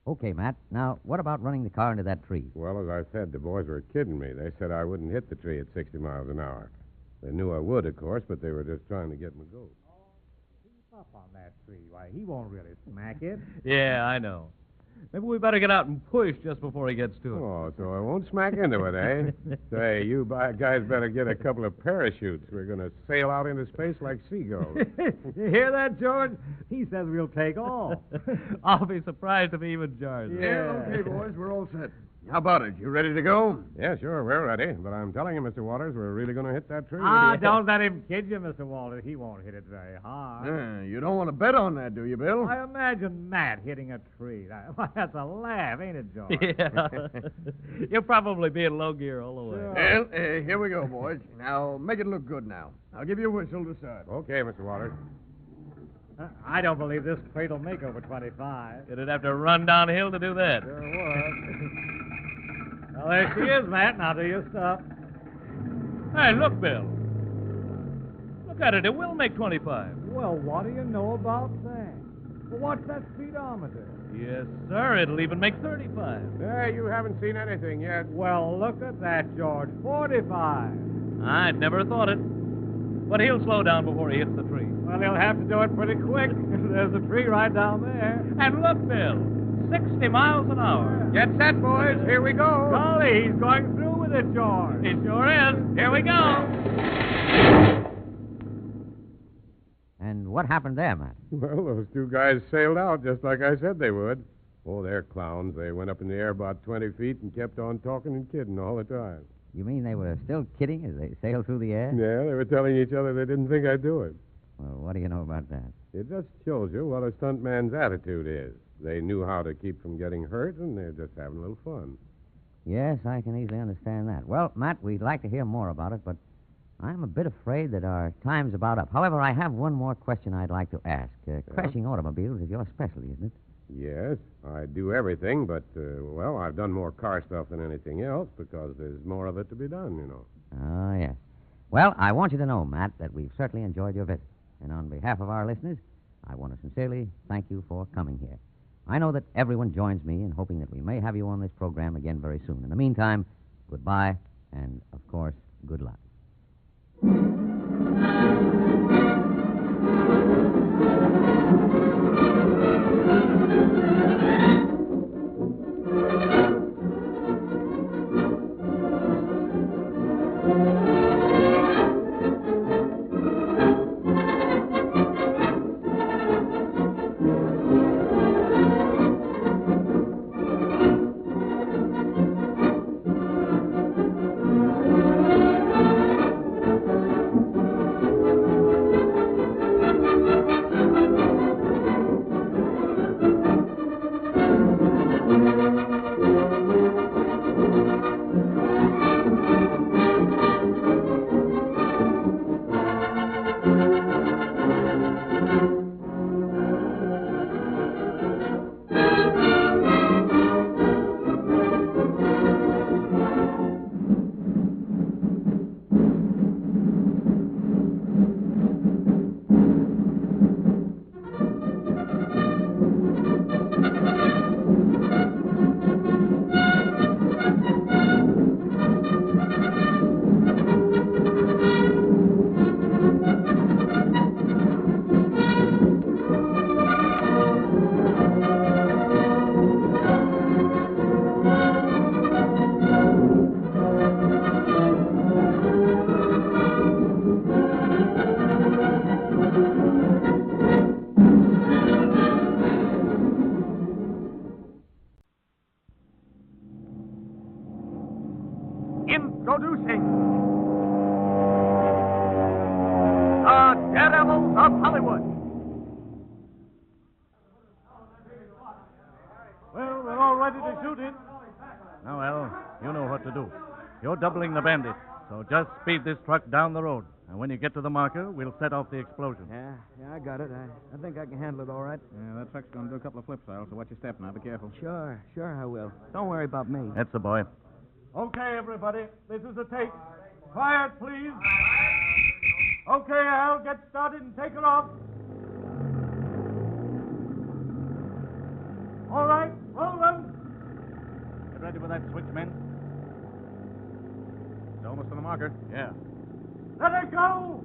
Okay, Matt. Now, what about running the car into that tree? Well, as I said, the boys were kidding me. They said I wouldn't hit the tree at 60 miles an hour. They knew I would, of course, but they were just trying to get me go. Up on that tree. Why, he won't really smack it. Yeah, I know. Maybe we better get out and push just before he gets to it. Oh, so I won't smack into it, eh? Say, you guys better get a couple of parachutes. We're going to sail out into space like seagulls. You hear that, George? He says we'll take off. I'll be surprised if he even jars it. Yeah, okay, boys, we're all set. How about it? You ready to go? Yeah, sure, we're ready. But I'm telling you, Mr. Waters, we're really going to hit that tree. Don't let him kid you, Mr. Walters. He won't hit it very hard. You don't want to bet on that, do you, Bill? I imagine Matt hitting a tree. Why, that's a laugh, ain't it, George? Yeah. You'll probably be in low gear all the way. Well, here we go, boys. Now, make it look good now. I'll give you a whistle to start. Okay, Mr. Waters. I don't believe this crate will make over 25. It'd have to run downhill to do that. Sure would. Well, there she is, Matt. Now do your stuff. Hey, look, Bill. Look at it. It will make 25. Well, what do you know about that? Well, what's that speedometer? Yes, sir. It'll even make 35. Hey, you haven't seen anything yet. Well, look at that, George. 45. I'd never thought it. But he'll slow down before he hits the tree. Well, he'll have to do it pretty quick. There's a tree right down there. And look, Bill. 60 miles an hour. Get set, boys. Here we go. Golly, he's going through with it, George. He sure is. Here we go. And what happened there, Matt? Well, those two guys sailed out just like I said they would. Oh, they're clowns. They went up in the air about 20 feet and kept on talking and kidding all the time. You mean they were still kidding as they sailed through the air? Yeah, they were telling each other they didn't think I'd do it. Well, what do you know about that? It just shows you what a stuntman's attitude is. They knew how to keep from getting hurt, and they're just having a little fun. Yes, I can easily understand that. Well, Matt, we'd like to hear more about it, but I'm a bit afraid that our time's about up. However, I have one more question I'd like to ask. Crashing automobiles is your specialty, isn't it? Yes, I do everything, but, well, I've done more car stuff than anything else because there's more of it to be done, you know. Oh, yes. Well, I want you to know, Matt, that we've certainly enjoyed your visit. And on behalf of our listeners, I want to sincerely thank you for coming here. I know that everyone joins me in hoping that we may have you on this program again very soon. In the meantime, goodbye, and, of course, good luck. ready to shoot it. Now, Al, you know what to do. You're doubling the bandit, so just speed this truck down the road. And when you get to the marker, we'll set off the explosion. Yeah, I got it. I think I can handle it all right. Yeah, that truck's going to do a couple of flips, Al, so watch your step now. Be careful. Sure I will. Don't worry about me. That's the boy. Okay, everybody. This is a take. Quiet, please. Okay, Al, get started and take her off. All right, roll them. Get ready with that switch, men. It's almost to the marker. Yeah. Let it go!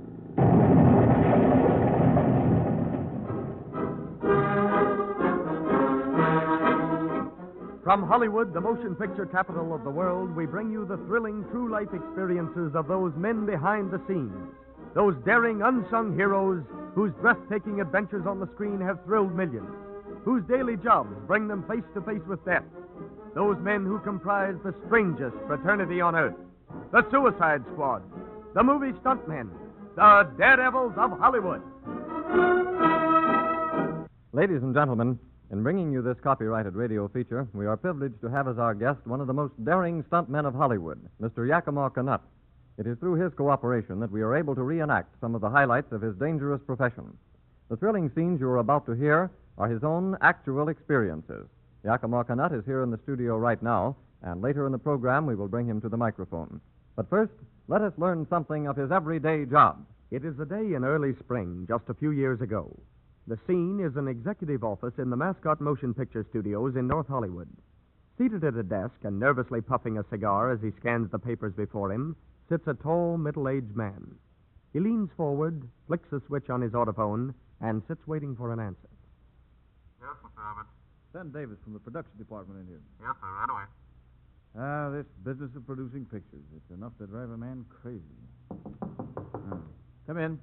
From Hollywood, the motion picture capital of the world, we bring you the thrilling true life experiences of those men behind the scenes, those daring unsung heroes whose breathtaking adventures on the screen have thrilled millions, whose daily jobs bring them face to face with death, those men who comprise the strangest fraternity on earth, the Suicide Squad, the movie stuntmen, the Daredevils of Hollywood. Ladies and gentlemen, in bringing you this copyrighted radio feature, we are privileged to have as our guest one of the most daring stuntmen of Hollywood, Mr. Yakima Canutt. It is through his cooperation that we are able to reenact some of the highlights of his dangerous profession. The thrilling scenes you are about to hear are his own actual experiences. Yakima Canutt is here in the studio right now, and later in the program we will bring him to the microphone. But first, let us learn something of his everyday job. It is a day in early spring, just a few years ago. The scene is an executive office in the Mascot Motion Picture Studios in North Hollywood. Seated at a desk and nervously puffing a cigar as he scans the papers before him sits a tall, middle-aged man. He leans forward, flicks a switch on his autophone, and sits waiting for an answer. Yes, Mr. Abbott. Send Davis from the production department in here. Yes, sir, right away. This business of producing pictures, it's enough to drive a man crazy. Come in.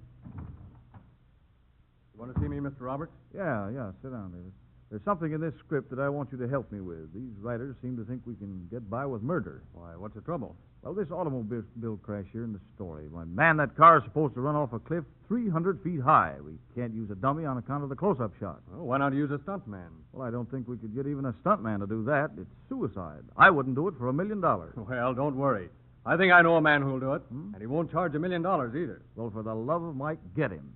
You want to see me, Mr. Roberts? Yeah, sit down, Davis. There's something in this script that I want you to help me with. These writers seem to think we can get by with murder. Why, what's the trouble? Well, this automobile crash here in the story. Why, man, that car is supposed to run off a cliff 300 feet high. We can't use a dummy on account of the close-up shot. Well, why not use a stuntman? Well, I don't think we could get even a stuntman to do that. It's suicide. I wouldn't do it for $1 million. Well, don't worry. I think I know a man who'll do it, and he won't charge $1 million either. Well, for the love of Mike, get him.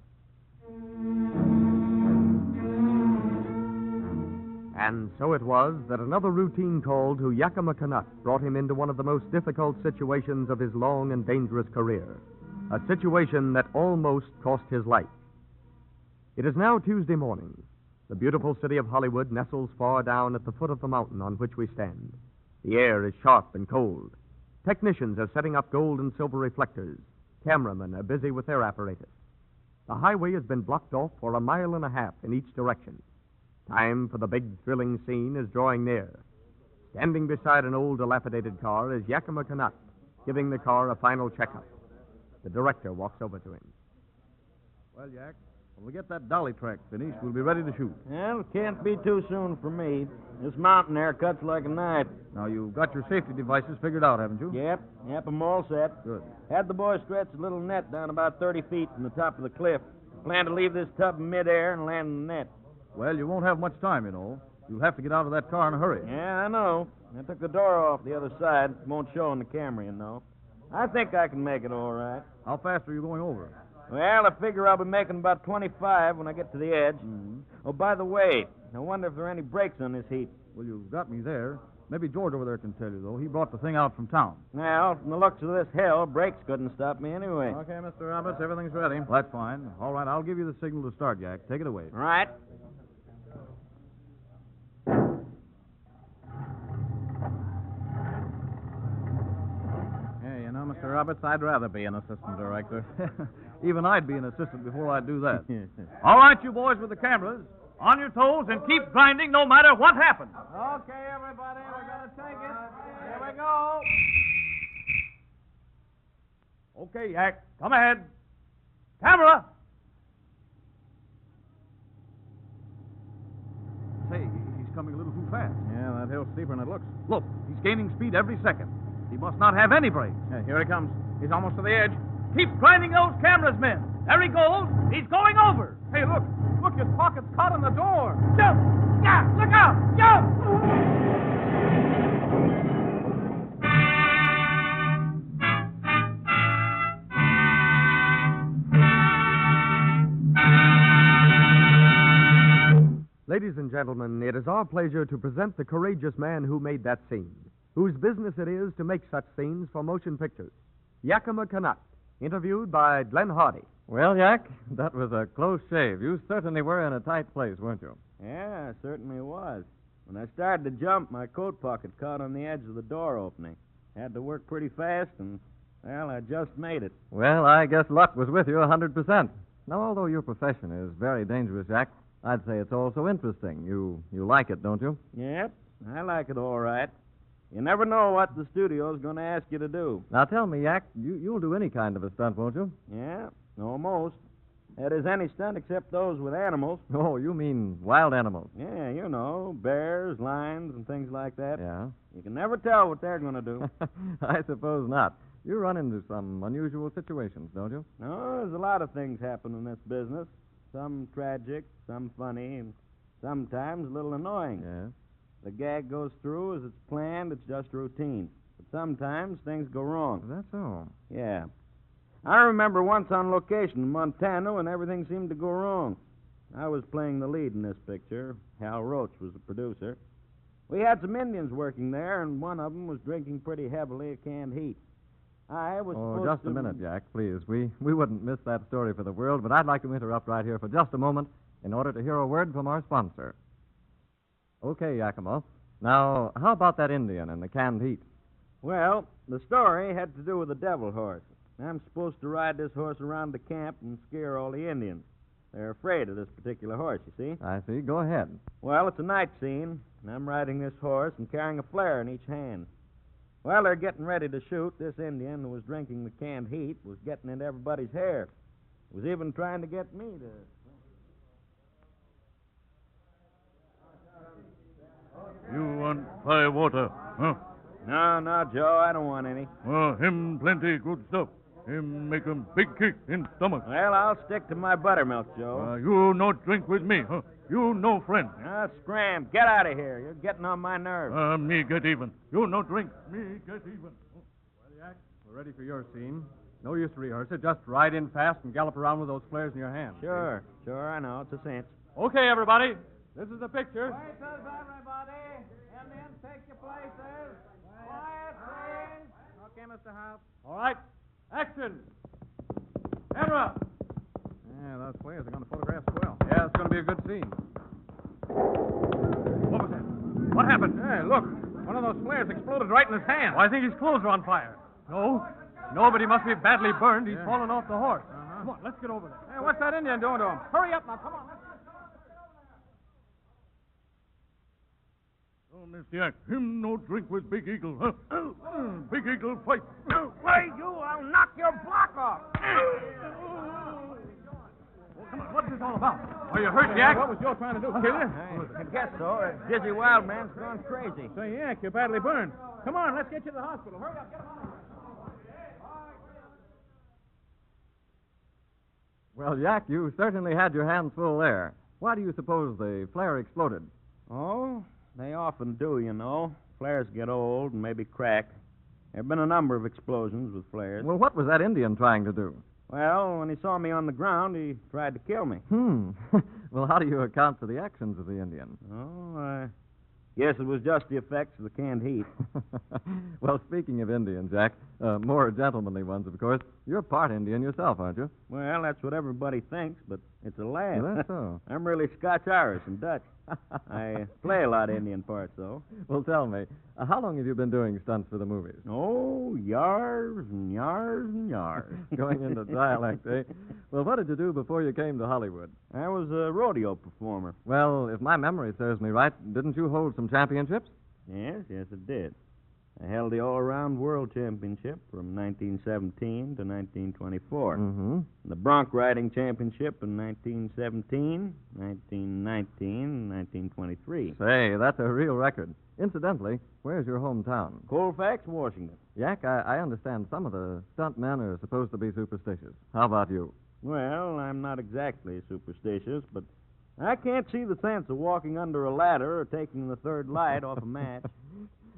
And so it was that another routine call to Yakima Canutt brought him into one of the most difficult situations of his long and dangerous career, a situation that almost cost his life. It is now Tuesday morning. The beautiful city of Hollywood nestles far down at the foot of the mountain on which we stand. The air is sharp and cold. Technicians are setting up gold and silver reflectors. Cameramen are busy with their apparatus. The highway has been blocked off for 1.5 miles in each direction. Time for the big, thrilling scene is drawing near. Standing beside an old, dilapidated car is Yakima Canutt, giving the car a final checkup. The director walks over to him. Well, Yak, when we get that dolly track finished, we'll be ready to shoot. Well, can't be too soon for me. This mountain air cuts like a knife. Now, you've got your safety devices figured out, haven't you? Yep, I'm all set. Good. Had the boys stretch a little net down about 30 feet from the top of the cliff. Plan to leave this tub in midair and land in the net. Well, you won't have much time, you know. You'll have to get out of that car in a hurry. Yeah, I know. I took the door off the other side. Won't show on the camera, you know. I think I can make it all right. How fast are you going over? Well, I figure I'll be making about 25 when I get to the edge. Mm-hmm. Oh, by the way, I wonder if there are any brakes on this heap. Well, you've got me there. Maybe George over there can tell you, though. He brought the thing out from town. Well, from the looks of this hell, brakes couldn't stop me anyway. Okay, Mr. Roberts, everything's ready. Well, that's fine. All right, I'll give you the signal to start, Jack. Take it away. Right. Hey, you know, Mr. Roberts, I'd rather be an assistant director. Even I'd be an assistant before I'd do that. All right, you boys with the cameras. On your toes and keep grinding no matter what happens. Okay, everybody, we're going to take it. Here we go. Okay, Yak, come ahead. Camera! Say, he's coming a little too fast. Yeah, that hill's steeper than it looks. Look, he's gaining speed every second. He must not have any brakes. Yeah, here he comes. He's almost to the edge. Keep grinding those cameras, men. There he goes. He's going over. Hey, look. Look, his pocket's caught on the door. Jump! Yeah, look out! Jump! Ladies and gentlemen, it is our pleasure to present the courageous man who made that scene, whose business it is to make such scenes for motion pictures. Yakima Canutt, interviewed by Glenn Hardy. Well, Yak, that was a close shave. You certainly were in a tight place, weren't you? Yeah, I certainly was. When I started to jump, my coat pocket caught on the edge of the door opening. Had to work pretty fast, and, well, I just made it. Well, I guess luck was with you 100%. Now, although your profession is very dangerous, Yak, I'd say it's also interesting. You like it, don't you? Yep, I like it all right. You never know what the studio's going to ask you to do. Now, tell me, Yak, you'll do any kind of a stunt, won't you? Yeah, almost. That is any stunt except those with animals. Oh, you mean wild animals? Yeah, you know, bears, lions, and things like that. Yeah? You can never tell what they're going to do. I suppose not. You run into some unusual situations, don't you? No, there's a lot of things happen in this business. Some tragic, some funny, and sometimes a little annoying. Yeah? The gag goes through as it's planned, it's just routine. But sometimes things go wrong. That's all. Yeah. I remember once on location in Montana when everything seemed to go wrong. I was playing the lead in this picture. Hal Roach was the producer. We had some Indians working there, and one of them was drinking pretty heavily of canned heat. I was supposed just a minute, Jack, please. We wouldn't miss that story for the world, but I'd like to interrupt right here for just a moment in order to hear a word from our sponsor. Okay, Yakima. Now, how about that Indian and the canned heat? Well, the story had to do with the devil horse. I'm supposed to ride this horse around the camp and scare all the Indians. They're afraid of this particular horse, you see. I see. Go ahead. Well, it's a night scene, and I'm riding this horse and carrying a flare in each hand. While they're getting ready to shoot, this Indian who was drinking the canned heat was getting into everybody's hair. Was even trying to get me to... You want fire water, huh? No, Joe, I don't want any. Him plenty good stuff. Him make 'em big kick in stomach. Well, I'll stick to my buttermilk, Joe. You no drink with me, huh? You no friend. Scram, get out of here. You're getting on my nerves. Me get even. You no drink. Me get even. Well, Yak, we're ready for your scene. No use to rehearse it. Just ride in fast and gallop around with those flares in your hand. Sure, I know. It's a cinch. Okay, everybody. This is the picture. Wait, everybody. Indians, take your places. Quiet, please. Okay, Mr. House. All right. Action. Camera. Yeah, those flares are going to photograph swell. Yeah, it's going to be a good scene. What was that? What happened? Hey, look. One of those flares exploded right in his hand. Well, I think his clothes are on fire. No, but he must be badly burned. He's fallen off the horse. Come on, let's get over there. Hey, what's that Indian doing to him? Hurry up now, come on. Oh, Miss Yak, him no drink with Big Eagle, huh? Big Eagle fight. Why, I'll knock your block off. Come on, what's this all about? Are you hurt, Yak? What was Joe trying to do, kill you? I guess so. Dizzy Wild Man's gone crazy. Say, Yak, you're badly burned. Come on, let's get you to the hospital. Hurry up, get him on. Well, Yak, you certainly had your hands full there. Why do you suppose the flare exploded? Oh, they often do, you know. Flares get old and maybe crack. There have been a number of explosions with flares. Well, what was that Indian trying to do? Well, when he saw me on the ground, he tried to kill me. Well, how do you account for the actions of the Indian? Oh, I guess it was just the effects of the canned heat. Well, speaking of Indians, Jack, more gentlemanly ones, of course, you're part Indian yourself, aren't you? Well, that's what everybody thinks, but it's a laugh. Well, that's so. I'm really Scotch-Irish and Dutch. I play a lot of Indian parts, though. Well, tell me, how long have you been doing stunts for the movies? Oh, yars and yars and yars. Going into dialect, eh? Well, what did you do before you came to Hollywood? I was a rodeo performer. Well, if my memory serves me right, didn't you hold some championships? Yes, it did. I held the all-around world championship from 1917 to 1924. Mm-hmm. The bronc riding championship in 1917, 1919, and 1923. Say, that's a real record. Incidentally, where's your hometown? Colfax, Washington. Yak, I understand some of the stunt men are supposed to be superstitious. How about you? Well, I'm not exactly superstitious, but I can't see the sense of walking under a ladder or taking the third light off a match.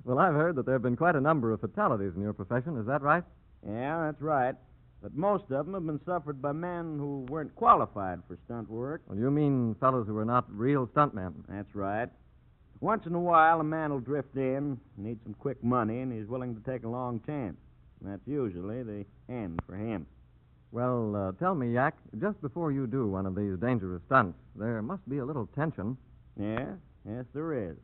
Well, I've heard that there have been quite a number of fatalities in your profession. Is that right? Yeah, that's right. But most of them have been suffered by men who weren't qualified for stunt work. Well, you mean fellows who are not real stuntmen? That's right. Once in a while, a man will drift in, need some quick money, and he's willing to take a long chance. And that's usually the end for him. Well, tell me, Yak, just before you do one of these dangerous stunts, there must be a little tension. Yes, there is.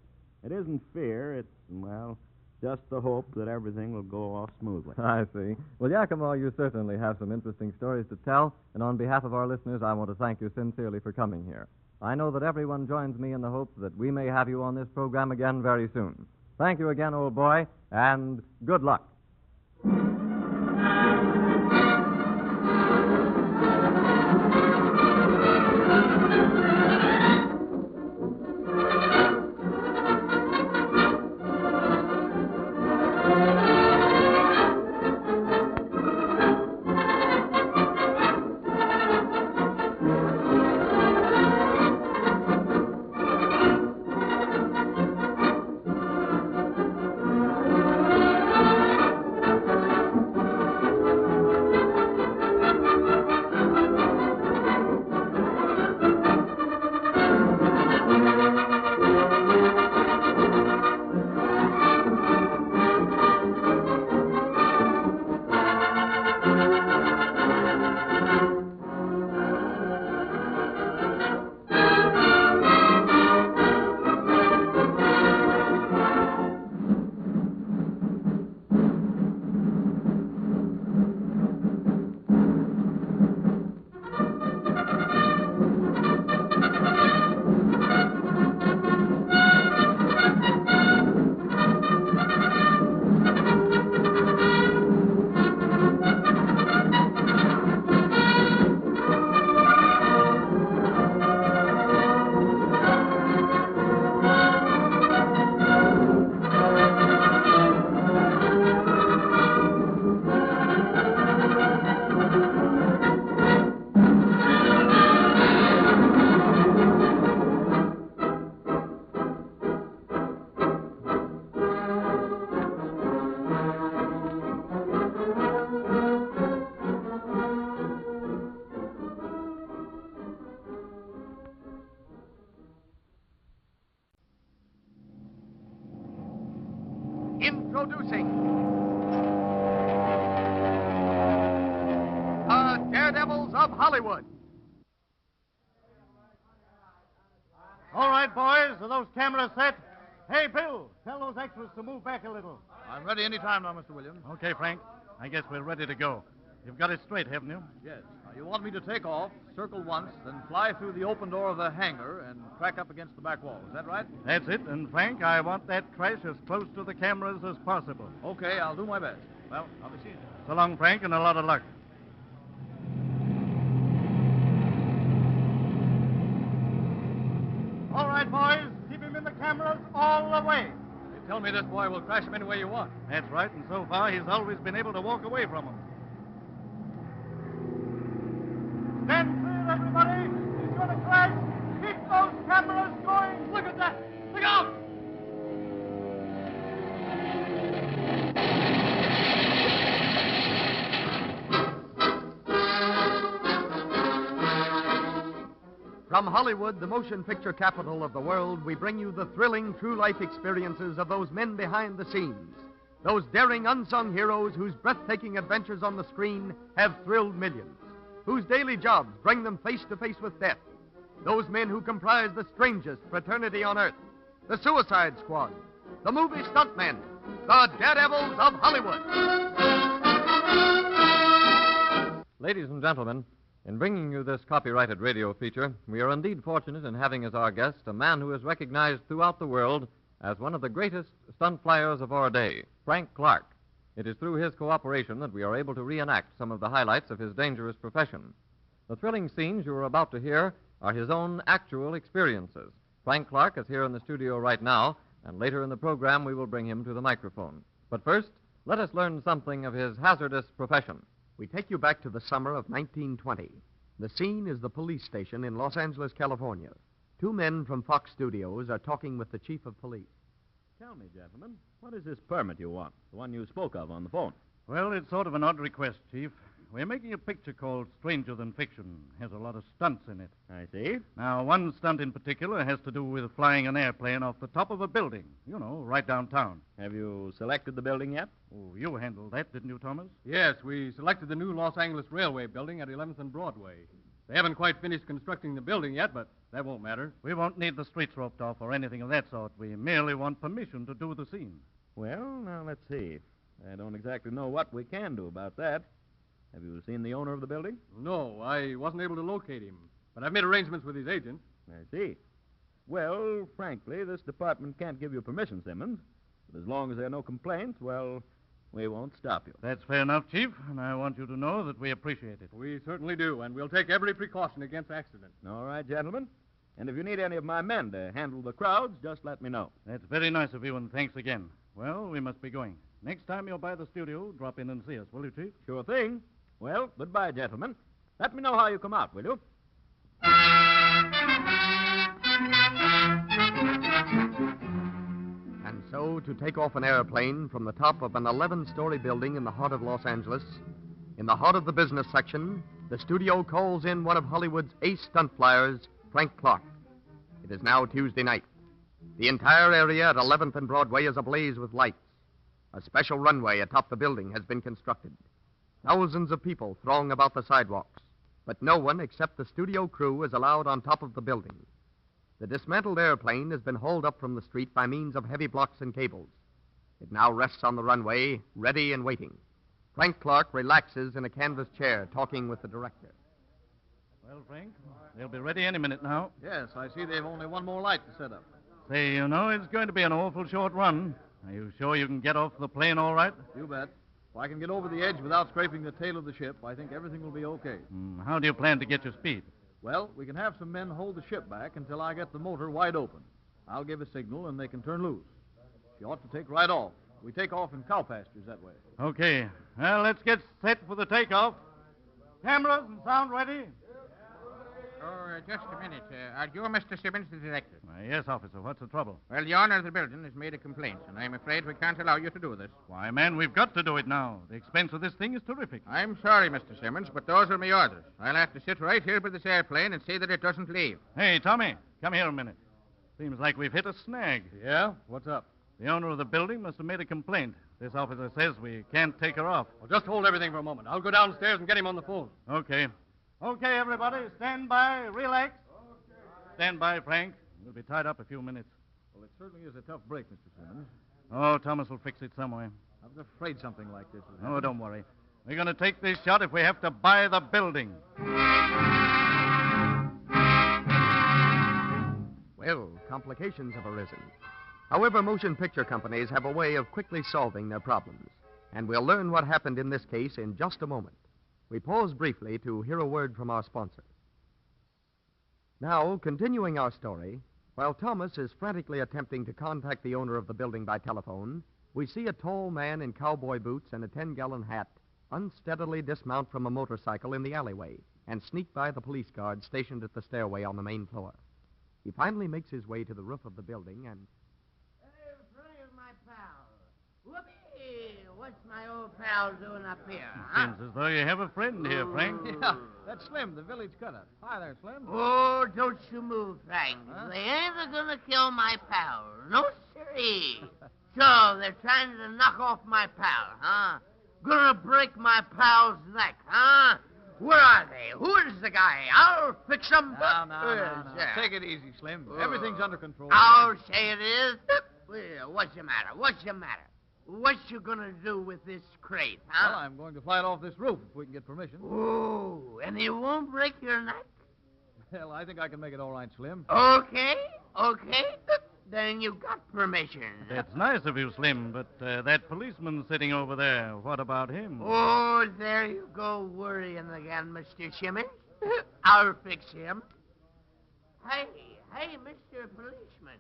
It isn't fear, it's, well, just the hope that everything will go off smoothly. I see. Well, Yakima, you certainly have some interesting stories to tell, and on behalf of our listeners, I want to thank you sincerely for coming here. I know that everyone joins me in the hope that we may have you on this program again very soon. Thank you again, old boy, and good luck. Introducing the Daredevils of Hollywood. All right, boys, are those cameras set? Hey, Bill, tell those extras to move back a little. I'm ready any time now, Mr. Williams. Okay, Frank. I guess we're ready to go. You've got it straight, haven't you? Yes. Now, you want me to take off, circle once, then fly through the open door of the hangar and crack up against the back wall. Is that right? That's it. And, Frank, I want that crash as close to the cameras as possible. Okay, I'll do my best. Well, I'll be seeing you. So long, Frank, and a lot of luck. All right, boys. Keep him in the cameras all the way. You tell me this boy will crash him any way you want. That's right, and so far he's always been able to walk away from them. Stand clear, everybody. He's going to crash. Keep those cameras going. Look at that. Look out! From Hollywood, the motion picture capital of the world, we bring you the thrilling true-life experiences of those men behind the scenes. Those daring unsung heroes whose breathtaking adventures on the screen have thrilled millions, whose daily jobs bring them face to face with death. Those men who comprise the strangest fraternity on earth, the Suicide Squad, the movie stuntmen, the Daredevils of Hollywood. Ladies and gentlemen, in bringing you this copyrighted radio feature, we are indeed fortunate in having as our guest a man who is recognized throughout the world as one of the greatest stunt flyers of our day, Frank Clark. It is through his cooperation that we are able to reenact some of the highlights of his dangerous profession. The thrilling scenes you are about to hear are his own actual experiences. Frank Clark is here in the studio right now, and later in the program we will bring him to the microphone. But first, let us learn something of his hazardous profession. We take you back to the summer of 1920. The scene is the police station in Los Angeles, California. Two men from Fox Studios are talking with the chief of police. Tell me, gentlemen, what is this permit you want? The one you spoke of on the phone. Well, it's sort of an odd request, Chief. We're making a picture called Stranger Than Fiction. Has a lot of stunts in it. I see. Now, one stunt in particular has to do with flying an airplane off the top of a building. You know, right downtown. Have you selected the building yet? Oh, you handled that, didn't you, Thomas? Yes, we selected the new Los Angeles Railway building at 11th and Broadway. They haven't quite finished constructing the building yet, but that won't matter. We won't need the streets roped off or anything of that sort. We merely want permission to do the scene. Well, now, let's see. I don't exactly know what we can do about that. Have you seen the owner of the building? No, I wasn't able to locate him, but I've made arrangements with his agent. I see. Well, frankly, this department can't give you permission, Simmons. But as long as there are no complaints, well, we won't stop you. That's fair enough, Chief, and I want you to know that we appreciate it. We certainly do, and we'll take every precaution against accident. All right, gentlemen. And if you need any of my men to handle the crowds, just let me know. That's very nice of you, and thanks again. Well, we must be going. Next time you're by the studio, drop in and see us, will you, Chief? Sure thing. Well, goodbye, gentlemen. Let me know how you come out, will you? And so, to take off an airplane from the top of an 11-story building in the heart of Los Angeles, in the heart of the business section, the studio calls in one of Hollywood's ace stunt flyers, Frank Clark. It is now Tuesday night. The entire area at 11th and Broadway is ablaze with lights. A special runway atop the building has been constructed. Thousands of people throng about the sidewalks, but no one except the studio crew is allowed on top of the building. The dismantled airplane has been hauled up from the street by means of heavy blocks and cables. It now rests on the runway, ready and waiting. Frank Clark relaxes in a canvas chair, talking with the director. Well, Frank, they'll be ready any minute now. Yes, I see they've only one more light to set up. Say, you know, it's going to be an awful short run. Are you sure you can get off the plane all right? You bet. If I can get over the edge without scraping the tail of the ship, I think everything will be okay. How do you plan to get your speed? Well, we can have some men hold the ship back until I get the motor wide open. I'll give a signal and they can turn loose. She ought to take right off. We take off in cow pastures that way. Okay. Well, let's get set for the takeoff. Cameras and sound ready? Oh, just a minute. Are you Mr. Simmons, the director? Yes, officer. What's the trouble? Well, the owner of the building has made a complaint, and I'm afraid we can't allow you to do this. Why, man, we've got to do it now. The expense of this thing is terrific. I'm sorry, Mr. Simmons, but those are my orders. I'll have to sit right here by this airplane and see that it doesn't leave. Hey, Tommy, come here a minute. Seems like we've hit a snag. Yeah? What's up? The owner of the building must have made a complaint. This officer says we can't take her off. Well, just hold everything for a moment. I'll go downstairs and get him on the phone. Okay. Okay, everybody, stand by, relax. Stand by, Frank. We'll be tied up a few minutes. Well, it certainly is a tough break, Mr. Simmons. Oh, Thomas will fix it some way. I was afraid something like this would Oh, happen. don't worry. We're going to take this shot if we have to buy the building. Well, complications have arisen. However, motion picture companies have a way of quickly solving their problems. And we'll learn what happened in this case in just a moment. We pause briefly to hear a word from our sponsor. Now, continuing our story, while Thomas is frantically attempting to contact the owner of the building by telephone, we see a tall man in cowboy boots and a 10-gallon hat unsteadily dismount from a motorcycle in the alleyway and sneak by the police guard stationed at the stairway on the main floor. He finally makes his way to the roof of the building and... Hey, Frank, my pal. Whoopee! What's my old pal doing up here, huh? Seems as though you have a friend here, Frank. Yeah, that's Slim, the village cutter. Hi there, Slim. Oh, don't you move, Frank. They ain't gonna kill my pal. No, siree. So, they're trying to knock off my pal, huh? Gonna break my pal's neck, huh? Where are they? Who is the guy? I'll fix them. No. Take it easy, Slim. Everything's under control. I'll say it is. Well, what's the matter? What's the matter? What you gonna do with this crate, huh? Well, I'm going to fly it off this roof if we can get permission. Oh, and it won't break your neck? Well, I think I can make it all right, Slim. Okay. Then you got permission. That's nice of you, Slim, but that policeman sitting over there, what about him? Oh, there you go worrying again, Mr. Simmons. I'll fix him. Hey, Mr. Policeman.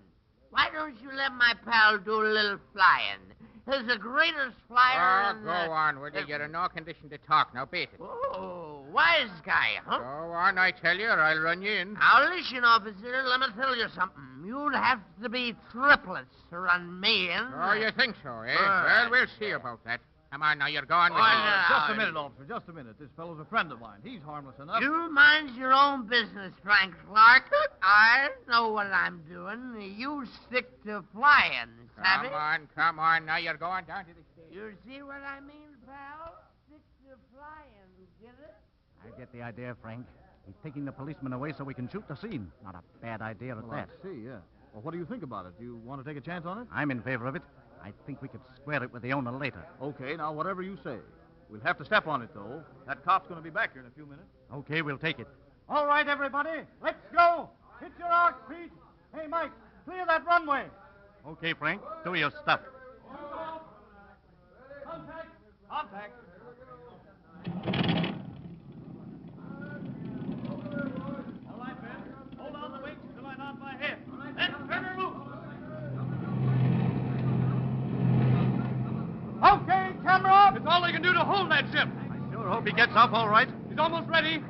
Why don't you let my pal do a little flying? He's the greatest flyer Oh, in go on, will you? You're in no condition to talk. Now, beat it. Oh, wise guy, huh? Go on, I tell you, or I'll run you in. Now, listen, officer, let me tell you something. You'd have to be triplets to run me in. Oh, you think so, eh? Well, we'll see about that. Come on, now, you're going with me. Just a minute, officer, just a minute. This fellow's a friend of mine. He's harmless enough. You mind your own business, Frank Clark. I know what I'm doing. You stick to flying, savvy? Come on. Now you're going down to the station. You see what I mean, pal? Stick to flying, get it? I get the idea, Frank. He's taking the policeman away so we can shoot the scene. Not a bad idea at that. I see, yeah. Well, what do you think about it? Do you want to take a chance on it? I'm in favor of it. I think we could square it with the owner later. Okay, now, whatever you say. We'll have to step on it, though. That cop's going to be back here in a few minutes. Okay, we'll take it. All right, everybody, let's go. Hit your arc, Pete. Hey, Mike, clear that runway. Okay, Frank, do your stuff. Contact. Contact. All right, Ben. Hold on the wings till I nod my head. Then turn her loose. Okay, camera off. It's all they can do to hold that ship. I sure hope he gets off all right. He's almost ready.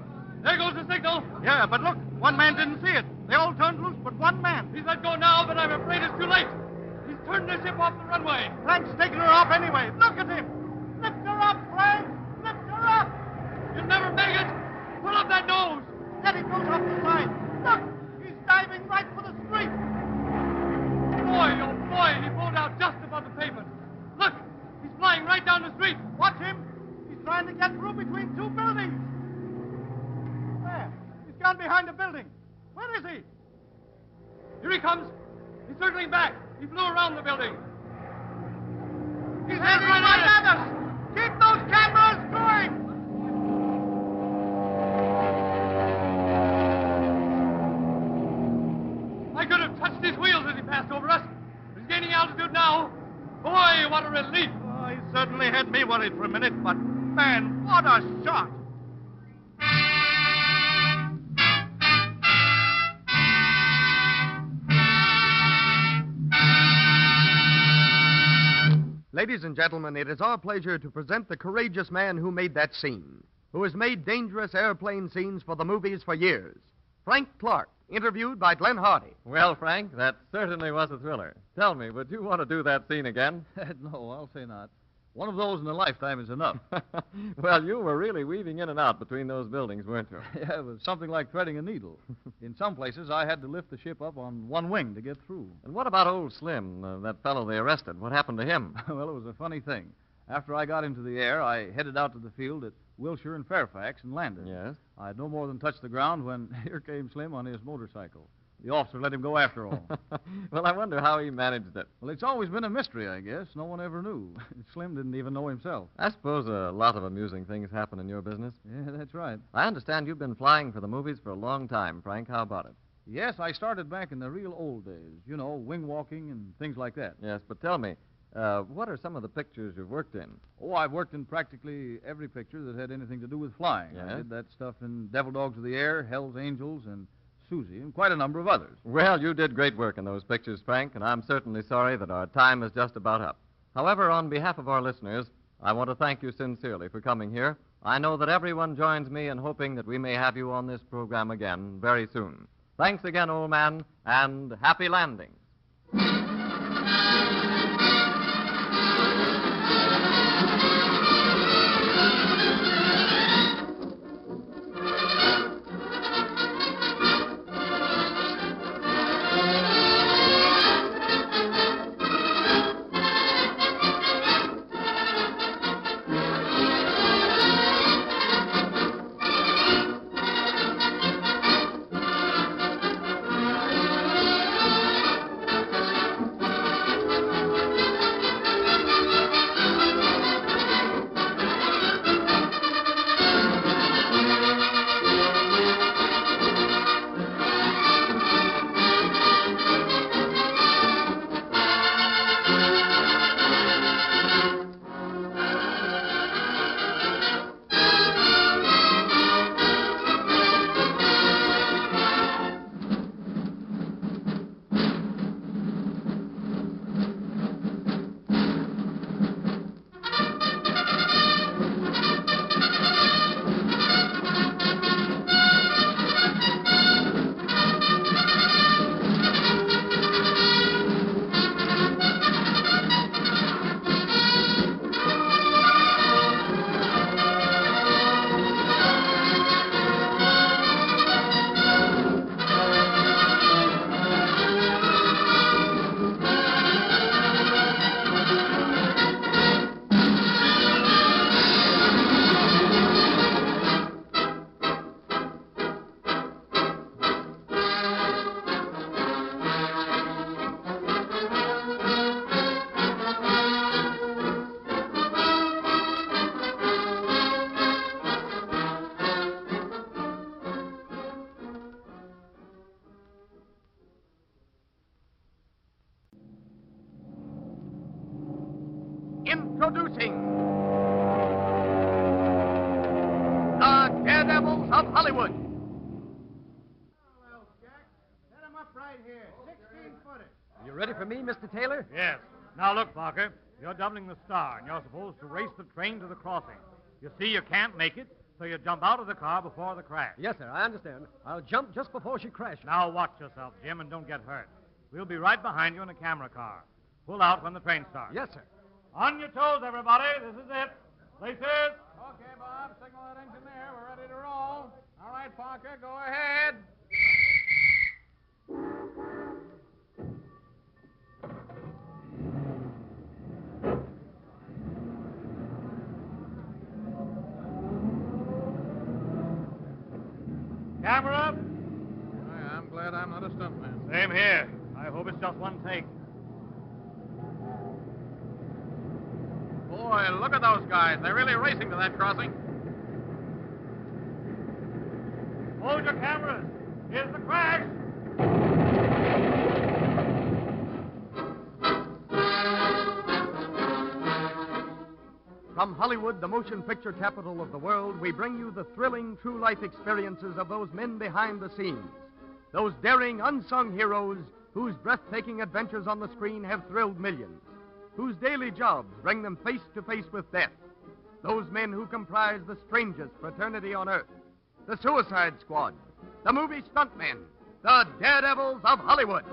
There goes the signal. Yeah, but look, one man didn't see it. They all turned loose but one man. He's let go now, but I'm afraid it's too late. He's turning the ship off the runway. Frank's taking her off anyway. Look at him. Lift her up, Frank. Lift her up. You'll never make it. Pull up that nose. Then he goes off the side. Look, he's diving right for the street. Boy, oh boy, he pulled out just above the pavement. Look, he's flying right down the street. Watch him. He's trying to get through between two buildings. There. He's gone behind the building. Where is he? Here he comes. He's circling back. He flew around the building. He's heading right at us. Keep those cameras going. I could have touched his wheels as he passed over us. He's gaining altitude now. Boy, what a relief. Oh, he certainly had me worried for a minute, but man, what a shot. Ladies and gentlemen, it is our pleasure to present the courageous man who made that scene, who has made dangerous airplane scenes for the movies for years. Frank Clark, interviewed by Glenn Hardy. Well, Frank, that certainly was a thriller. Tell me, would you want to do that scene again? No, I'll say not. One of those in a lifetime is enough. Well, you were really weaving in and out between those buildings, weren't you? Yeah, it was something like threading a needle. In some places, I had to lift the ship up on one wing to get through. And what about old Slim, that fellow they arrested? What happened to him? Well, it was a funny thing. After I got into the air, I headed out to the field at Wilshire and Fairfax and landed. Yes? I had no more than touched the ground when here came Slim on his motorcycle. The officer let him go after all. Well, I wonder how he managed it. Well, it's always been a mystery, I guess. No one ever knew. Slim didn't even know himself. I suppose a lot of amusing things happen in your business. Yeah, that's right. I understand you've been flying for the movies for a long time, Frank. How about it? Yes, I started back in the real old days. You know, wing walking and things like that. Yes, but tell me, what are some of the pictures you've worked in? Oh, I've worked in practically every picture that had anything to do with flying. Yes? I did that stuff in Devil Dogs of the Air, Hell's Angels, and Susie, and quite a number of others. Well, you did great work in those pictures, Frank, and I'm certainly sorry that our time is just about up. However, on behalf of our listeners, I want to thank you sincerely for coming here. I know that everyone joins me in hoping that we may have you on this program again very soon. Thanks again, old man, and happy landing. Introducing the Daredevils of Hollywood. Set him up right here. 16-footer. You ready for me, Mr. Taylor? Yes. Now look, Parker. You're doubling the star, and you're supposed to race the train to the crossing. You see, you can't make it, so you jump out of the car before the crash. Yes, sir, I understand. I'll jump just before she crashes. Now watch yourself, Jim, and don't get hurt. We'll be right behind you in a camera car. Pull out when the train starts. Yes, sir. On your toes, everybody. This is it. Places. Okay, Bob. Signal that engineer. We're ready to roll. All right, Parker, go ahead. Camera. I'm glad I'm not a stuntman. Same here. I hope it's just one take. Boy, look at those guys. They're really racing to that crossing. Hold your cameras. Here's the crash. From Hollywood, the motion picture capital of the world, we bring you the thrilling, true-life experiences of those men behind the scenes. Those daring, unsung heroes whose breathtaking adventures on the screen have thrilled millions, whose daily jobs bring them face to face with death. Those men who comprise the strangest fraternity on earth, the Suicide Squad, the movie stuntmen, the Daredevils of Hollywood.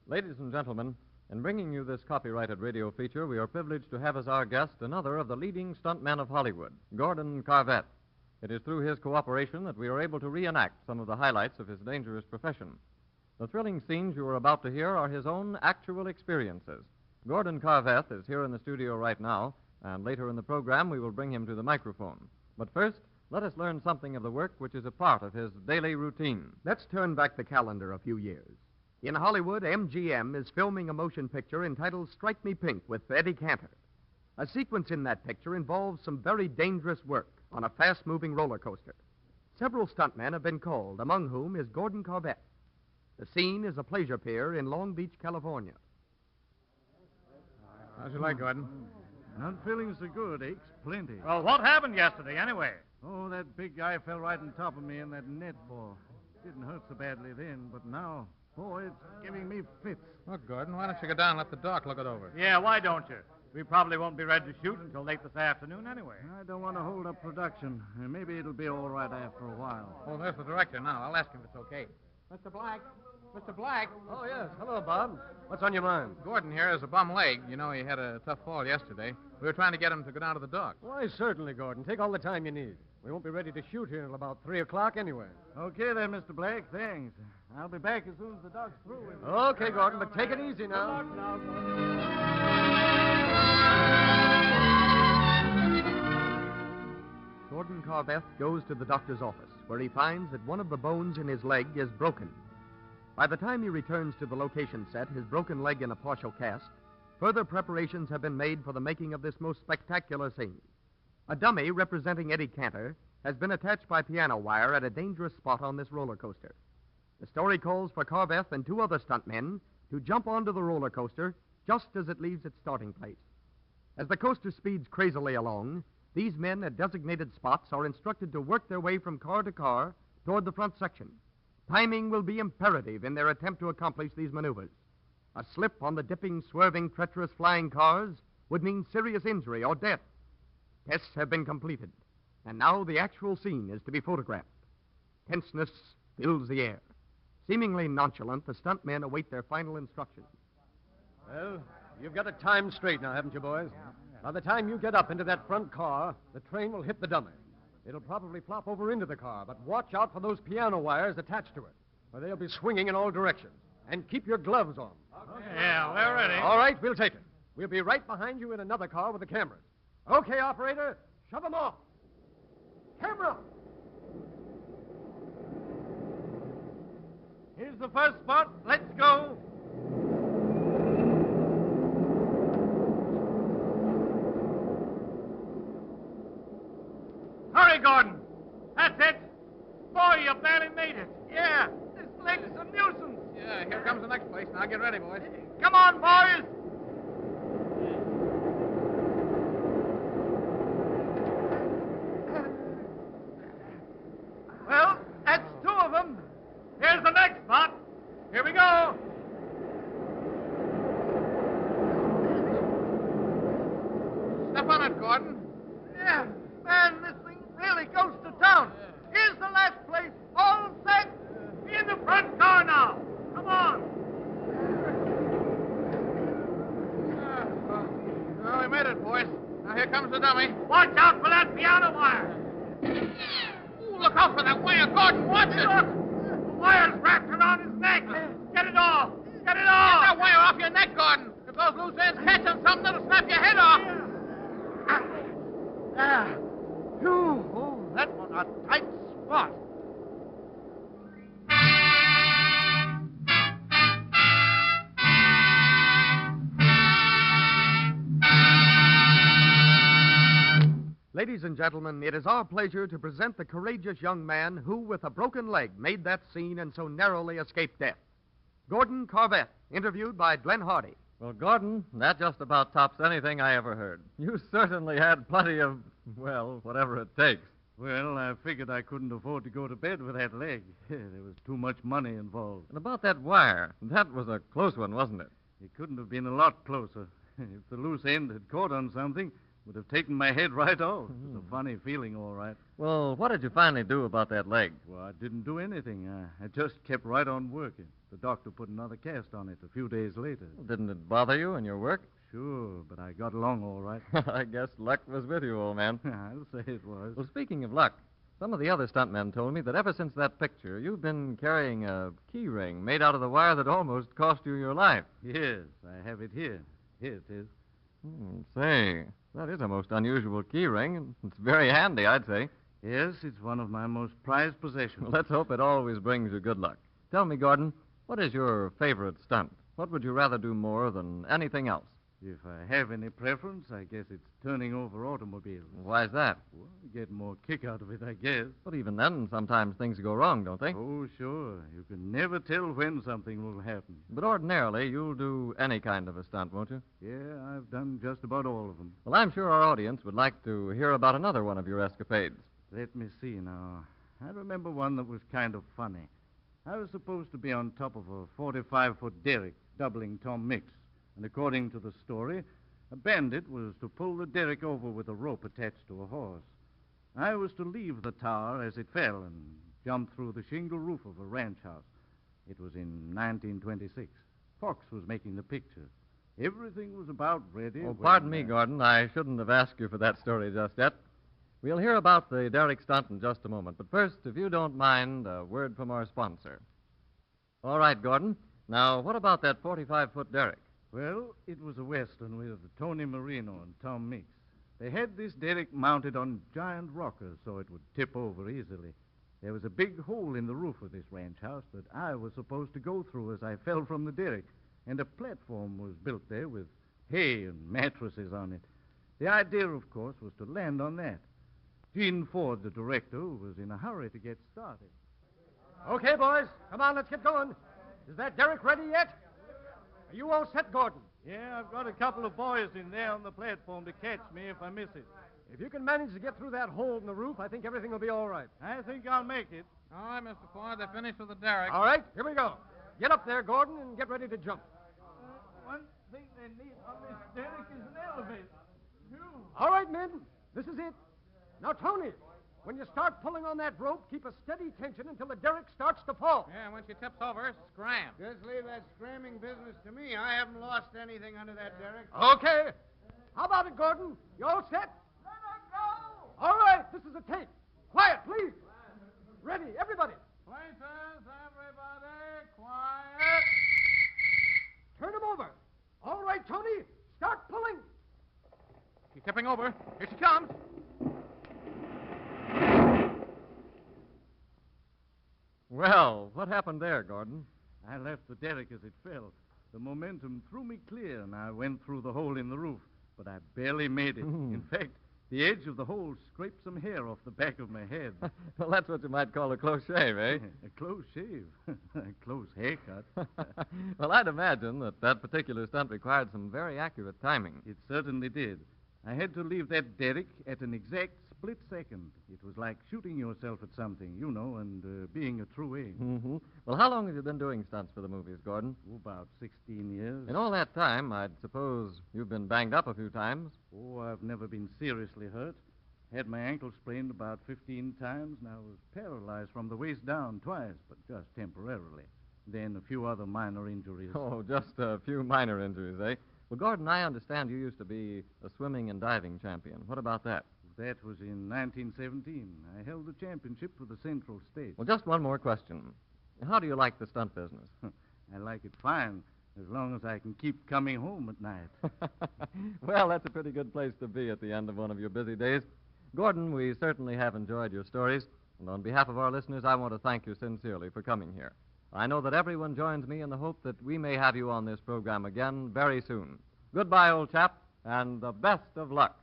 Ladies and gentlemen, in bringing you this copyrighted radio feature, we are privileged to have as our guest another of the leading stuntmen of Hollywood, Gordon Carvette. It is through his cooperation that we are able to reenact some of the highlights of his dangerous profession. The thrilling scenes you are about to hear are his own actual experiences. Gordon Carvette is here in the studio right now, and later in the program we will bring him to the microphone. But first, let us learn something of the work which is a part of his daily routine. Let's turn back the calendar a few years. In Hollywood, MGM is filming a motion picture entitled Strike Me Pink with Eddie Cantor. A sequence in that picture involves some very dangerous work on a fast-moving roller coaster. Several stuntmen have been called, among whom is Gordon Carvette. The scene is a pleasure pier in Long Beach, California. How's your leg, Gordon? Not feeling so good. Aches plenty. Well, what happened yesterday, anyway? Oh, that big guy fell right on top of me in that net ball. Didn't hurt so badly then, but now, boy, it's giving me fits. Look, Gordon, why don't you go down and let the doc look it over? Yeah, why don't you? We probably won't be ready to shoot until late this afternoon anyway. I don't want to hold up production. Maybe it'll be all right after a while. Oh, there's the director now. I'll ask him if it's okay. Mr. Black. Mr. Black. Oh, yes. Hello, Bob. What's on your mind? Gordon here has a bum leg. You know, he had a tough fall yesterday. We were trying to get him to go down to the dock. Why, certainly, Gordon. Take all the time you need. We won't be ready to shoot here until about 3 o'clock anyway. Okay, then, Mr. Blake. Thanks. I'll be back as soon as the doc's through with me. Okay, Gordon, but take it easy now. Gordon Carvette goes to the doctor's office, where he finds that one of the bones in his leg is broken. By the time he returns to the location set, his broken leg in a partial cast, further preparations have been made for the making of this most spectacular scene. A dummy representing Eddie Cantor has been attached by piano wire at a dangerous spot on this roller coaster. The story calls for Carvette and 2 other stuntmen to jump onto the roller coaster just as it leaves its starting place. As the coaster speeds crazily along, these men at designated spots are instructed to work their way from car to car toward the front section. Timing will be imperative in their attempt to accomplish these maneuvers. A slip on the dipping, swerving, treacherous flying cars would mean serious injury or death. Tests have been completed, and now the actual scene is to be photographed. Tenseness fills the air. Seemingly nonchalant, the stuntmen await their final instructions. Well, you've got it timed straight now, haven't you, boys? By the time you get up into that front car, the train will hit the dummy. It'll probably flop over into the car, but watch out for those piano wires attached to it, or they'll be swinging in all directions. And keep your gloves on. Okay. Yeah, we're ready. All right, we'll take it. We'll be right behind you in another car with the cameras. Okay, operator, shove them off. Camera! Here's the first spot. Let's go. Hurry, Gordon. That's it. Boy, you barely made it. Yeah, this leg's a nuisance. Yeah, here comes the next place. Now get ready, boys. Come on, boys. Gordon. Yeah, man, this thing really goes to town. Here's the last place. All set. In the front car now. Come on. Well, we made it, boys. Now here comes the dummy. Watch out for that piano wire. Ooh, look out for that wire, Gordon. Watch it. Look, the wire's wrapped around his neck. Get it off. Get it off. Get that wire off your neck, Gordon. If those loose ends catch on something, it'll snap your head off. Ah. Phew. Oh, that was a tight spot. Ladies and gentlemen, it is our pleasure to present the courageous young man who, with a broken leg, made that scene and so narrowly escaped death. Gordon Carvette, interviewed by Glenn Hardy. Well, Gordon, that just about tops anything I ever heard. You certainly had plenty of, well, whatever it takes. Well, I figured I couldn't afford to go to bed with that leg. There was too much money involved. And about that wire, that was a close one, wasn't it? It couldn't have been a lot closer. If the loose end had caught on something, it would have taken my head right off. It was a funny feeling, all right. Well, what did you finally do about that leg? Well, I didn't do anything. I just kept right on working. The doctor put another cast on it a few days later. Didn't it bother you in your work? Sure, but I got along all right. I guess luck was with you, old man. I'll say it was. Well, speaking of luck, some of the other stuntmen told me that ever since that picture, you've been carrying a key ring made out of the wire that almost cost you your life. Yes, I have it here. Here it is. Say, that is a most unusual key ring, and it's very handy, I'd say. Yes, it's one of my most prized possessions. Let's hope it always brings you good luck. Tell me, Gordon, what is your favorite stunt? What would you rather do more than anything else? If I have any preference, I guess it's turning over automobiles. Why's that? Well, you get more kick out of it, I guess. But even then, sometimes things go wrong, don't they? Oh, sure. You can never tell when something will happen. But ordinarily, you'll do any kind of a stunt, won't you? Yeah, I've done just about all of them. Well, I'm sure our audience would like to hear about another one of your escapades. Let me see now. I remember one that was kind of funny. I was supposed to be on top of a 45-foot derrick, doubling Tom Mix. And according to the story, a bandit was to pull the derrick over with a rope attached to a horse. I was to leave the tower as it fell and jump through the shingle roof of a ranch house. It was in 1926. Fox was making the picture. Everything was about ready. Oh, pardon me, Gordon. I shouldn't have asked you for that story just yet. We'll hear about the derrick stunt in just a moment. But first, if you don't mind, a word from our sponsor. All right, Gordon. Now, what about that 45-foot derrick? Well, it was a Western with Tony Marino and Tom Mix. They had this derrick mounted on giant rockers so it would tip over easily. There was a big hole in the roof of this ranch house that I was supposed to go through as I fell from the derrick, and a platform was built there with hay and mattresses on it. The idea, of course, was to land on that. Gene Ford, the director, was in a hurry to get started. Okay, boys. Come on, let's get going. Is that derrick ready yet? Are you all set, Gordon? Yeah, I've got a couple of boys in there on the platform to catch me if I miss it. If you can manage to get through that hole in the roof, I think everything will be all right. I think I'll make it. All right, Mr. Ford, they're finished with the derrick. All right, here we go. Get up there, Gordon, and get ready to jump. One thing they need on this derrick is an elevator. All right, men. This is it. Now, Tony, when you start pulling on that rope, keep a steady tension until the derrick starts to fall. Yeah, when she tips over, scram. Just leave that scramming business to me. I haven't lost anything under that derrick. Okay. How about it, Gordon? You all set? Let her go. All right, this is a take. Quiet, please. Ready, everybody. Places, everybody, quiet. Turn them over. All right, Tony, start pulling. She's tipping over. Here she comes. Well, what happened there, Gordon? I left the derrick as it fell. The momentum threw me clear, and I went through the hole in the roof, but I barely made it. In fact, the edge of the hole scraped some hair off the back of my head. Well, that's what you might call a close shave, eh? A close shave. A close haircut. Well, I'd imagine that particular stunt required some very accurate timing. It certainly did. I had to leave that derrick at an exact split second. It was like shooting yourself at something, and being a true aim. Mm-hmm. Well, how long have you been doing stunts for the movies, Gordon? About 16 years. In all that time, I'd suppose you've been banged up a few times. Oh, I've never been seriously hurt. Had my ankle sprained about 15 times, and I was paralyzed from the waist down twice, but just temporarily. Then a few other minor injuries. Oh, just a few minor injuries, eh? Well, Gordon, I understand you used to be a swimming and diving champion. What about that? That was in 1917. I held the championship for the Central States. Well, just one more question. How do you like the stunt business? I like it fine, as long as I can keep coming home at night. Well, that's a pretty good place to be at the end of one of your busy days. Gordon, we certainly have enjoyed your stories, and on behalf of our listeners, I want to thank you sincerely for coming here. I know that everyone joins me in the hope that we may have you on this program again very soon. Goodbye, old chap, and the best of luck.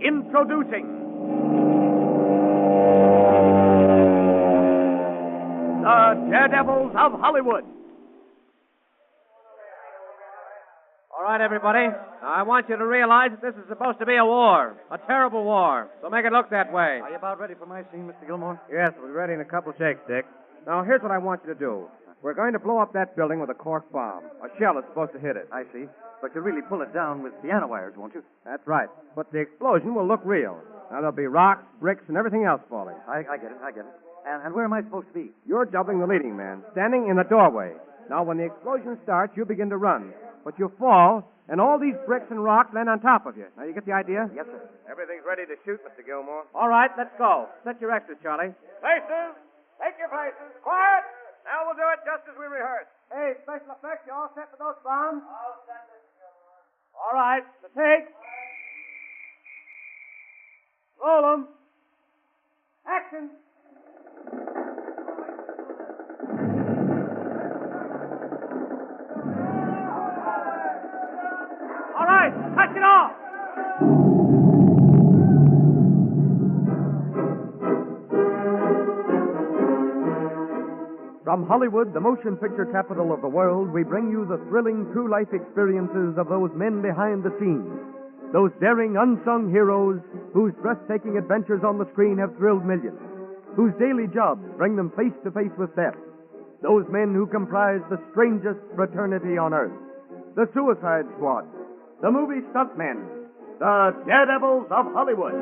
Introducing the Daredevils of Hollywood. All right, everybody. I want you to realize that this is supposed to be a war, a terrible war. So make it look that way. Are you about ready for my scene, Mr. Gilmore? Yes, we'll be ready in a couple shakes, Dick. Now, here's what I want you to do. We're going to blow up that building with a cork bomb. A shell is supposed to hit it. I see. But you'll really pull it down with piano wires, won't you? That's right. But the explosion will look real. Now, there'll be rocks, bricks, and everything else falling. I get it. And where am I supposed to be? You're jumping the leading man, standing in the doorway. Now, when the explosion starts, you begin to run. But you fall, and all these bricks and rocks land on top of you. Now, you get the idea? Yes, sir. Everything's ready to shoot, Mr. Gilmore. All right, let's go. Set your extras, Charlie. Places! Take your places. Quiet! Now we'll do it just as we rehearsed. Hey, special effects, you all set for those bombs? All set, Mr. Gilmore. All right, the take. Roll them. Action. All right, touch it off. From Hollywood, the motion picture capital of the world, we bring you the thrilling true-life experiences of those men behind the scenes. Those daring, unsung heroes whose breathtaking adventures on the screen have thrilled millions, whose daily jobs bring them face to face with death. Those men who comprise the strangest fraternity on earth. The Suicide Squad. The movie stuntmen. The Daredevils of Hollywood.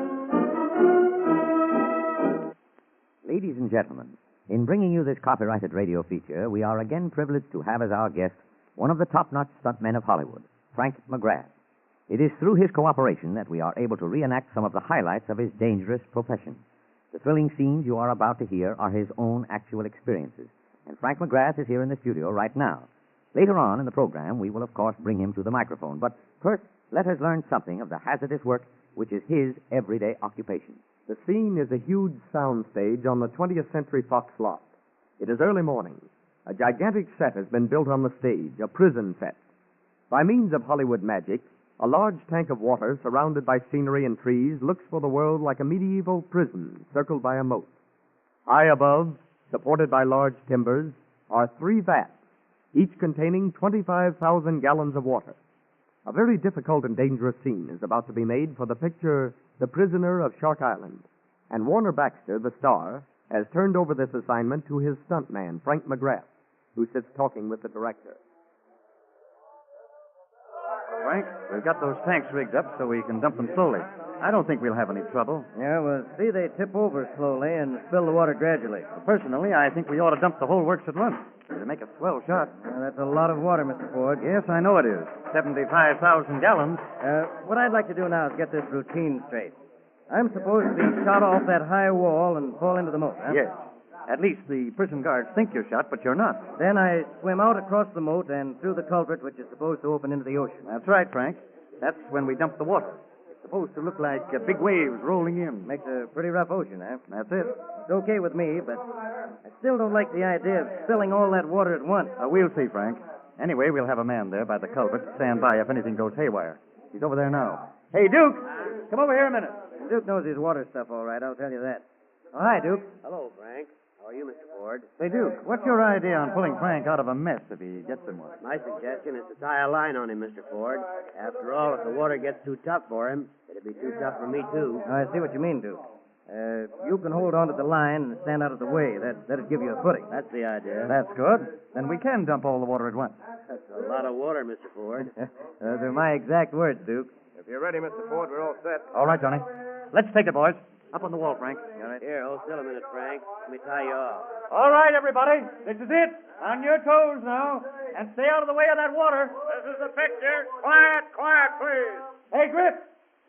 Ladies and gentlemen, in bringing you this copyrighted radio feature, we are again privileged to have as our guest one of the top-notch stuntmen of Hollywood, Frank McGrath. It is through his cooperation that we are able to reenact some of the highlights of his dangerous profession. The thrilling scenes you are about to hear are his own actual experiences, and Frank McGrath is here in the studio right now. Later on in the program, we will, of course, bring him to the microphone. But first, let us learn something of the hazardous work which is his everyday occupation. The scene is a huge soundstage on the 20th Century Fox lot. It is early morning. A gigantic set has been built on the stage, a prison set. By means of Hollywood magic, a large tank of water surrounded by scenery and trees looks for the world like a medieval prison circled by a moat. High above, supported by large timbers, are 3 vats, each containing 25,000 gallons of water. A very difficult and dangerous scene is about to be made for the picture The Prisoner of Shark Island, and Warner Baxter, the star, has turned over this assignment to his stuntman, Frank McGrath, who sits talking with the director. Frank, we've got those tanks rigged up so we can dump them slowly. I don't think we'll have any trouble. Yeah, well, see, they tip over slowly and spill the water gradually. Personally, I think we ought to dump the whole works at once. It'll make a swell shot. That's a lot of water, Mr. Ford. Yes, I know it is. 75,000 gallons. What I'd like to do now is get this routine straight. I'm supposed to be shot off that high wall and fall into the moat, huh? Yes. At least the prison guards think you're shot, but you're not. Then I swim out across the moat and through the culvert, which is supposed to open into the ocean. That's right, Frank. That's when we dump the water. It's supposed to look like big waves rolling in. Makes a pretty rough ocean, huh? That's it. It's okay with me, but I still don't like the idea of spilling all that water at once. We'll see, Frank. Anyway, we'll have a man there by the culvert to stand by if anything goes haywire. He's over there now. Hey, Duke! Come over here a minute. Duke knows his water stuff all right, I'll tell you that. Oh, hi, Duke. Hello, Frank. How are you, Mr. Ford? Say, Duke, what's your idea on pulling Frank out of a mess if he gets in one? My suggestion is to tie a line on him, Mr. Ford. After all, if the water gets too tough for him, it'd be too tough for me, too. I see what you mean, Duke. You can hold on to the line and stand out of the way. That'd give you a footing. That's the idea. That's good. Then we can dump all the water at once. That's a lot of water, Mr. Ford. Those are my exact words, Duke. If you're ready, Mr. Ford, we're all set. All right, Johnny. Let's take it, boys. Up on the wall, Frank. You all right? Here, hold still a minute, Frank. Let me tie you off. All right, everybody. This is it. On your toes now. And stay out of the way of that water. This is the picture. Quiet, quiet, please. Hey, Griff.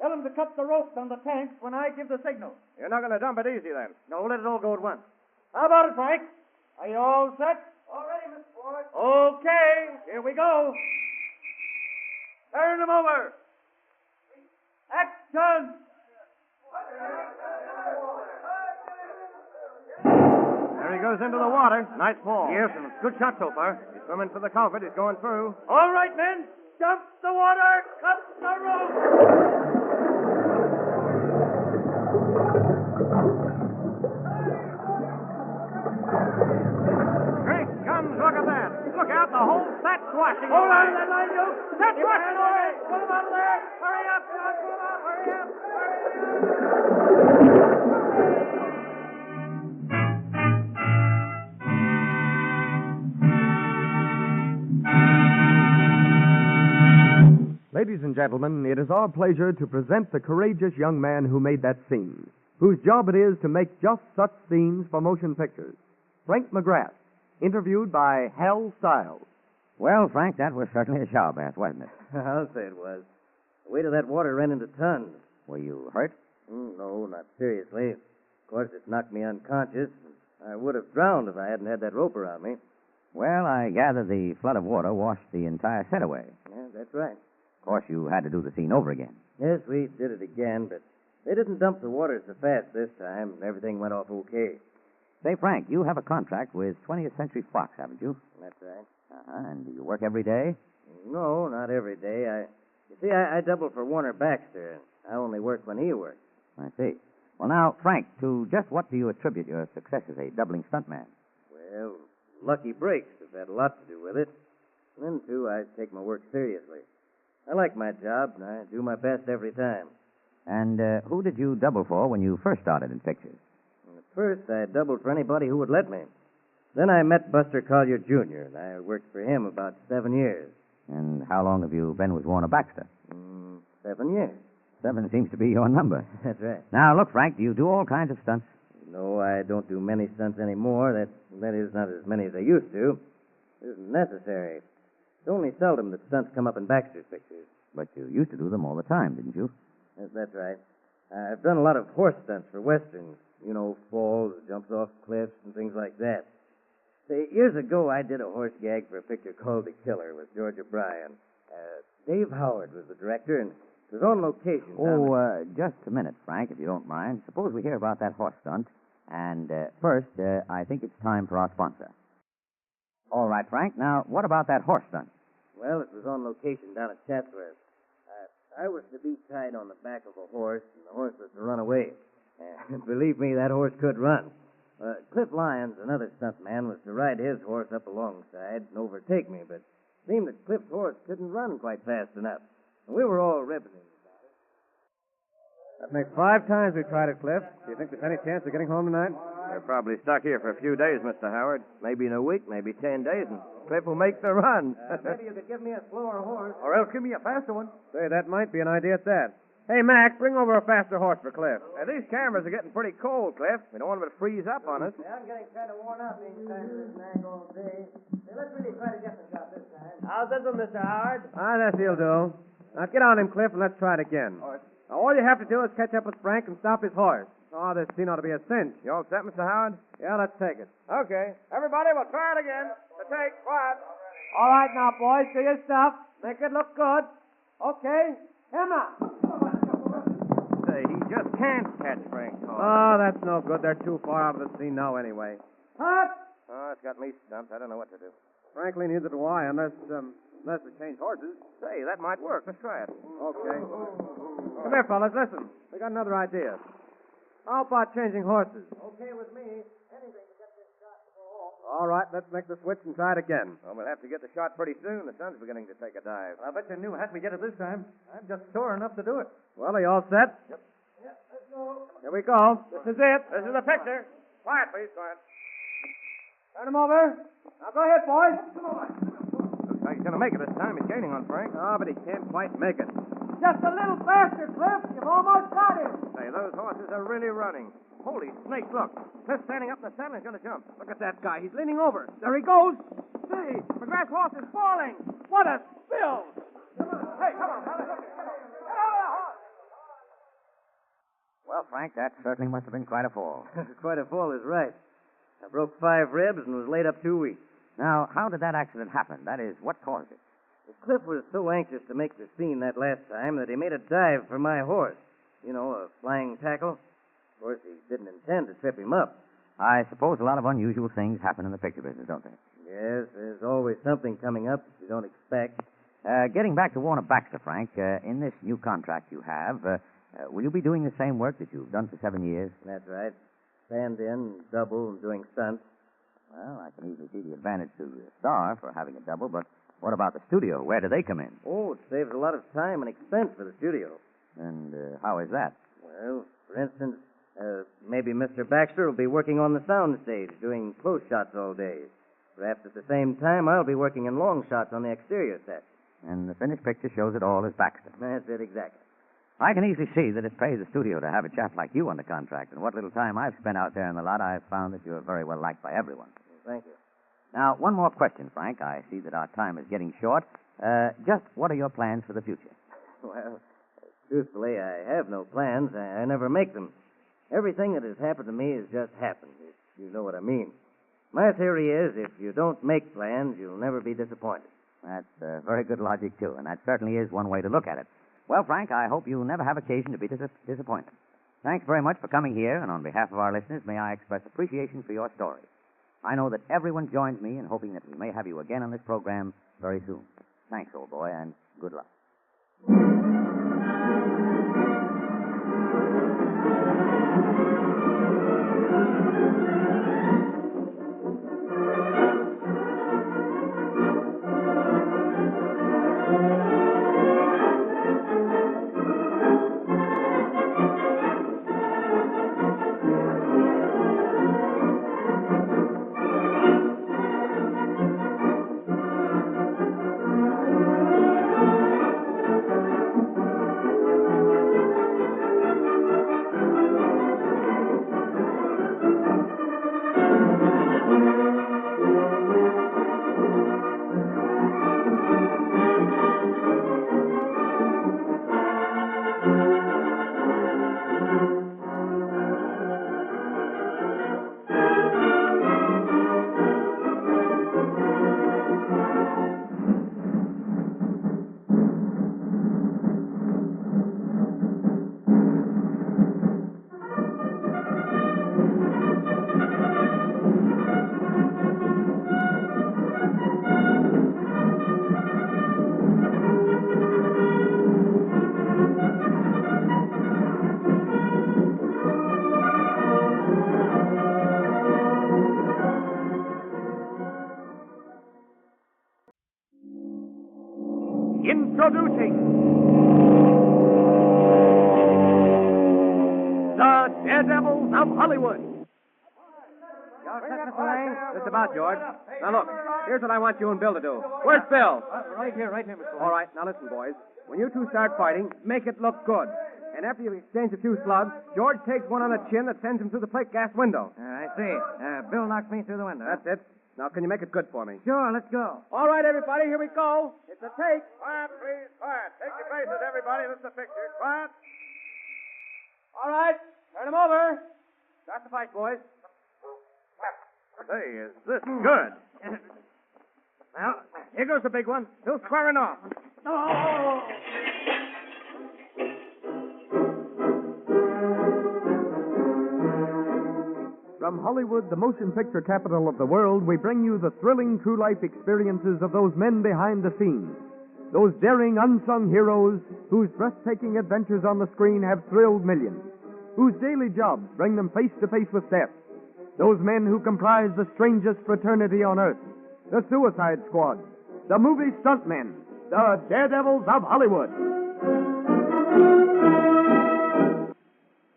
Tell them to cut the ropes on the tanks when I give the signal. You're not going to dump it easy, then. No, let it all go at once. How about it, Frank? Are you all set? All ready, Mr. Ford. Okay. Here we go. Turn them over. Action! There he goes into the water. Nice fall. Yes, and it's a good shot so far. He's swimming for the culvert. He's going through. All right, men. Dump the water. Cut the rope. Drink comes. Look at that. Look out. The whole set's washing Hold away. on to that line, Duke. That's washing away. Put him out of there. Hurry up, John. Pull him out. Hurry up. Ladies and gentlemen, it is our pleasure to present the courageous young man who made that scene, whose job it is to make just such scenes for motion pictures. Frank McGrath, interviewed by Hal Stiles. Well, Frank, that was certainly a shower bath, wasn't it? I'll say it was. The weight of that water ran into tons. Were you hurt? No, not seriously. Of course, it knocked me unconscious. I would have drowned if I hadn't had that rope around me. Well, I gather the flood of water washed the entire set away. Yeah, that's right. Of course, you had to do the scene over again. Yes, we did it again, but they didn't dump the water so fast this time, and everything went off okay. Say, Frank, you have a contract with 20th Century Fox, haven't you? That's right. And do you work every day? No, not every day. You see, I double for Warner Baxter, and I only work when he works. I see. Well, now, Frank, to just what do you attribute your success as a doubling stuntman? Well, lucky breaks have had a lot to do with it. And then, too, I take my work seriously. I like my job, and I do my best every time. And who did you double for when you first started in pictures? At first, I doubled for anybody who would let me. Then I met Buster Collier, Jr., and I worked for him about 7 years. And how long have you been with Warner Baxter? 7 years. 7 seems to be your number. That's right. Now, look, Frank, do you do all kinds of stunts? No, I don't do many stunts anymore. That is, not as many as I used to. It isn't necessary. It's only seldom that stunts come up in Baxter's pictures. But you used to do them all the time, didn't you? Yes, that's right. I've done a lot of horse stunts for westerns. You know, falls, jumps off cliffs, and things like that. Say, years ago, I did a horse gag for a picture called The Killer with George O'Brien. Dave Howard was the director, and it was on location. Just a minute, Frank, if you don't mind. Suppose we hear about that horse stunt. And first, I think it's time for our sponsor. All right, Frank. Now, what about that horse stunt? Well, it was on location down at Chatsworth. I was to be tied on the back of a horse, and the horse was to run away. Believe me, that horse could run. Cliff Lyons, another stunt man, was to ride his horse up alongside and overtake me, but it seemed that Cliff's horse couldn't run quite fast enough. And we were all ribbing him. That makes 5 times we tried it, Cliff. Do you think there's any chance of getting home tonight? We're probably stuck here for a few days, Mr. Howard. Maybe in a week, maybe 10 days, and Cliff will make the run. Maybe you could give me a slower horse. Or else give me a faster one. Say, that might be an idea at that. Hey, Mac, bring over a faster horse for Cliff. These cameras are getting pretty cold, Cliff. We don't want them to freeze up on us. I'm getting kind of worn out being tied to this nag all day. Let's really try to get the shot this time. How's this one, Mr. Howard? That'll do. Now, get on him, Cliff, and let's try it again. Now, all you have to do is catch up with Frank and stop his horse. Oh, this scene ought to be a cinch. You all set, Mr. Howard? Yeah, let's take it. Okay. Everybody, we'll try it again. The take, quiet. All right now, boys, do your stuff. Make it look good. Okay. Emma. Say, he just can't catch Frank's horse. Oh, that's no good. They're too far out of the scene now anyway. Cut. Oh, it's got me stumped. I don't know what to do. Frankly, neither do I, unless we change horses. Say, that might work. Let's try it. Okay. Come here, fellas. Listen. We got another idea. How about changing horses? Okay with me. Anything to get this shot before. All right, let's make the switch and try it again. Well, we'll have to get the shot pretty soon. The sun's beginning to take a dive. I bet you knew how we get it this time. I'm just sore enough to do it. Well, are you all set? Yep. Yeah, let's go. Here we go. This is it. This is the picture. Quiet, please. Quiet. Turn him over. Now go ahead, boys. Looks like he's going to make it this time. He's gaining on Frank. Oh, but he can't quite make it. Just a little faster, Cliff. You've almost got him. Say, those horses are really running. Holy snakes, look. Cliff's standing up in the saddle and he's going to jump. Look at that guy. He's leaning over. There he goes. Say, McGrath's horse is falling. What a spill. Hey, come on, fellas. Get over the horse. Well, Frank, that certainly must have been quite a fall. Quite a fall is right. I broke 5 ribs and was laid up 2 weeks. Now, how did that accident happen? That is, what caused it? Cliff was so anxious to make the scene that last time that he made a dive for my horse. You know, a flying tackle. Of course, he didn't intend to trip him up. I suppose a lot of unusual things happen in the picture business, don't they? Yes, there's always something coming up that you don't expect. Getting back to Warner Baxter, Frank, in this new contract you have, will you be doing the same work that you've done for 7 years? That's right. Stand in, double, and doing stunts. Well, I can easily see the advantage to the star for having a double, but what about the studio? Where do they come in? Oh, it saves a lot of time and expense for the studio. And how is that? Well, for instance, maybe Mr. Baxter will be working on the sound stage, doing close shots all day. Perhaps at the same time, I'll be working in long shots on the exterior set. And the finished picture shows it all as Baxter. That's it, exactly. I can easily see that it pays the studio to have a chap like you on the contract. And what little time I've spent out there in the lot, I've found that you're very well liked by everyone. Thank you. Now, one more question, Frank. I see that our time is getting short. Just what are your plans for the future? Well, truthfully, I have no plans. I never make them. Everything that has happened to me has just happened, if you know what I mean. My theory is if you don't make plans, you'll never be disappointed. That's very good logic, too, and that certainly is one way to look at it. Well, Frank, I hope you never have occasion to be disappointed. Thanks very much for coming here, and on behalf of our listeners, may I express appreciation for your story. I know that everyone joins me in hoping that we may have you again on this program very soon. Thanks, old boy, and good luck. Introducing the Daredevils of Hollywood. Just about, George. Now, look, here's what I want you and Bill to do. Where's Bill? Right here, Mr. All right, now listen, boys. When you two start fighting, make it look good. And after you exchange a few slugs, George takes one on the chin that sends him through the plate glass window. I see. Bill knocks me through the window. That's it. Now, can you make it good for me? Sure, let's go. All right, everybody, here we go. It's a take. Quiet, please, quiet. Take your places, everybody. This is the picture. Quiet. All right, turn him over. Start the fight, boys. Say, is this good? Well, here goes the big one. Still squaring off. Oh! From Hollywood, the motion picture capital of the world, we bring you the thrilling true life experiences of those men behind the scenes. Those daring unsung heroes whose breathtaking adventures on the screen have thrilled millions, whose daily jobs bring them face to face with death. Those men who comprise the strangest fraternity on earth, the Suicide Squad, the movie stuntmen, the Daredevils of Hollywood.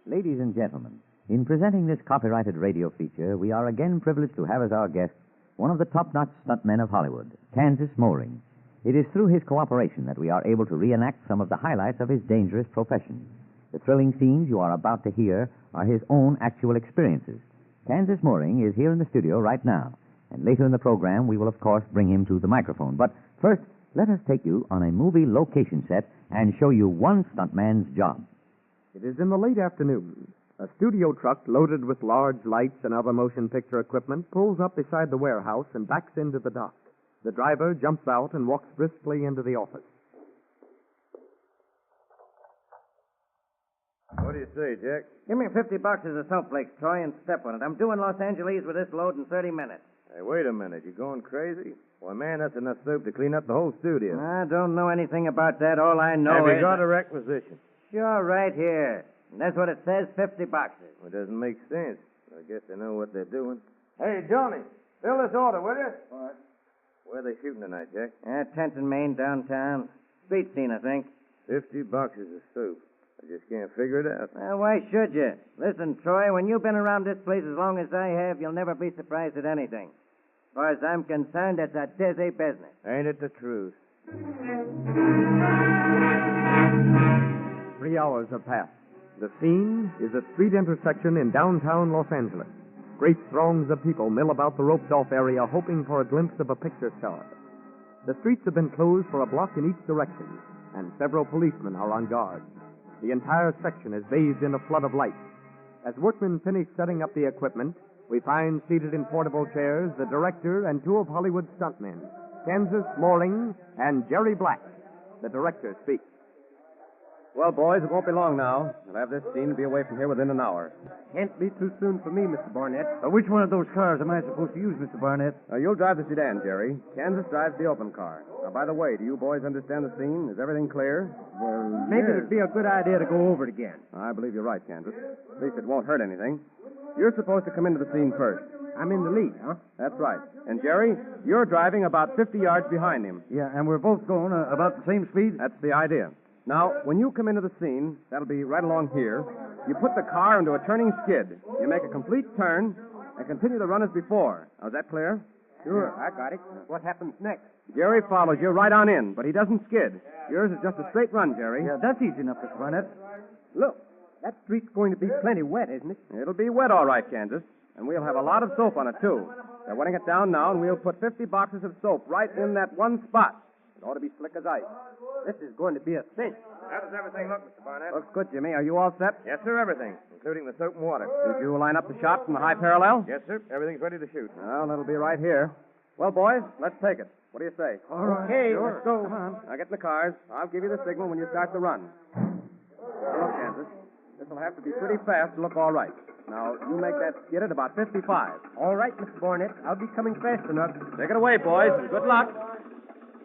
Ladies and gentlemen, in presenting this copyrighted radio feature, we are again privileged to have as our guest one of the top-notch stuntmen of Hollywood, Kansas Mooring. It is through his cooperation that we are able to reenact some of the highlights of his dangerous profession. The thrilling scenes you are about to hear are his own actual experiences. Kansas Mooring is here in the studio right now, and later in the program we will, of course, bring him to the microphone. But first, let us take you on a movie location set and show you one stuntman's job. It is in the late afternoon. A studio truck loaded with large lights and other motion picture equipment pulls up beside the warehouse and backs into the dock. The driver jumps out and walks briskly into the office. What do you say, Jack? Give me 50 boxes of soap flakes, Troy, and step on it. I'm due in Los Angeles with this load in 30 minutes. Hey, wait a minute. You going crazy? Why, man, that's enough soap to clean up the whole studio. I don't know anything about that. All I know Have is... you got a requisition? Sure, right here. And that's what it says, 50 boxes. Well, it doesn't make sense. I guess they know what they're doing. Hey, Johnny, fill this order, will you? All right. Where are they shooting tonight, Jack? Tenton, Maine, downtown. Street scene, I think. 50 boxes of soap. I just can't figure it out. Well, why should you? Listen, Troy, when you've been around this place as long as I have, you'll never be surprised at anything. As far as I'm concerned, it's a dizzy business. Ain't it the truth? 3 hours have passed. The scene is a street intersection in downtown Los Angeles. Great throngs of people mill about the roped-off area hoping for a glimpse of a picture star. The streets have been closed for a block in each direction, and several policemen are on guard. The entire section is bathed in a flood of light. As workmen finish setting up the equipment, we find seated in portable chairs the director and 2 of Hollywood's stuntmen, Kansas Mooring and Jerry Black. The director speaks. Well, boys, it won't be long now. We'll have this scene and be away from here within an hour. Can't be too soon for me, Mr. Barnett. Which one of those cars am I supposed to use, Mr. Barnett? You'll drive the sedan, Jerry. Kansas drives the open car. Now, by the way, do you boys understand the scene? Is everything clear? Well, Maybe it'd be a good idea to go over it again. I believe you're right, Kansas. At least it won't hurt anything. You're supposed to come into the scene first. I'm in the lead, huh? That's right. And, Jerry, you're driving about 50 yards behind him. Yeah, and we're both going about the same speed? That's the idea. Now, when you come into the scene, that'll be right along here, you put the car into a turning skid. You make a complete turn and continue the run as before. Now, is that clear? Sure, I got it. What happens next? Jerry follows you right on in, but he doesn't skid. Yours is just a straight run, Jerry. Yeah, that's easy enough, Mr. Barnett. Look, that street's going to be plenty wet, isn't it? It'll be wet, all right, Kansas. And we'll have a lot of soap on it, too. They're wetting it down now, and we'll put 50 boxes of soap right in that one spot. It ought to be slick as ice. This is going to be a cinch. How does everything look, Mr. Barnett? Looks good, Jimmy. Are you all set? Yes, sir, everything, including the soap and water. Did you line up the shot from the high parallel? Yes, sir. Everything's ready to shoot. Well, that'll be right here. Well, boys, let's take it. What do you say? All right. Okay, sure. let's go. Come on. Now get in the cars. I'll give you the signal when you start the run. Look, Kansas. This will have to be pretty fast to look all right. Now, you make that skid at about 55. All right, Mr. Barnett. I'll be coming fast enough. Take it away, boys, and good luck.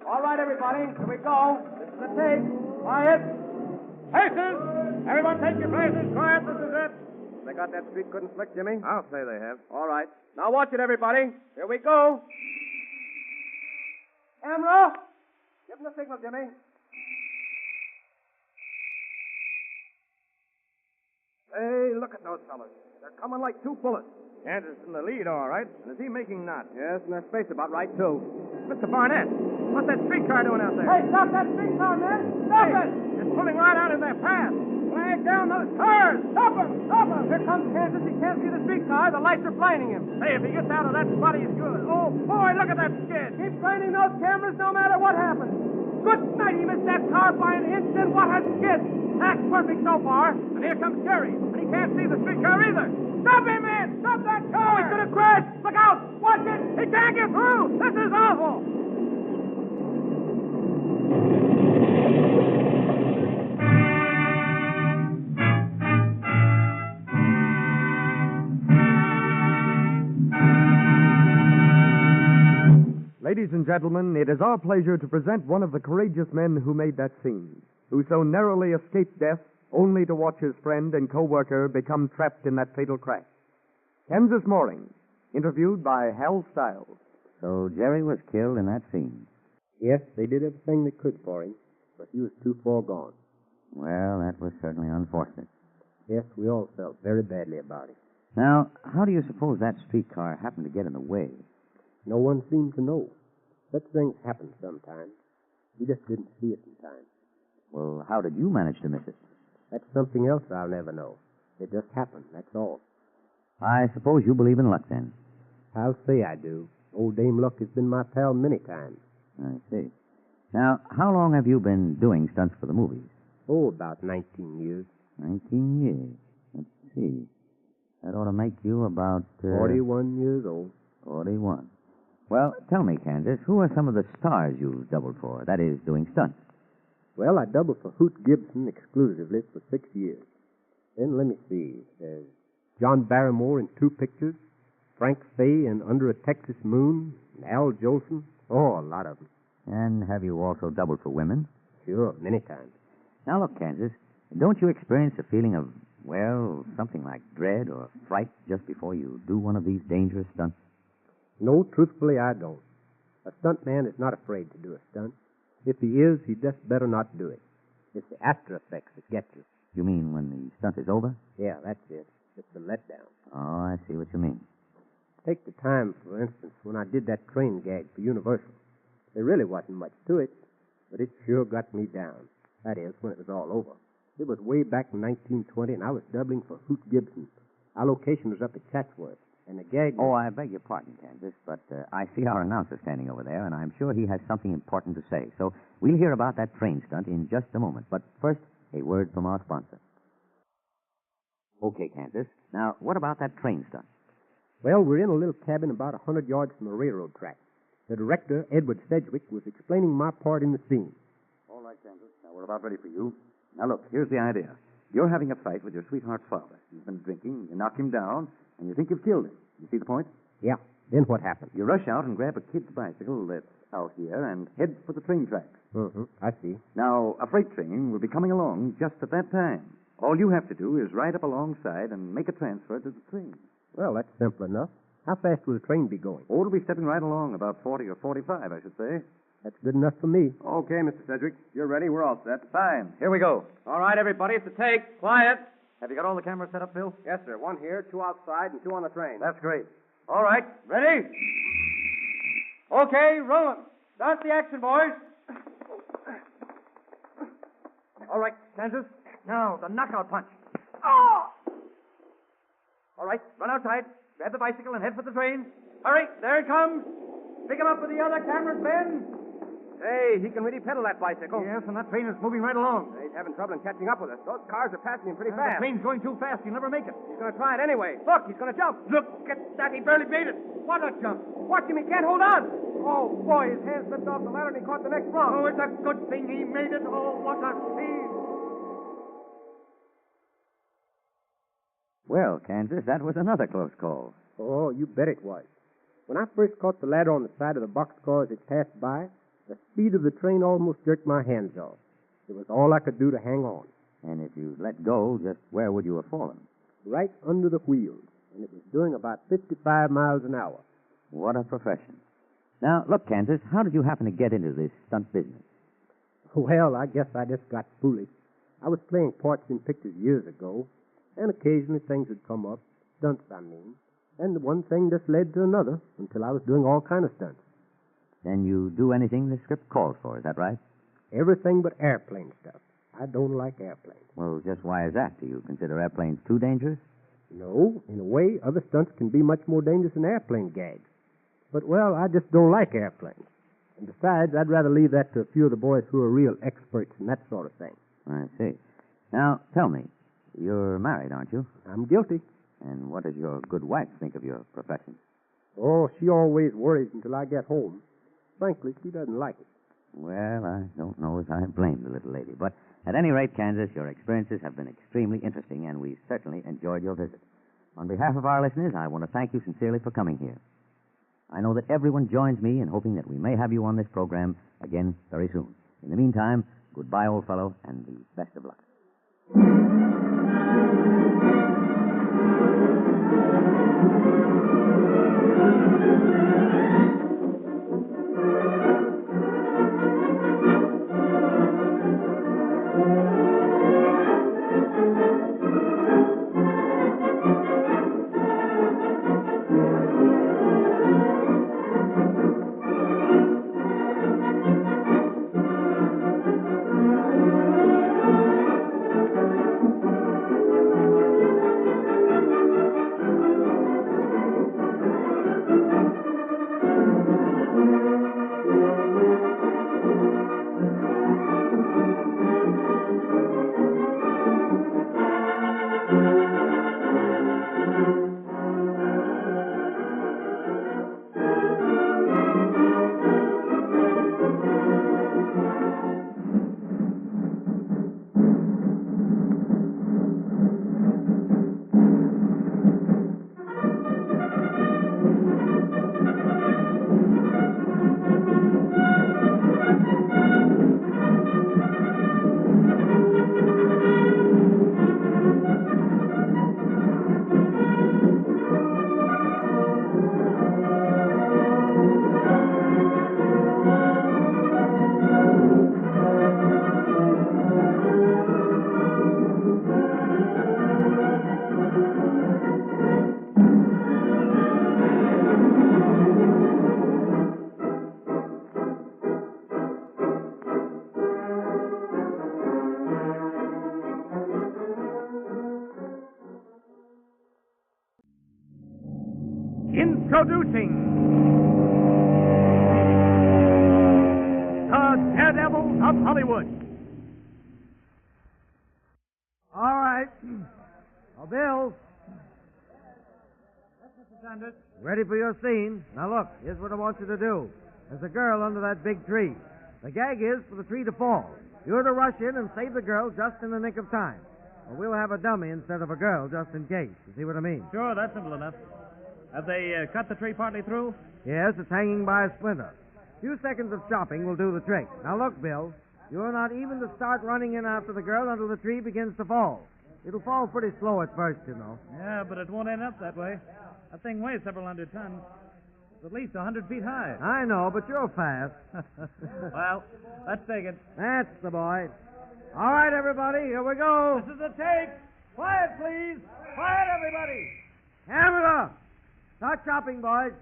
All right, everybody. Here we go. This is the take. Quiet. Places! Everyone take your places. Quiet, this is it. They got that street good and slick, Jimmy? I'll say they have. All right. Now watch it, everybody. Here we go. Camera. Give them the signal, Jimmy. Hey, look at those fellas. They're coming like two bullets. Kansas in the lead, all right. And is he making knots? Yes, and their space about right, too. Mr. Barnett, what's that streetcar doing out there? Hey, stop that streetcar, man! Stop it! It's pulling right out in their path. Flag down those cars! Stop him! Stop him! Here comes Kansas. He can't see the streetcar. The lights are blinding him. Hey, if he gets out of that spot, he's good. Oh, boy, look at that skid. Keep blinding those cameras no matter what happens. Good night, he missed that car by an inch, and what a skid! That's perfect so far. And here comes Jerry, and he can't see the streetcar either. Stop him, man! Stop that car! He's going to crash! Look out! Watch it! He can't get through! This is awful! Ladies and gentlemen, it is our pleasure to present one of the courageous men who made that scene, who so narrowly escaped death only to watch his friend and co-worker become trapped in that fatal crash. Kansas Mooring, interviewed by Hal Stiles. So Jerry was killed in that scene. Yes, they did everything they could for him, but he was too far gone. Well, that was certainly unfortunate. Yes, we all felt very badly about it. Now, how do you suppose that streetcar happened to get in the way? No one seemed to know. Such things happen sometimes. We just didn't see it in time. Well, how did you manage to miss it? That's something else I'll never know. It just happened, that's all. I suppose you believe in luck, then. I'll say I do. Old Dame Luck has been my pal many times. I see. Now, how long have you been doing stunts for the movies? Oh, about 19 years. 19 years. Let's see. That ought to make you about... 41 years old. 41. Well, tell me, Kansas, who are some of the stars you've doubled for? That is, doing stunts. Well, I doubled for Hoot Gibson exclusively for 6 years. Then let me see. There's John Barrymore in 2 pictures, Frank Fay in Under a Texas Moon, and Al Jolson. Oh, a lot of them. And have you also doubled for women? Sure, many times. Now, look, Kansas, don't you experience a feeling of, well, something like dread or fright just before you do one of these dangerous stunts? No, truthfully, I don't. A stuntman is not afraid to do a stunt. If he is, he just better not do it. It's the after effects that get you. You mean when the stunt is over? Yeah, that's it. It's the letdown. Oh, I see what you mean. Take the time, for instance, when I did that train gag for Universal. There really wasn't much to it, but it sure got me down. That is, when it was all over. It was way back in 1920, and I was doubling for Hoot Gibson. Our location was up at Chatsworth, and the gag... Oh, I beg your pardon, Kansas, but I see our announcer standing over there, and I'm sure he has something important to say. So we'll hear about that train stunt in just a moment. But first, a word from our sponsor. Okay, Kansas. Now, what about that train stunt? Well, we're in a little cabin about 100 yards from the railroad track. The director, Edward Sedgwick, was explaining my part in the scene. All right, Kansas. Now, we're about ready for you. Now, look, here's the idea. You're having a fight with your sweetheart's father. He's been drinking, you knock him down, and you think you've killed him. You see the point? Yeah. Then what happened? You rush out and grab a kid's bicycle that's out here and head for the train tracks. Mm-hmm. I see. Now, a freight train will be coming along just at that time. All you have to do is ride up alongside and make a transfer to the train. Well, that's simple enough. How fast will the train be going? Oh, it'll be stepping right along, about 40 or 45, I should say. That's good enough for me. Okay, Mr. Sedgwick. You're ready. We're all set. Fine. Here we go. All right, everybody, it's a take. Quiet. Have you got all the cameras set up, Bill? Yes, sir. 1 here, 2 outside, and 2 on the train. That's great. All right. Ready? Okay, rolling. Start the action, boys. All right, Kansas. Now, the knockout punch. Oh! All right, run outside. Grab the bicycle and head for the train. Hurry, there it comes. Pick him up with the other cameras, Ben. Hey, he can really pedal that bicycle. Yes, and that train is moving right along. He's having trouble in catching up with us. Those cars are passing him pretty The fast. train's going too fast. He'll never make it. He's going to try it anyway. Look, he's going to jump. Look at that. He barely made it. What a jump. Watch him. He can't hold on. Oh, boy, his hand slipped off the ladder and he caught the next rung. Oh, it's a good thing he made it. Oh, what a speed. Well, Kansas, that was another close call. Oh, you bet it was. When I first caught the ladder on the side of the boxcar as it passed by, the speed of the train almost jerked my hands off. It was all I could do to hang on. And if you let go, just where would you have fallen? Right under the wheels, and it was doing about 55 miles an hour. What a profession. Now, look, Kansas, how did you happen to get into this stunt business? Well, I guess I just got foolish. I was playing parts in pictures years ago, And occasionally things would come up, stunts, I mean. And one thing just led to another until I was doing all kind of stunts. Then you do anything the script calls for, is that right? Everything but airplane stuff. I don't like airplanes. Well, just why is that? Do you consider airplanes too dangerous? No, in a way, other stunts can be much more dangerous than airplane gags. But, well, I just don't like airplanes. And besides, I'd rather leave that to a few of the boys who are real experts in that sort of thing. I see. Now, tell me, you're married, aren't you? I'm guilty. And what does your good wife think of your profession? Oh, she always worries until I get home. Frankly, she doesn't like it. Well, I don't know as I blame the little lady. But at any rate, Kansas, your experiences have been extremely interesting, and we certainly enjoyed your visit. On behalf of our listeners, I want to thank you sincerely for coming here. I know that everyone joins me in hoping that we may have you on this program again very soon. In the meantime, goodbye, old fellow, and the best of luck. Introducing the Daredevils of Hollywood. All right. Oh, Bill. Yes, Mr. Sanders. Ready for your scene. Now, look, here's what I want you to do. There's a girl under that big tree. The gag is for the tree to fall. You're to rush in and save the girl just in the nick of time. Or we'll have a dummy instead of a girl just in case. You see what I mean? Sure, that's simple enough. Have they cut the tree partly through? Yes, it's hanging by a splinter. A few seconds of chopping will do the trick. Now, look, Bill. You're not even to start running in after the girl until the tree begins to fall. It'll fall pretty slow at first, you know. Yeah, but it won't end up that way. That thing weighs several hundred tons. It's at least 100 feet high. I know, but you're fast. Well, let's take it. That's the boy. All right, everybody, here we go. This is a take. Quiet, please. Quiet, everybody. Camera! Start chopping, boys.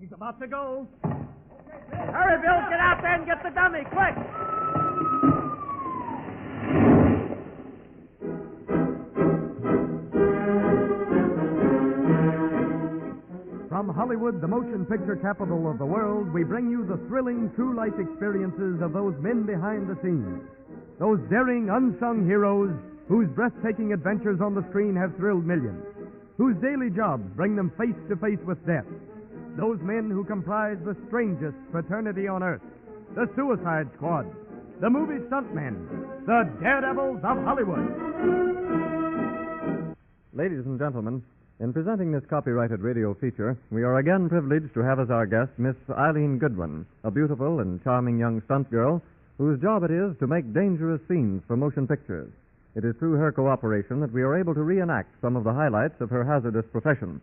He's about to go. Hurry, Bill, get out there and get the dummy, quick! From Hollywood, the motion picture capital of the world, we bring you the thrilling true life experiences of those men behind the scenes. Those daring, unsung heroes whose breathtaking adventures on the screen have thrilled millions, whose daily jobs bring them face to face with death. Those men who comprise the strangest fraternity on earth, the Suicide Squad, the movie stuntmen, the Daredevils of Hollywood. Ladies and gentlemen, in presenting this copyrighted radio feature, we are again privileged to have as our guest Miss Eileen Goodwin, a beautiful and charming young stunt girl whose job it is to make dangerous scenes for motion pictures. It is through her cooperation that we are able to reenact some of the highlights of her hazardous profession.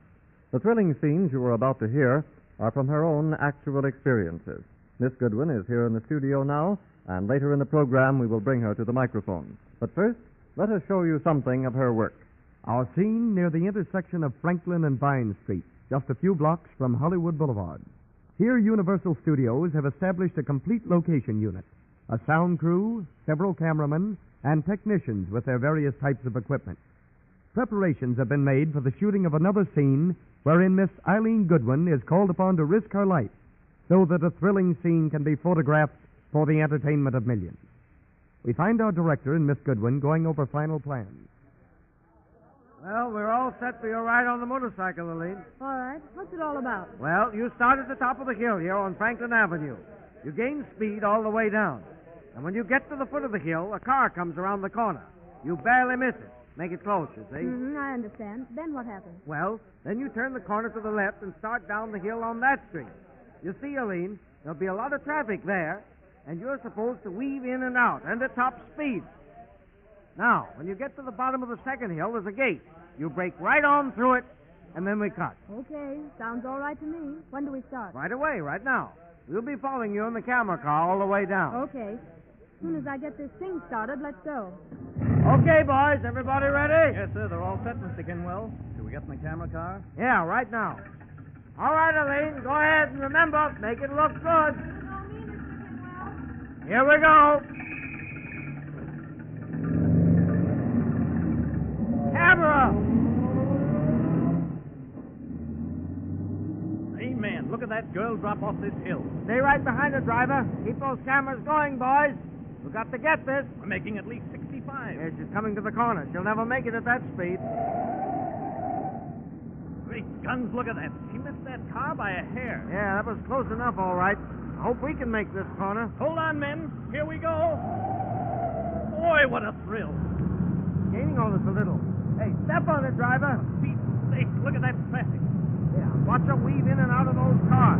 The thrilling scenes you are about to hear are from her own actual experiences. Miss Goodwin is here in the studio now, And later in the program, we will bring her to the microphone. But first, let us show you something of her work. Our scene near the intersection of Franklin and Vine Street, just a few blocks from Hollywood Boulevard. Here, Universal Studios have established a complete location unit, a sound crew, several cameramen, and technicians with their various types of equipment. Preparations have been made for the shooting of another scene wherein Miss Eileen Goodwin is called upon to risk her life so that a thrilling scene can be photographed for the entertainment of millions. We find our director and Miss Goodwin going over final plans. Well, we're all set for your ride on the motorcycle, Eileen. All right. What's it all about? Well, you start at the top of the hill here on Franklin Avenue. You gain speed all the way down. And when you get to the foot of the hill, a car comes around the corner. You barely miss it. Make it close, you see. I understand. Then what happens? Well, then you turn the corner to the left and start down the hill on that street. You see, Eileen, there'll be a lot of traffic there, and you're supposed to weave in and out and at top speed. Now, when you get to the bottom of the second hill, there's a gate. You break right on through it, and then we cut. Okay. Sounds all right to me. When do we start? Right away, right now. We'll be following you in the camera car all the way down. Okay. As soon as I get this thing started, let's go. Okay, boys. Everybody ready? Yes, sir. They're all set, Mr. Kinwell. Should we get in the camera car? Yeah, right now. All right, Eileen. Go ahead and remember, make it look good. Here we go. Camera! Amen. Look at that girl drop off this hill. Stay right behind the driver. Keep those cameras going, boys. We've got to get this. We're making at least 65. Yes, she's coming to the corner. She'll never make it at that speed. Great guns, look at that. She missed that car by a hair. Yeah, that was close enough, all right. I hope we can make this corner. Hold on, men. Here we go. Boy, what a thrill. Gaining on us a little. Hey, step on it, driver. Pete's sake, look at that traffic. Yeah, watch her weave in and out of those cars.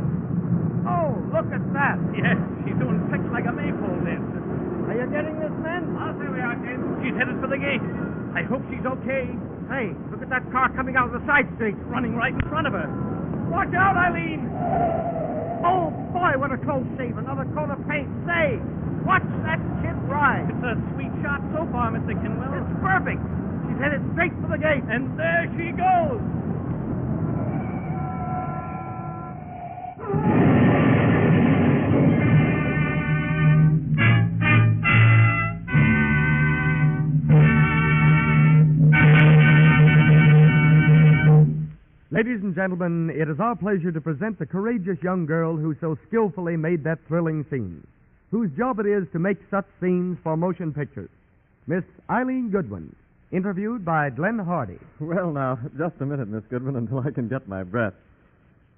Oh, look at that. Yes, she's doing tricks like a maypole dancer. Are you getting this, men? I'll say we are, Jim. She's headed for the gate. I hope she's okay. Hey, look at that car coming out of the side street. Running right in front of her. Watch out, Eileen. Oh, boy, what a close shave. Another coat of paint. Say, watch that kid ride. It's a sweet shot so far, Mr. Kinwell. It's perfect. She's headed straight for the gate. And there she goes. Ladies and gentlemen, it is our pleasure to present the courageous young girl who so skillfully made that thrilling scene, whose job it is to make such scenes for motion pictures. Miss Eileen Goodwin, interviewed by Glenn Hardy. Well, now, just a minute, Miss Goodwin, until I can get my breath.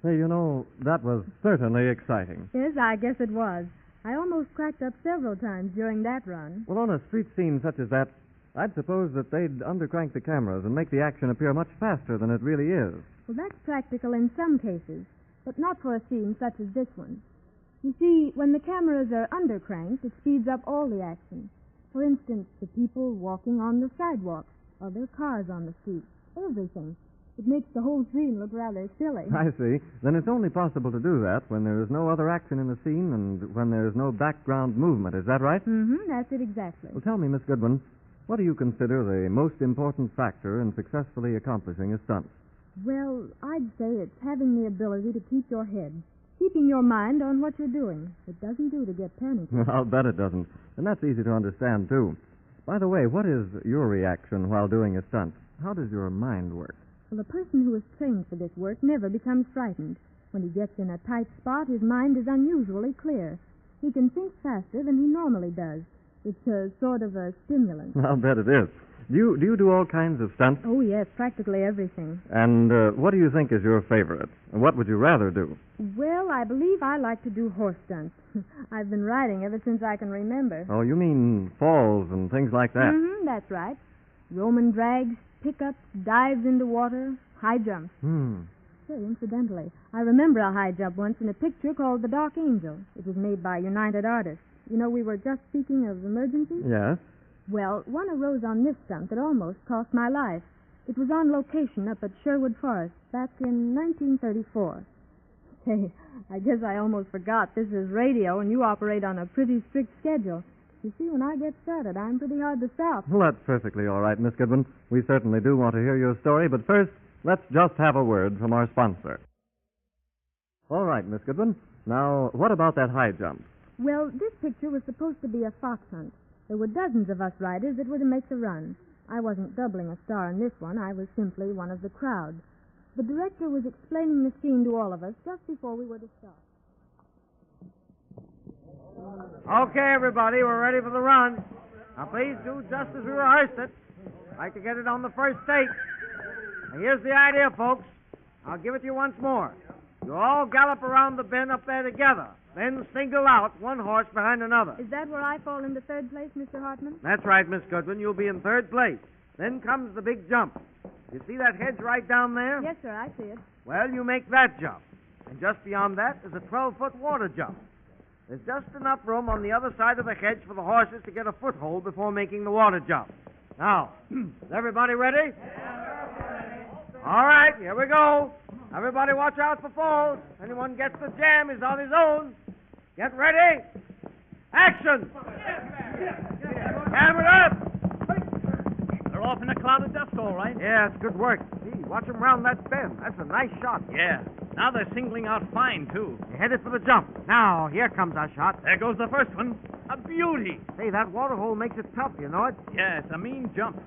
Hey, you know, that was certainly exciting. Yes, I guess it was. I almost cracked up several times during that run. Well, on a street scene such as that, I'd suppose that they'd undercrank the cameras and make the action appear much faster than it really is. Well, that's practical in some cases, but not for a scene such as this one. You see, when the cameras are undercranked, it speeds up all the action. For instance, the people walking on the sidewalks, or their cars on the street, everything. It makes the whole scene look rather silly. I see. Then it's only possible to do that when there is no other action in the scene and when there is no background movement. Is that right? Mm-hmm, that's it exactly. Well, tell me, Miss Goodwin, what do you consider the most important factor in successfully accomplishing a stunt? Well, I'd say it's having the ability to keep your head, keeping your mind on what you're doing. It doesn't do to get panicky. I'll bet it doesn't. And that's easy to understand, too. By the way, what is your reaction while doing a stunt? How does your mind work? Well, a person who is trained for this work never becomes frightened. When he gets in a tight spot, his mind is unusually clear. He can think faster than he normally does. It's a sort of a stimulant. I'll bet it is. Do you do all kinds of stunts? Oh, yes, practically everything. And what do you think is your favorite? And what would you rather do? Well, I believe I like to do horse stunts. I've been riding ever since I can remember. Oh, you mean falls and things like that? Mm-hmm, that's right. Roman drags, pickups, dives into water, high jumps. Say, incidentally, I remember a high jump once in a picture called The Dark Angel. It was made by United Artists. You know, we were just speaking of emergencies. Yes? Well, one arose on this stunt that almost cost my life. It was on location up at Sherwood Forest back in 1934. Hey, I guess I almost forgot. This is radio, and you operate on a pretty strict schedule. You see, when I get started, I'm pretty hard to stop. Well, that's perfectly all right, Miss Goodwin. We certainly do want to hear your story, but first, let's just have a word from our sponsor. All right, Miss Goodwin. Now, what about that high jump? Well, this picture was supposed to be a fox hunt. There were dozens of us riders that were to make the run. I wasn't doubling a star in this one. I was simply one of the crowd. The director was explaining the scene to all of us just before we were to start. Okay, everybody, we're ready for the run. Now, please do just as we rehearsed it. I'd like to get it on the first take. Now, here's the idea, folks. I'll give it to you once more. You all gallop around the bend up there together, then single out one horse behind another. Is that where I fall into third place, Mr. Hartman? That's right, Miss Goodwin. You'll be in third place. Then comes the big jump. You see that hedge right down there? Yes, sir, I see it. Well, you make that jump. And just beyond that is a 12-foot water jump. There's just enough room on the other side of the hedge for the horses to get a foothold before making the water jump. Now, is everybody ready? All right, here we go. Everybody watch out for falls. Anyone gets the jam is on his own. Get ready. Action! Camera up! They're off in a cloud of dust, all right. Yeah, it's good work. See, watch them round that bend. That's a nice shot. Yeah. Now they're singling out fine, too. You're headed for the jump. Now, here comes our shot. There goes the first one. A beauty. Say, that water hole makes it tough, you know it? Yeah, it's a mean jump.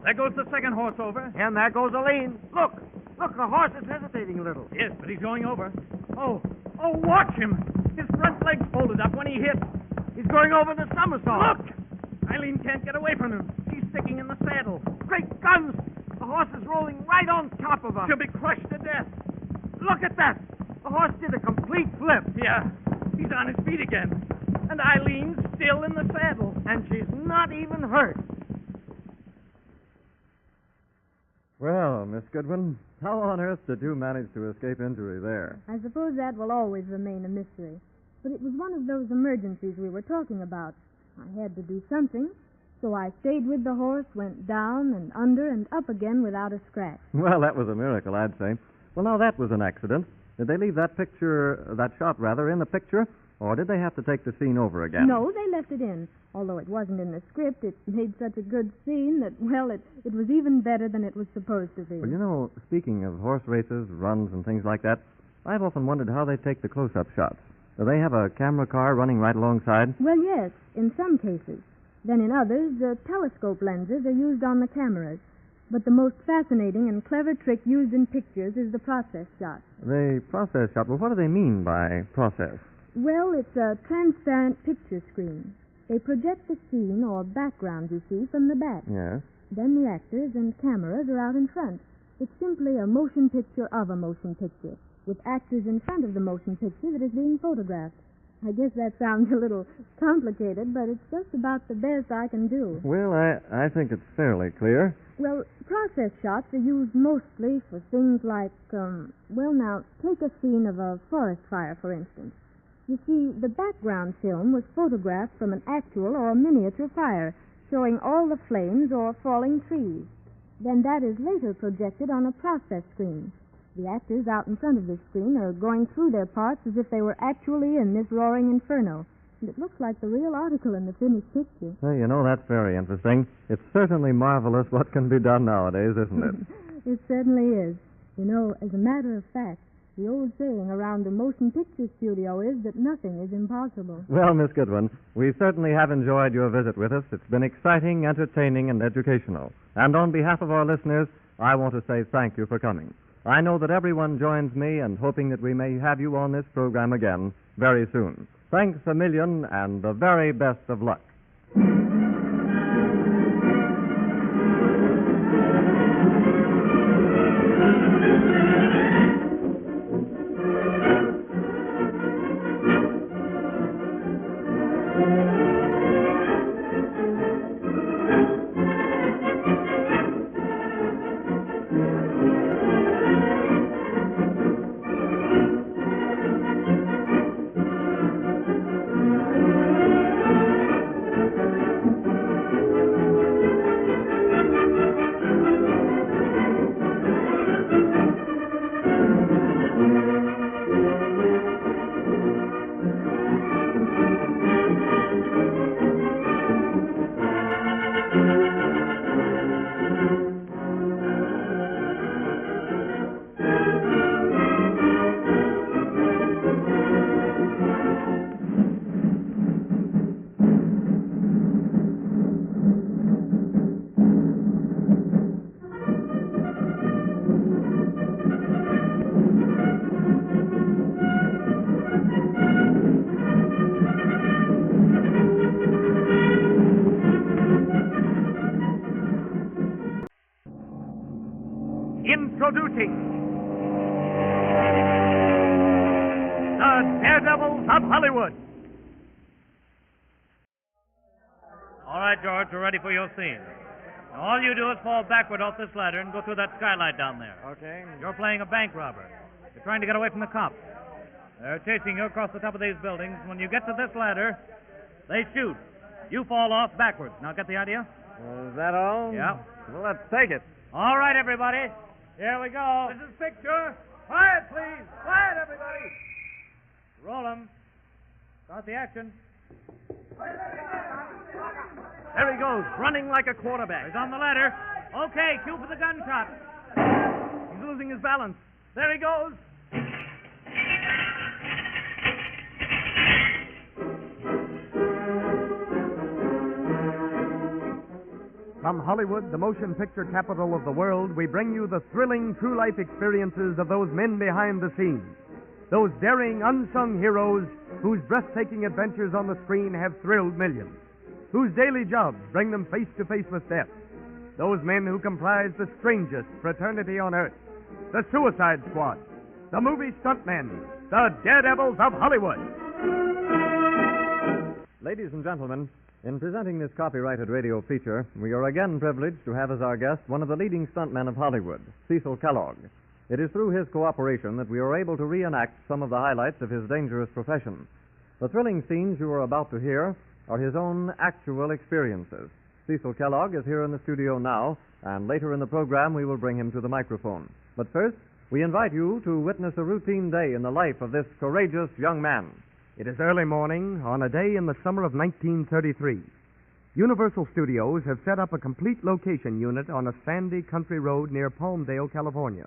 There goes the second horse over. And there goes Eileen. Look, the horse is hesitating a little. Yes, but he's going over. Oh, watch him. His front legs folded up when he hit. He's going over the somersault. Look! Eileen can't get away from him. She's sticking in the saddle. Great guns! The horse is rolling right on top of her. She'll be crushed to death. Look at that! The horse did a complete flip. Yeah, he's on his feet again. And Eileen's still in the saddle. And she's not even hurt. Well, Miss Goodwin, how on earth did you manage to escape injury there? I suppose that will always remain a mystery. But it was one of those emergencies we were talking about. I had to do something, so I stayed with the horse, went down and under and up again without a scratch. Well, that was a miracle, I'd say. Well, now, that was an accident. Did they leave that shot, in the picture, or did they have to take the scene over again? No, they left it in. Although it wasn't in the script, it made such a good scene that, well, it was even better than it was supposed to be. Well, you know, speaking of horse races, runs, and things like that, I've often wondered how they take the close-up shots. Do they have a camera car running right alongside? Well, yes, in some cases. Then in others, telescope lenses are used on the cameras. But the most fascinating and clever trick used in pictures is the process shot. The process shot? Well, what do they mean by process? Well, it's a transparent picture screen. They project the scene or background, you see, from the back. Yes. Then the actors and cameras are out in front. It's simply a motion picture of a motion picture, with actors in front of the motion picture that is being photographed. I guess that sounds a little complicated, but it's just about the best I can do. Well, I think it's fairly clear. Well, process shots are used mostly for things like, now, take a scene of a forest fire, for instance. You see, the background film was photographed from an actual or miniature fire, showing all the flames or falling trees. Then that is later projected on a process screen. The actors out in front of the screen are going through their parts as if they were actually in this roaring inferno. And it looks like the real article in the finished picture. Well, you know, that's very interesting. It's certainly marvelous what can be done nowadays, isn't it? It certainly is. You know, as a matter of fact, the old saying around the motion picture studio is that nothing is impossible. Well, Miss Goodwin, we certainly have enjoyed your visit with us. It's been exciting, entertaining, and educational. And on behalf of our listeners, I want to say thank you for coming. I know that everyone joins me in hoping that we may have you on this program again very soon. Thanks a million, and the very best of luck. Introducing the Daredevils of Hollywood. All right, George, we're ready for your scene. Now, all you do is fall backward off this ladder and go through that skylight down there. Okay. You're playing a bank robber. You're trying to get away from the cops. They're chasing you across the top of these buildings. When you get to this ladder, they shoot. You fall off backwards. Now, get the idea? Is that all? Yeah. Well, let's take it. All right, everybody. Here we go. This is picture. Quiet, please. Quiet, everybody. Roll 'em. Start the action. There he goes, running like a quarterback. He's on the ladder. Okay, cue for the gunshot. He's losing his balance. There he goes. From Hollywood, the motion picture capital of the world, we bring you the thrilling true-life experiences of those men behind the scenes. Those daring, unsung heroes whose breathtaking adventures on the screen have thrilled millions. Whose daily jobs bring them face to face with death. Those men who comprise the strangest fraternity on earth. The Suicide Squad. The movie stuntmen. The Daredevils of Hollywood. Ladies and gentlemen, in presenting this copyrighted radio feature, we are again privileged to have as our guest one of the leading stuntmen of Hollywood, Cecil Kellogg. It is through his cooperation that we are able to reenact some of the highlights of his dangerous profession. The thrilling scenes you are about to hear are his own actual experiences. Cecil Kellogg is here in the studio now, and later in the program we will bring him to the microphone. But first, we invite you to witness a routine day in the life of this courageous young man. It is early morning on a day in the summer of 1933. Universal Studios have set up a complete location unit on a sandy country road near Palmdale, California.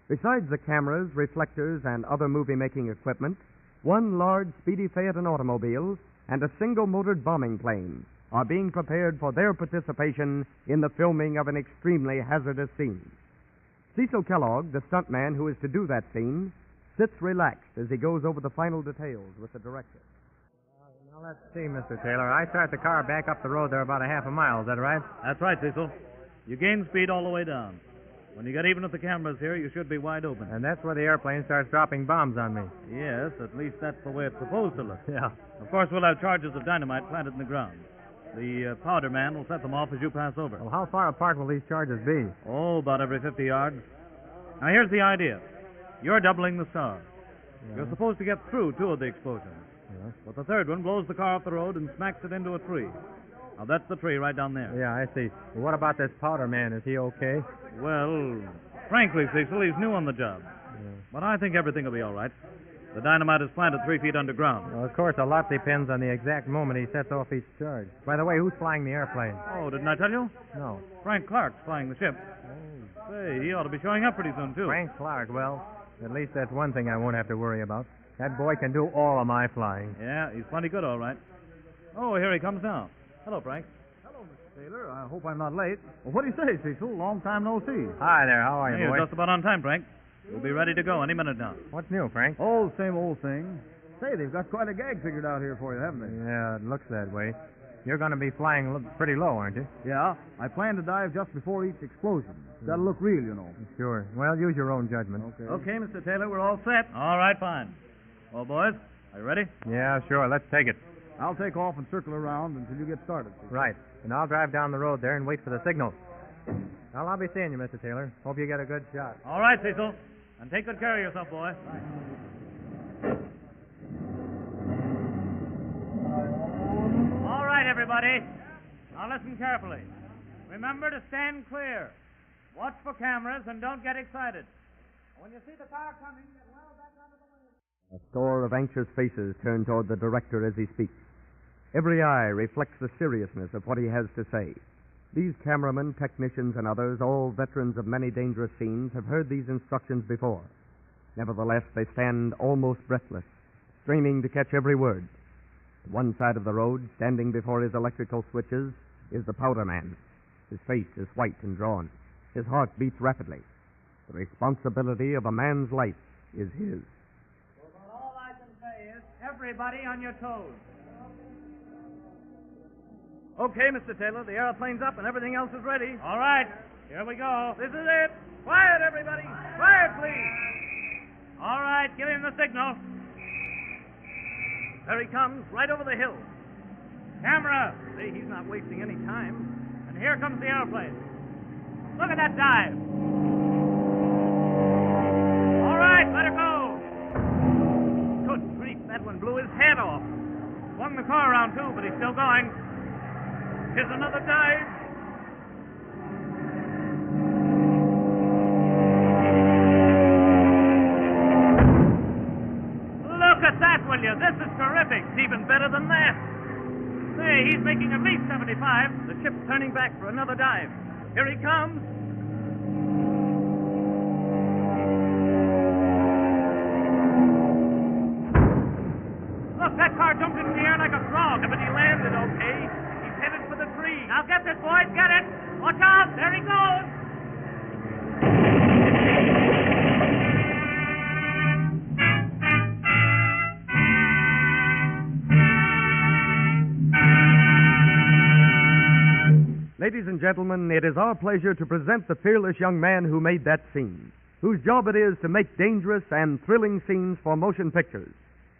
Besides the cameras, reflectors, and other movie-making equipment, one large Speedy Phaeton automobile and a single-motored bombing plane are being prepared for their participation in the filming of an extremely hazardous scene. Cecil Kellogg, the stuntman who is to do that scene, sits relaxed as he goes over the final details with the director. Now, let's see, Mr. Taylor. I start the car back up the road there about a half a mile. Is that right? That's right, Cecil. You gain speed all the way down. When you get even with the cameras here, you should be wide open. And that's where the airplane starts dropping bombs on me. Yes, at least that's the way it's supposed to look. Yeah. Of course, we'll have charges of dynamite planted in the ground. The powder man will set them off as you pass over. Well, how far apart will these charges be? Oh, about every 50 yards. Now, here's the idea. You're doubling the star. Yeah. You're supposed to get through two of the explosions. Yeah. But the third one blows the car off the road and smacks it into a tree. Now, that's the tree right down there. Yeah, I see. Well, what about this powder man? Is he okay? Well, frankly, Cecil, he's new on the job. Yeah. But I think everything will be all right. The dynamite is planted 3 feet underground. Well, of course, a lot depends on the exact moment he sets off each charge. By the way, who's flying the airplane? Oh, didn't I tell you? No. Frank Clark's flying the ship. Oh. Say, he ought to be showing up pretty soon, too. Frank Clark, well, at least that's one thing I won't have to worry about. That boy can do all of my flying. Yeah, he's plenty good, all right. Oh, here he comes now. Hello, Frank. Hello, Mr. Taylor. I hope I'm not late. Well, what do you say, Cecil? Long time no see. Hi there. How are you, You're boy? just about on time, Frank. We'll be ready to go any minute now. What's new, Frank? Oh, same old thing. Say, they've got quite a gag figured out here for you, haven't they? Yeah, it looks that way. You're going to be flying pretty low, aren't you? Yeah. I plan to dive just before each explosion. Got to look real, you know. Sure. Well, use your own judgment. Okay. Okay, Mr. Taylor, we're all set. All right, fine. Well, boys, are you ready? Yeah, sure. Let's take it. I'll take off and circle around until you get started. Cecil. Right. And I'll drive down the road there and wait for the signal. Well, I'll be seeing you, Mr. Taylor. Hope you get a good shot. All right, Cecil. And take good care of yourself, boy. All right, everybody. Now listen carefully. Remember to stand clear. Watch for cameras and don't get excited. When you see the car coming, get well back onto the lane. A score of anxious faces turn toward the director as he speaks. Every eye reflects the seriousness of what he has to say. These cameramen, technicians, and others, all veterans of many dangerous scenes, have heard these instructions before. Nevertheless, they stand almost breathless, straining to catch every word. To one side of the road, standing before his electrical switches, is the powder man. His face is white and drawn. His heart beats rapidly. The responsibility of a man's life is his. Well, all I can say is, everybody on your toes. Okay, Mr. Taylor, the airplane's up and everything else is ready. All right, here we go. This is it. Quiet, everybody. There he comes, right over the hill. Camera! See, he's not wasting any time. And here comes the airplane. Look at that dive. All right, let her go. Good grief, that one blew his head off. Swung the car around, too, but he's still going. Here's another dive. Look at that, will you? This is terrific. It's even better than that. Say, he's making at least 75. The ship's turning back for another dive. Here he comes. Look, that car jumped into the air like a frog, but he landed okay. He's headed for the tree. Now get this, boys, get it. Watch out, there he goes. Ladies and gentlemen, it is our pleasure to present the fearless young man who made that scene, whose job it is to make dangerous and thrilling scenes for motion pictures.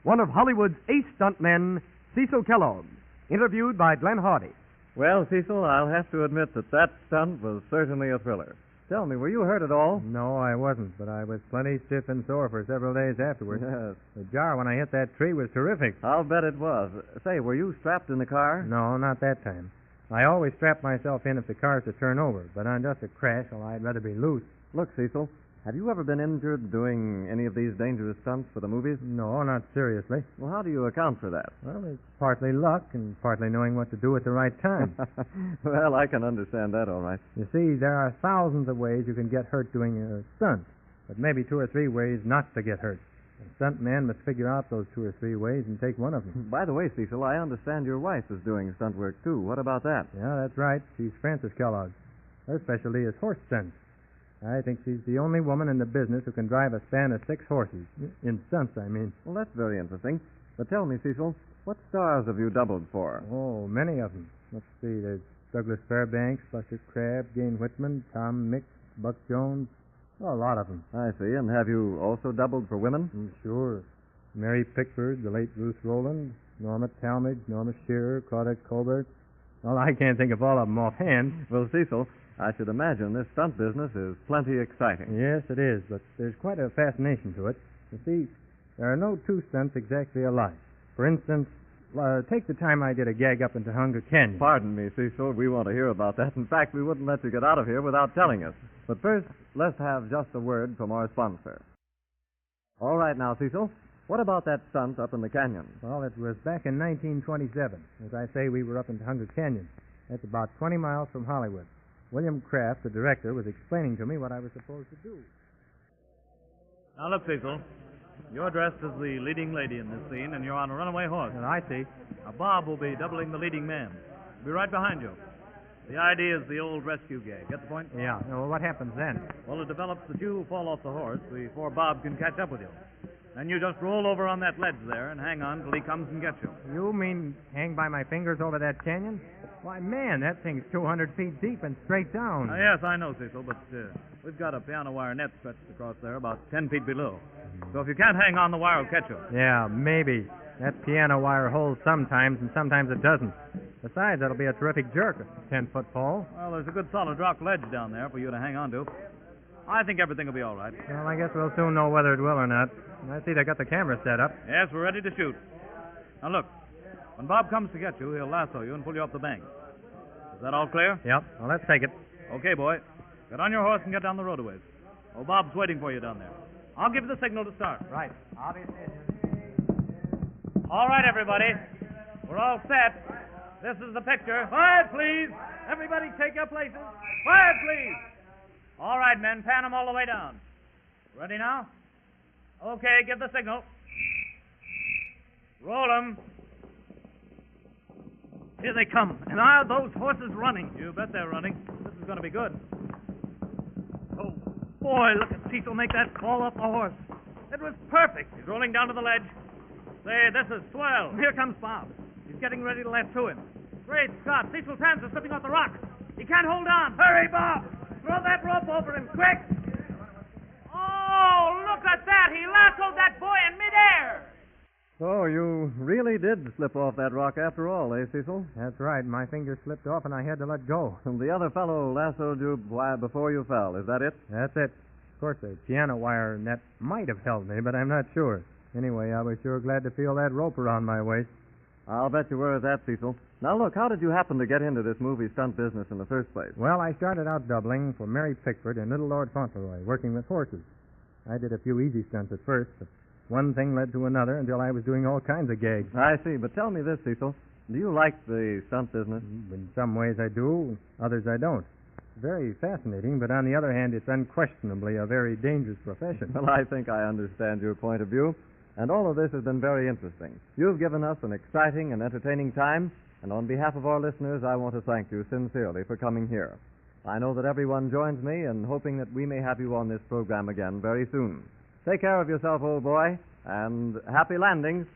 One of Hollywood's ace stuntmen, Cecil Kellogg, interviewed by Glenn Hardy. Well, Cecil, I'll have to admit that stunt was certainly a thriller. Tell me, were you hurt at all? No, I wasn't, but I was plenty stiff and sore for several days afterwards. Yes. The jar when I hit that tree was terrific. I'll bet it was. Say, were you strapped in the car? No, not that time. I always strap myself in if the car's to turn over, but on just a crash, well, I'd rather be loose. Look, Cecil, have you ever been injured doing any of these dangerous stunts for the movies? No, not seriously. Well, how do you account for that? Well, it's partly luck and partly knowing what to do at the right time. Well, I can understand that, all right. You see, there are thousands of ways you can get hurt doing a stunt, but maybe 2 or 3 ways not to get hurt. A stuntman must figure out those 2 or 3 ways and take one of them. By the way, Cecil, I understand your wife is doing stunt work, too. What about that? Yeah, that's right. She's Frances Kellogg. Her specialty is horse stunts. I think she's the only woman in the business who can drive a span of 6 horses. In stunts, I mean. Well, that's very interesting. But tell me, Cecil, what stars have you doubled for? Oh, many of them. Let's see. There's Douglas Fairbanks, Buster Crabbe, Jane Whitman, Tom Mix, Buck Jones. Oh, a lot of them. I see. And have you also doubled for women? Sure. Mary Pickford, the late Ruth Rowland, Norma Talmadge, Norma Shearer, Claudette Colbert. Well, I can't think of all of them offhand. Well, Cecil, I should imagine this stunt business is plenty exciting. Yes, it is, but there's quite a fascination to it. You see, there are no 2 stunts exactly alike. For instance, take the time I did a gag up into Hunger Canyon. Pardon me, Cecil. We want to hear about that. In fact, we wouldn't let you get out of here without telling us. But first, let's have just a word from our sponsor. All right now, Cecil, what about that stunt up in the canyon? Well, it was back in 1927. As I say, we were up into Hunger Canyon. That's about 20 miles from Hollywood. William Kraft, the director, was explaining to me what I was supposed to do. Now, look, Cecil. You're dressed as the leading lady in this scene, and you're on a runaway horse. And I see. Now, Bob will be doubling the leading man. He'll be right behind you. The idea is the old rescue gag. Get the point? Yeah. Well, what happens then? Well, it develops that you fall off the horse before Bob can catch up with you. Then you just roll over on that ledge there and hang on till he comes and gets you. You mean hang by my fingers over that canyon? Why, man, that thing's 200 feet deep and straight down. Yes, I know, Cecil, but we've got a piano wire net stretched across there about 10 feet below. So if you can't hang on, the wire will catch you. Yeah, maybe. That piano wire holds sometimes, and sometimes it doesn't. Besides, that'll be a terrific jerk, a 10-foot fall. Well, there's a good solid rock ledge down there for you to hang on to. I think everything will be all right. Well, I guess we'll soon know whether it will or not. I see they got the camera set up. Yes, we're ready to shoot. Now, look. When Bob comes to get you, he'll lasso you and pull you off the bank. Is that all clear? Yep. Well, let's take it. Okay, boy. Get on your horse and get down the road a ways. Oh, Bob's waiting for you down there. I'll give you the signal to start. Right. All right, everybody. We're all set. This is the picture. Quiet, please. Everybody take your places. Quiet, please. All right, men, pan them all the way down. Ready now? Okay, give the signal. Roll them. Here they come. And are those horses running? You bet they're running. This is going to be good. Oh, boy, look at Cecil make that fall off the horse. It was perfect. He's rolling down to the ledge. Say, this is swell. Here comes Bob. He's getting ready to let to him. Great Scott, Cecil's hands are slipping off the rock. He can't hold on. Hurry, Bob. Throw that rope over him, quick. Oh, look at that. He lassoed that boy in midair. Oh, you really did slip off that rock after all, eh, Cecil? That's right. My finger slipped off and I had to let go. And the other fellow lassoed you before you fell. Is that it? That's it. Of course, a piano wire net might have held me, but I'm not sure. Anyway, I was sure glad to feel that rope around my waist. I'll bet you were at that, Cecil. Now, look, how did you happen to get into this movie stunt business in the first place? Well, I started out doubling for Mary Pickford and Little Lord Fauntleroy, working with horses. I did a few easy stunts at first, but one thing led to another until I was doing all kinds of gags. I see, but tell me this, Cecil. Do you like the stunt business? In some ways I do, others I don't. It's very fascinating, but on the other hand, it's unquestionably a very dangerous profession. Well, I think I understand your point of view, and all of this has been very interesting. You've given us an exciting and entertaining time, and on behalf of our listeners, I want to thank you sincerely for coming here. I know that everyone joins me in hoping that we may have you on this program again very soon. Take care of yourself, old boy, and happy landings.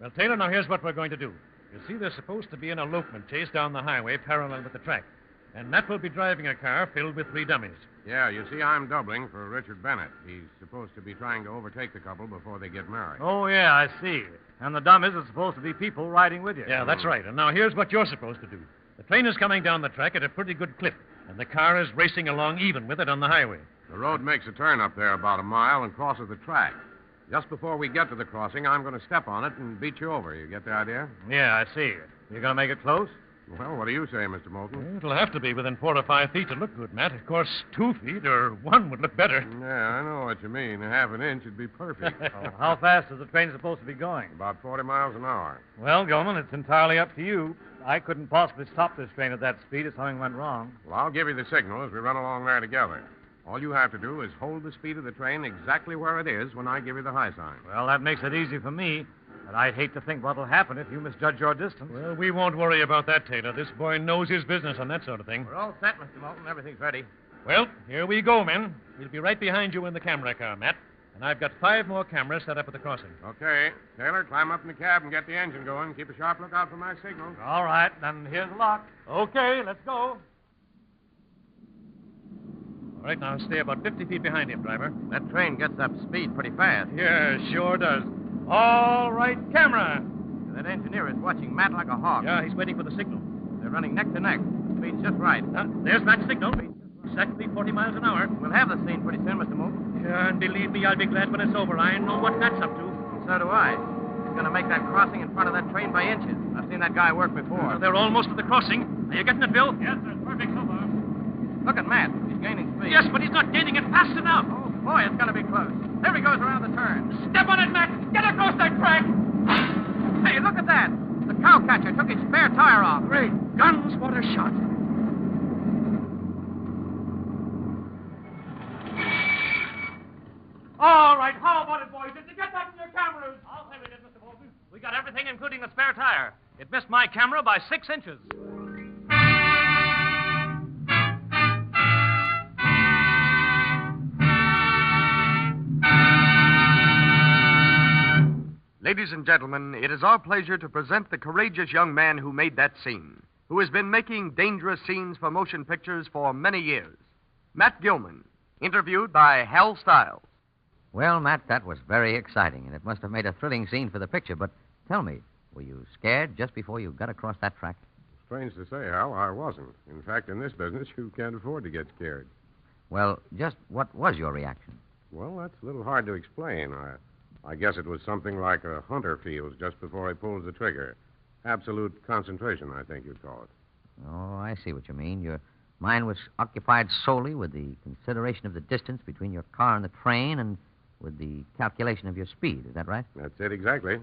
Well, Taylor, now here's what we're going to do. You see, there's supposed to be an elopement chase down the highway parallel with the track. And Matt will be driving a car filled with 3 dummies. Yeah, you see, I'm doubling for Richard Bennett. He's supposed to be trying to overtake the couple before they get married. Oh, yeah, I see. And the dummies are supposed to be people riding with you. Yeah, that's right. And now here's what you're supposed to do. The train is coming down the track at a pretty good clip, and the car is racing along even with it on the highway. The road makes a turn up there about a mile and crosses the track. Just before we get to the crossing, I'm going to step on it and beat you over. You get the idea? Yeah, I see. You're going to make it close? Well, what do you say, Mr. Moulton? It'll have to be within 4 or 5 feet to look good, Matt. Of course, 2 feet or 1 would look better. Yeah, I know what you mean. Half an inch would be perfect. How fast is the train supposed to be going? About 40 miles an hour. Well, Gilman, it's entirely up to you. I couldn't possibly stop this train at that speed if something went wrong. Well, I'll give you the signal as we run along there together. All you have to do is hold the speed of the train exactly where it is when I give you the high sign. Well, that makes it easy for me. But I'd hate to think what'll happen if you misjudge your distance. Well, we won't worry about that, Taylor. This boy knows his business on that sort of thing. We're all set, Mr. Moulton. Everything's ready. Well, here we go, men. We'll be right behind you in the camera car, Matt. And I've got 5 more cameras set up at the crossing. Okay. Taylor, climb up in the cab and get the engine going. Keep a sharp lookout for my signal. All right. Then here's the lock. Okay, let's go. All right, now stay about 50 feet behind him, driver. That train gets up speed pretty fast. Yeah, sure does. All right, camera. That engineer is watching Matt like a hawk. Yeah, he's waiting for the signal. They're running neck to neck. The speed's just right. There's that signal. Exactly 40 miles an hour. We'll have the scene pretty soon, Mr. Moulton. Yeah, and believe me, I'll be glad when it's over. I know what that's up to. And so do I. He's going to make that crossing in front of that train by inches. I've seen that guy work before. They're almost at the crossing. Are you getting it, Bill? Yes, sir. Perfect so far. Look at Matt. He's gaining speed. Yes, but he's not gaining it fast enough. Oh, boy, it's going to be close. There he goes around the turn. Step on it, Matt. Get across that track. Hey, look at that. The cowcatcher took his spare tire off. Great guns, what a shot. All right, how about it, boys? Did you get that in your cameras? I'll say we did, Mr. Moulton. We got everything, including the spare tire. It missed my camera by 6 inches. Ladies and gentlemen, it is our pleasure to present the courageous young man who made that scene, who has been making dangerous scenes for motion pictures for many years. Matt Gilman, interviewed by Hal Stiles. Well, Matt, that was very exciting, and it must have made a thrilling scene for the picture. But tell me, were you scared just before you got across that track? Strange to say, Hal, I wasn't. In fact, in this business, you can't afford to get scared. Well, just what was your reaction? Well, that's a little hard to explain. I guess it was something like a hunter feels just before he pulls the trigger. Absolute concentration, I think you'd call it. Oh, I see what you mean. Your mind was occupied solely with the consideration of the distance between your car and the train and with the calculation of your speed. Is that right? That's it exactly.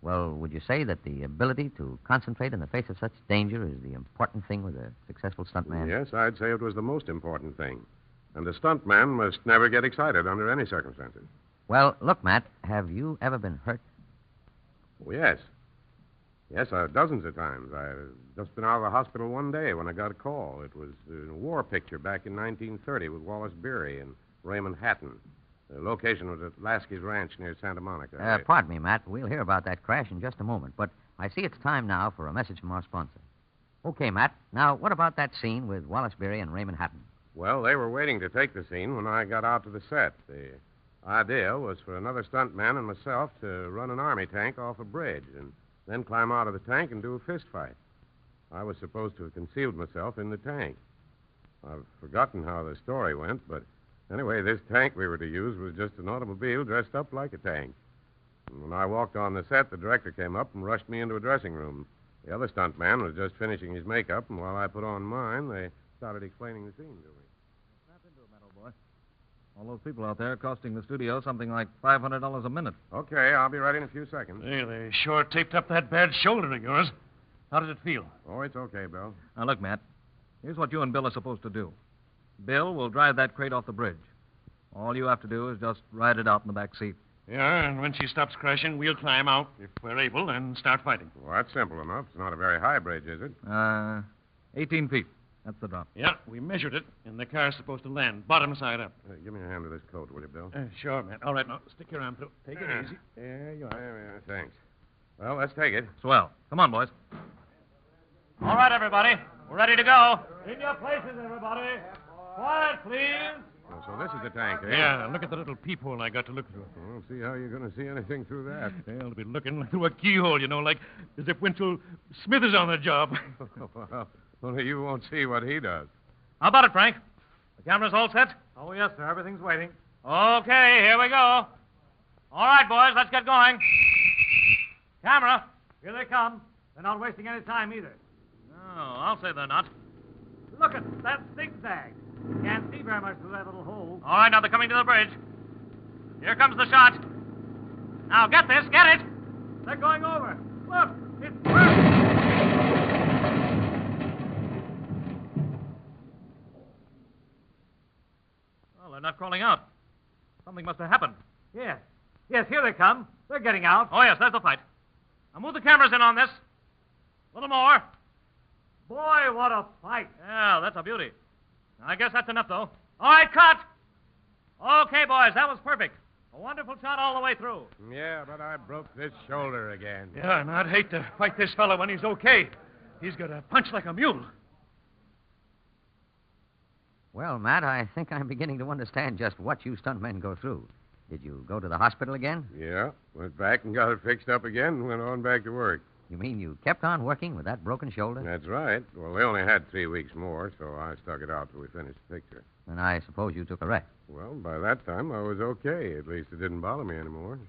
Well, would you say that the ability to concentrate in the face of such danger is the important thing with a successful stuntman? Yes, I'd say it was the most important thing. And a stuntman must never get excited under any circumstances. Well, look, Matt, have you ever been hurt? Oh, yes. Yes, dozens of times. I've just been out of the hospital one day when I got a call. It was a war picture back in 1930 with Wallace Beery and Raymond Hatton. The location was at Lasky's Ranch near Santa Monica. Pardon me, Matt. We'll hear about that crash in just a moment. But I see it's time now for a message from our sponsor. Okay, Matt. Now, what about that scene with Wallace Beery and Raymond Hatton? Well, they were waiting to take the scene when I got out to the set. The idea was for another stuntman and myself to run an army tank off a bridge and then climb out of the tank and do a fist fight. I was supposed to have concealed myself in the tank. I've forgotten how the story went, but anyway, this tank we were to use was just an automobile dressed up like a tank. And when I walked on the set, the director came up and rushed me into a dressing room. The other stuntman was just finishing his makeup, and while I put on mine, they started explaining the scene to me. Snap into it, Metal Boy. All those people out there costing the studio something like $500 a minute. Okay, I'll be ready in a few seconds. Hey, they sure taped up that bad shoulder of yours. How did it feel? Oh, it's okay, Bill. Now, look, Matt. Here's what you and Bill are supposed to do. Bill will drive that crate off the bridge. All you have to do is just ride it out in the back seat. Yeah, and when she stops crashing, we'll climb out, if we're able, and start fighting. Well, that's simple enough. It's not a very high bridge, is it? 18 feet. That's the drop. Yeah, we measured it, and the car's supposed to land bottom side up. Give me a hand with this coat, will you, Bill? Sure, man. All right, now, stick your arm through. Take it easy. There you are. There, thanks. Well, let's take it. Swell. Come on, boys. All right, everybody. We're ready to go. In your places, everybody. Quiet, please. Oh, so this is the tank, eh? Yeah, look at the little peephole I got to look through. I don't see how you're going to see anything through that. They'll be looking through a keyhole, like as if Winchell Smith is on the job. Well, only you won't see what he does. How about it, Frank? The camera's all set? Oh, yes, sir. Everything's waiting. Okay, here we go. All right, boys, let's get going. Camera, here they come. They're not wasting any time either. No, I'll say they're not. Look at that zigzag. You can't see very much through that little hole. All right, now they're coming to the bridge. Here comes the shot. Now, get this, get it. They're going over. Look, it's perfect. Well, they're not crawling out. Something must have happened. Yes. Yes, here they come. They're getting out. Oh, yes, there's the fight. Now move the cameras in on this. A little more. Boy, what a fight. Yeah, that's a beauty. I guess that's enough, though. All right, cut. Okay, boys, that was perfect. A wonderful shot all the way through. Yeah, but I broke this shoulder again. Yeah, and I'd hate to fight this fellow when he's okay. He's got a punch like a mule. Well, Matt, I think I'm beginning to understand just what you stuntmen go through. Did you go to the hospital again? Yeah, went back and got it fixed up again and went on back to work. You mean you kept on working with that broken shoulder? That's right. Well, they only had 3 weeks more, so I stuck it out till we finished the picture. And I suppose you took a rest. Well, by that time, I was okay. At least it didn't bother me anymore.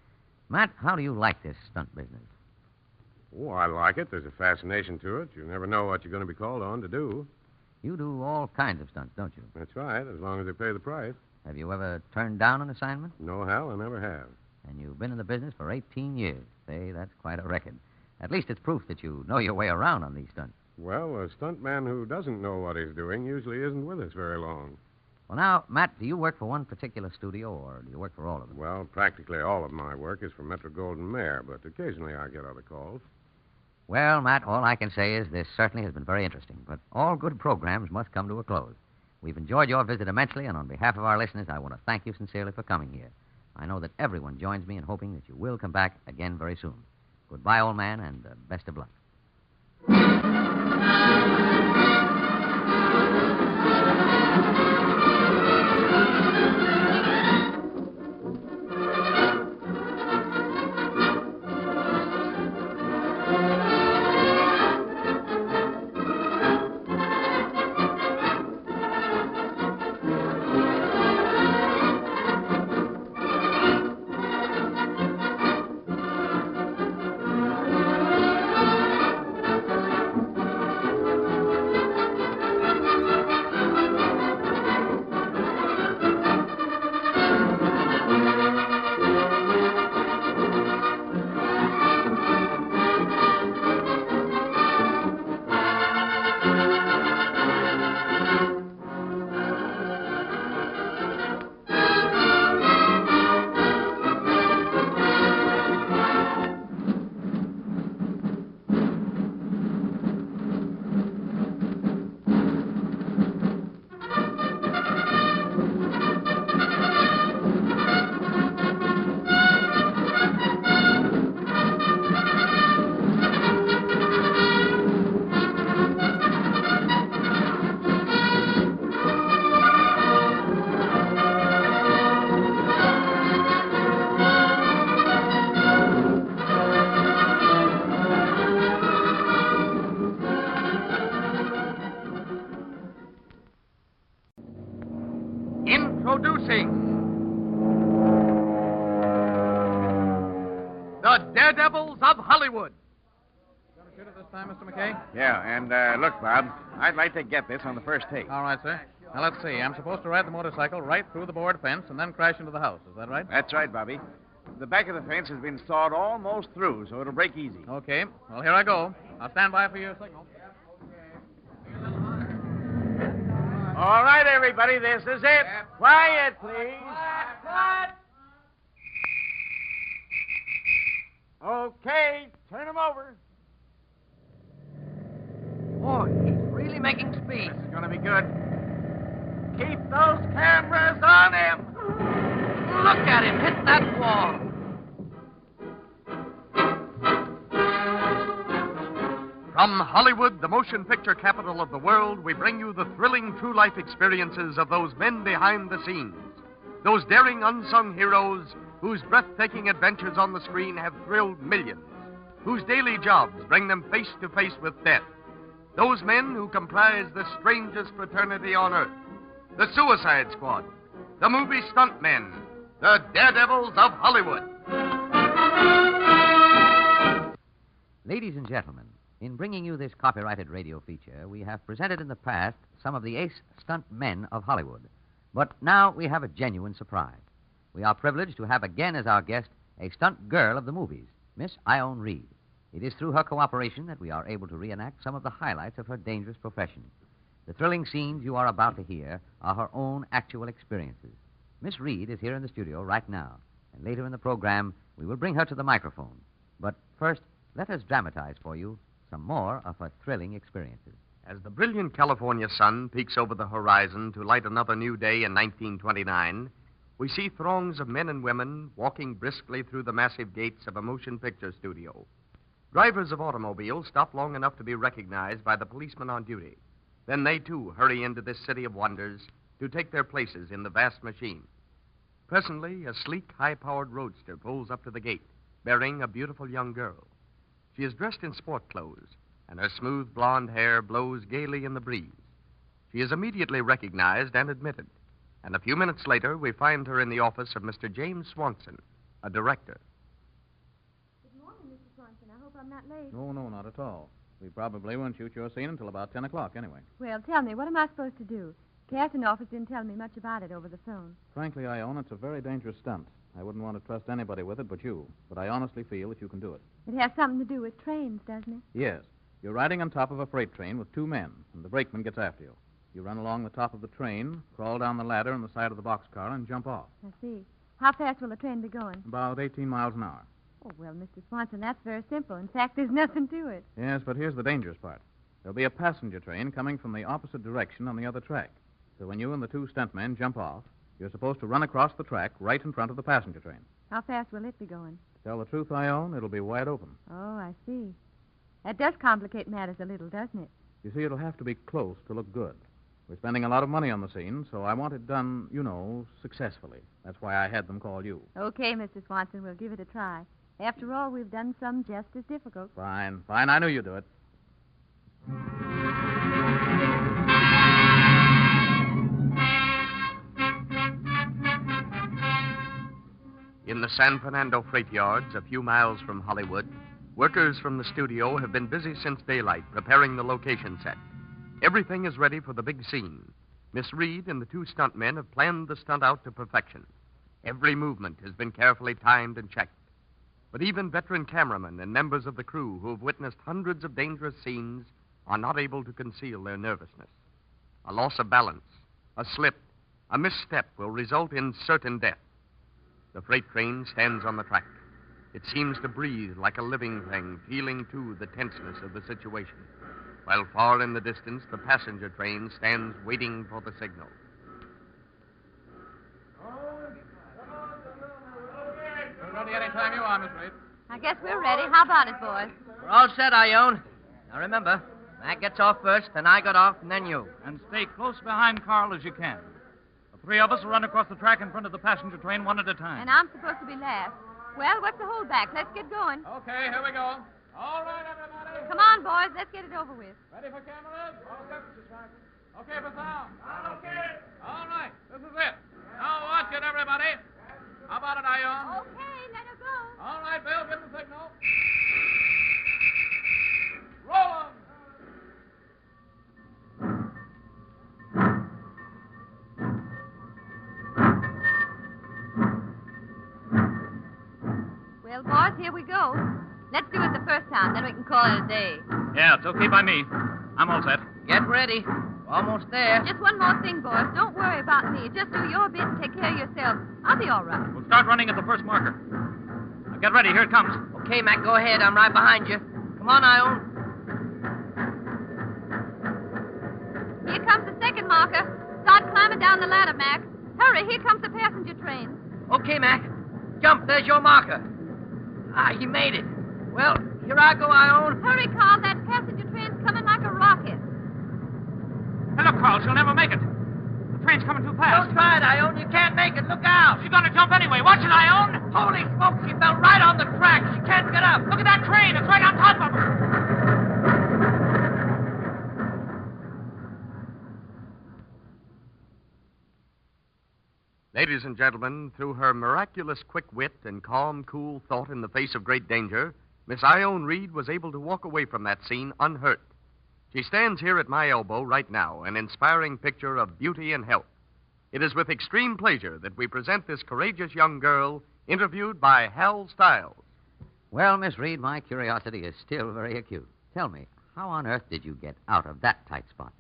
Matt, how do you like this stunt business? Oh, I like it. There's a fascination to it. You never know what you're going to be called on to do. You do all kinds of stunts, don't you? That's right, as long as they pay the price. Have you ever turned down an assignment? No, Hal, I never have. And you've been in the business for 18 years. Say, that's quite a record. At least it's proof that you know your way around on these stunts. Well, a stuntman who doesn't know what he's doing usually isn't with us very long. Well, now, Matt, do you work for one particular studio, or do you work for all of them? Well, practically all of my work is for Metro-Goldwyn-Mayer, but occasionally I get other calls. Well, Matt, all I can say is this certainly has been very interesting, but all good programs must come to a close. We've enjoyed your visit immensely, and on behalf of our listeners, I want to thank you sincerely for coming here. I know that everyone joins me in hoping that you will come back again very soon. Goodbye, old man, and best of luck. Introducing the Daredevils of Hollywood. Going to shoot it this time, Mr. McKay? Yeah, and look, Bob, I'd like to get this on the first take. All right, sir. Now, let's see. I'm supposed to ride the motorcycle right through the board fence and then crash into the house. Is that right? That's right, Bobby. The back of the fence has been sawed almost through, so it'll break easy. Okay. Well, here I go. I'll stand by for your signal. All right, everybody, this is it. Quiet, please. Okay, turn him over. Boy, he's really making speed. This is going to be good. Keep those cameras on him. Look at him hit that wall. From Hollywood, the motion picture capital of the world, we bring you the thrilling true life experiences of those men behind the scenes. Those daring unsung heroes whose breathtaking adventures on the screen have thrilled millions, whose daily jobs bring them face to face with death. Those men who comprise the strangest fraternity on earth, the Suicide Squad, the movie stuntmen, the Daredevils of Hollywood. Ladies and gentlemen, in bringing you this copyrighted radio feature, we have presented in the past some of the ace stunt men of Hollywood. But now we have a genuine surprise. We are privileged to have again as our guest a stunt girl of the movies, Miss Ione Reed. It is through her cooperation that we are able to reenact some of the highlights of her dangerous profession. The thrilling scenes you are about to hear are her own actual experiences. Miss Reed is here in the studio right now, and later in the program we will bring her to the microphone. But first, let us dramatize for you some more of her thrilling experiences. As the brilliant California sun peeks over the horizon to light another new day in 1929, we see throngs of men and women walking briskly through the massive gates of a motion picture studio. Drivers of automobiles stop long enough to be recognized by the policeman on duty. Then they, too, hurry into this city of wonders to take their places in the vast machine. Presently, a sleek, high-powered roadster pulls up to the gate, bearing a beautiful young girl. She is dressed in sport clothes, and her smooth blonde hair blows gaily in the breeze. She is immediately recognized and admitted, and a few minutes later we find her in the office of Mr. James Swanson, a director. Good morning, Mr. Swanson. I hope I'm not late. No, not at all. We probably won't shoot your scene until about 10 o'clock anyway. Well, tell me, what am I supposed to do? Casting office didn't tell me much about it over the phone. Frankly, Ione, it's a very dangerous stunt. I wouldn't want to trust anybody with it but you, but I honestly feel that you can do it. It has something to do with trains, doesn't it? Yes. You're riding on top of a freight train with two men, and the brakeman gets after you. You run along the top of the train, crawl down the ladder on the side of the boxcar, and jump off. I see. How fast will the train be going? About 18 miles an hour. Oh, well, Mr. Swanson, that's very simple. In fact, there's nothing to it. Yes, but here's the dangerous part. There'll be a passenger train coming from the opposite direction on the other track. So when you and the two stuntmen jump off, You're supposed to run across the track right in front of the passenger train. How fast will it be going? To tell the truth, Ione, it'll be wide open. Oh, I see. That does complicate matters a little, doesn't it? You see, it'll have to be close to look good. We're spending a lot of money on the scene, so I want it done, successfully. That's why I had them call you. Okay, Mr. Swanson, we'll give it a try. After all, we've done some just as difficult. Fine. I knew you'd do it. In the San Fernando freight yards, a few miles from Hollywood, workers from the studio have been busy since daylight preparing the location set. Everything is ready for the big scene. Miss Reed and the two stuntmen have planned the stunt out to perfection. Every movement has been carefully timed and checked. But even veteran cameramen and members of the crew who have witnessed hundreds of dangerous scenes are not able to conceal their nervousness. A loss of balance, a slip, a misstep will result in certain death. The freight train stands on the track. It seems to breathe like a living thing, feeling, too, the tenseness of the situation. While far in the distance, the passenger train stands waiting for the signal. We're ready any time you are, Miss Reed. I guess we're ready. How about it, boys? We're all set, Ione. Now remember, Matt gets off first, then I got off, and then you. And stay close behind Carl as you can. The three of us will run across the track in front of the passenger train one at a time. And I'm supposed to be last. Well, what's the holdback? Let's get going. Okay, here we go. All right, everybody. Come on, boys. Let's get it over with. Ready for cameras? All set, Mrs. Frank. Okay for sound? Okay. All right, this is it. Now watch it, everybody. How about it, Ione? Okay, let her go. All right, Bill, give the signal. Roll 'em. Well, boys, here we go. Let's do it the first time, then we can call it a day. Yeah, it's okay by me. I'm all set. Get ready. We're almost there. Just one more thing, boys. Don't worry about me. Just do your bit and take care of yourself. I'll be all right. We'll start running at the first marker. Now get ready. Here it comes. Okay, Mac, go ahead. I'm right behind you. Come on, Ione. Here comes the second marker. Start climbing down the ladder, Mac. Hurry, here comes the passenger train. Okay, Mac. Jump. There's your marker. Ah, he made it. Well, here I go, Ione. Hurry, Carl. That passenger train's coming like a rocket. Hey, look, Carl, she'll never make it. The train's coming too fast. Don't try it, Ione. You can't make it. Look out. She's gonna jump anyway. Watch it, Ione. Holy smoke, she fell right on the track. She can't get up. Look at that train. It's right on top of her. Ladies and gentlemen, through her miraculous quick wit and calm, cool thought in the face of great danger, Miss Ione Reed was able to walk away from that scene unhurt. She stands here at my elbow right now, an inspiring picture of beauty and health. It is with extreme pleasure that we present this courageous young girl, interviewed by Hal Stiles. Well, Miss Reed, my curiosity is still very acute. Tell me, how on earth did you get out of that tight spot?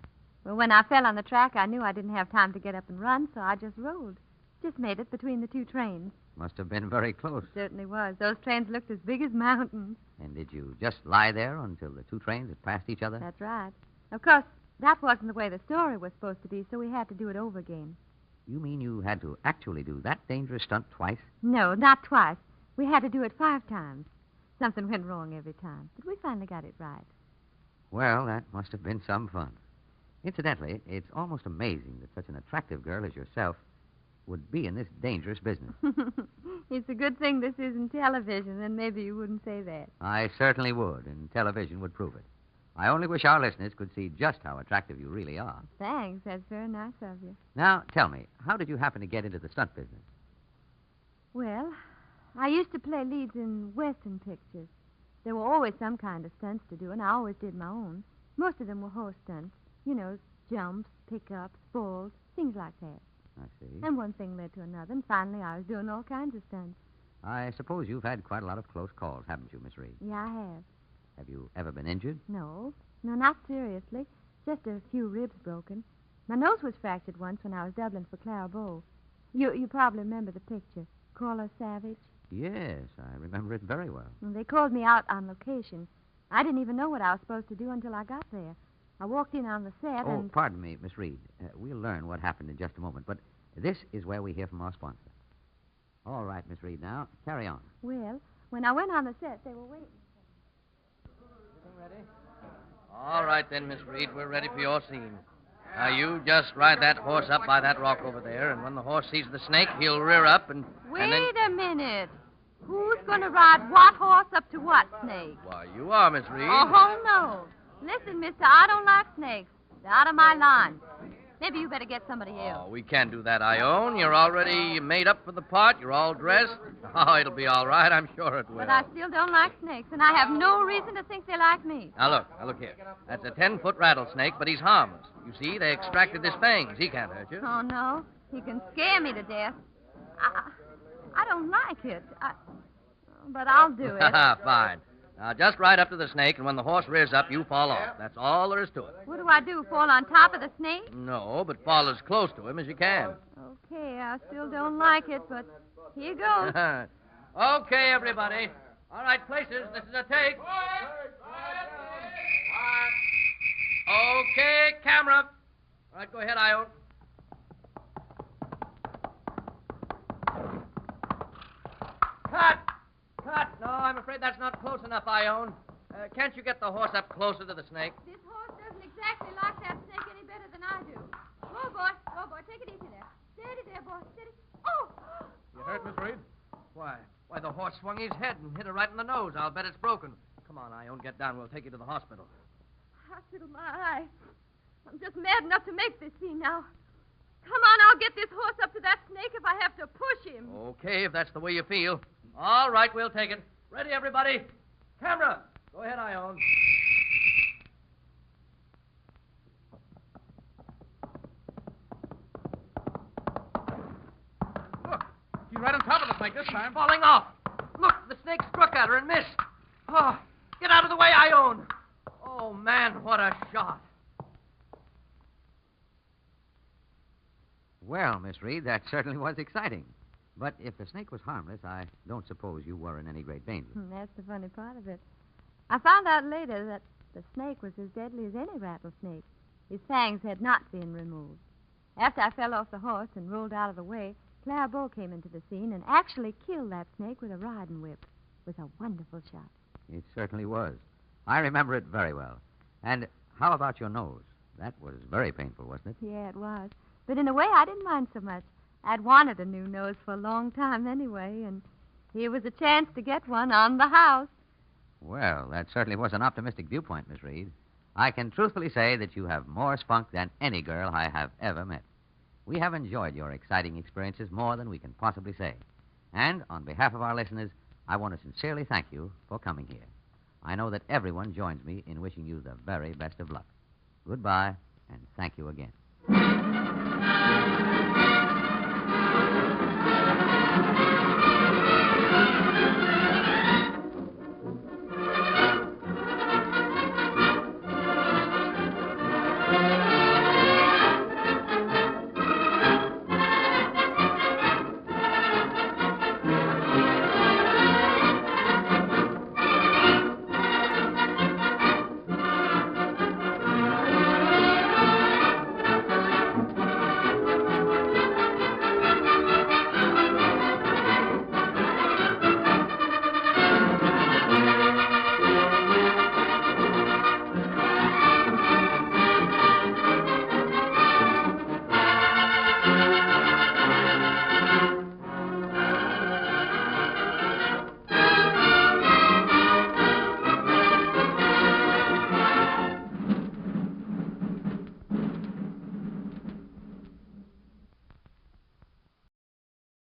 Well, when I fell on the track, I knew I didn't have time to get up and run, so I just rolled. Just made it between the two trains. Must have been very close. Certainly was. Those trains looked as big as mountains. And did you just lie there until the two trains had passed each other? That's right. Of course, that wasn't the way the story was supposed to be, so we had to do it over again. You mean you had to actually do that dangerous stunt twice? No, not twice. We had to do it 5 times. Something went wrong every time, but we finally got it right. Well, that must have been some fun. Incidentally, it's almost amazing that such an attractive girl as yourself would be in this dangerous business. It's a good thing this isn't television, then maybe you wouldn't say that. I certainly would, and television would prove it. I only wish our listeners could see just how attractive you really are. Thanks. That's very nice of you. Now, tell me, how did you happen to get into the stunt business? Well, I used to play leads in Western pictures. There were always some kind of stunts to do, and I always did my own. Most of them were horse stunts. You know, jumps, pickups, falls, things like that. I see. And one thing led to another, and finally I was doing all kinds of stunts. I suppose you've had quite a lot of close calls, haven't you, Miss Reed? Yeah, I have. Have you ever been injured? No, not seriously. Just a few ribs broken. My nose was fractured once when I was doubling for Clara Bow. You probably remember the picture. Crawler Savage? Yes, I remember it very well. And they called me out on location. I didn't even know what I was supposed to do until I got there. I walked in on the set Oh, and... pardon me, Miss Reed. We'll learn what happened in just a moment, but This is where we hear from our sponsor. All right, Miss Reed, now, carry on. Well, when I went on the set, they were waiting. All right, then, Miss Reed, we're ready for your scene. Now, you just ride that horse up by that rock over there, and when the horse sees the snake, he'll rear up and... Wait a minute. Who's going to ride what horse up to what snake? Why, you are, Miss Reed. Oh, no. Listen, mister, I don't like snakes. They're out of my line. Maybe you better get somebody else. Oh, we can't do that, Ione. You're already made up for the part. You're all dressed. Oh, it'll be all right. I'm sure it will. But I still don't like snakes, and I have no reason to think they like me. Now, look here. That's a 10-foot rattlesnake, but he's harmless. You see, they extracted his fangs. He can't hurt you. Oh, no. He can scare me to death. I don't like it. But I'll do it. Fine. Now, just ride up to the snake, and when the horse rears up, you fall off. That's all there is to it. What do I do, fall on top of the snake? No, but fall as close to him as you can. Okay, I still don't like it, but here goes. Okay, everybody. All right, places. This is a take. Okay, camera. All right, go ahead, Ione. Cut! No, I'm afraid that's not close enough, Ione. Can't you get the horse up closer to the snake? This horse doesn't exactly like that snake any better than I do. Go, boy, take it easy there. Steady there, boy, steady. Oh! You hurt, Miss Reed? Why, the horse swung his head and hit her right in the nose. I'll bet it's broken. Come on, Ione, get down. We'll take you to the hospital. Hospital, my eye. I'm just mad enough to make this scene now. Come on, I'll get this horse up to that snake if I have to push him. Okay, if that's the way you feel. All right, we'll take it. Ready, everybody? Camera. Go ahead, Ione. Look, she's right on top of the snake this time. Falling off. Look, the snake struck at her and missed. Oh, get out of the way, Ione. Oh, man, what a shot. Well, Miss Reed, that certainly was exciting. But if the snake was harmless, I don't suppose you were in any great danger. That's the funny part of it. I found out later that the snake was as deadly as any rattlesnake. His fangs had not been removed. After I fell off the horse and rolled out of the way, Talbot came into the scene and actually killed that snake with a riding whip. It was a wonderful shot. It certainly was. I remember it very well. And how about your nose? That was very painful, wasn't it? Yeah, it was. But in a way, I didn't mind so much. I'd wanted a new nose for a long time anyway, and here was a chance to get one on the house. Well, that certainly was an optimistic viewpoint, Miss Reed. I can truthfully say that you have more spunk than any girl I have ever met. We have enjoyed your exciting experiences more than we can possibly say. And on behalf of our listeners, I want to sincerely thank you for coming here. I know that everyone joins me in wishing you the very best of luck. Goodbye, and thank you again.